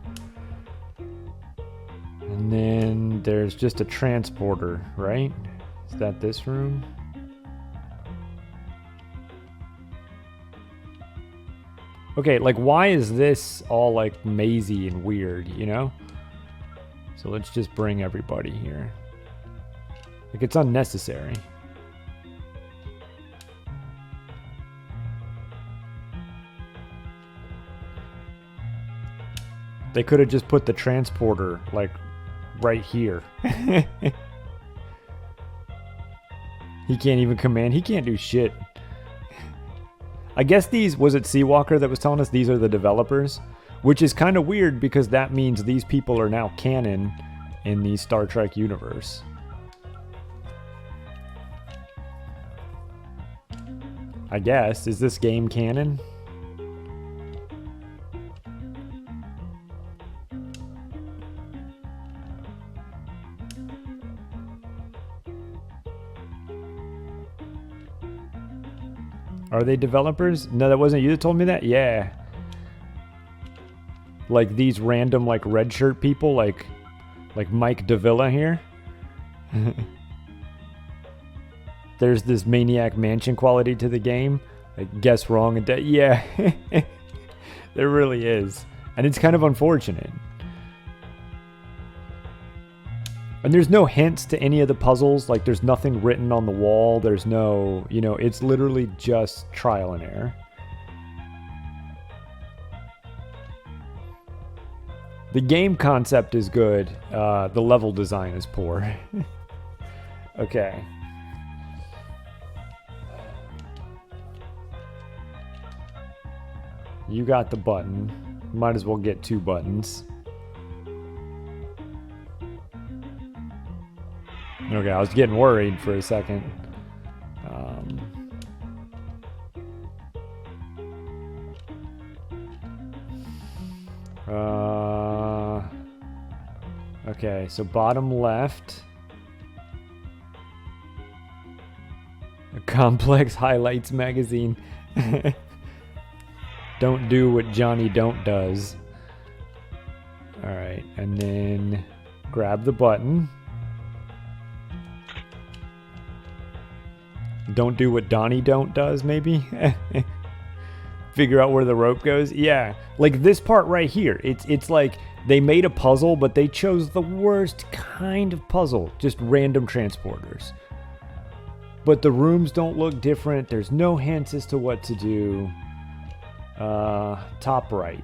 And then there's just a transporter, right? Is that this room? Okay, like why is this all like mazy and weird, you know? So let's just bring everybody here. Like it's unnecessary. They could have just put the transporter like right here. He can't even command. He can't do shit. I guess these, was it Seawalker that was telling us these are the developers? Which is kind of weird because that means these people are now canon in the Star Trek universe. I guess. Is this game canon? Are they developers? No, that wasn't you that told me that? Yeah. Like these random like red shirt people like Mike Davila here. There's this Maniac Mansion quality to the game. Like guess wrong and yeah. There really is. And it's kind of unfortunate. And there's no hints to any of the puzzles. Like there's nothing written on the wall. There's no, you know, it's literally just trial and error. The game concept is good. The level design is poor. Okay. You got the button. Might as well get 2 buttons. Okay, I was getting worried for a second. Okay, so bottom left. A Complex Highlights magazine. Don't do what Johnny Don't does. Alright, and then grab the button. Don't do what Donnie Don't does, maybe? Figure out where the rope goes? Yeah. Like this part right here. It's like they made a puzzle, but they chose the worst kind of puzzle. Just random transporters. But the rooms don't look different. There's no hints as to what to do. Top right.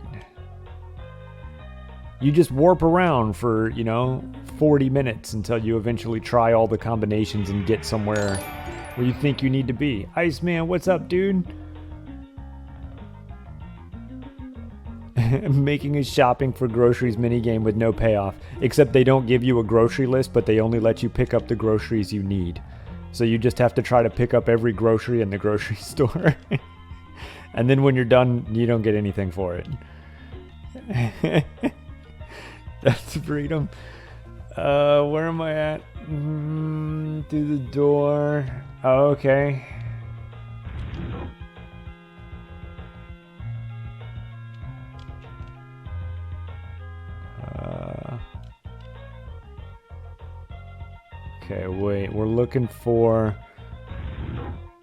You just warp around for, 40 minutes until you eventually try all the combinations and get somewhere where you think you need to be. Iceman, what's up, dude? Making a shopping for groceries minigame with no payoff. Except they don't give you a grocery list, but they only let you pick up the groceries you need. So you just have to try to pick up every grocery in the grocery store. And then when you're done, you don't get anything for it. That's freedom. Where am I at? Through the door. Oh, okay. Okay, wait. We're looking for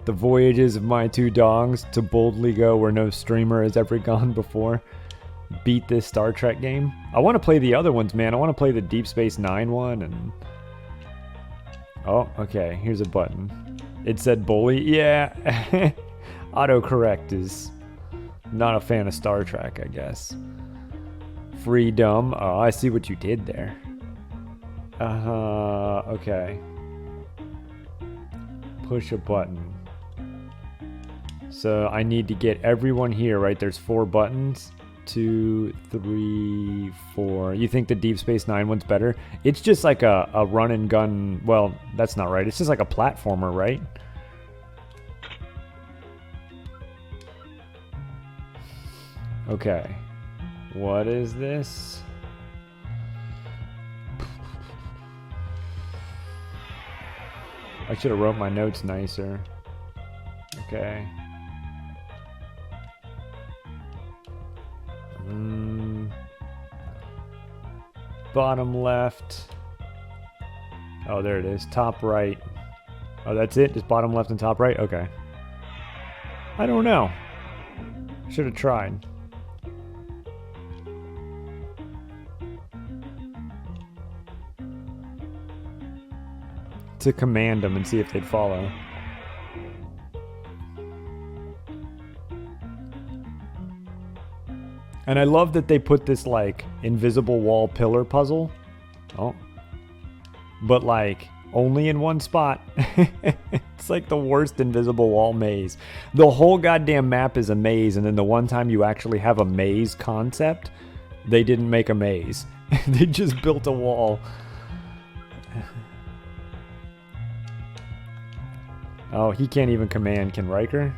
the voyages of my 2 dogs to boldly go where no streamer has ever gone before. Beat this Star Trek game. I want to play the other ones, man. I want to play the Deep Space Nine one and... Oh, okay. Here's a button. It said bully. Yeah. Autocorrect is not a fan of Star Trek, I guess. Freedom. Oh, I see what you did there. Okay. Push a button. So I need to get everyone here, right? There's 4 buttons. 2, 3, 4. You think the Deep Space Nine one's better? It's just like a run and gun. Well, that's not right. It's just like a platformer, right? Okay. What is this? I should have wrote my notes nicer. Okay. Bottom left. Oh, there it is. Top right. Oh, that's it? Just bottom left and top right? Okay. I don't know. Should have tried. To command them and see if they'd follow. And I love that they put this, like, invisible wall pillar puzzle. Oh. But, like, only in one spot. It's like the worst invisible wall maze. The whole goddamn map is a maze, and then the one time you actually have a maze concept, they didn't make a maze. They just built a wall. Oh, he can't even command. Can Riker?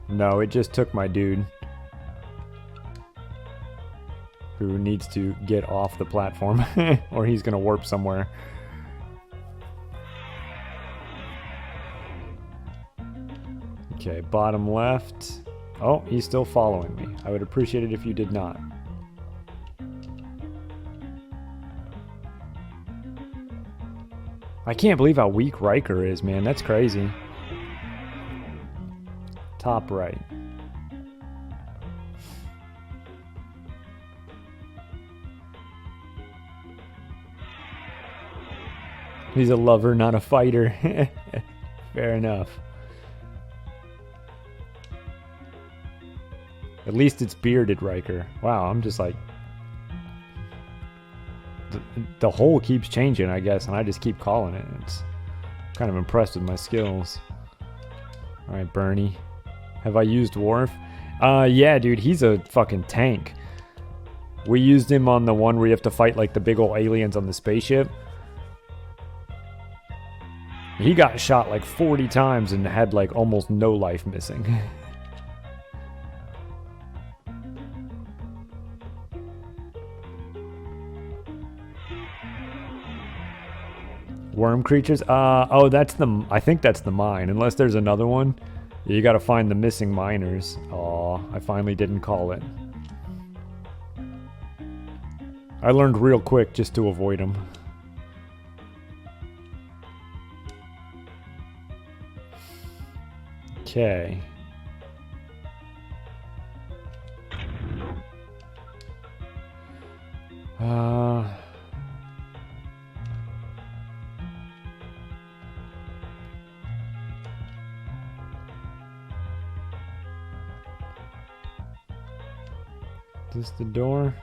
No, it just took my dude. Who needs to get off the platform. Or he's gonna warp somewhere. Okay, bottom left. Oh, he's still following me. I would appreciate it if you did not. I can't believe how weak Riker is, man. That's crazy. Top right. He's a lover, not a fighter. Fair enough. At least it's bearded Riker. Wow, I'm just like... The hole keeps changing, I guess, and I just keep calling it. It's kind of impressed with my skills. Alright, Bernie. Have I used Worf? Yeah, dude, he's a fucking tank. We used him on the one where you have to fight, like, the big old aliens on the spaceship. He got shot, like, 40 times and had, like, almost no life missing. Worm creatures? Oh, that's the... I think that's the mine. Unless there's another one. You gotta find the missing miners. Aw, I finally didn't call it. I learned real quick just to avoid them. Okay. Is this the door?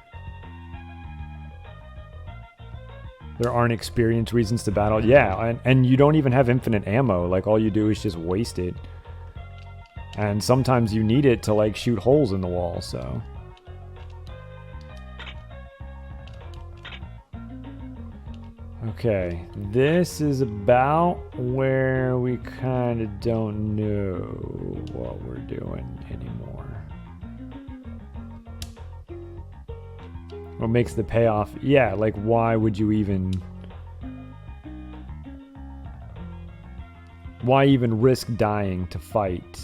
There aren't experience reasons to battle. Yeah, and you don't even have infinite ammo. Like, all you do is just waste it. And sometimes you need it to, like, shoot holes in the wall, so... Okay, this is about where we kind of don't know what we're doing anymore. What makes the payoff? Yeah, like, why would you even... Why even risk dying to fight?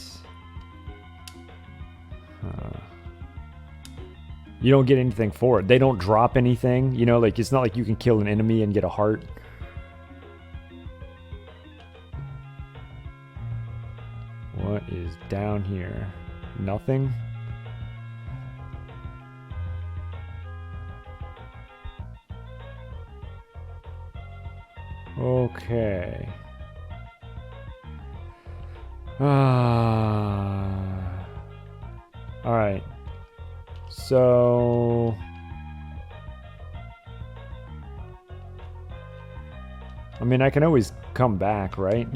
You don't get anything for it. They don't drop anything. You know, like, it's not like you can kill an enemy and get a heart. What is down here? Nothing? Okay. Alright. So... I mean, I can always come back, right?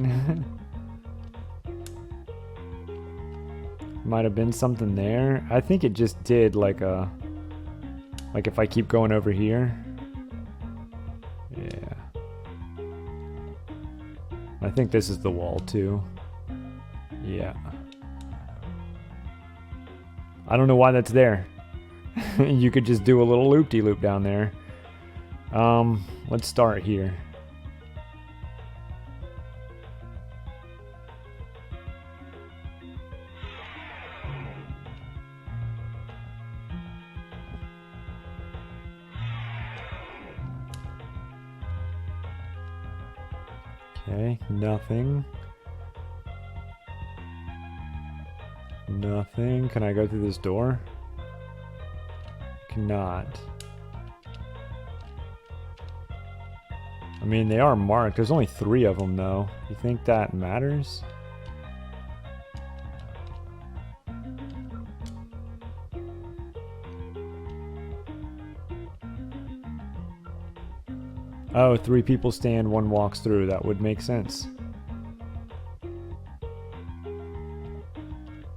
Might have been something there. I think it just did like a... Like if I keep going over here. Yeah. I think this is the wall too. Yeah. I don't know why that's there. You could just do a little loop-de-loop down there. Let's start here. Okay, nothing. Nothing. Can I go through this door? Cannot. I mean, they are marked. There's only 3 of them, though. You think that matters? Oh, 3 people stand, 1 walks through. That would make sense.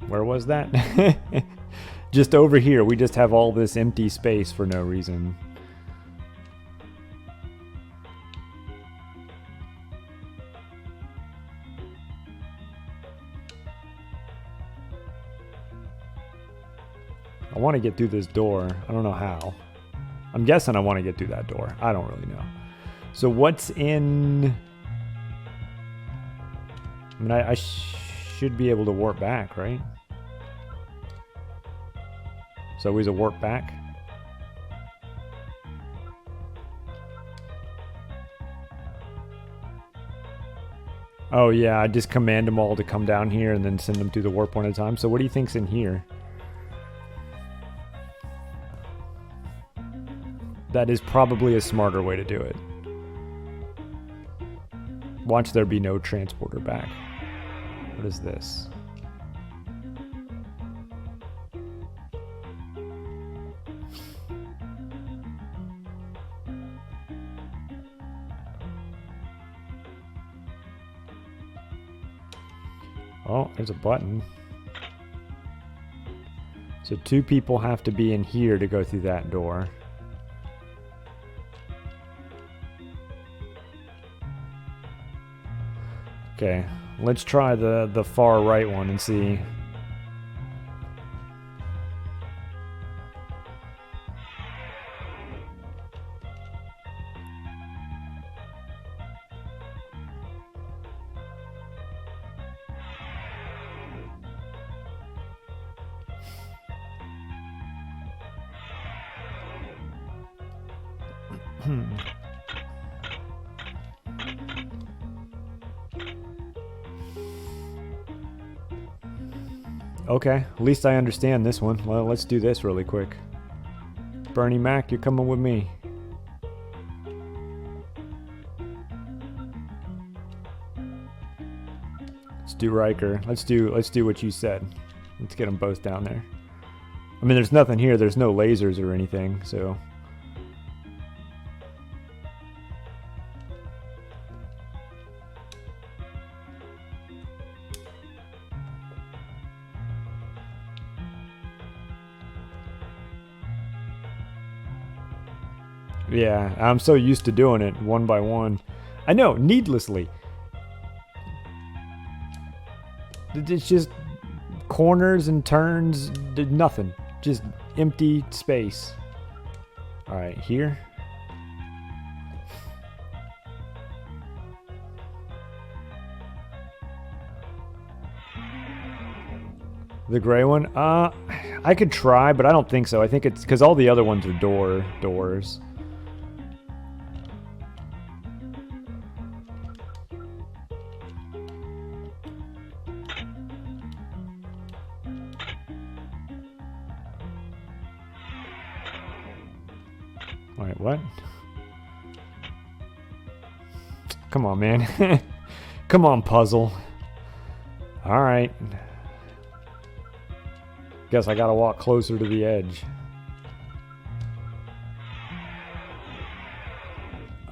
Where was that? Just over here. We just have all this empty space for no reason. I want to get through this door. I don't know how. I'm guessing I want to get through that door. I don't really know. So what's in... I mean, I should be able to warp back, right? So always a warp back. Oh yeah, I just command them all to come down here and then send them through the warp one at a time. So what do you think's in here? That is probably a smarter way to do it. Watch there be no transporter back. What is this? Oh, there's a button. So 2 people have to be in here to go through that door. Okay, let's try the far right one and see. Okay, at least I understand this one. Well, let's do this really quick. Bernie Mac, you're coming with me. Let's do Riker. Let's do what you said. Let's get them both down there. I mean, there's nothing here. There's no lasers or anything, so... Yeah, I'm so used to doing it one by one. I know, needlessly. It's just corners and turns, nothing. Just empty space. Alright, here. The gray one? I could try, but I don't think so. I think it's because all the other ones are doors. Alright, what? Come on, man. Come on, puzzle. Alright. Guess I gotta walk closer to the edge.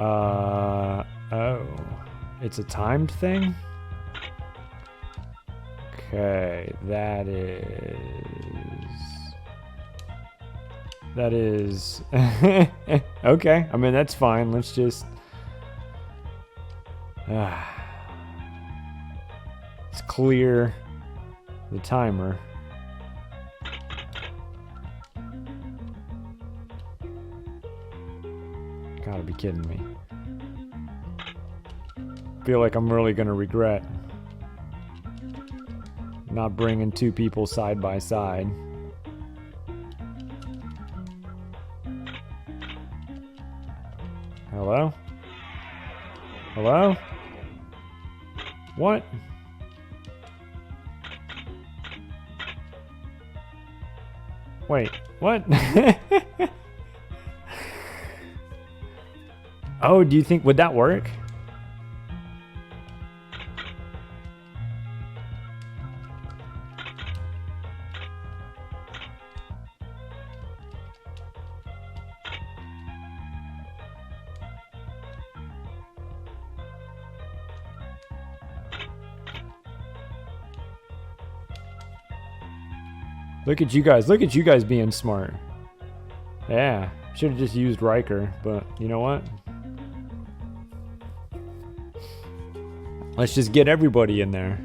Oh. It's a timed thing? Okay, that is okay, I mean that's fine. Let's just let's clear the timer. Gotta be kidding me. Feel like I'm really gonna regret not bringing two people side by side. Hello? Hello? What? Wait, what? Oh, do you think, would that work? Look at you guys being smart. Yeah, should have just used Riker, but you know what? Let's just get everybody in there.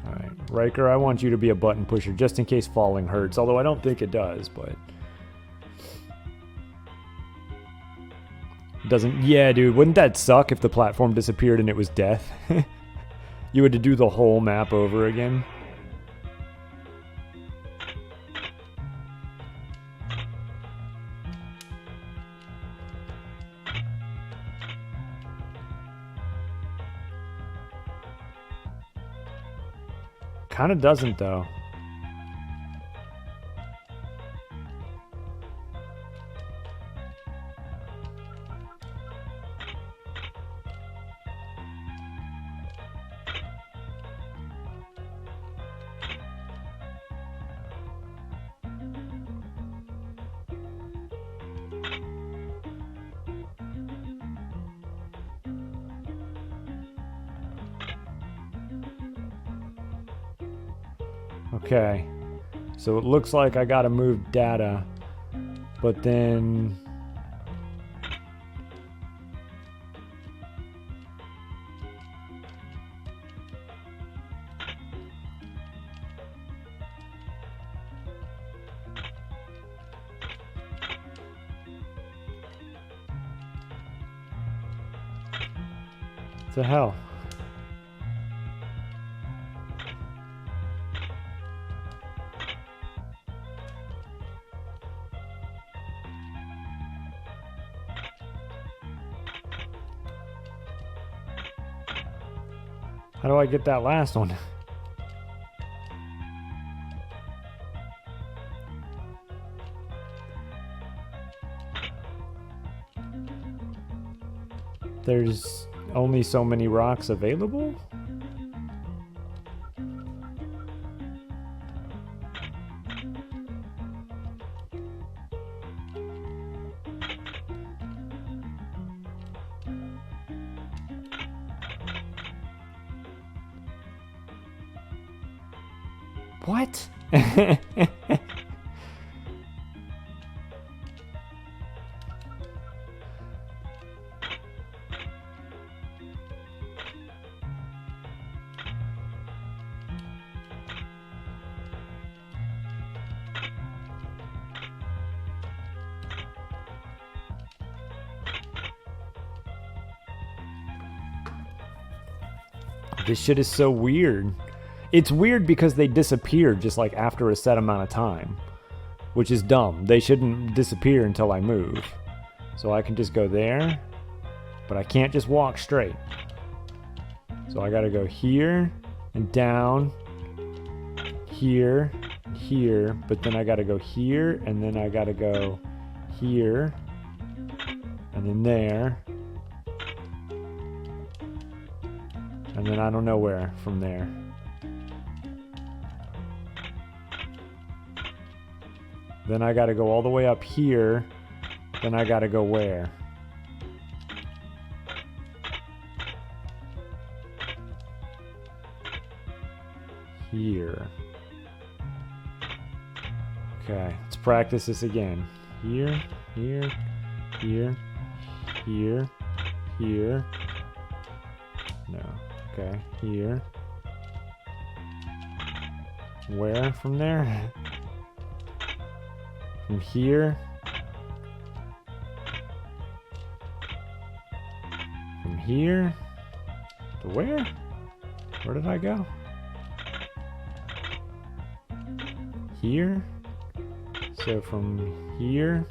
Alright, Riker, I want you to be a button pusher just in case falling hurts, although I don't think it does, but... Doesn't... Yeah, dude, wouldn't that suck if the platform disappeared and it was death? You had to do the whole map over again. Kinda doesn't, though. Okay, so it looks like I gotta move data, but then... What the hell? How do I get that last one? There's only so many rocks available? What? This shit is so weird. It's weird because they disappear just like after a set amount of time, which is dumb. They shouldn't disappear until I move. So I can just go there, but I can't just walk straight. So I gotta go here and down, here, here, but then I gotta go here, and then I gotta go here, and then there, and then I don't know where from there. Then I gotta go all the way up here. Then I gotta go where? Here. Okay, let's practice this again. Here, here, here, here, here. No. Okay, here. Where from there? From here. From here to where? Where did I go? Here. So from here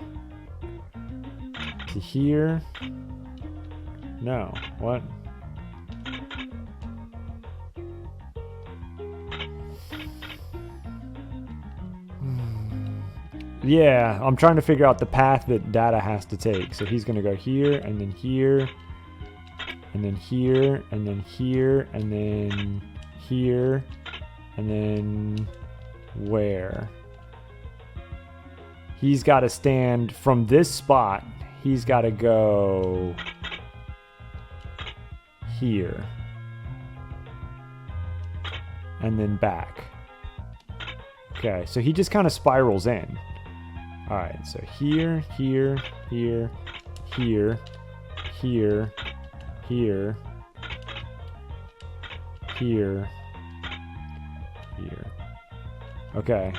to here. No. What? Yeah, I'm trying to figure out the path that data has to take. So he's going to go here, and then here, and then here, and then here, and then here, and then where? He's got to stand from this spot. He's got to go here, and then back. Okay, so he just kind of spirals in. All right, so here, here, here, here, here, here, here, here. Okay,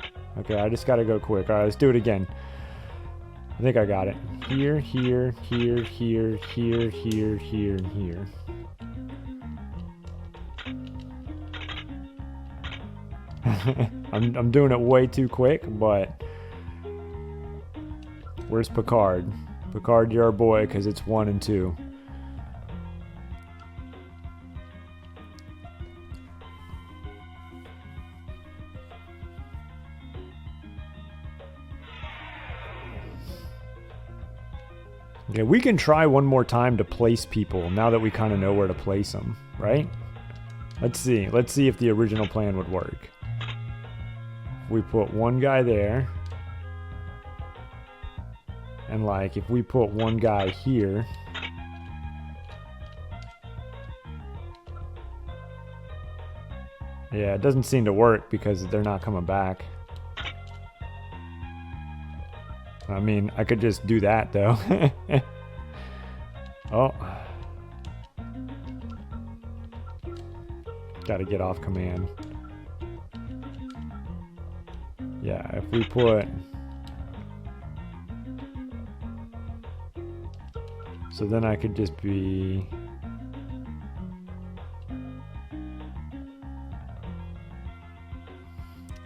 I just gotta go quick. All right, let's do it again. I think I got it. Here, here, here, here, here, here, here, and here. I'm doing it way too quick, but where's Picard? Picard, you're our boy, because it's 1 and 2. Okay, we can try one more time to place people now that we kind of know where to place them, right? Let's see. Let's see if the original plan would work. We put one guy there. And like, if we put one guy here. Yeah, it doesn't seem to work because they're not coming back. I mean, I could just do that though. Oh. Gotta get off command. Yeah, if we put... So then I could just be...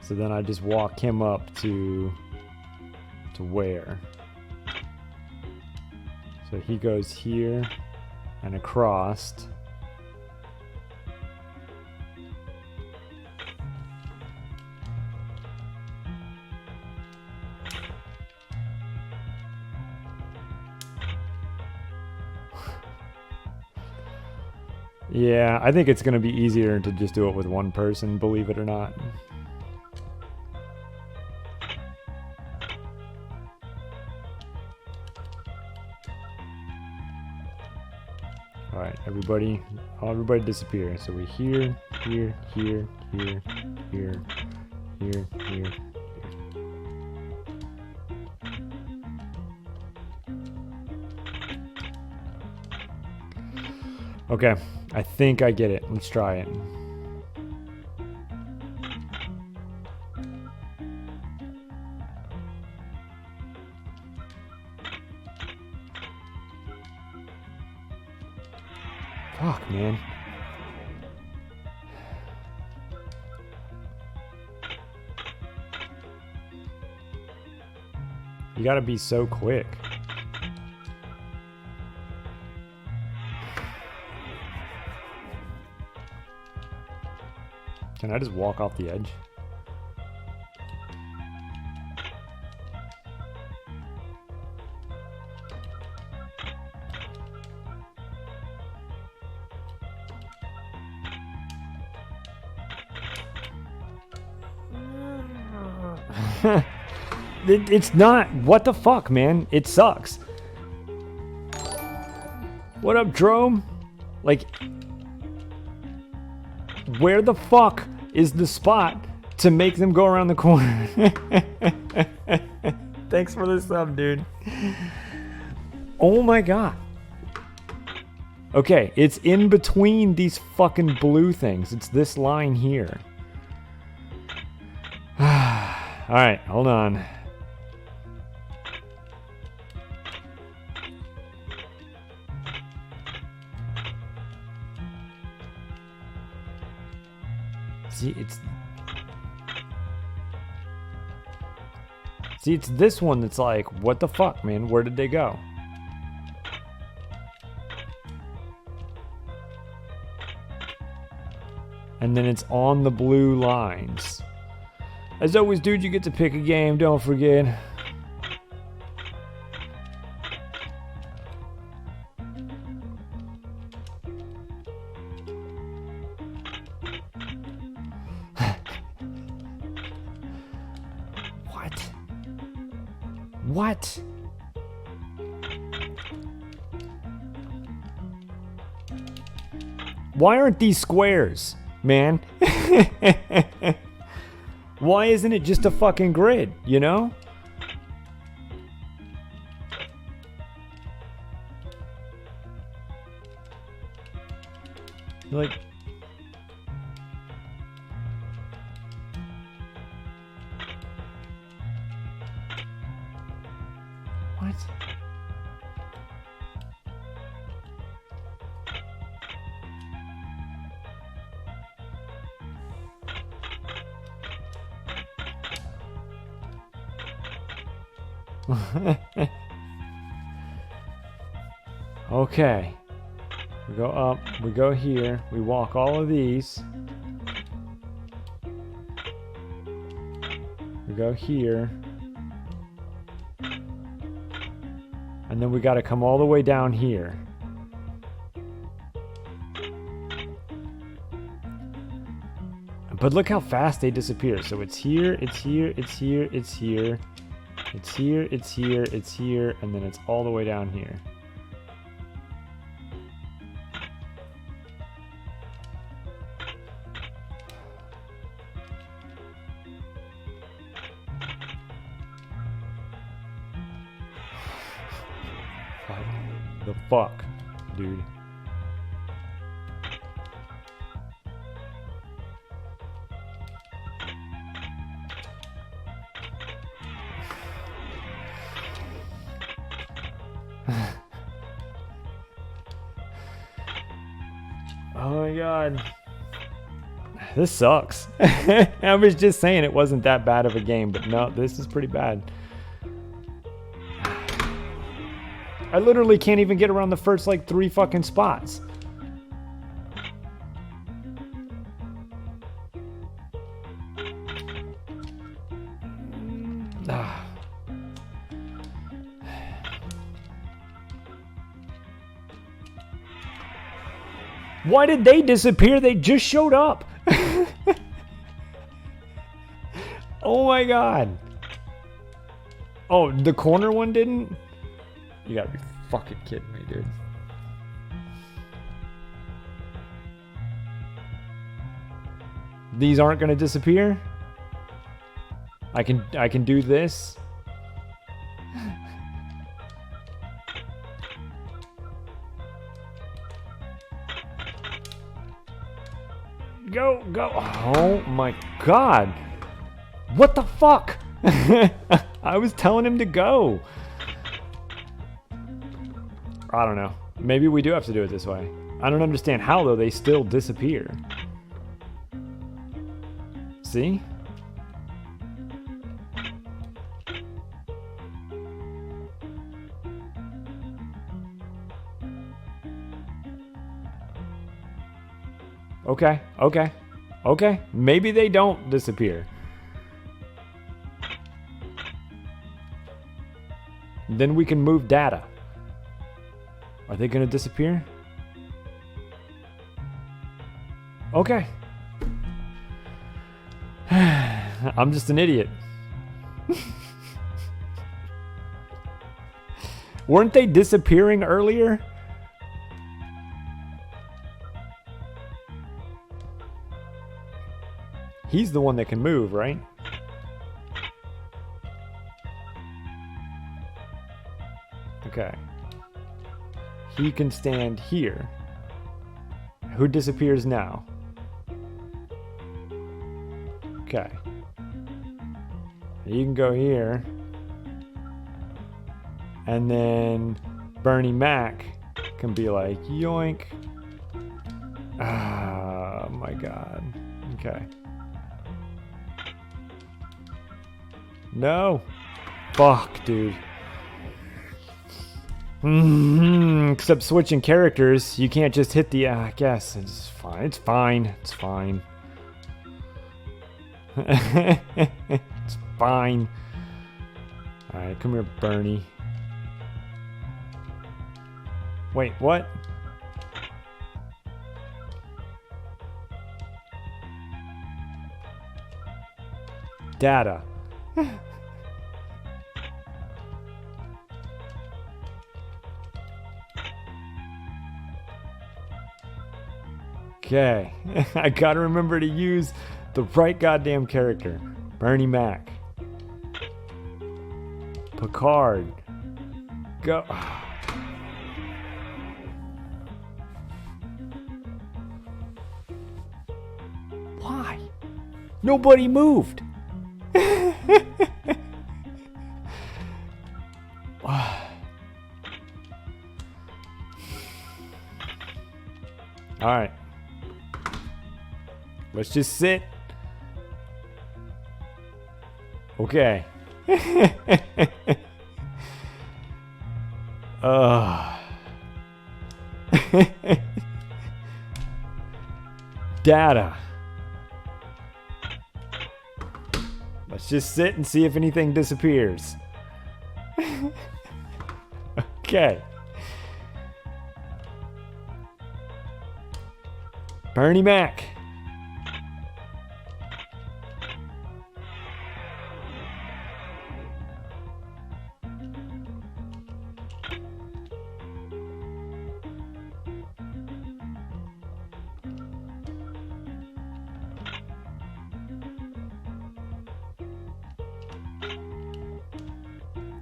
So then I just walk him up to where? So he goes here and across. Yeah, I think it's going to be easier to just do it with one person, believe it or not. Alright, everybody disappear. So we here, here, here, here, here, here, here. Okay, I think I get it. Let's try it. Fuck, man. You gotta be so quick. Can I just walk off the edge? It's not. What the fuck, man? It sucks. What up, Drome? Like, where the fuck is the spot to make them go around the corner? Thanks for the sub, dude. Oh my god. Okay, it's in between these fucking blue things. It's this line here. Alright, hold on. See, it's this one that's like, what the fuck, man? Where did they go? And then it's on the blue lines. As always, dude, you get to pick a game, don't forget. What? Why aren't these squares, man? Why isn't it just a fucking grid, you know? Like... What? Okay. We go up, we go here, we walk all of these. We go here. And then we got to come all the way down here. But look how fast they disappear. So it's here, it's here, it's here, it's here. It's here, it's here, it's here, and then it's all the way down here. The fuck, dude. Oh my god. This sucks. I was just saying it wasn't that bad of a game, but no, this is pretty bad. I literally can't even get around the first, like, 3 fucking spots. Why did they disappear? They just showed up. Oh my god. Oh, the corner one didn't? You gotta be fucking kidding me, dude. These aren't gonna disappear? I can do this. Go, go. Oh my god. What the fuck? I was telling him to go. I don't know. Maybe we do have to do it this way. I don't understand how, though, they still disappear. See? Okay, okay, okay. Maybe they don't disappear. Then we can move data. Are they gonna disappear? Okay. I'm just an idiot. Weren't they disappearing earlier? He's the one that can move, right? Okay. He can stand here. Who disappears now? Okay. You can go here. And then Bernie Mac can be like, yoink. Ah, my God. Okay. No. Fuck, dude. Except switching characters, you can't just hit the... I guess it's fine. It's fine. It's fine. It's fine. Alright, come here, Bernie. Wait, what? Data. Okay. I gotta remember to use the right goddamn character. Bernie Mac. Picard. Go. Why? Nobody moved. All right. Let's just sit. Okay. Data. Let's just sit and see if anything disappears. Okay. Bernie Mac.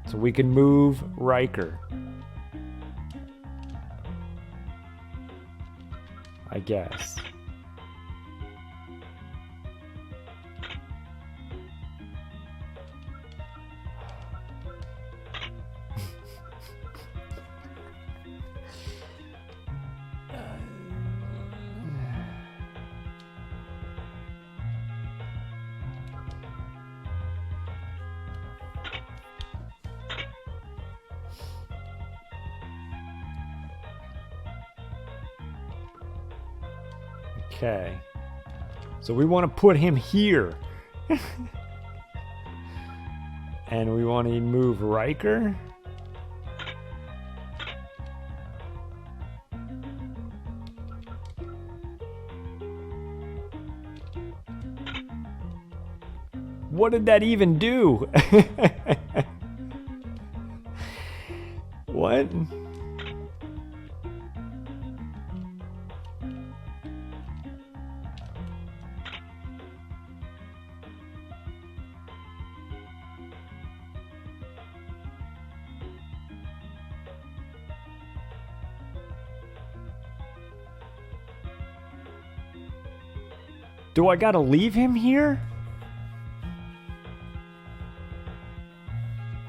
So we can move Riker. I guess. Okay. So we want to put him here. And we want to move Riker. What did that even do? What? Do I gotta leave him here?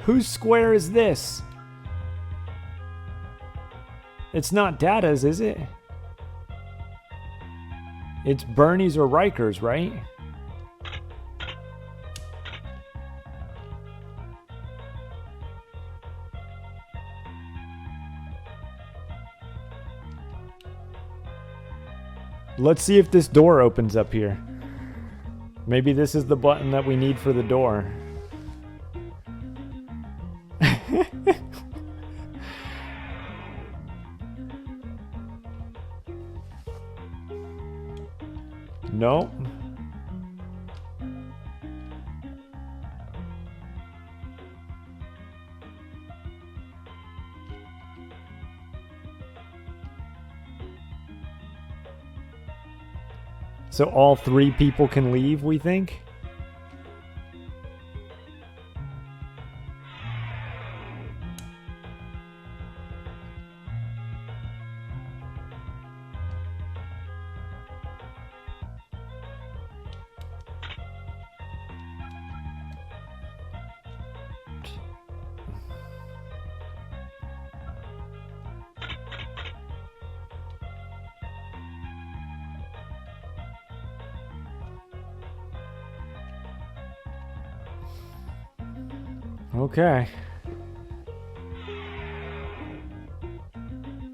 Whose square is this? It's not Data's, is it? It's Bernie's or Riker's, right? Let's see if this door opens up here. Maybe this is the button that we need for the door. Nope. So all 3 people can leave, we think? Okay.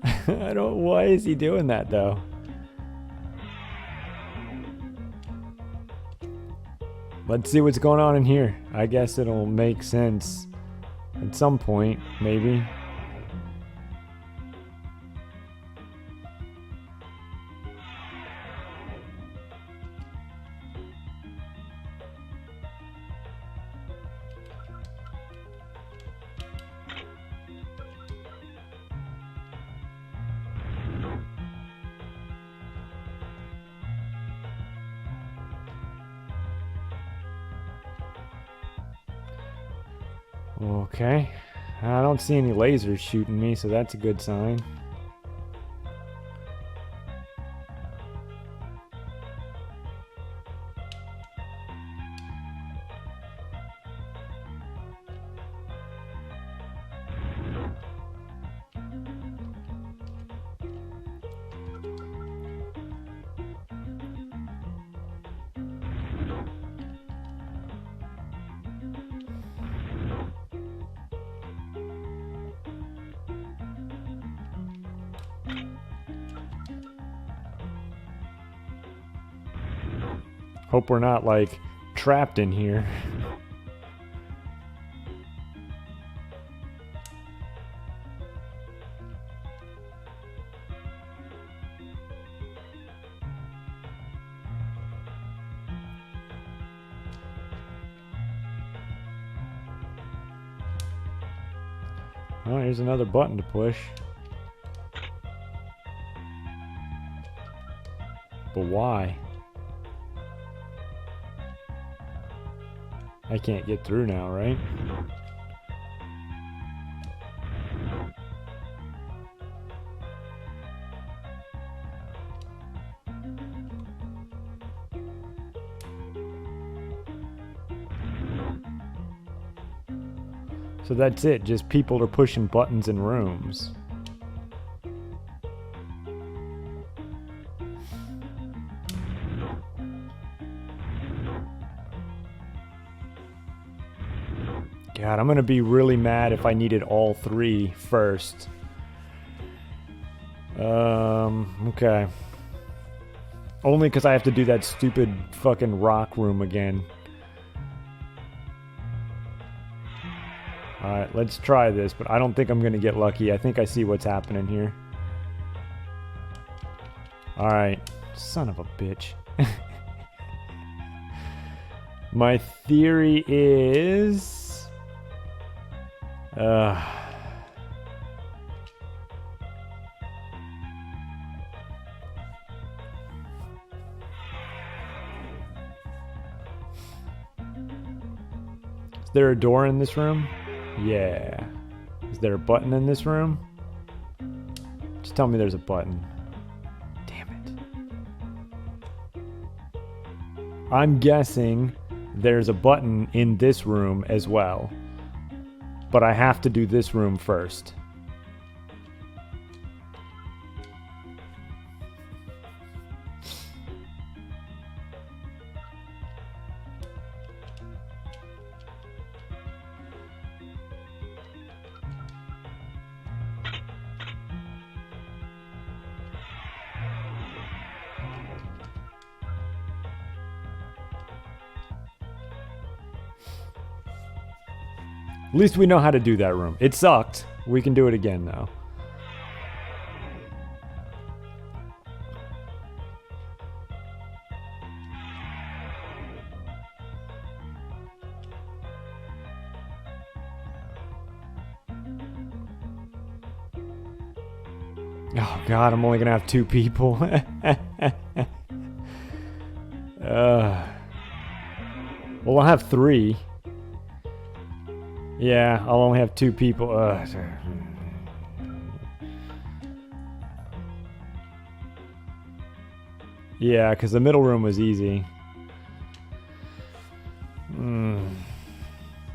I don't. Why is he doing that though? Let's see what's going on in here. I guess it'll make sense at some point, maybe. Okay. I don't see any lasers shooting me, so that's a good sign. Hope we're not, like, trapped in here. Oh, here's another button to push. But why? I can't get through now, right? So that's it, just people are pushing buttons in rooms. God, I'm gonna be really mad if I needed all 3 first. Okay. Only because I have to do that stupid fucking rock room again. Alright, let's try this, but I don't think I'm gonna get lucky. I think I see what's happening here. Alright. Son of a bitch. My theory is... Is there a door in this room? Yeah. Is there a button in this room? Just tell me there's a button. Damn it. I'm guessing there's a button in this room as well. But I have to do this room first. At least we know how to do that room. It sucked. We can do it again, though. Oh, God, I'm only going to have 2 people. Well, I'll have 3. Yeah, I'll only have 2 people. Yeah, because the middle room was easy.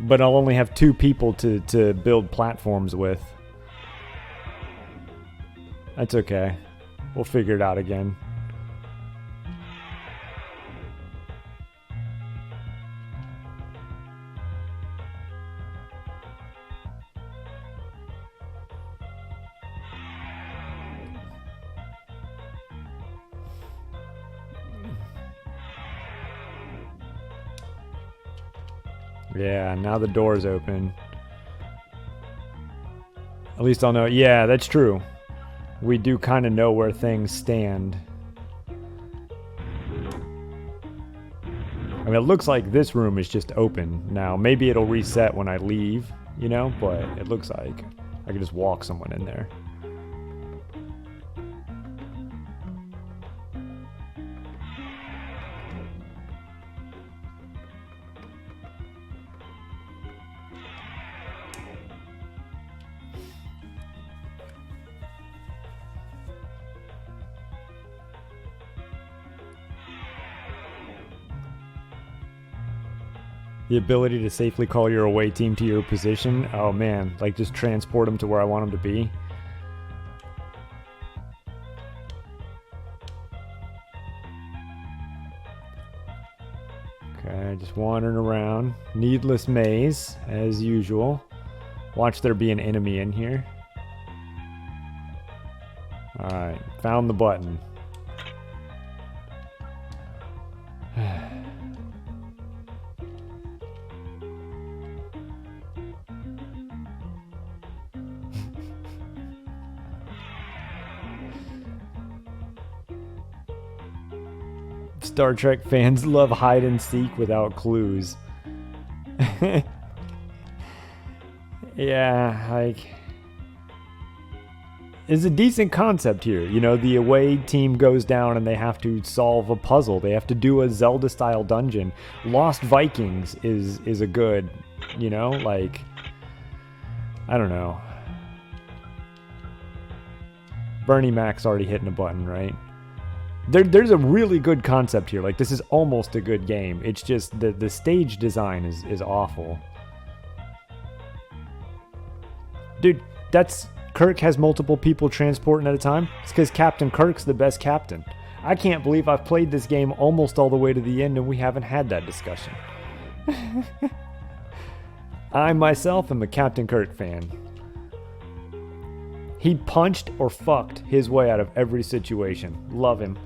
But I'll only have 2 people to build platforms with. That's okay. We'll figure it out again. Yeah, now the door's open. At least I'll know. Yeah, that's true. We do kind of know where things stand. I mean, it looks like this room is just open now. Maybe it'll reset when I leave, you know? But it looks like I can just walk someone in there. The ability to safely call your away team to your position. Oh man, like just transport them to where I want them to be. Okay, just wandering around. Needless maze, as usual. Watch there be an enemy in here. Alright, found the button. Star Trek fans love hide and seek without clues. Yeah, like... It's a decent concept here. You know, the away team goes down and they have to solve a puzzle. They have to do a Zelda-style dungeon. Lost Vikings is a good, you know, like... I don't know. Bernie Mac's already hitting a button, right? There's a really good concept here. Like, this is almost a good game. It's just the stage design is awful. Dude, that's... Kirk has multiple people transporting at a time. It's because Captain Kirk's the best captain. I can't believe I've played this game almost all the way to the end and we haven't had that discussion. I myself am a Captain Kirk fan. He punched or fucked his way out of every situation. Love him.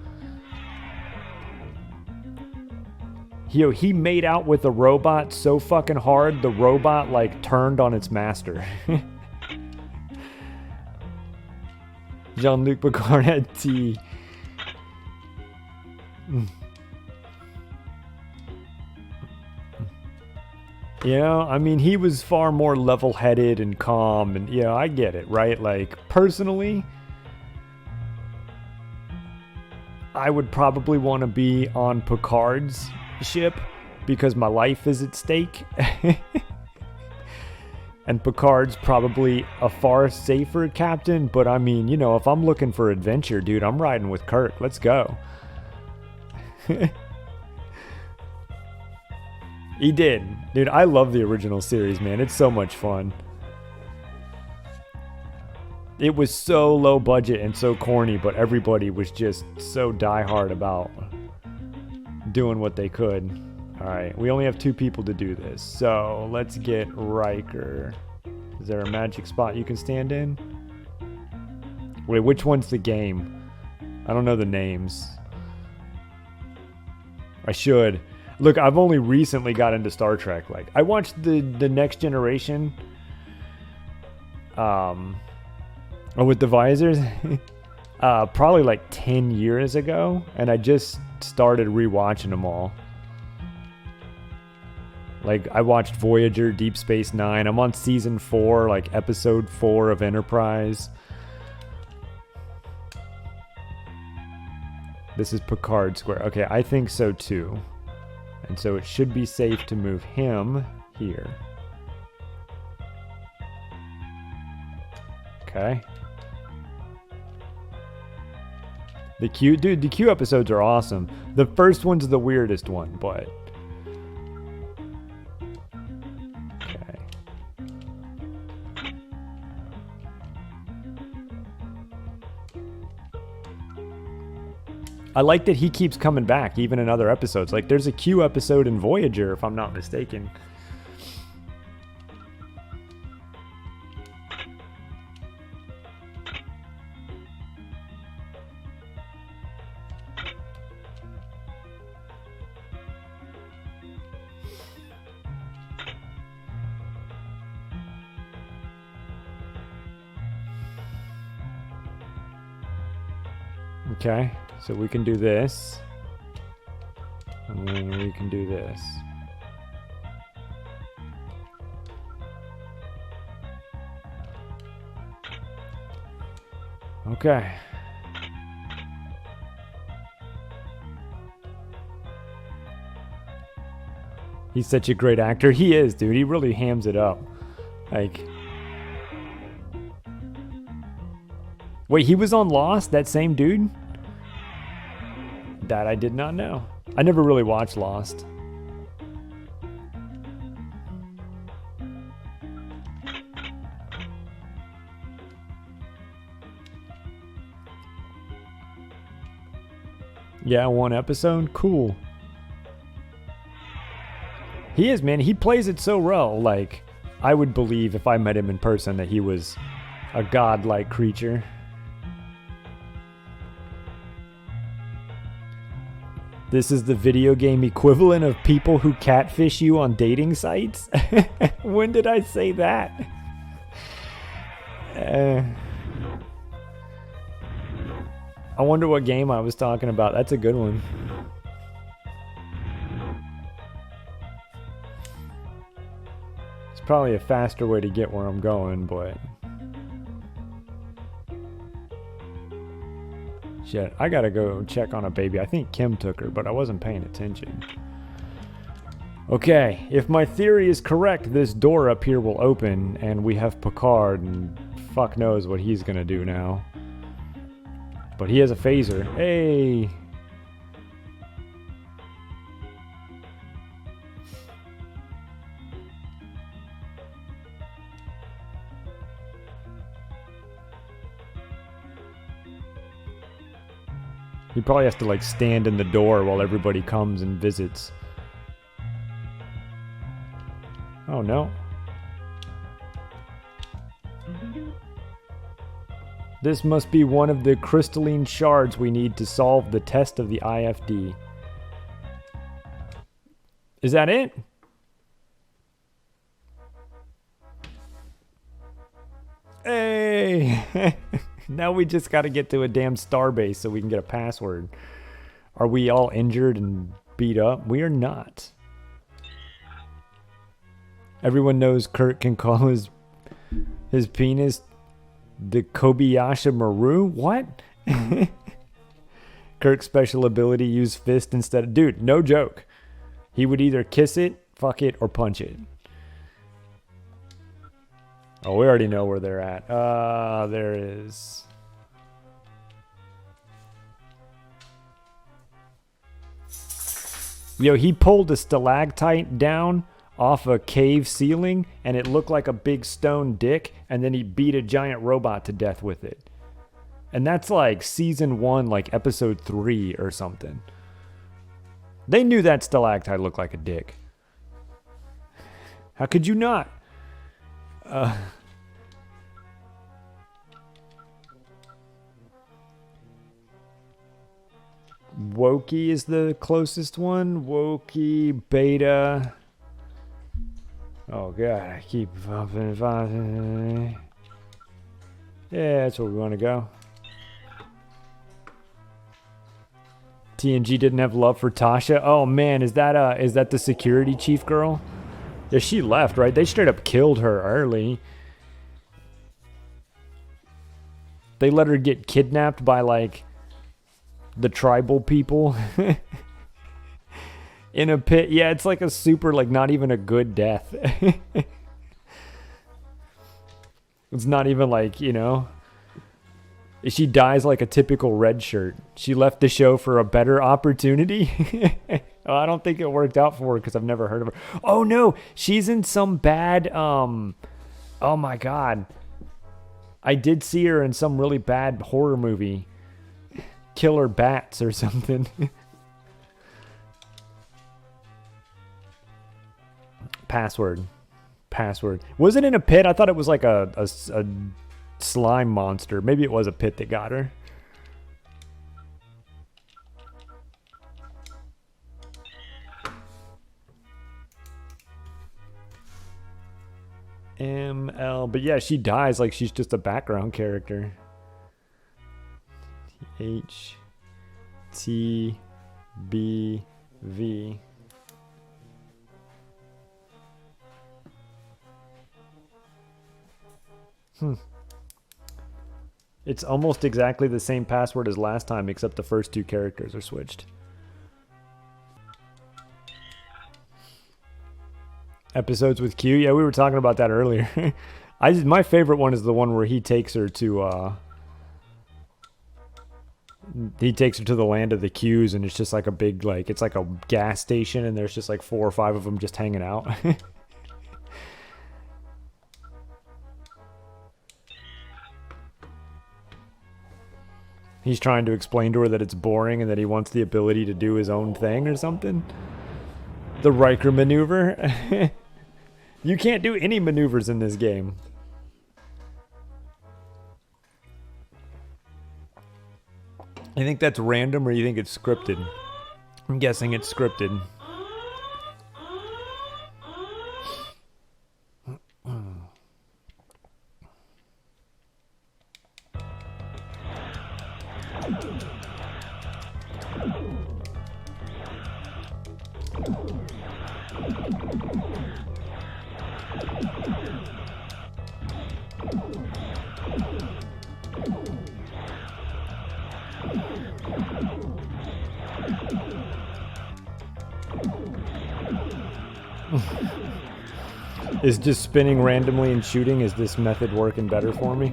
He made out with the robot so fucking hard, the robot, like, turned on its master. Jean-Luc Picard had tea. You know, I mean, he was far more level-headed and calm, and, you know, I get it, right? Like, personally, I would probably want to be on Picard's ship because my life is at stake. And Picard's probably a far safer captain, but I mean, you know, if I'm looking for adventure, dude, I'm riding with Kirk. Let's go. He did. Dude, I love the original series, man. It's so much fun. It was so low budget and so corny, but everybody was just so diehard about doing what they could. Alright, we only have 2 people to do this, so let's get Riker. Is there a magic spot you can stand in? Wait, which one's the game? I don't know the names. I should. Look, I've only recently got into Star Trek. Like, I watched the Next Generation with the visors probably like 10 years ago, and I just started rewatching them all. Like, I watched Voyager, Deep Space Nine. I'm on season 4, like episode 4 of Enterprise. This is Picard Square. Okay, I think so too. And so it should be safe to move him here. Okay. The Q episodes are awesome. The first one's the weirdest one, but... Okay. I like that he keeps coming back, even in other episodes. Like, there's a Q episode in Voyager, if I'm not mistaken. Okay, so we can do this. And then we can do this. Okay. He's such a great actor. He is, dude. He really hams it up. Like... Wait, he was on Lost? That same dude? That I did not know. I never really watched Lost. Yeah, one episode? Cool. He is, man. He plays it so well. Like, I would believe if I met him in person that he was a godlike creature. This is the video game equivalent of people who catfish you on dating sites? When did I say that? I wonder what game I was talking about. That's a good one. It's probably a faster way to get where I'm going, but... Shit, I gotta go check on a baby. I think Kim took her, but I wasn't paying attention. Okay, if my theory is correct, this door up here will open, and we have Picard, and fuck knows what he's gonna do now. But he has a phaser. Hey! He probably has to like stand in the door while everybody comes and visits. Oh no. This must be one of the crystalline shards we need to solve the test of the IFD. Is that it? Hey! Now we just got to get to a damn starbase so we can get a password. Are we all injured and beat up? We are not. Everyone knows Kirk can call his penis the Kobayashi Maru? What? Kirk's special ability, use fist instead of... Dude, no joke. He would either kiss it, fuck it, or punch it. Oh, we already know where they're at. There is... Yo, he pulled a stalactite down off a cave ceiling, and it looked like a big stone dick, and then he beat a giant robot to death with it. And that's like season 1, like episode 3 or something. They knew that stalactite looked like a dick. How could you not? Wokey is the closest one. Wokey, Beta. Oh god, I keep popping. Yeah, that's where we want to go. TNG didn't have love for Tasha. Oh man, is that the security chief girl? Yeah, she left, right? They straight up killed her early. They let her get kidnapped by like the tribal people in a pit. Yeah, it's like a super, like, not even a good death. It's not even like, you know, she dies like a typical red shirt. She left the show for a better opportunity. Oh, I don't think it worked out for her because I've never heard of her. Oh no, she's in some bad, oh my God. I did see her in some really bad horror movie. Killer Bats or something. Password. Was it in a pit? I thought it was like a slime monster. Maybe it was a pit that got her. ML. But yeah, she dies like she's just a background character. HTBV. It's almost exactly the same password as last time, except the first two characters are switched. Episodes with Q? Yeah, we were talking about that earlier. My favorite one is the one where he takes her to the land of the Qs, and it's just like a big, like, it's like a gas station, and there's just like 4 or 5 of them just hanging out. He's trying to explain to her that it's boring and that he wants the ability to do his own thing or something. The Riker maneuver. You can't do any maneuvers in this game. I think that's random, or you think it's scripted? I'm guessing it's scripted. Is just spinning randomly and shooting, is this method working better for me?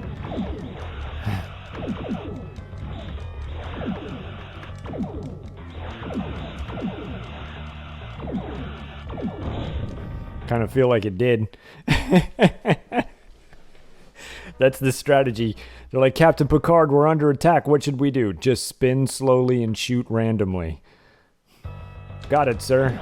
Kind of feel like it did. That's the strategy. They're like, Captain Picard, we're under attack. What should we do? Just spin slowly and shoot randomly. Got it, sir.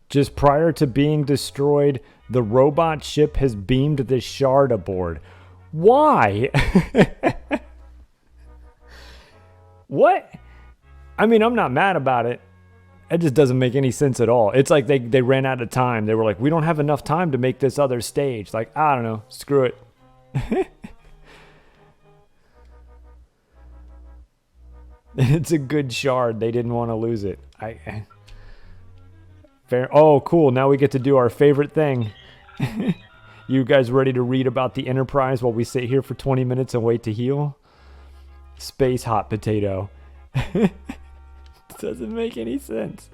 Just prior to being destroyed, the robot ship has beamed the shard aboard. Why? What? I mean, I'm not mad about it. It just doesn't make any sense at all. It's like they ran out of time. They were like, we don't have enough time to make this other stage. Like, I don't know. Screw it. It's a good shard. They didn't want to lose it. Fair. Oh, cool. Now we get to do our favorite thing. You guys ready to read about the Enterprise while we sit here for 20 minutes and wait to heal? Space hot potato. Doesn't make any sense.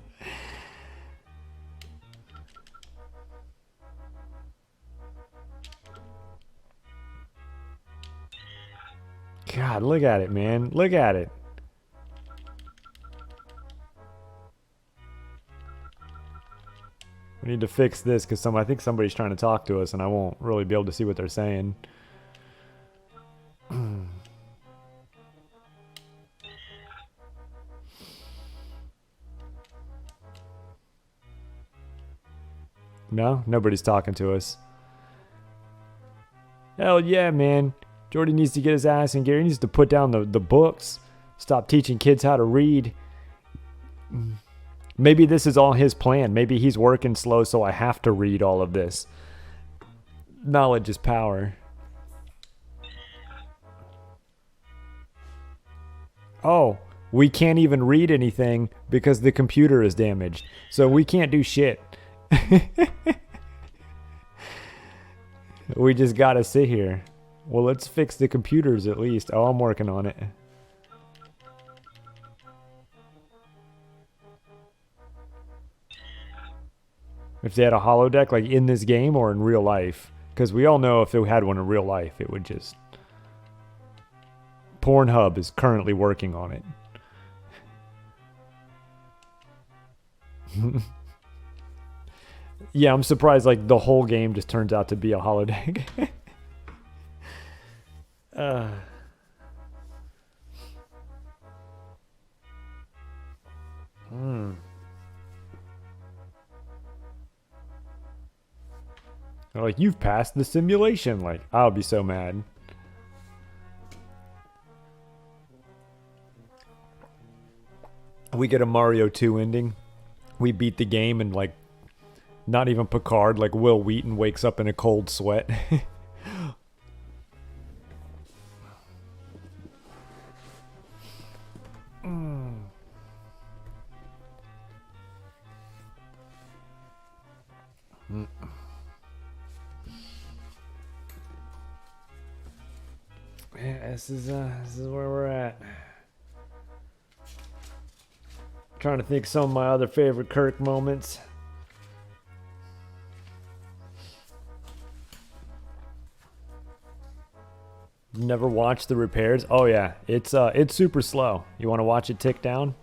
God, look at it, man. Look at it. We need to fix this because I think somebody's trying to talk to us and I won't really be able to see what they're saying. No? Nobody's talking to us. Hell yeah, man. Jordy needs to get his ass in gear. He needs to put down the books. Stop teaching kids how to read. Maybe this is all his plan. Maybe he's working slow, so I have to read all of this. Knowledge is power. Oh, we can't even read anything because the computer is damaged. So we can't do shit. We just gotta sit here. Well, let's fix the computers at least. Oh, I'm working on it. If they had a holodeck, like in this game or in real life. Because we all know if they had one in real life, it would just... Pornhub is currently working on it. Yeah, I'm surprised like the whole game just turns out to be a holodeck. They're like, you've passed the simulation. Like, I'll be so mad. We get a Mario 2 ending. We beat the game and like, not even Picard, like Will Wheaton wakes up in a cold sweat. Yeah, this is where we're at. Trying to think of some of my other favorite Kirk moments. Never watched the repairs. Oh yeah, it's super slow. You want to watch it tick down?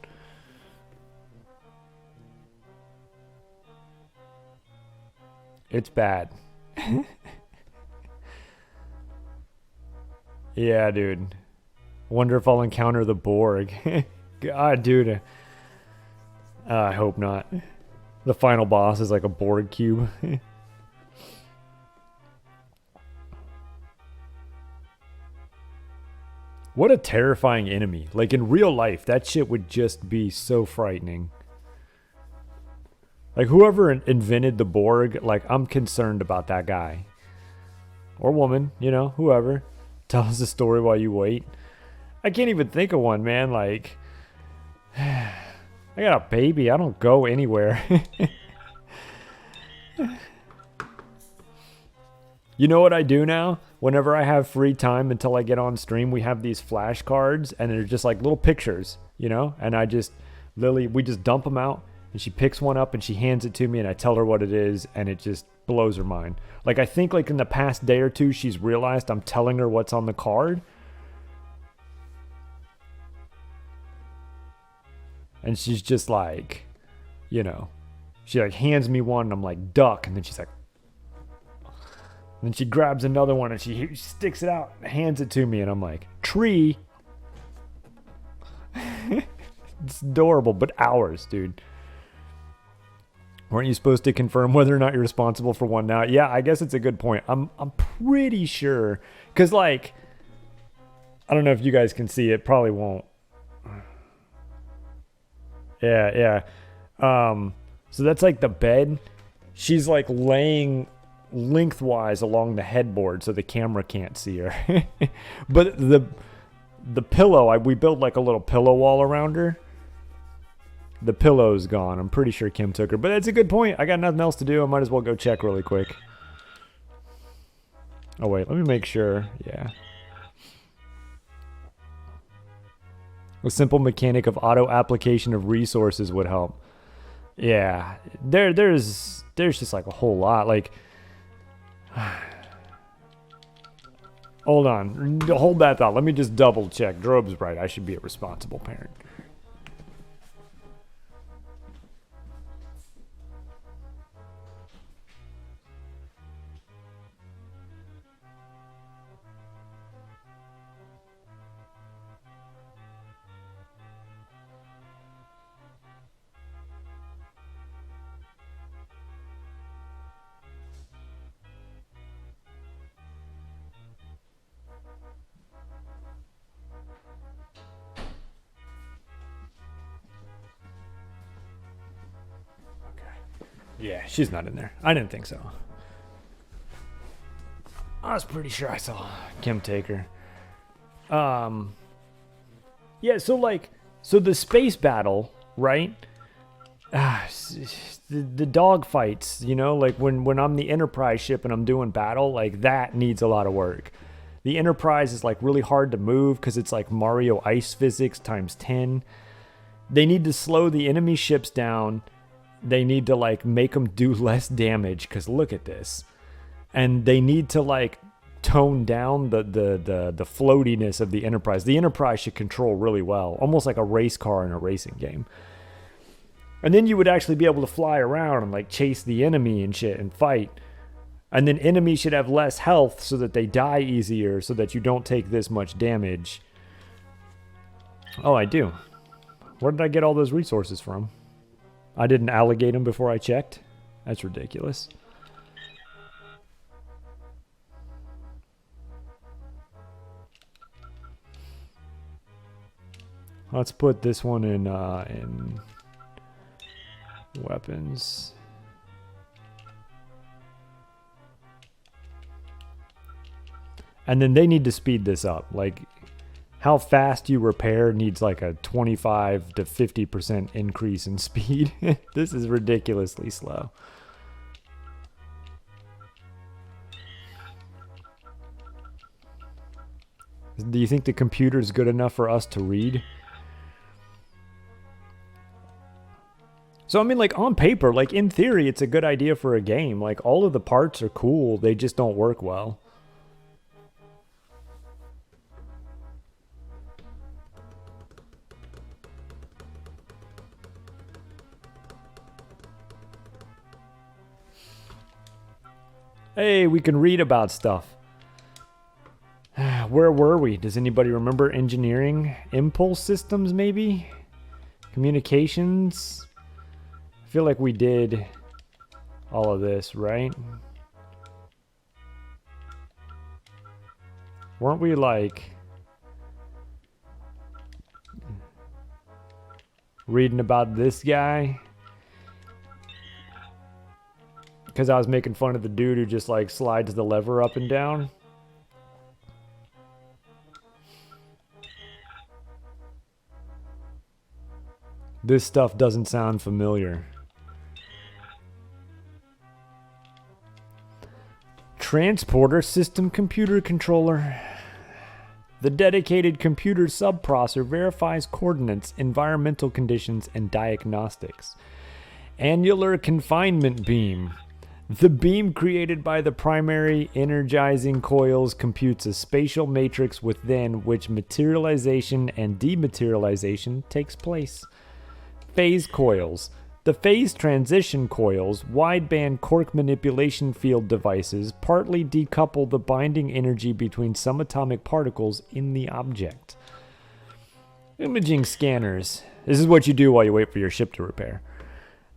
It's bad. Yeah, dude. Wonder if I'll encounter the Borg. God, dude. I hope not. The final boss is like a Borg cube. What a terrifying enemy. Like in real life, that shit would just be so frightening. Like whoever invented the Borg, like I'm concerned about that guy. Or woman, you know, whoever. Tell us a story while you wait. I can't even think of one, man. Like, I got a baby. I don't go anywhere. You know what I do now? Whenever I have free time until I get on stream, we have these flashcards and they're just like little pictures, you know? And we just dump them out and she picks one up and she hands it to me and I tell her what it is and it just blows her mind. Like I think like in the past day or two, she's realized I'm telling her what's on the card. And she's just like, you know, she like hands me one and I'm like, duck. And then she's like, and then she grabs another one and she sticks it out and hands it to me. And I'm like, tree. It's adorable, but ours, dude. Weren't you supposed to confirm whether or not you're responsible for one now? Yeah, I guess it's a good point. I'm pretty sure. Because, like, I don't know if you guys can see it. Probably won't. Yeah. So that's like the bed. She's like laying lengthwise along the headboard so the camera can't see her. But the pillow, we built like a little pillow wall around her. The pillow's gone. I'm pretty sure Kim took her. But that's a good point. I got nothing else to do. I might as well go check really quick. Oh, wait, let me make sure. Yeah. A simple mechanic of auto application of resources would help. Yeah, there's just like a whole lot. Like, hold on, hold that thought. Let me just double check. Drobe's right. I should be a responsible parent. Yeah, she's not in there. I didn't think so. I was pretty sure I saw Kim take her. Yeah, so the space battle, right? The dog fights, you know, like when I'm the Enterprise ship and I'm doing battle, like that needs a lot of work. The Enterprise is like really hard to move because it's like Mario ice physics times 10. They need to slow the enemy ships down. They need to like make them do less damage because look at this. And they need to like tone down the floatiness of the Enterprise. The Enterprise should control really well, almost like a race car in a racing game. And then you would actually be able to fly around and like chase the enemy and shit and fight. And then enemies should have less health so that they die easier so that you don't take this much damage. Oh, I do. Where did I get all those resources from? I didn't allocate them before I checked? That's ridiculous. Let's put this one in weapons. And then they need to speed this up. Like, how fast you repair needs like a 25 to 50% increase in speed. This is ridiculously slow. Do you think the computer is good enough for us to read? So, I mean, like, on paper, like, in theory, it's a good idea for a game. Like, all of the parts are cool. They just don't work well. Hey, we can read about stuff. Where were we? Does anybody remember engineering? Impulse systems, maybe? Communications? I feel like we did all of this, right? Weren't we like reading about this guy? Because I was making fun of the dude who just like slides the lever up and down. This stuff doesn't sound familiar. Transporter System Computer Controller. The dedicated computer subprocessor verifies coordinates, environmental conditions, and diagnostics. Annular confinement beam. The beam created by the primary energizing coils computes a spatial matrix within which materialization and dematerialization takes place. Phase coils. The phase transition coils, wideband quark manipulation field devices, partly decouple the binding energy between subatomic particles in the object. Imaging scanners. This is what you do while you wait for your ship to repair.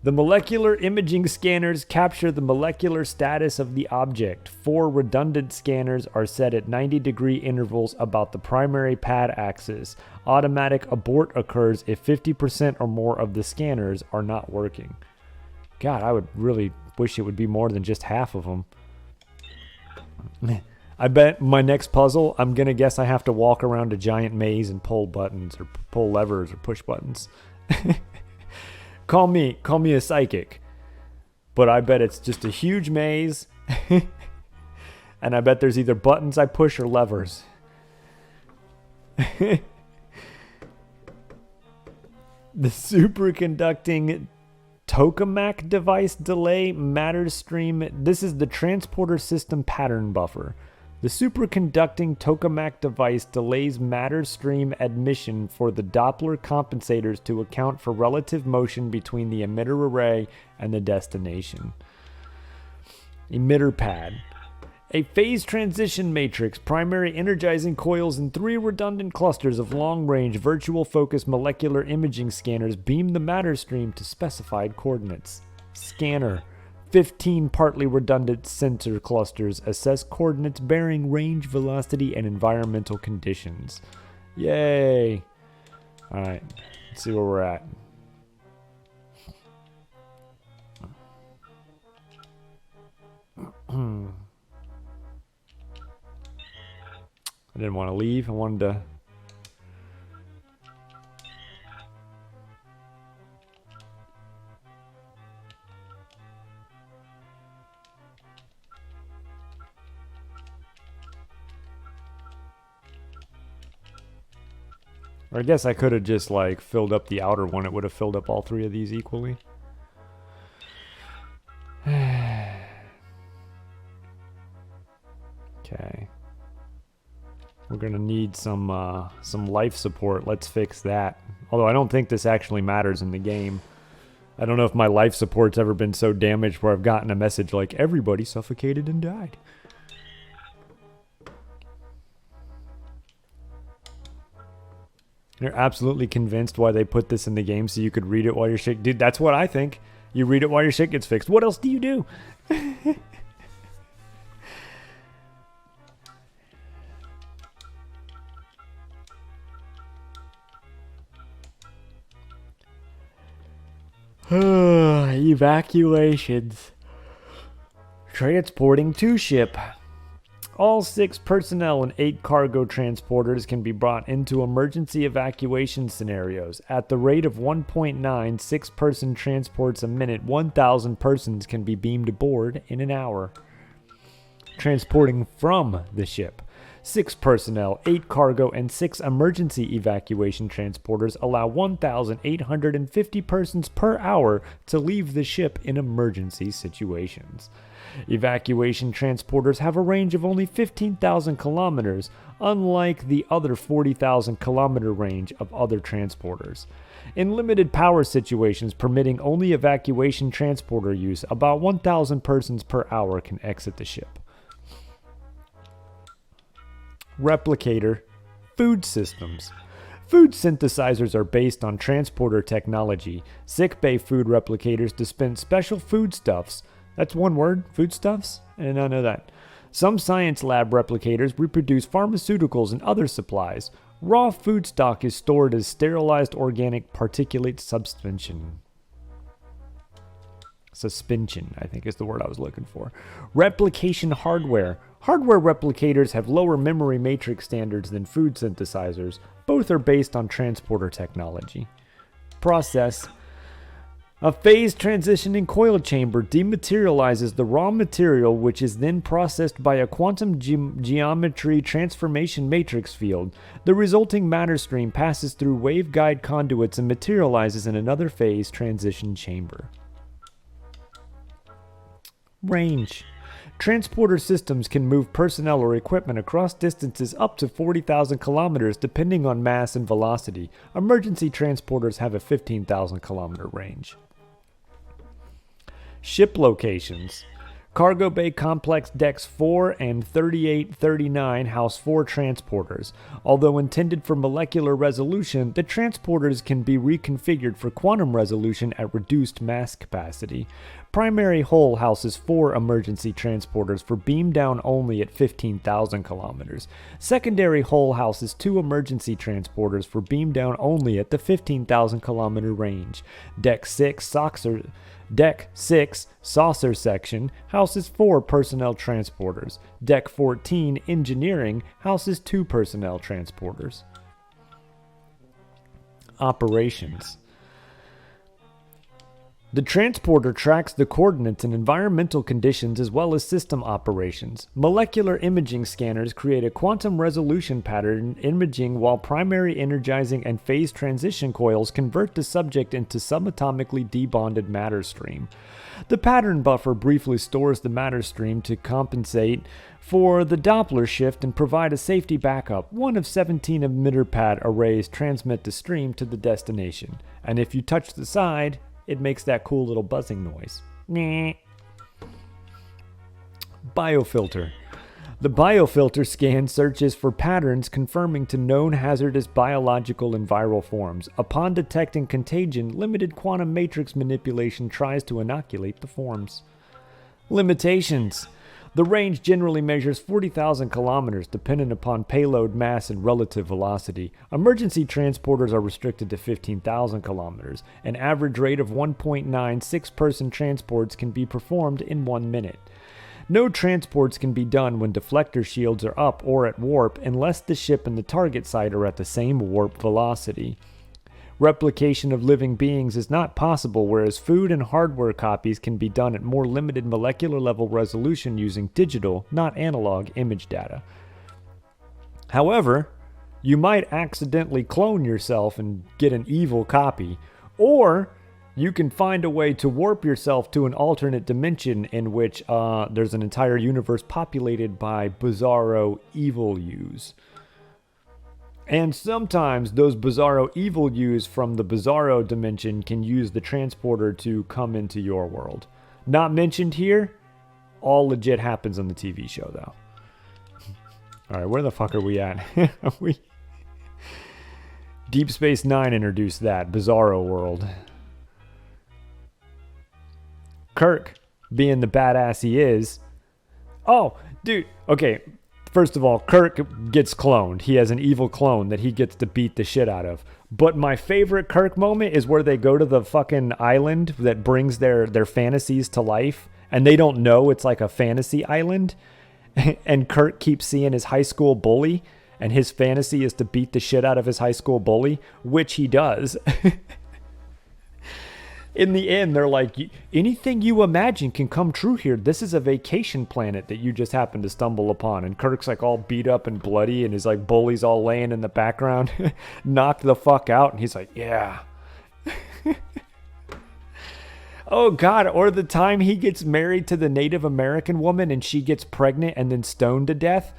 The molecular imaging scanners capture the molecular status of the object. 4 redundant scanners are set at 90-degree intervals about the primary pad axis. Automatic abort occurs if 50% or more of the scanners are not working. God, I would really wish it would be more than just half of them. I bet my next puzzle, I'm going to guess I have to walk around a giant maze and pull buttons or pull levers or push buttons. Call me a psychic. But I bet it's just a huge maze. And I bet there's either buttons I push or levers. The superconducting tokamak device delay matter stream. This is the transporter system pattern buffer. The superconducting tokamak device delays matter stream admission for the Doppler compensators to account for relative motion between the emitter array and the destination. Emitter pad. A phase transition matrix, primary energizing coils, and 3 redundant clusters of long-range virtual focus molecular imaging scanners beam the matter stream to specified coordinates. Scanner. 15 partly redundant sensor clusters assess coordinates bearing range, velocity, and environmental conditions. Yay! Alright, let's see where we're at. I didn't want to leave. I wanted to... Or I guess I could have just like filled up the outer one. It would have filled up all 3 of these equally. Okay. We're gonna need some life support. Let's fix that. Although I don't think this actually matters in the game. I don't know if my life support's ever been so damaged where I've gotten a message like, everybody suffocated and died. You're absolutely convinced why they put this in the game so you could read it while your shit... Dude, that's what I think. You read it while your shit gets fixed. What else do you do? Evacuations. Transporting to ship. All 6 personnel and 8 cargo transporters can be brought into emergency evacuation scenarios. At the rate of 1.9 6-person transports a minute, 1,000 persons can be beamed aboard in an hour. Transporting from the ship. 6 personnel, 8 cargo, and 6 emergency evacuation transporters allow 1,850 persons per hour to leave the ship in emergency situations. Evacuation transporters have a range of only 15,000 kilometers, unlike the other 40,000 kilometer range of other transporters. In limited power situations permitting only evacuation transporter use, about 1,000 persons per hour can exit the ship. Replicator. Food systems. Food synthesizers are based on transporter technology. Sickbay food replicators dispense special foodstuffs. That's one word, foodstuffs? I did not know that. Some science lab replicators reproduce pharmaceuticals and other supplies. Raw food stock is stored as sterilized organic particulate suspension. Suspension, I think is the word I was looking for. Replication hardware. Hardware replicators have lower memory matrix standards than food synthesizers. Both are based on transporter technology. Process. A phase transitioning coil chamber dematerializes the raw material, which is then processed by a quantum geometry transformation matrix field. The resulting matter stream passes through waveguide conduits and materializes in another phase transition chamber. Range. Transporter systems can move personnel or equipment across distances up to 40,000 kilometers depending on mass and velocity. Emergency transporters have a 15,000 kilometer range. Ship locations. Cargo Bay Complex Decks 4 and 3839 house 4 transporters. Although intended for molecular resolution, the transporters can be reconfigured for quantum resolution at reduced mass capacity. Primary hull houses 4 emergency transporters for beam down only at 15,000 kilometers. Secondary hull houses 2 emergency transporters for beam down only at the 15,000 kilometer range. Deck 6 saucer section houses 4 personnel transporters. Deck 14 engineering houses 2 personnel transporters. Operations. The transporter tracks the coordinates and environmental conditions as well as system operations. Molecular imaging scanners create a quantum resolution pattern imaging while primary energizing and phase transition coils convert the subject into subatomically debonded matter stream. The pattern buffer briefly stores the matter stream to compensate for the Doppler shift and provide a safety backup. One of 17 emitter pad arrays transmit the stream to the destination. And if you touch the side, it makes that cool little buzzing noise. Biofilter. The biofilter scan searches for patterns confirming to known hazardous biological and viral forms. Upon detecting contagion, limited quantum matrix manipulation tries to inoculate the forms. Limitations. The range generally measures 40,000 kilometers, dependent upon payload mass and relative velocity. Emergency transporters are restricted to 15,000 kilometers. An average rate of 1.9 six-person transports can be performed in 1 minute. No transports can be done when deflector shields are up or at warp unless the ship and the target site are at the same warp velocity. Replication of living beings is not possible, whereas food and hardware copies can be done at more limited molecular level resolution using digital, not analog, image data. However, you might accidentally clone yourself and get an evil copy, or you can find a way to warp yourself to an alternate dimension in which there's an entire universe populated by bizarro evil yous. And sometimes those bizarro evil yous from the bizarro dimension can use the transporter to come into your world. Not mentioned here, all legit happens on the TV show though. Alright, where the fuck are we at? Deep Space Nine introduced that, bizarro world. Kirk, being the badass he is. Oh, dude, okay. First of all, Kirk gets cloned. He has an evil clone that he gets to beat the shit out of. But my favorite Kirk moment is where they go to the fucking island that brings their fantasies to life. And they don't know it's like a fantasy island. And Kirk keeps seeing his high school bully. And his fantasy is to beat the shit out of his high school bully. Which he does. In the end, they're like, anything you imagine can come true here. This is a vacation planet that you just happened to stumble upon. And Kirk's like all beat up and bloody, and his like bully's all laying in the background, knocked the fuck out. And he's like, yeah. Oh God, or the time he gets married to the Native American woman and she gets pregnant and then stoned to death.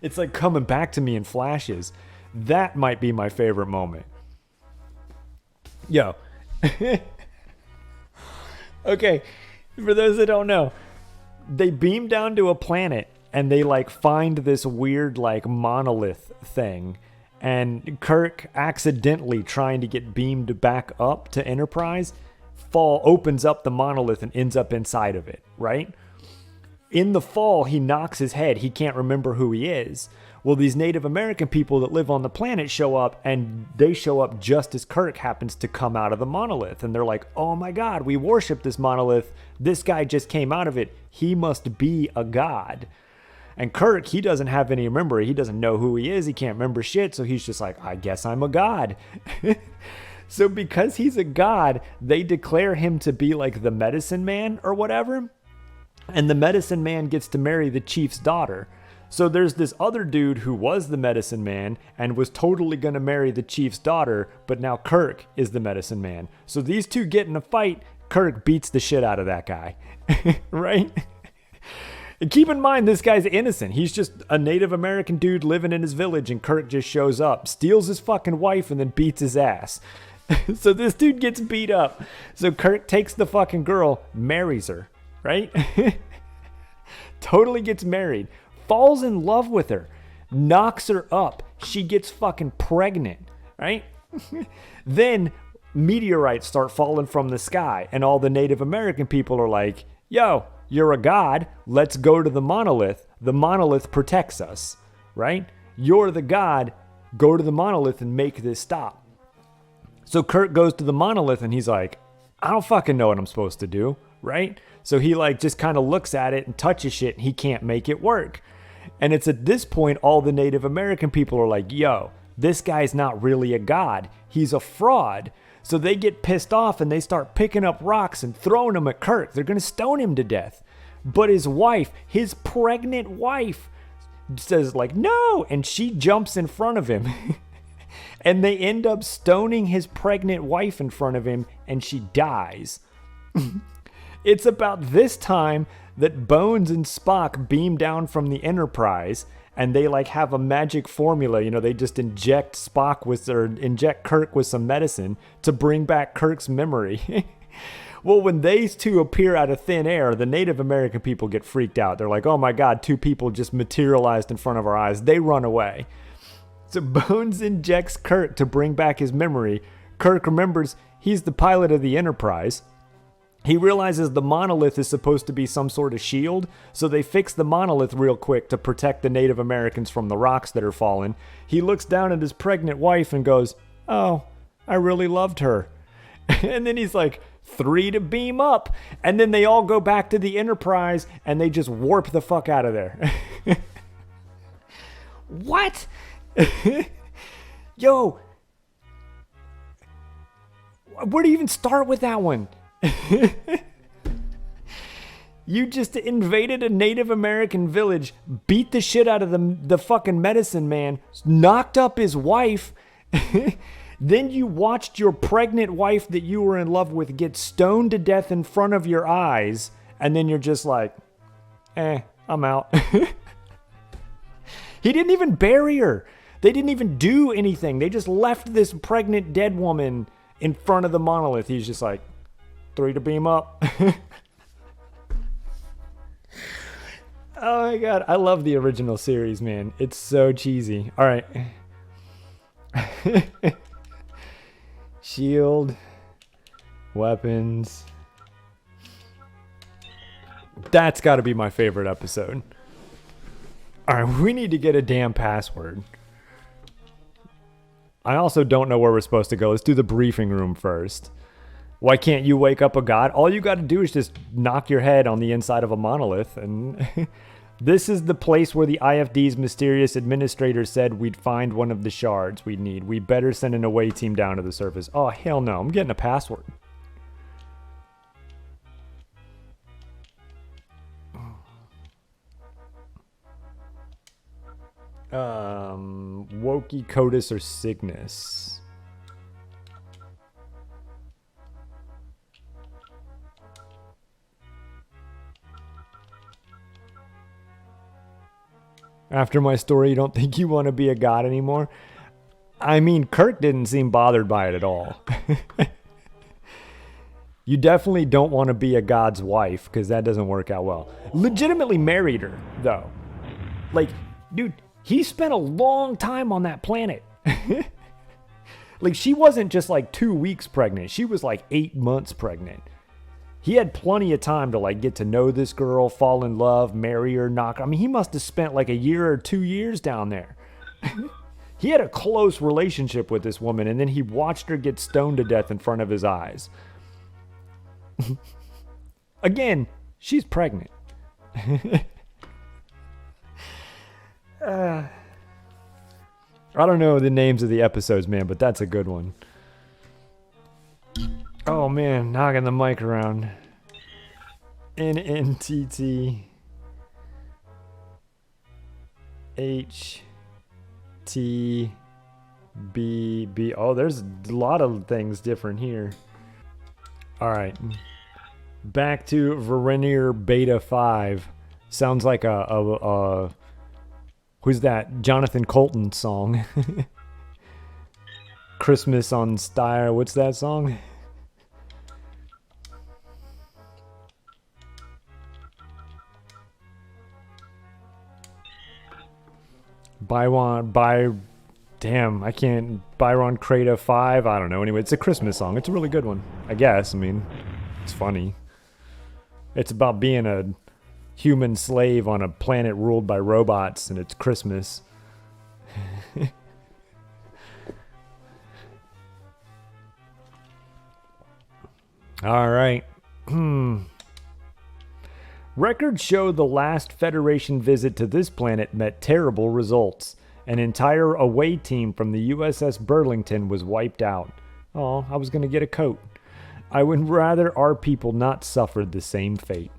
It's like coming back to me in flashes. That might be my favorite moment. Yo. Okay, for those that don't know, they beam down to a planet and they like find this weird like monolith thing, and Kirk accidentally trying to get beamed back up to Enterprise opens up the monolith and ends up inside of it, right? In the fall, he knocks his head. He can't remember who he is. Well, these Native American people that live on the planet show up, and they show up just as Kirk happens to come out of the monolith. And they're like, oh my God, we worship this monolith. This guy just came out of it. He must be a god. And Kirk, he doesn't have any memory. He doesn't know who he is. He can't remember shit. So he's just like, I guess I'm a god. So because he's a god, they declare him to be like the medicine man or whatever. And the medicine man gets to marry the chief's daughter. So there's this other dude who was the medicine man and was totally going to marry the chief's daughter, but now Kirk is the medicine man. So these two get in a fight. Kirk beats the shit out of that guy. Right? And keep in mind, this guy's innocent. He's just a Native American dude living in his village, and Kirk just shows up, steals his fucking wife, and then beats his ass. So this dude gets beat up. So Kirk takes the fucking girl, marries her, right? Totally gets married. Falls in love with her, knocks her up. She gets fucking pregnant, right? Then meteorites start falling from the sky, and all the Native American people are like, yo, you're a god. Let's go to the monolith. The monolith protects us, right? You're the god. Go to the monolith and make this stop. So Kirk goes to the monolith and he's like, I don't fucking know what I'm supposed to do, right? So he like just kind of looks at it and touches shit and he can't make it work. And it's at this point all the Native American people are like, yo, this guy's not really a god. He's a fraud. So they get pissed off and they start picking up rocks and throwing them at Kirk. They're going to stone him to death. But his wife, his pregnant wife, says like, no, and she jumps in front of him. And they end up stoning his pregnant wife in front of him, and she dies. It's about this time that Bones and Spock beam down from the Enterprise, and they like have a magic formula. You know, they just inject Kirk with some medicine to bring back Kirk's memory. Well, when these two appear out of thin air, the Native American people get freaked out. They're like, oh my God, two people just materialized in front of our eyes. They run away. So Bones injects Kirk to bring back his memory. Kirk remembers he's the pilot of the Enterprise. He realizes the monolith is supposed to be some sort of shield, so they fix the monolith real quick to protect the Native Americans from the rocks that are falling. He looks down at his pregnant wife and goes, oh, I really loved her. And then he's like, 3 to beam up. And then they all go back to the Enterprise and they just warp the fuck out of there. What? Yo. Where do you even start with that one? You just invaded a Native American village, beat the shit out of the fucking medicine man, knocked up his wife. Then you watched your pregnant wife that you were in love with get stoned to death in front of your eyes. And then you're just like, I'm out. He didn't even bury her. They didn't even do anything. They just left this pregnant dead woman in front of the monolith. He's just like, 3 to beam up. Oh my God. I love the original series, man. It's so cheesy. All right. Shield, weapons. That's got to be my favorite episode. All right, we need to get a damn password. I also don't know where we're supposed to go. Let's do the briefing room first. Why can't you wake up a god? All you got to do is just knock your head on the inside of a monolith. And this is the place where the IFD's mysterious administrator said we'd find one of the shards we'd need. We better send an away team down to the surface. Oh, hell no. I'm getting a password. Wokey, Codus, or Cygnus. After my story, you don't think you want to be a god anymore? I mean, Kirk didn't seem bothered by it at all. You definitely don't want to be a god's wife, because that doesn't work out well. Legitimately married her, though. Like, dude, he spent a long time on that planet. Like, she wasn't just like 2 weeks pregnant. She was like 8 months pregnant. He had plenty of time to like get to know this girl, fall in love, marry her, I mean, he must have spent like a year or 2 years down there. He had a close relationship with this woman, and then he watched her get stoned to death in front of his eyes. Again, she's pregnant. I don't know the names of the episodes, man, but that's a good one. Oh man, knocking the mic around. NNTT HTBB. Oh, there's a lot of things different here. All right. Back to Verenier Beta 5. Sounds like a who's that? Jonathan Colton song. Christmas on Style. What's that song? Byron Crata 5. I don't know. Anyway, it's a Christmas song. It's a really good one, I guess. I mean, it's funny. It's about being a human slave on a planet ruled by robots, and it's Christmas. All right. Records show the last Federation visit to this planet met terrible results. An entire away team from the USS Burlington was wiped out. Oh, I was going to get a coat. I would rather our people not suffer the same fate.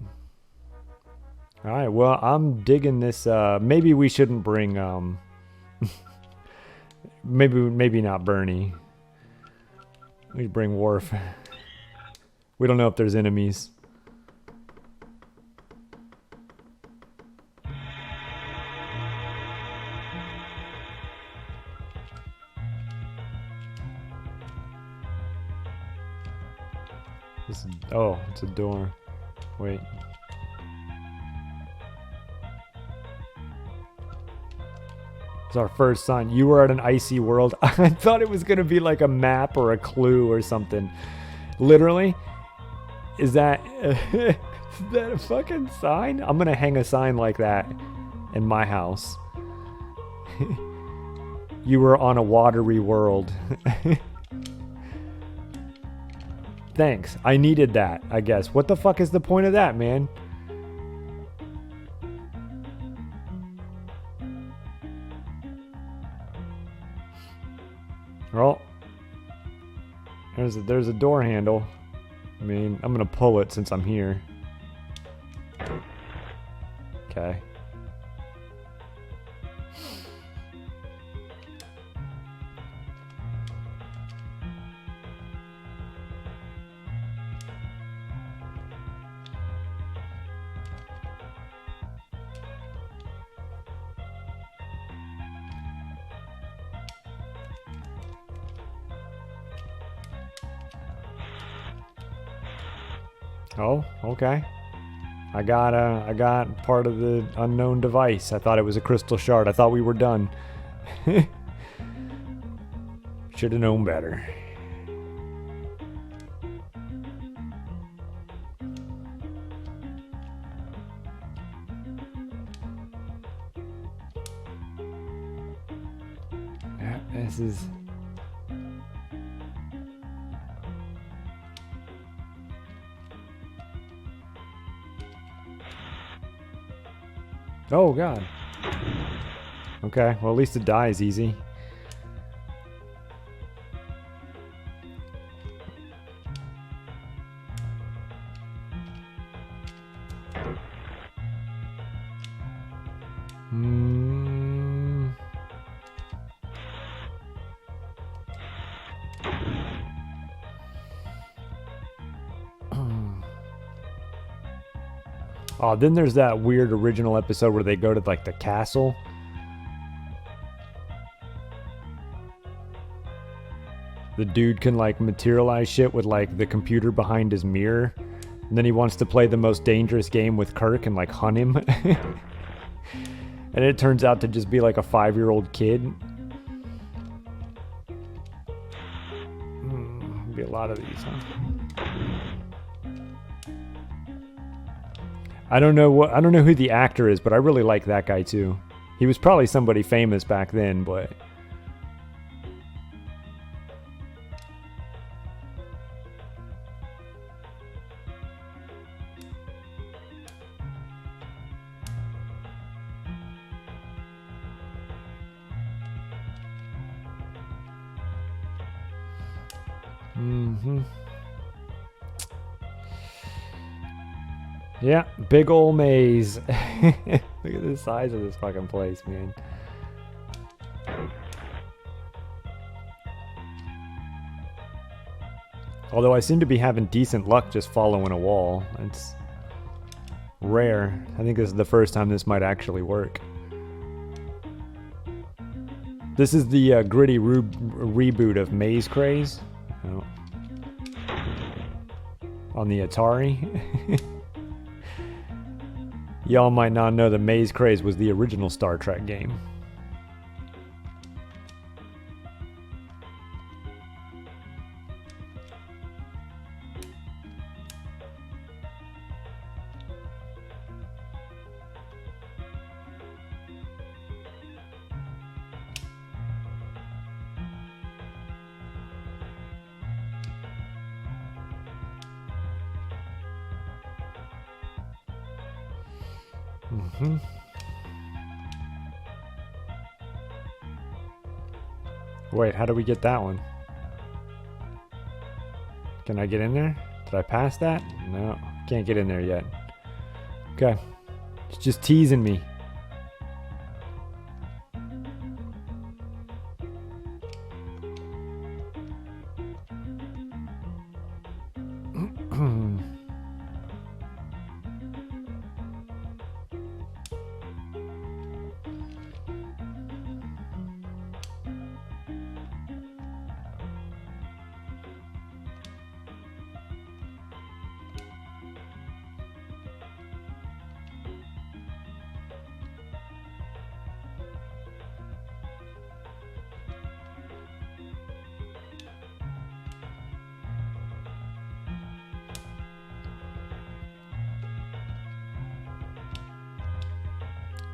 All right, well, I'm digging this. Maybe we shouldn't bring... maybe not Bernie. We bring Worf. We don't know if there's enemies. Oh, it's a door. Wait. It's our first sign. You were at an icy world. I thought it was going to be like a map or a clue or something. Literally? Is that a fucking sign? I'm going to hang a sign like that in my house. You were on a watery world. Thanks. I needed that, I guess. What the fuck is the point of that, man? Well, there's a door handle. I mean, I'm gonna pull it since I'm here. Okay. Oh, okay. I got part of the unknown device. I thought it was a crystal shard. I thought we were done. Should have known better. This is... Oh, God. Okay, well, at least it dies easy. Oh, then there's that weird original episode where they go to, like, the castle. The dude can, like, materialize shit with, like, the computer behind his mirror. And then he wants to play the most dangerous game with Kirk and, like, hunt him. And it turns out to just be, like, a 5-year-old kid. Be a lot of these, huh? I don't know who the actor is, but I really like that guy too. He was probably somebody famous back then, but yeah, big ol' maze. Look at the size of this fucking place, man. Although I seem to be having decent luck just following a wall. It's rare. I think this is the first time this might actually work. This is the gritty reboot of Maze Craze. Oh. On the Atari. Y'all might not know that Maze Craze was the original Star Trek game. Wait, how do we get that one? Can I get in there? Did I pass that? No, can't get in there yet. Okay. It's just teasing me.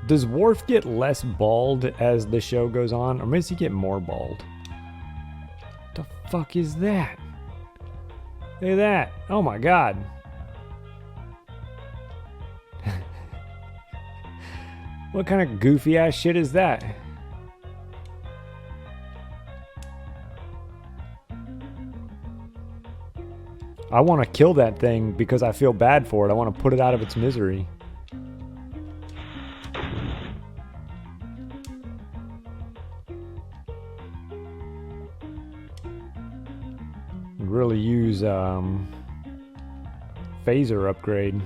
Does Worf get less bald as the show goes on, or does he get more bald? What the fuck is that? Look at that. Oh my god. What kind of goofy ass shit is that? I want to kill that thing because I feel bad for it. I want to put it out of its misery. Really use phaser upgrade.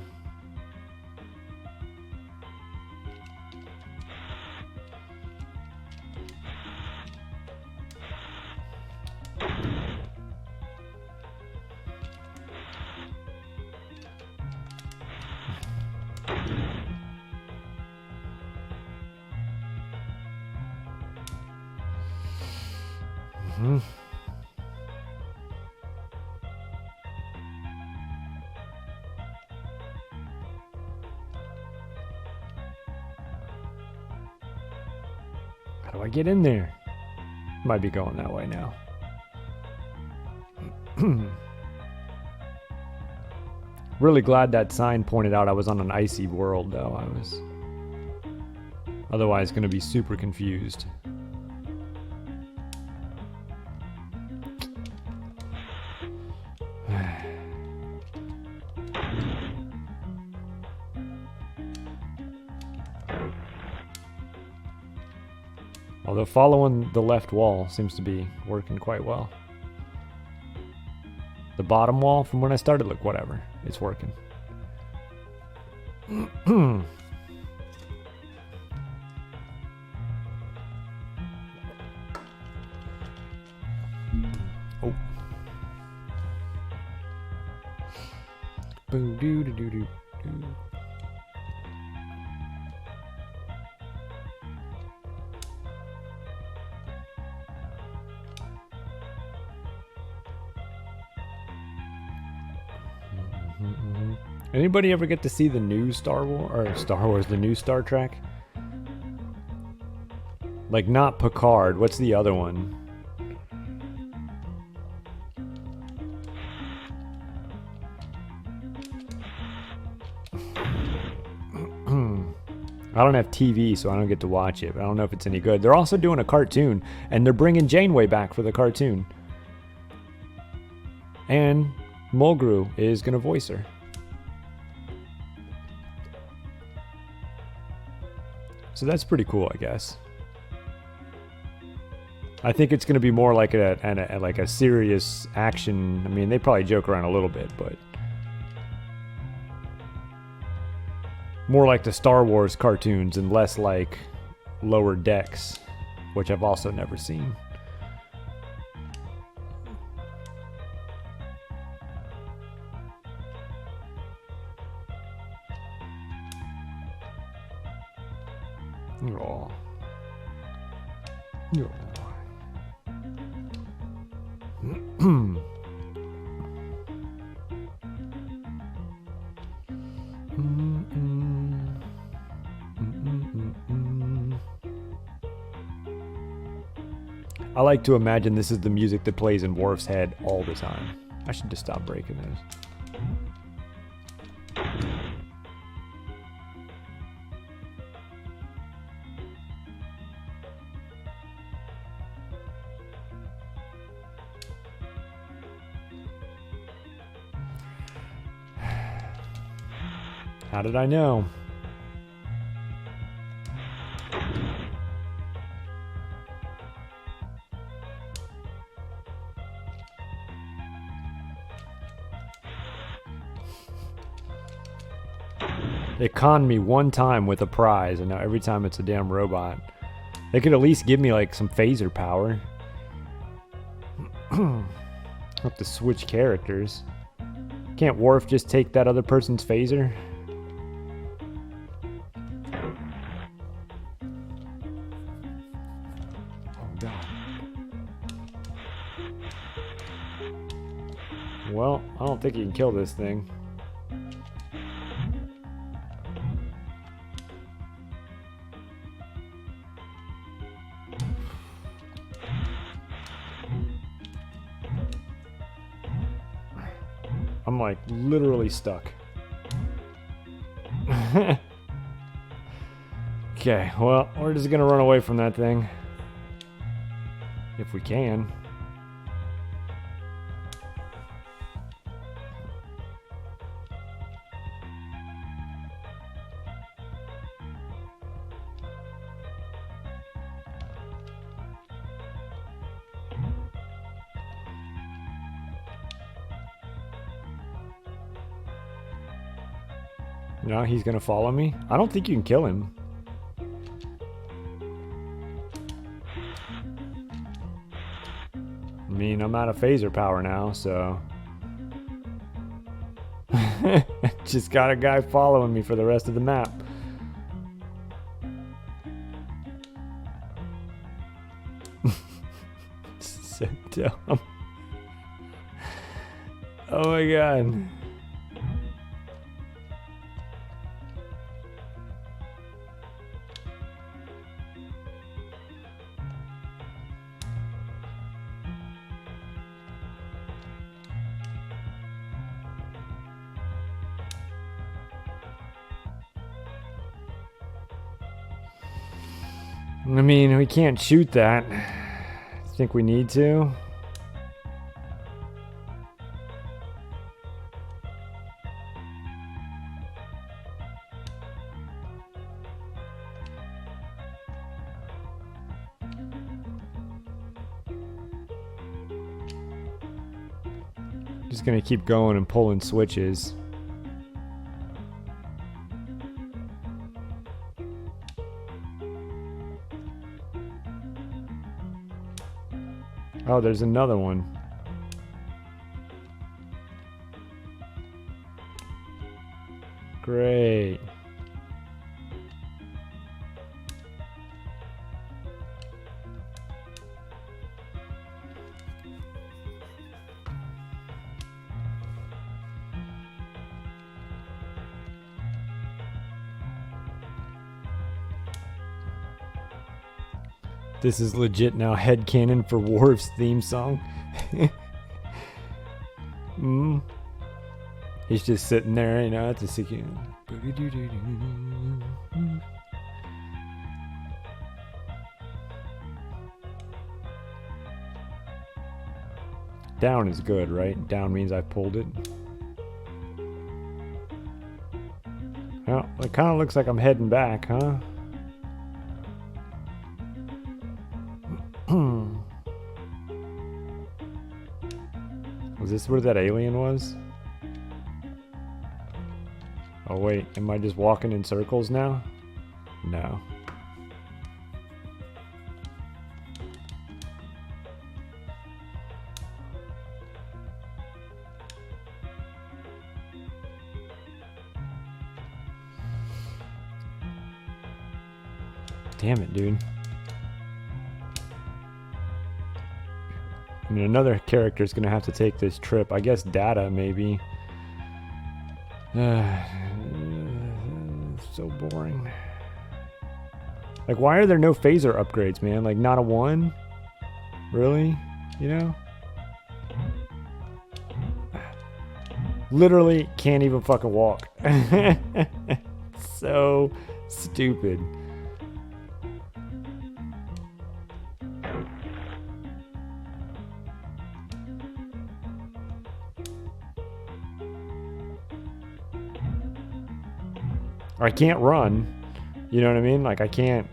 How do I get in there? Might be going that way now. Really glad that sign pointed out I was on an icy world, though. I was otherwise going to be super confused. Although following the left wall seems to be working quite well. The bottom wall from when I started, look, whatever. It's working. Oh. Boo doo doo doo doo doo. Anybody ever get to see the new the new Star Trek? Like, not Picard. What's the other one? I don't have TV, so I don't get to watch it, but I don't know if it's any good. They're also doing a cartoon, and they're bringing Janeway back for the cartoon. And Mulgrew is going to voice her. So that's pretty cool, I guess. I think it's going to be more like a serious action. I mean, they probably joke around a little bit, but more like the Star Wars cartoons and less like Lower Decks, which I've also never seen. Oh. I like to imagine this is the music that plays in Worf's head all the time. I should just stop breaking those. How did I know? It conned me one time with a prize, and now every time it's a damn robot. They could at least give me like some phaser power. Have to switch characters. Can't Worf just take that other person's phaser? Oh god. Well, I don't think you can kill this thing. I'm like literally stuck. Okay, well, we're just gonna run away from that thing. If we can. No, he's gonna follow me? I don't think you can kill him. I mean, I'm out of phaser power now, so... Just got a guy following me for the rest of the map. So dumb. Oh my god. I mean, we can't shoot that. Think we need to? Just gonna keep going and pulling switches. Oh, there's another one. Great. This is legit now headcanon for Worf's theme song. He's just sitting there, you know, at the second. Down is good, right? Down means I pulled it. Well, it kind of looks like I'm heading back, huh? Was this where that alien was? Oh wait, am I just walking in circles now? No. Damn it, dude. I mean, another character is going to have to take this trip. I guess Data, maybe. So boring. Like, why are there no phaser upgrades, man? Like, not a one? Really? You know? Literally can't even fucking walk. So stupid. I can't run. You know what I mean? Like, I can't.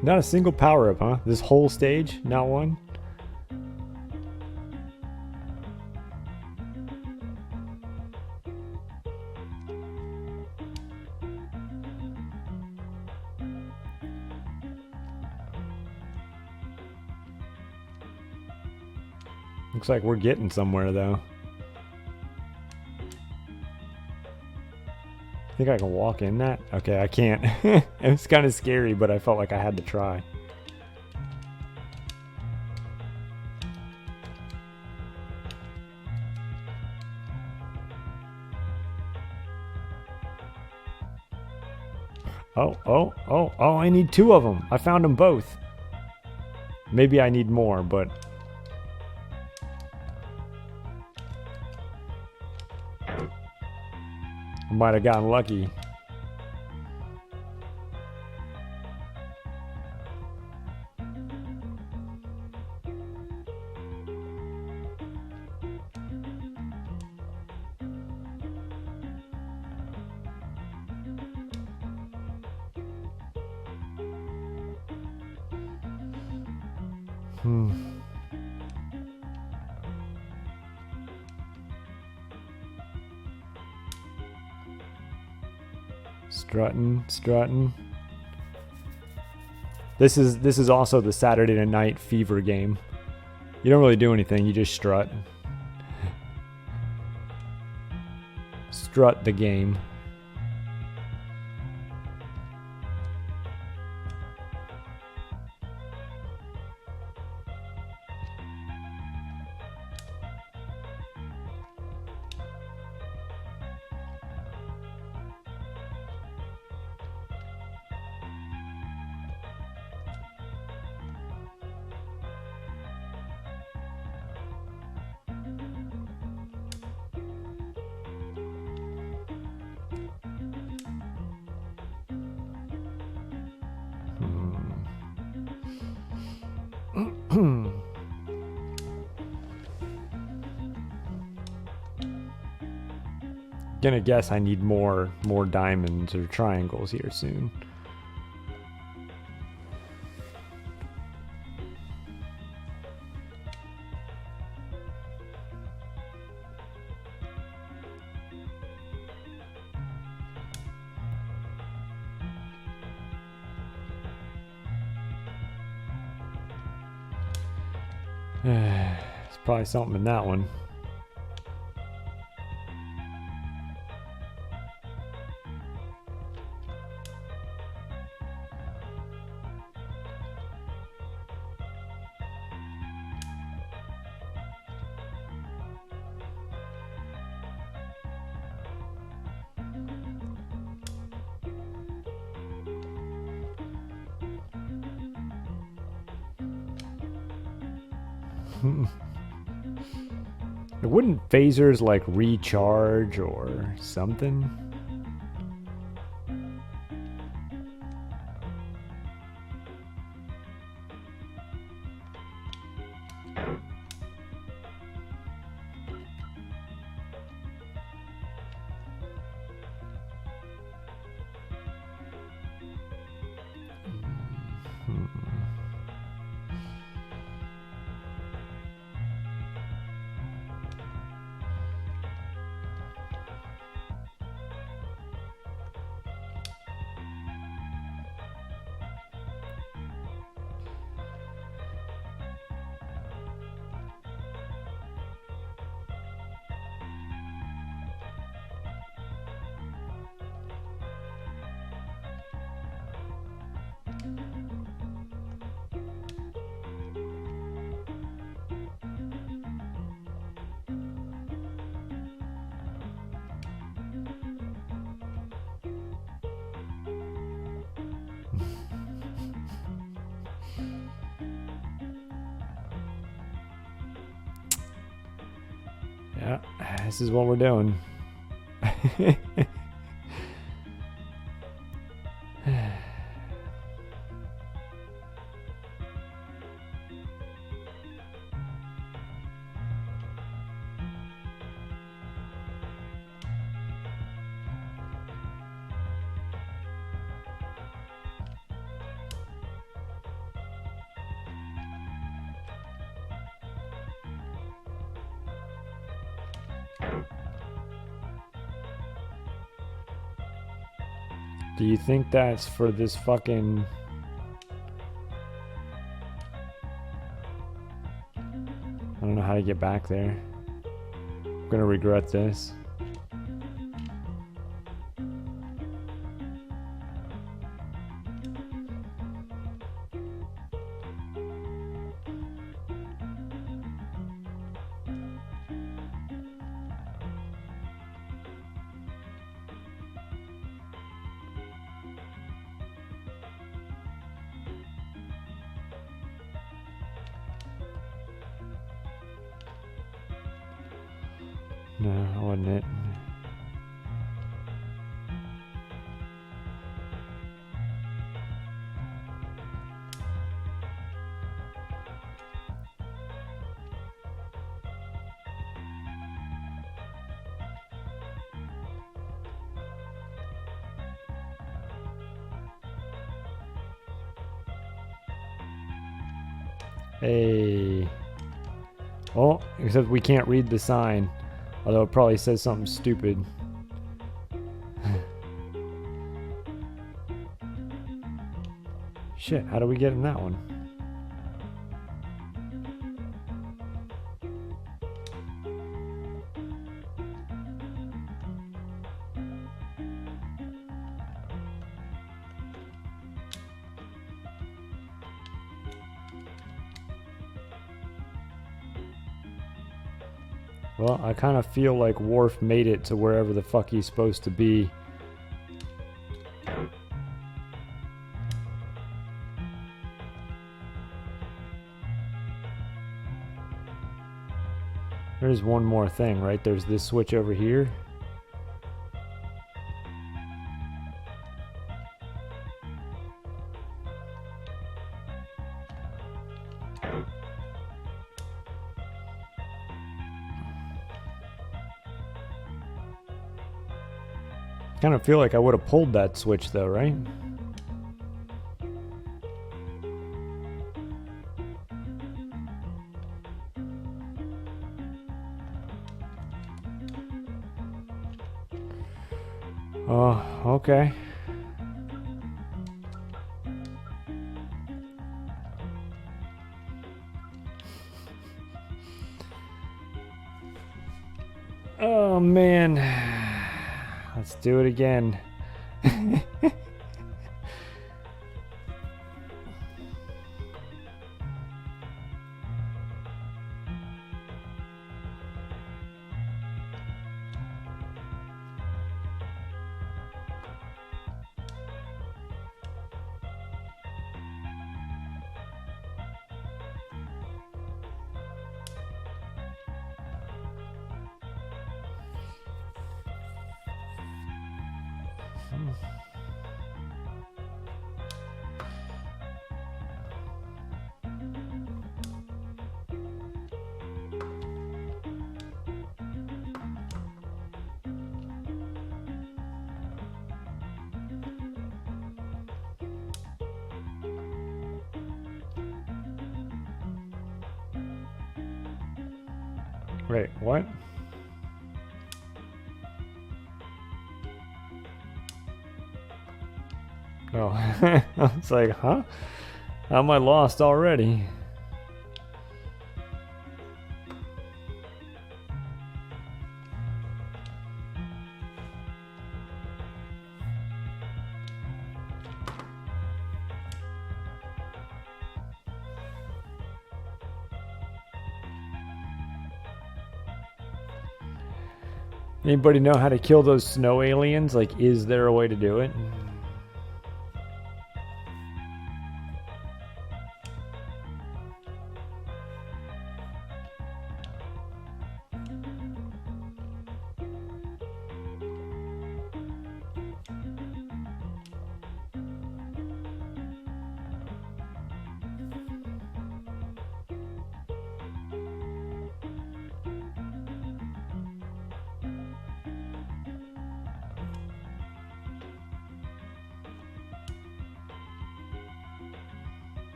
Not a single power-up, huh? This whole stage? Not one? Looks like we're getting somewhere, though. Think I can walk in that? Okay, I can't. It's kind of scary, but I felt like I had to try. Oh, I need 2 of them. I found them both. Maybe I need more, but... I might have gotten lucky. Strutting. This is also the Saturday Night Fever game. You don't really do anything, you just strut. Strut the game. Gonna guess I need more diamonds or triangles here soon. There's probably something in that one. Wouldn't phasers like recharge or something? This is what we're doing. Do you think that's for this fucking... I don't know how to get back there. I'm gonna regret this. No, that wasn't it. Hey. Oh, except we can't read the sign. Although it probably says something stupid. Shit, how do we get in that one? Well, I kind of feel like Worf made it to wherever the fuck he's supposed to be. There's one more thing, right? There's this switch over here. Kind of feel like I would have pulled that switch though, right? Oh, okay. Oh man. Let's do it again. Wait, what? Oh, I was like, huh? How am I lost already? Anybody know how to kill those snow aliens? Like, is there a way to do it?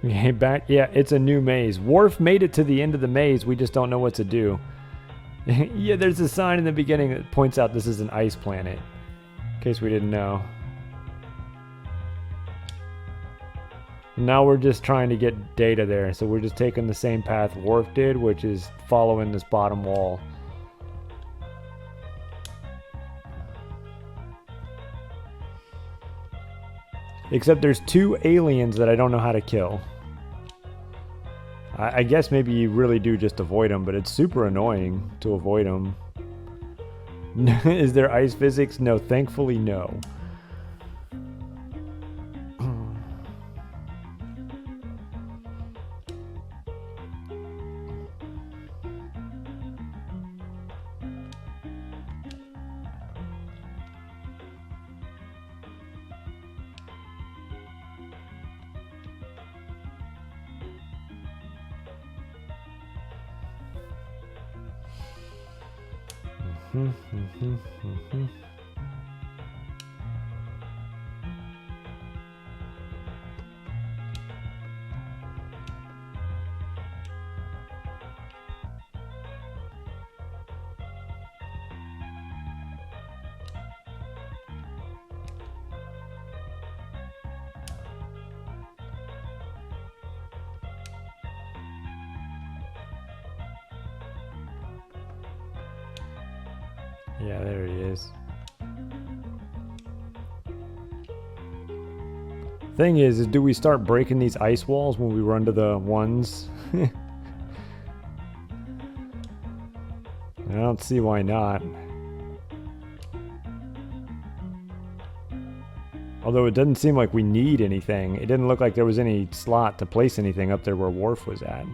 Okay, back. Yeah, it's a new maze. Worf made it to the end of the maze. We just don't know what to do. Yeah, there's a sign in the beginning that points out this is an ice planet. In case we didn't know. Now we're just trying to get data there. So we're just taking the same path Worf did, which is following this bottom wall. Except there's 2 aliens that I don't know how to kill. I guess maybe you really do just avoid them, but it's super annoying to avoid them. Is there ice physics? No, thankfully no. Yeah, there he is. Thing is do we start breaking these ice walls when we run to the ones? I don't see why not. Although it doesn't seem like we need anything. It didn't look like there was any slot to place anything up there where Worf was at.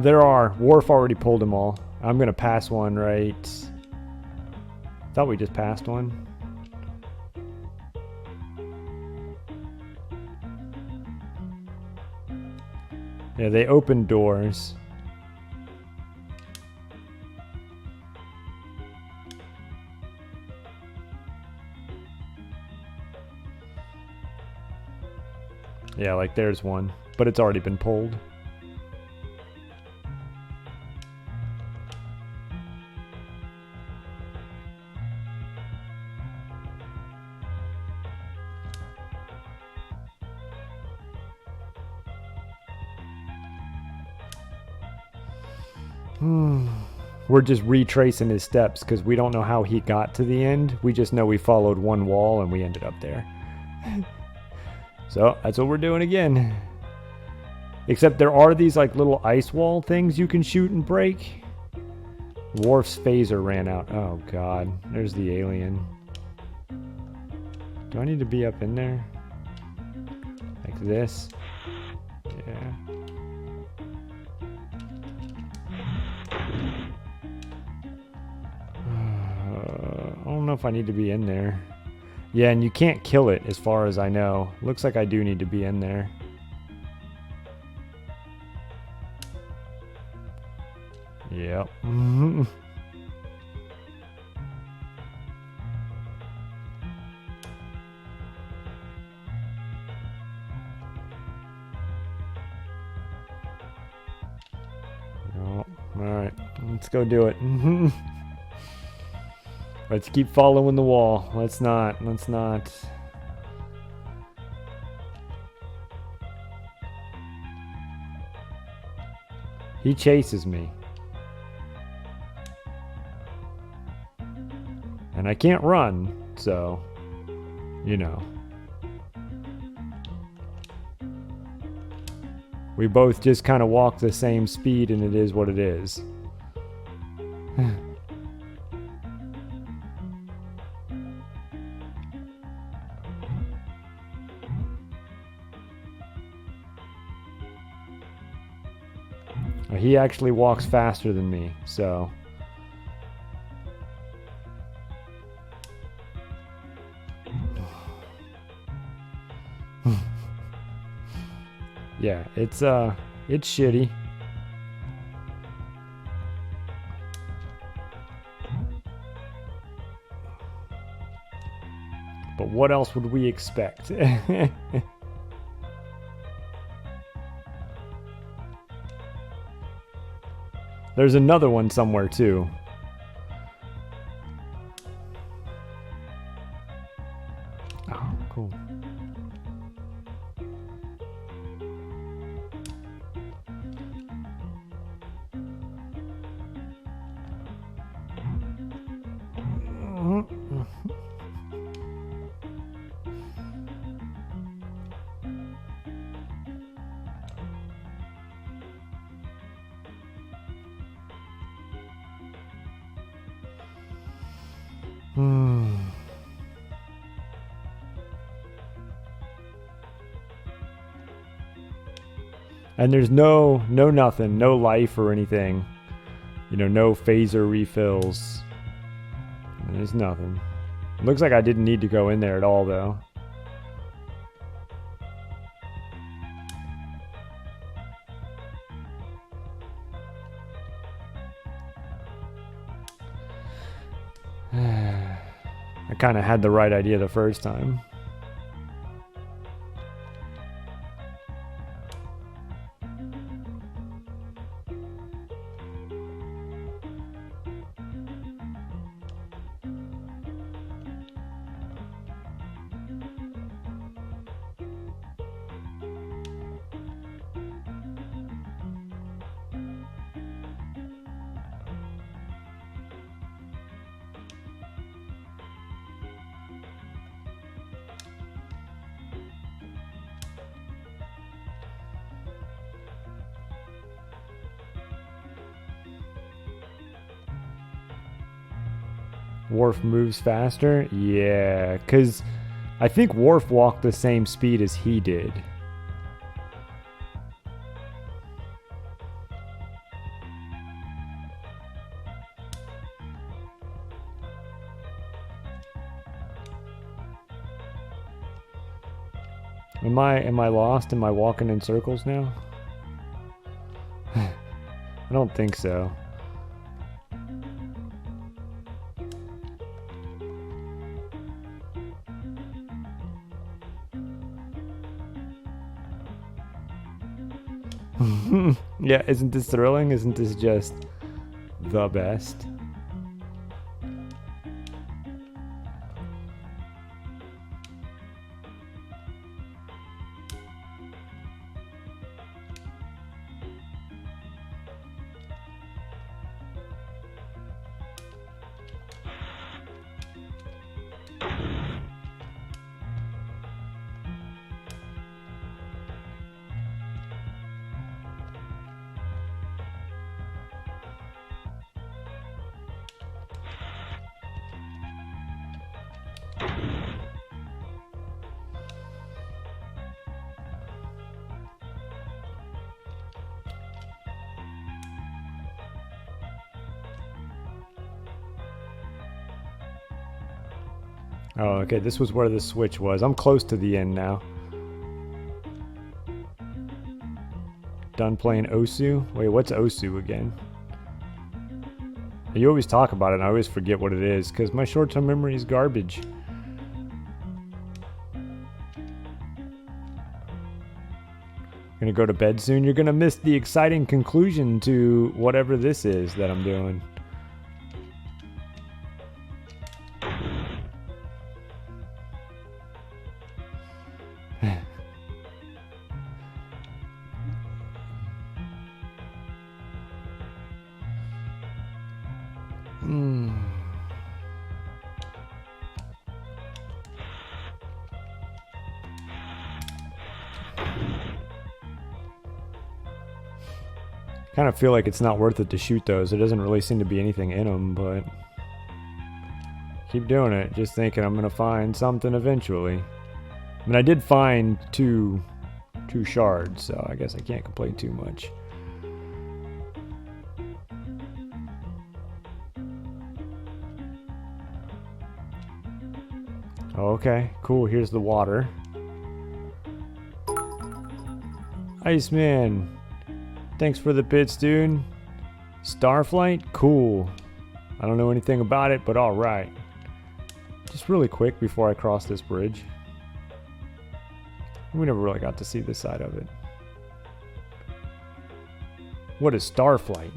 There are. Worf already pulled them all. I'm gonna pass one, right? Thought we just passed one. Yeah, they opened doors. Yeah, like there's one, but it's already been pulled. We're just retracing his steps because we don't know how he got to the end. We just know we followed one wall and we ended up there. So that's what we're doing again. Except there are these like little ice wall things you can shoot and break. Worf's phaser ran out. Oh god, there's the alien. Do I need to be up in there? Like this? Yeah. I don't know if I need to be in there. Yeah, and you can't kill it as far as I know. Looks like I do need to be in there. Yep. No. Alright, let's go do it. Let's keep following the wall. Let's not. He chases me. And I can't run, so, you know. We both just kind of walk the same speed, and it is what it is. He actually walks faster than me, so... Yeah, it's shitty. But what else would we expect? There's another one somewhere too. Oh, cool. And there's no nothing, no life or anything. You know, no phaser refills. There's nothing. Looks like I didn't need to go in there at all, though. I kind of had the right idea the first time. Worf moves faster? Yeah, because I think Worf walked the same speed as he did. Am I lost? Am I walking in circles now? I don't think so. Yeah, isn't this thrilling? Isn't this just the best? Oh, okay, this was where the switch was. I'm close to the end now. Done playing Osu? Wait, what's Osu again? You always talk about it and I always forget what it is because my short-term memory is garbage. Gonna go to bed soon. You're gonna miss the exciting conclusion to whatever this is that I'm doing. Kind of feel like it's not worth it to shoot those. There doesn't really seem to be anything in them, but keep doing it. Just thinking I'm gonna find something eventually. I mean, I did find two shards, so I guess I can't complain too much. Okay, cool. Here's the water. Iceman, thanks for the bits, dude. Starflight? Cool. I don't know anything about it, but alright. Just really quick before I cross this bridge. We never really got to see this side of it. What is Starflight?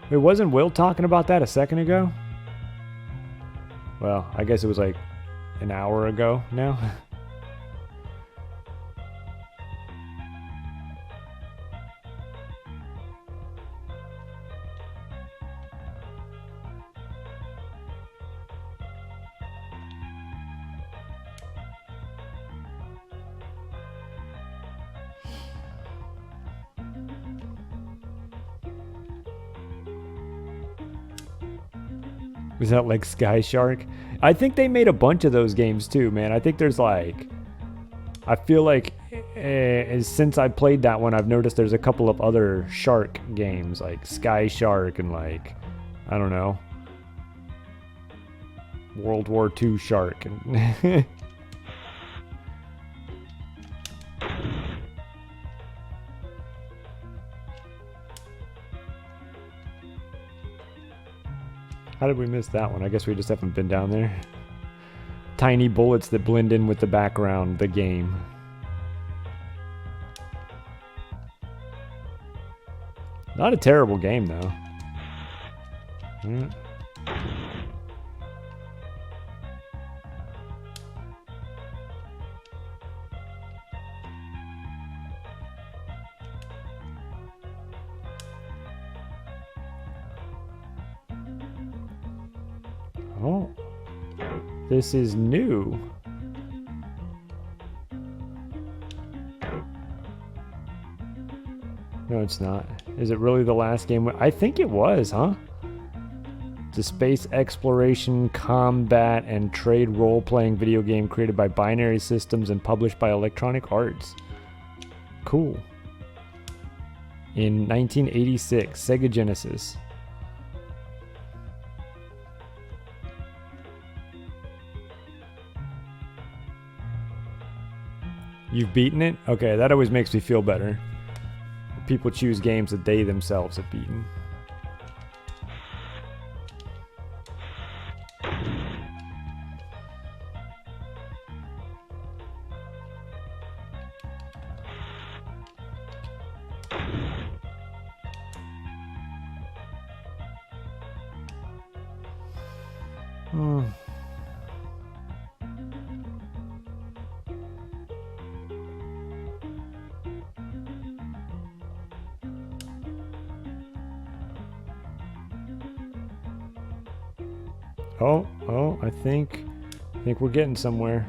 Wait, wasn't Will talking about that a second ago? Well, I guess it was like an hour ago now. Is that like Sky Shark? I think they made a bunch of those games too, man. I think there's like... I feel like since I played that one, I've noticed there's a couple of other shark games, like Sky Shark and like, I don't know, World War II Shark. And how did we miss that one? I guess we just haven't been down there. Tiny bullets that blend in with the background, the game. Not a terrible game, though. Oh, this is new. No, it's not. Is it really the last game? I think it was, huh? It's a space exploration, combat, and trade role-playing video game created by Binary Systems and published by Electronic Arts. Cool. In 1986, Sega Genesis. You've beaten it? Okay, that always makes me feel better. People choose games that they themselves have beaten. Oh, I think we're getting somewhere.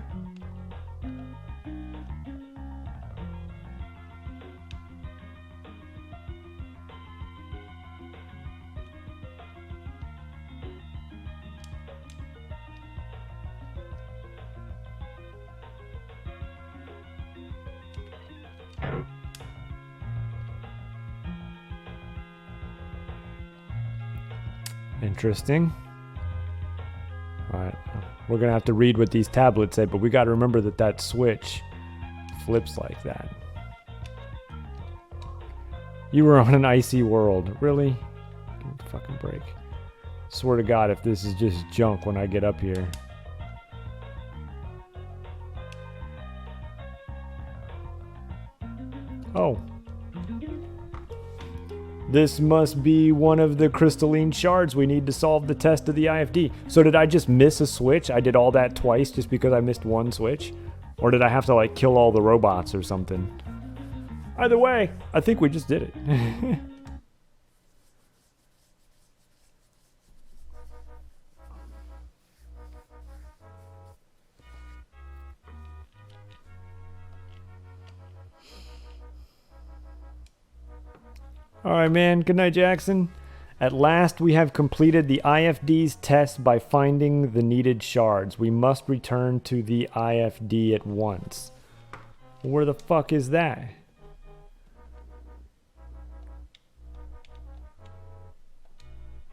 Interesting. Alright, we're gonna have to read what these tablets say, but we gotta remember that that switch flips like that. You were on an icy world. Really? Give me a fucking break. Swear to God, if this is just junk when I get up here. Oh. This must be one of the crystalline shards we need to solve the test of the IFD. So did I just miss a switch? I did all that twice just because I missed one switch? Or did I have to like kill all the robots or something? Either way, I think we just did it. All right, man. Good night, Jackson. At last, we have completed the IFD's test by finding the needed shards. We must return to the IFD at once. Where the fuck is that?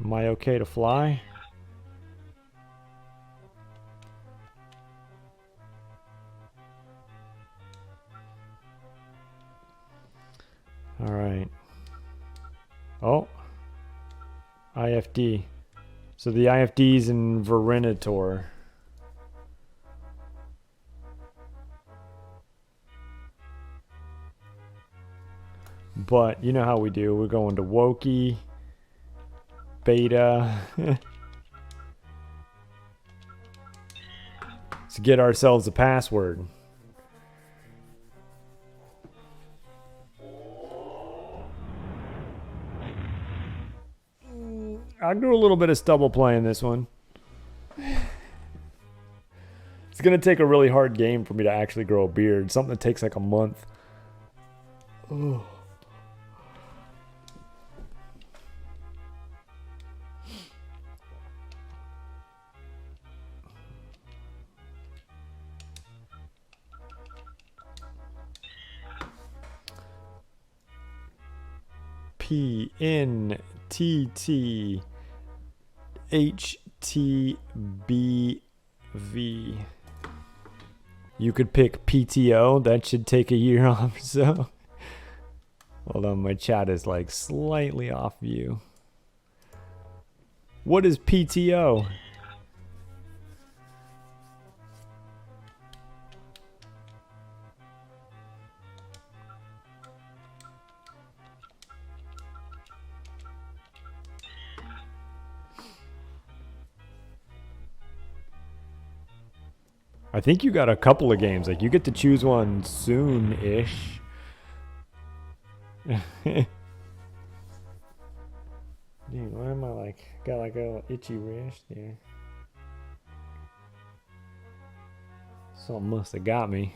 Am I okay to fly? All right. Oh. IFD. So the IFD's in Verinator. But you know how we do. We're going to Wokey, Beta. To get ourselves a password. I'll do a little bit of stubble play in this one. It's going to take a really hard game for me to actually grow a beard. Something that takes like a month. Ugh. PNTTHTBV. You could pick PTO. That should take a year off, so. Hold on, my chat is like slightly off view. What is PTO? I think you got a couple of games. Like, you get to choose one soon-ish. Dude, why am I like... Got like a little itchy wrist there. Something must have got me.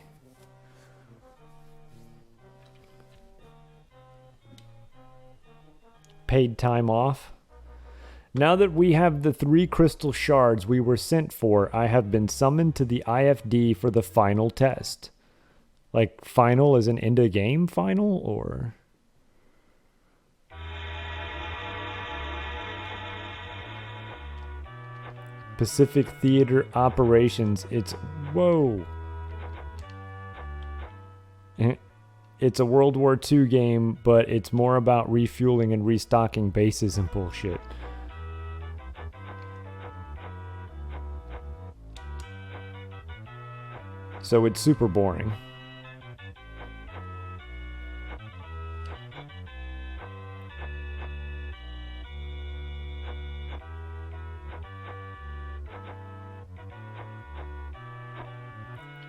Paid time off. Now that we have the 3 crystal shards we were sent for, I have been summoned to the IFD for the final test. Like, final as an end-of-game final, or... Pacific Theater Operations. It's... Whoa. It's a World War II game, but it's more about refueling and restocking bases and bullshit. So it's super boring.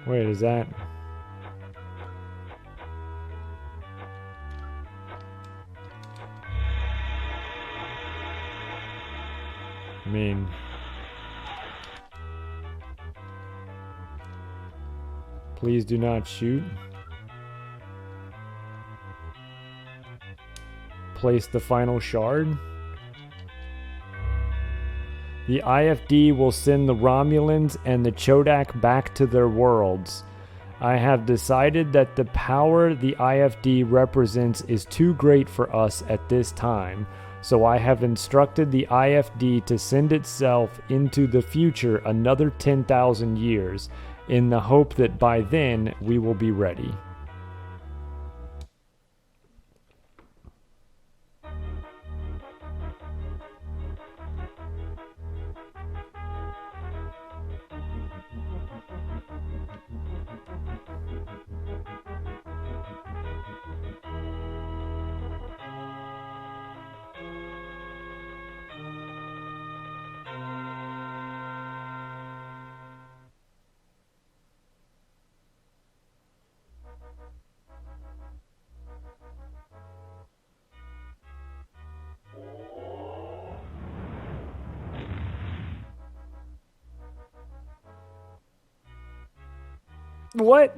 Wait, is that... I mean... Please do not shoot. Place the final shard. The IFD will send the Romulans and the Chodak back to their worlds. I have decided that the power the IFD represents is too great for us at this time, so I have instructed the IFD to send itself into the future another 10,000 years, in the hope that by then we will be ready. What?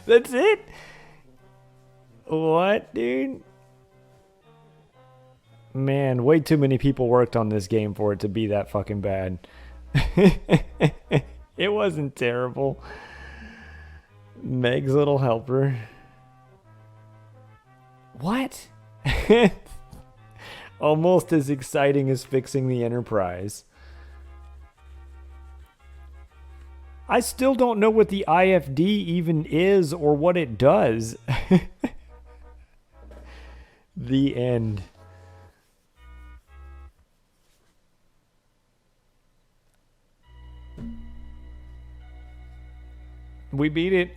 That's it? What, dude? Man, way too many people worked on this game for it to be that fucking bad. It wasn't terrible. Meg's Little Helper. What? Almost as exciting as fixing the Enterprise. I still don't know what the IFD even is or what it does. The end. We beat it.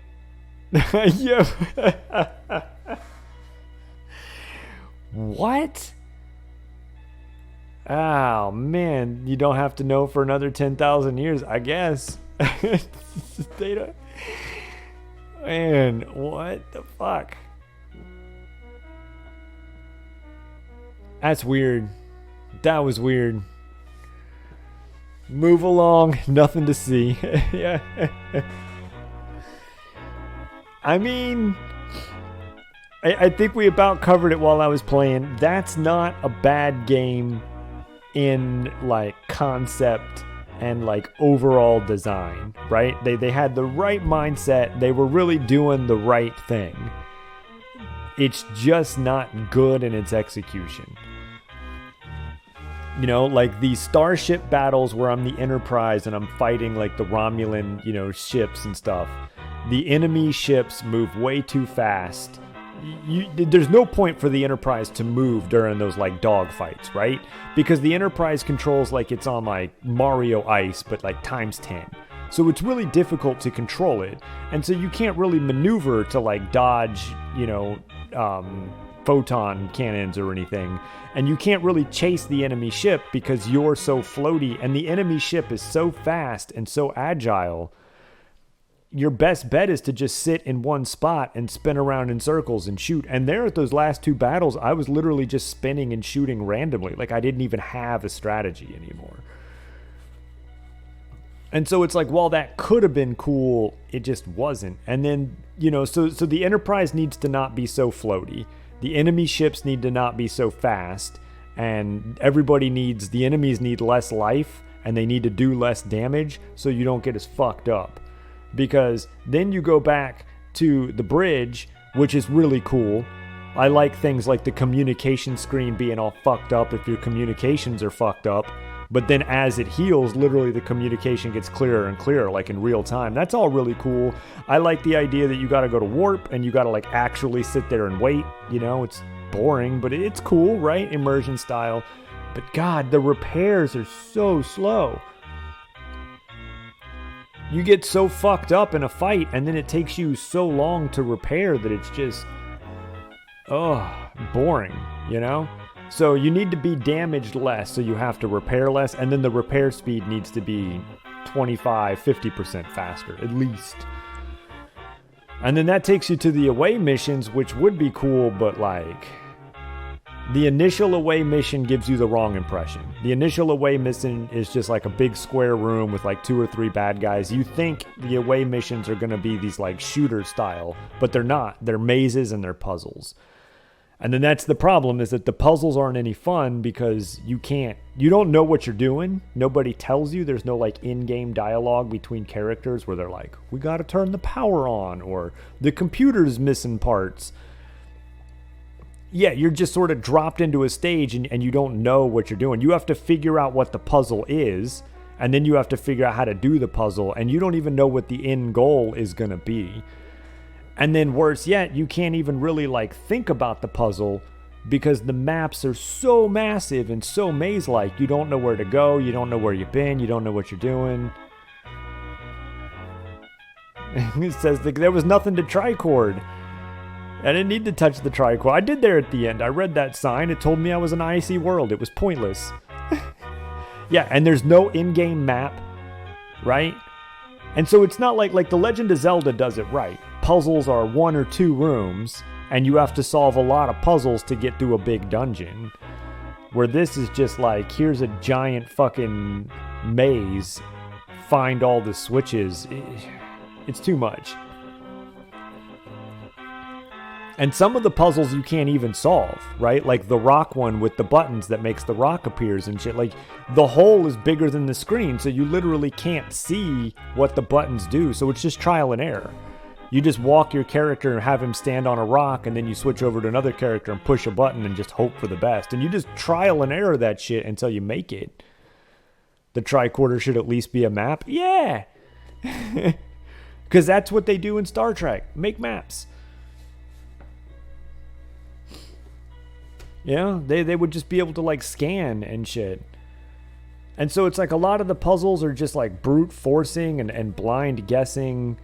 Yeah. What? Oh, man. You don't have to know for another 10,000 years, I guess. They don't... Man, what the fuck? That's weird. That was weird. Move along. Nothing to see. Yeah. I mean, I think we about covered it while I was playing. That's not a bad game in, like, concept and, like, overall design, right? They had the right mindset. They were really doing the right thing. It's just not good in its execution. You know, like the starship battles where I'm the Enterprise and I'm fighting, like, the Romulan, you know, ships and stuff. The enemy ships move way too fast. There's no point for the Enterprise to move during those, like, dogfights, right? Because the Enterprise controls like it's on, like, Mario Ice, but, like, times 10. So it's really difficult to control it. And so you can't really maneuver to, like, dodge, you know, photon cannons or anything. And you can't really chase the enemy ship because you're so floaty. And the enemy ship is so fast and so agile. Your best bet is to just sit in one spot and spin around in circles and shoot. And there at those last two battles, I was literally just spinning and shooting randomly. Like, I didn't even have a strategy anymore. And so it's like, while that could have been cool, it just wasn't. And then, you know, so the Enterprise needs to not be so floaty. The enemy ships need to not be so fast. And the enemies need less life, and they need to do less damage so you don't get as fucked up. Because then you go back to the bridge, which is really cool. I like things like the communication screen being all fucked up if your communications are fucked up. But then as it heals, literally the communication gets clearer and clearer, like in real time. That's all really cool. I like the idea that you gotta go to warp and you gotta, like, actually sit there and wait. You know, it's boring, but it's cool, right? Immersion style. But God, the repairs are so slow. You get so fucked up in a fight, and then it takes you so long to repair that it's just, boring, you know? So you need to be damaged less, so you have to repair less, and then the repair speed needs to be 25-50% faster, at least. And then that takes you to the away missions, which would be cool, but, like, the initial away mission gives you the wrong impression. The initial away mission is just like a big square room with, like, 2 or 3 bad guys. You think the away missions are going to be these, like, shooter style, but they're not. They're mazes and they're puzzles. And then that's the problem, is that the puzzles aren't any fun because you don't know what you're doing. Nobody tells you. There's no, like, in-game dialogue between characters where they're like, we got to turn the power on, or the computer's missing parts. Yeah, you're just sort of dropped into a stage and you don't know what you're doing. You have to figure out what the puzzle is, and then you have to figure out how to do the puzzle, and you don't even know what the end goal is going to be. And then worse yet, you can't even really, like, think about the puzzle because the maps are so massive and so maze-like. You don't know where to go, you don't know where you've been, you don't know what you're doing. It says there was nothing to tricord. I didn't need to touch the tricord. I did there at the end. I read that sign. It told me I was in an icy world. It was pointless. Yeah, and there's no in-game map, right? And so it's not like The Legend of Zelda does it right. Puzzles are 1 or 2 rooms, and you have to solve a lot of puzzles to get through a big dungeon. Where this is just like, here's a giant fucking maze. Find all the switches. It's too much. And some of the puzzles you can't even solve, right? Like the rock one with the buttons that makes the rock appears and shit. Like the hole is bigger than the screen, so you literally can't see what the buttons do. So it's just trial and error. You just walk your character and have him stand on a rock, and then you switch over to another character and push a button and just hope for the best. And you just trial and error that shit until you make it. The tricorder should at least be a map. Yeah! Because that's what they do in Star Trek. Make maps. Yeah, they would just be able to like scan and shit. And so it's like a lot of the puzzles are just like brute forcing and blind guessing.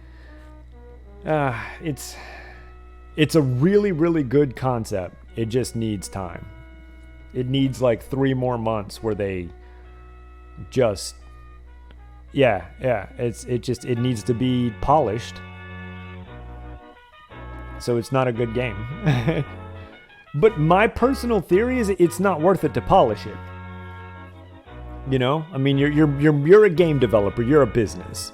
It's a really, really good concept. It just needs time. It needs like 3 more months where they just, it needs to be polished. So it's not a good game. But my personal theory is it's not worth it to polish it. You know, I mean, you're a game developer. You're a business.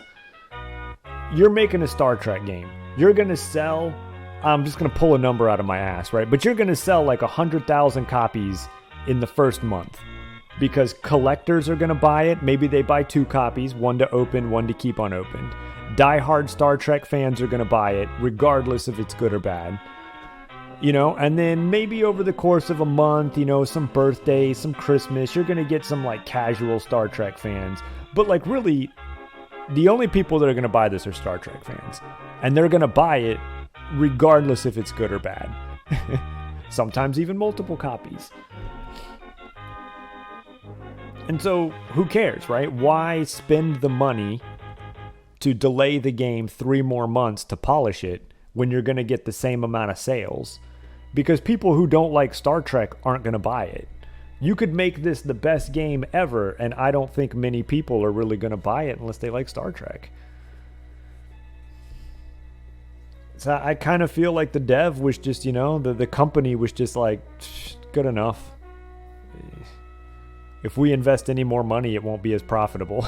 You're making a Star Trek game. You're gonna sell. I'm just gonna pull a number out of my ass, right? But you're gonna sell like 100,000 copies in the first month because collectors are gonna buy it. Maybe they buy 2 copies, one to open, one to keep unopened. Die-hard Star Trek fans are gonna buy it, regardless if it's good or bad. You know, and then maybe over the course of a month, you know, some birthdays, some Christmas, you're going to get some like casual Star Trek fans. But like really, the only people that are going to buy this are Star Trek fans. And they're going to buy it regardless if it's good or bad. Sometimes even multiple copies. And so who cares, right? Why spend the money to delay the game 3 more months to polish it when you're going to get the same amount of sales? Because people who don't like Star Trek aren't going to buy it. You could make this the best game ever, and I don't think many people are really going to buy it unless they like Star Trek. So I kind of feel like the dev was just, you know, the company was just like, good enough. If we invest any more money, it won't be as profitable.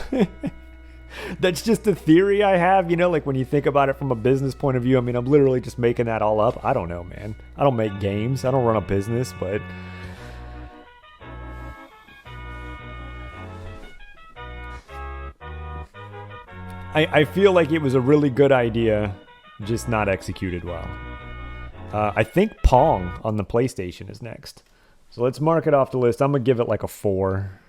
That's just a theory I have, you know, like when you think about it from a business point of view. I mean, I'm literally just making that all up. I don't know, man. I don't make games. I don't run a business, but I feel like it was a really good idea, just not executed well. I think Pong on the PlayStation is next. So let's mark it off the list. I'm going to give it like a 4.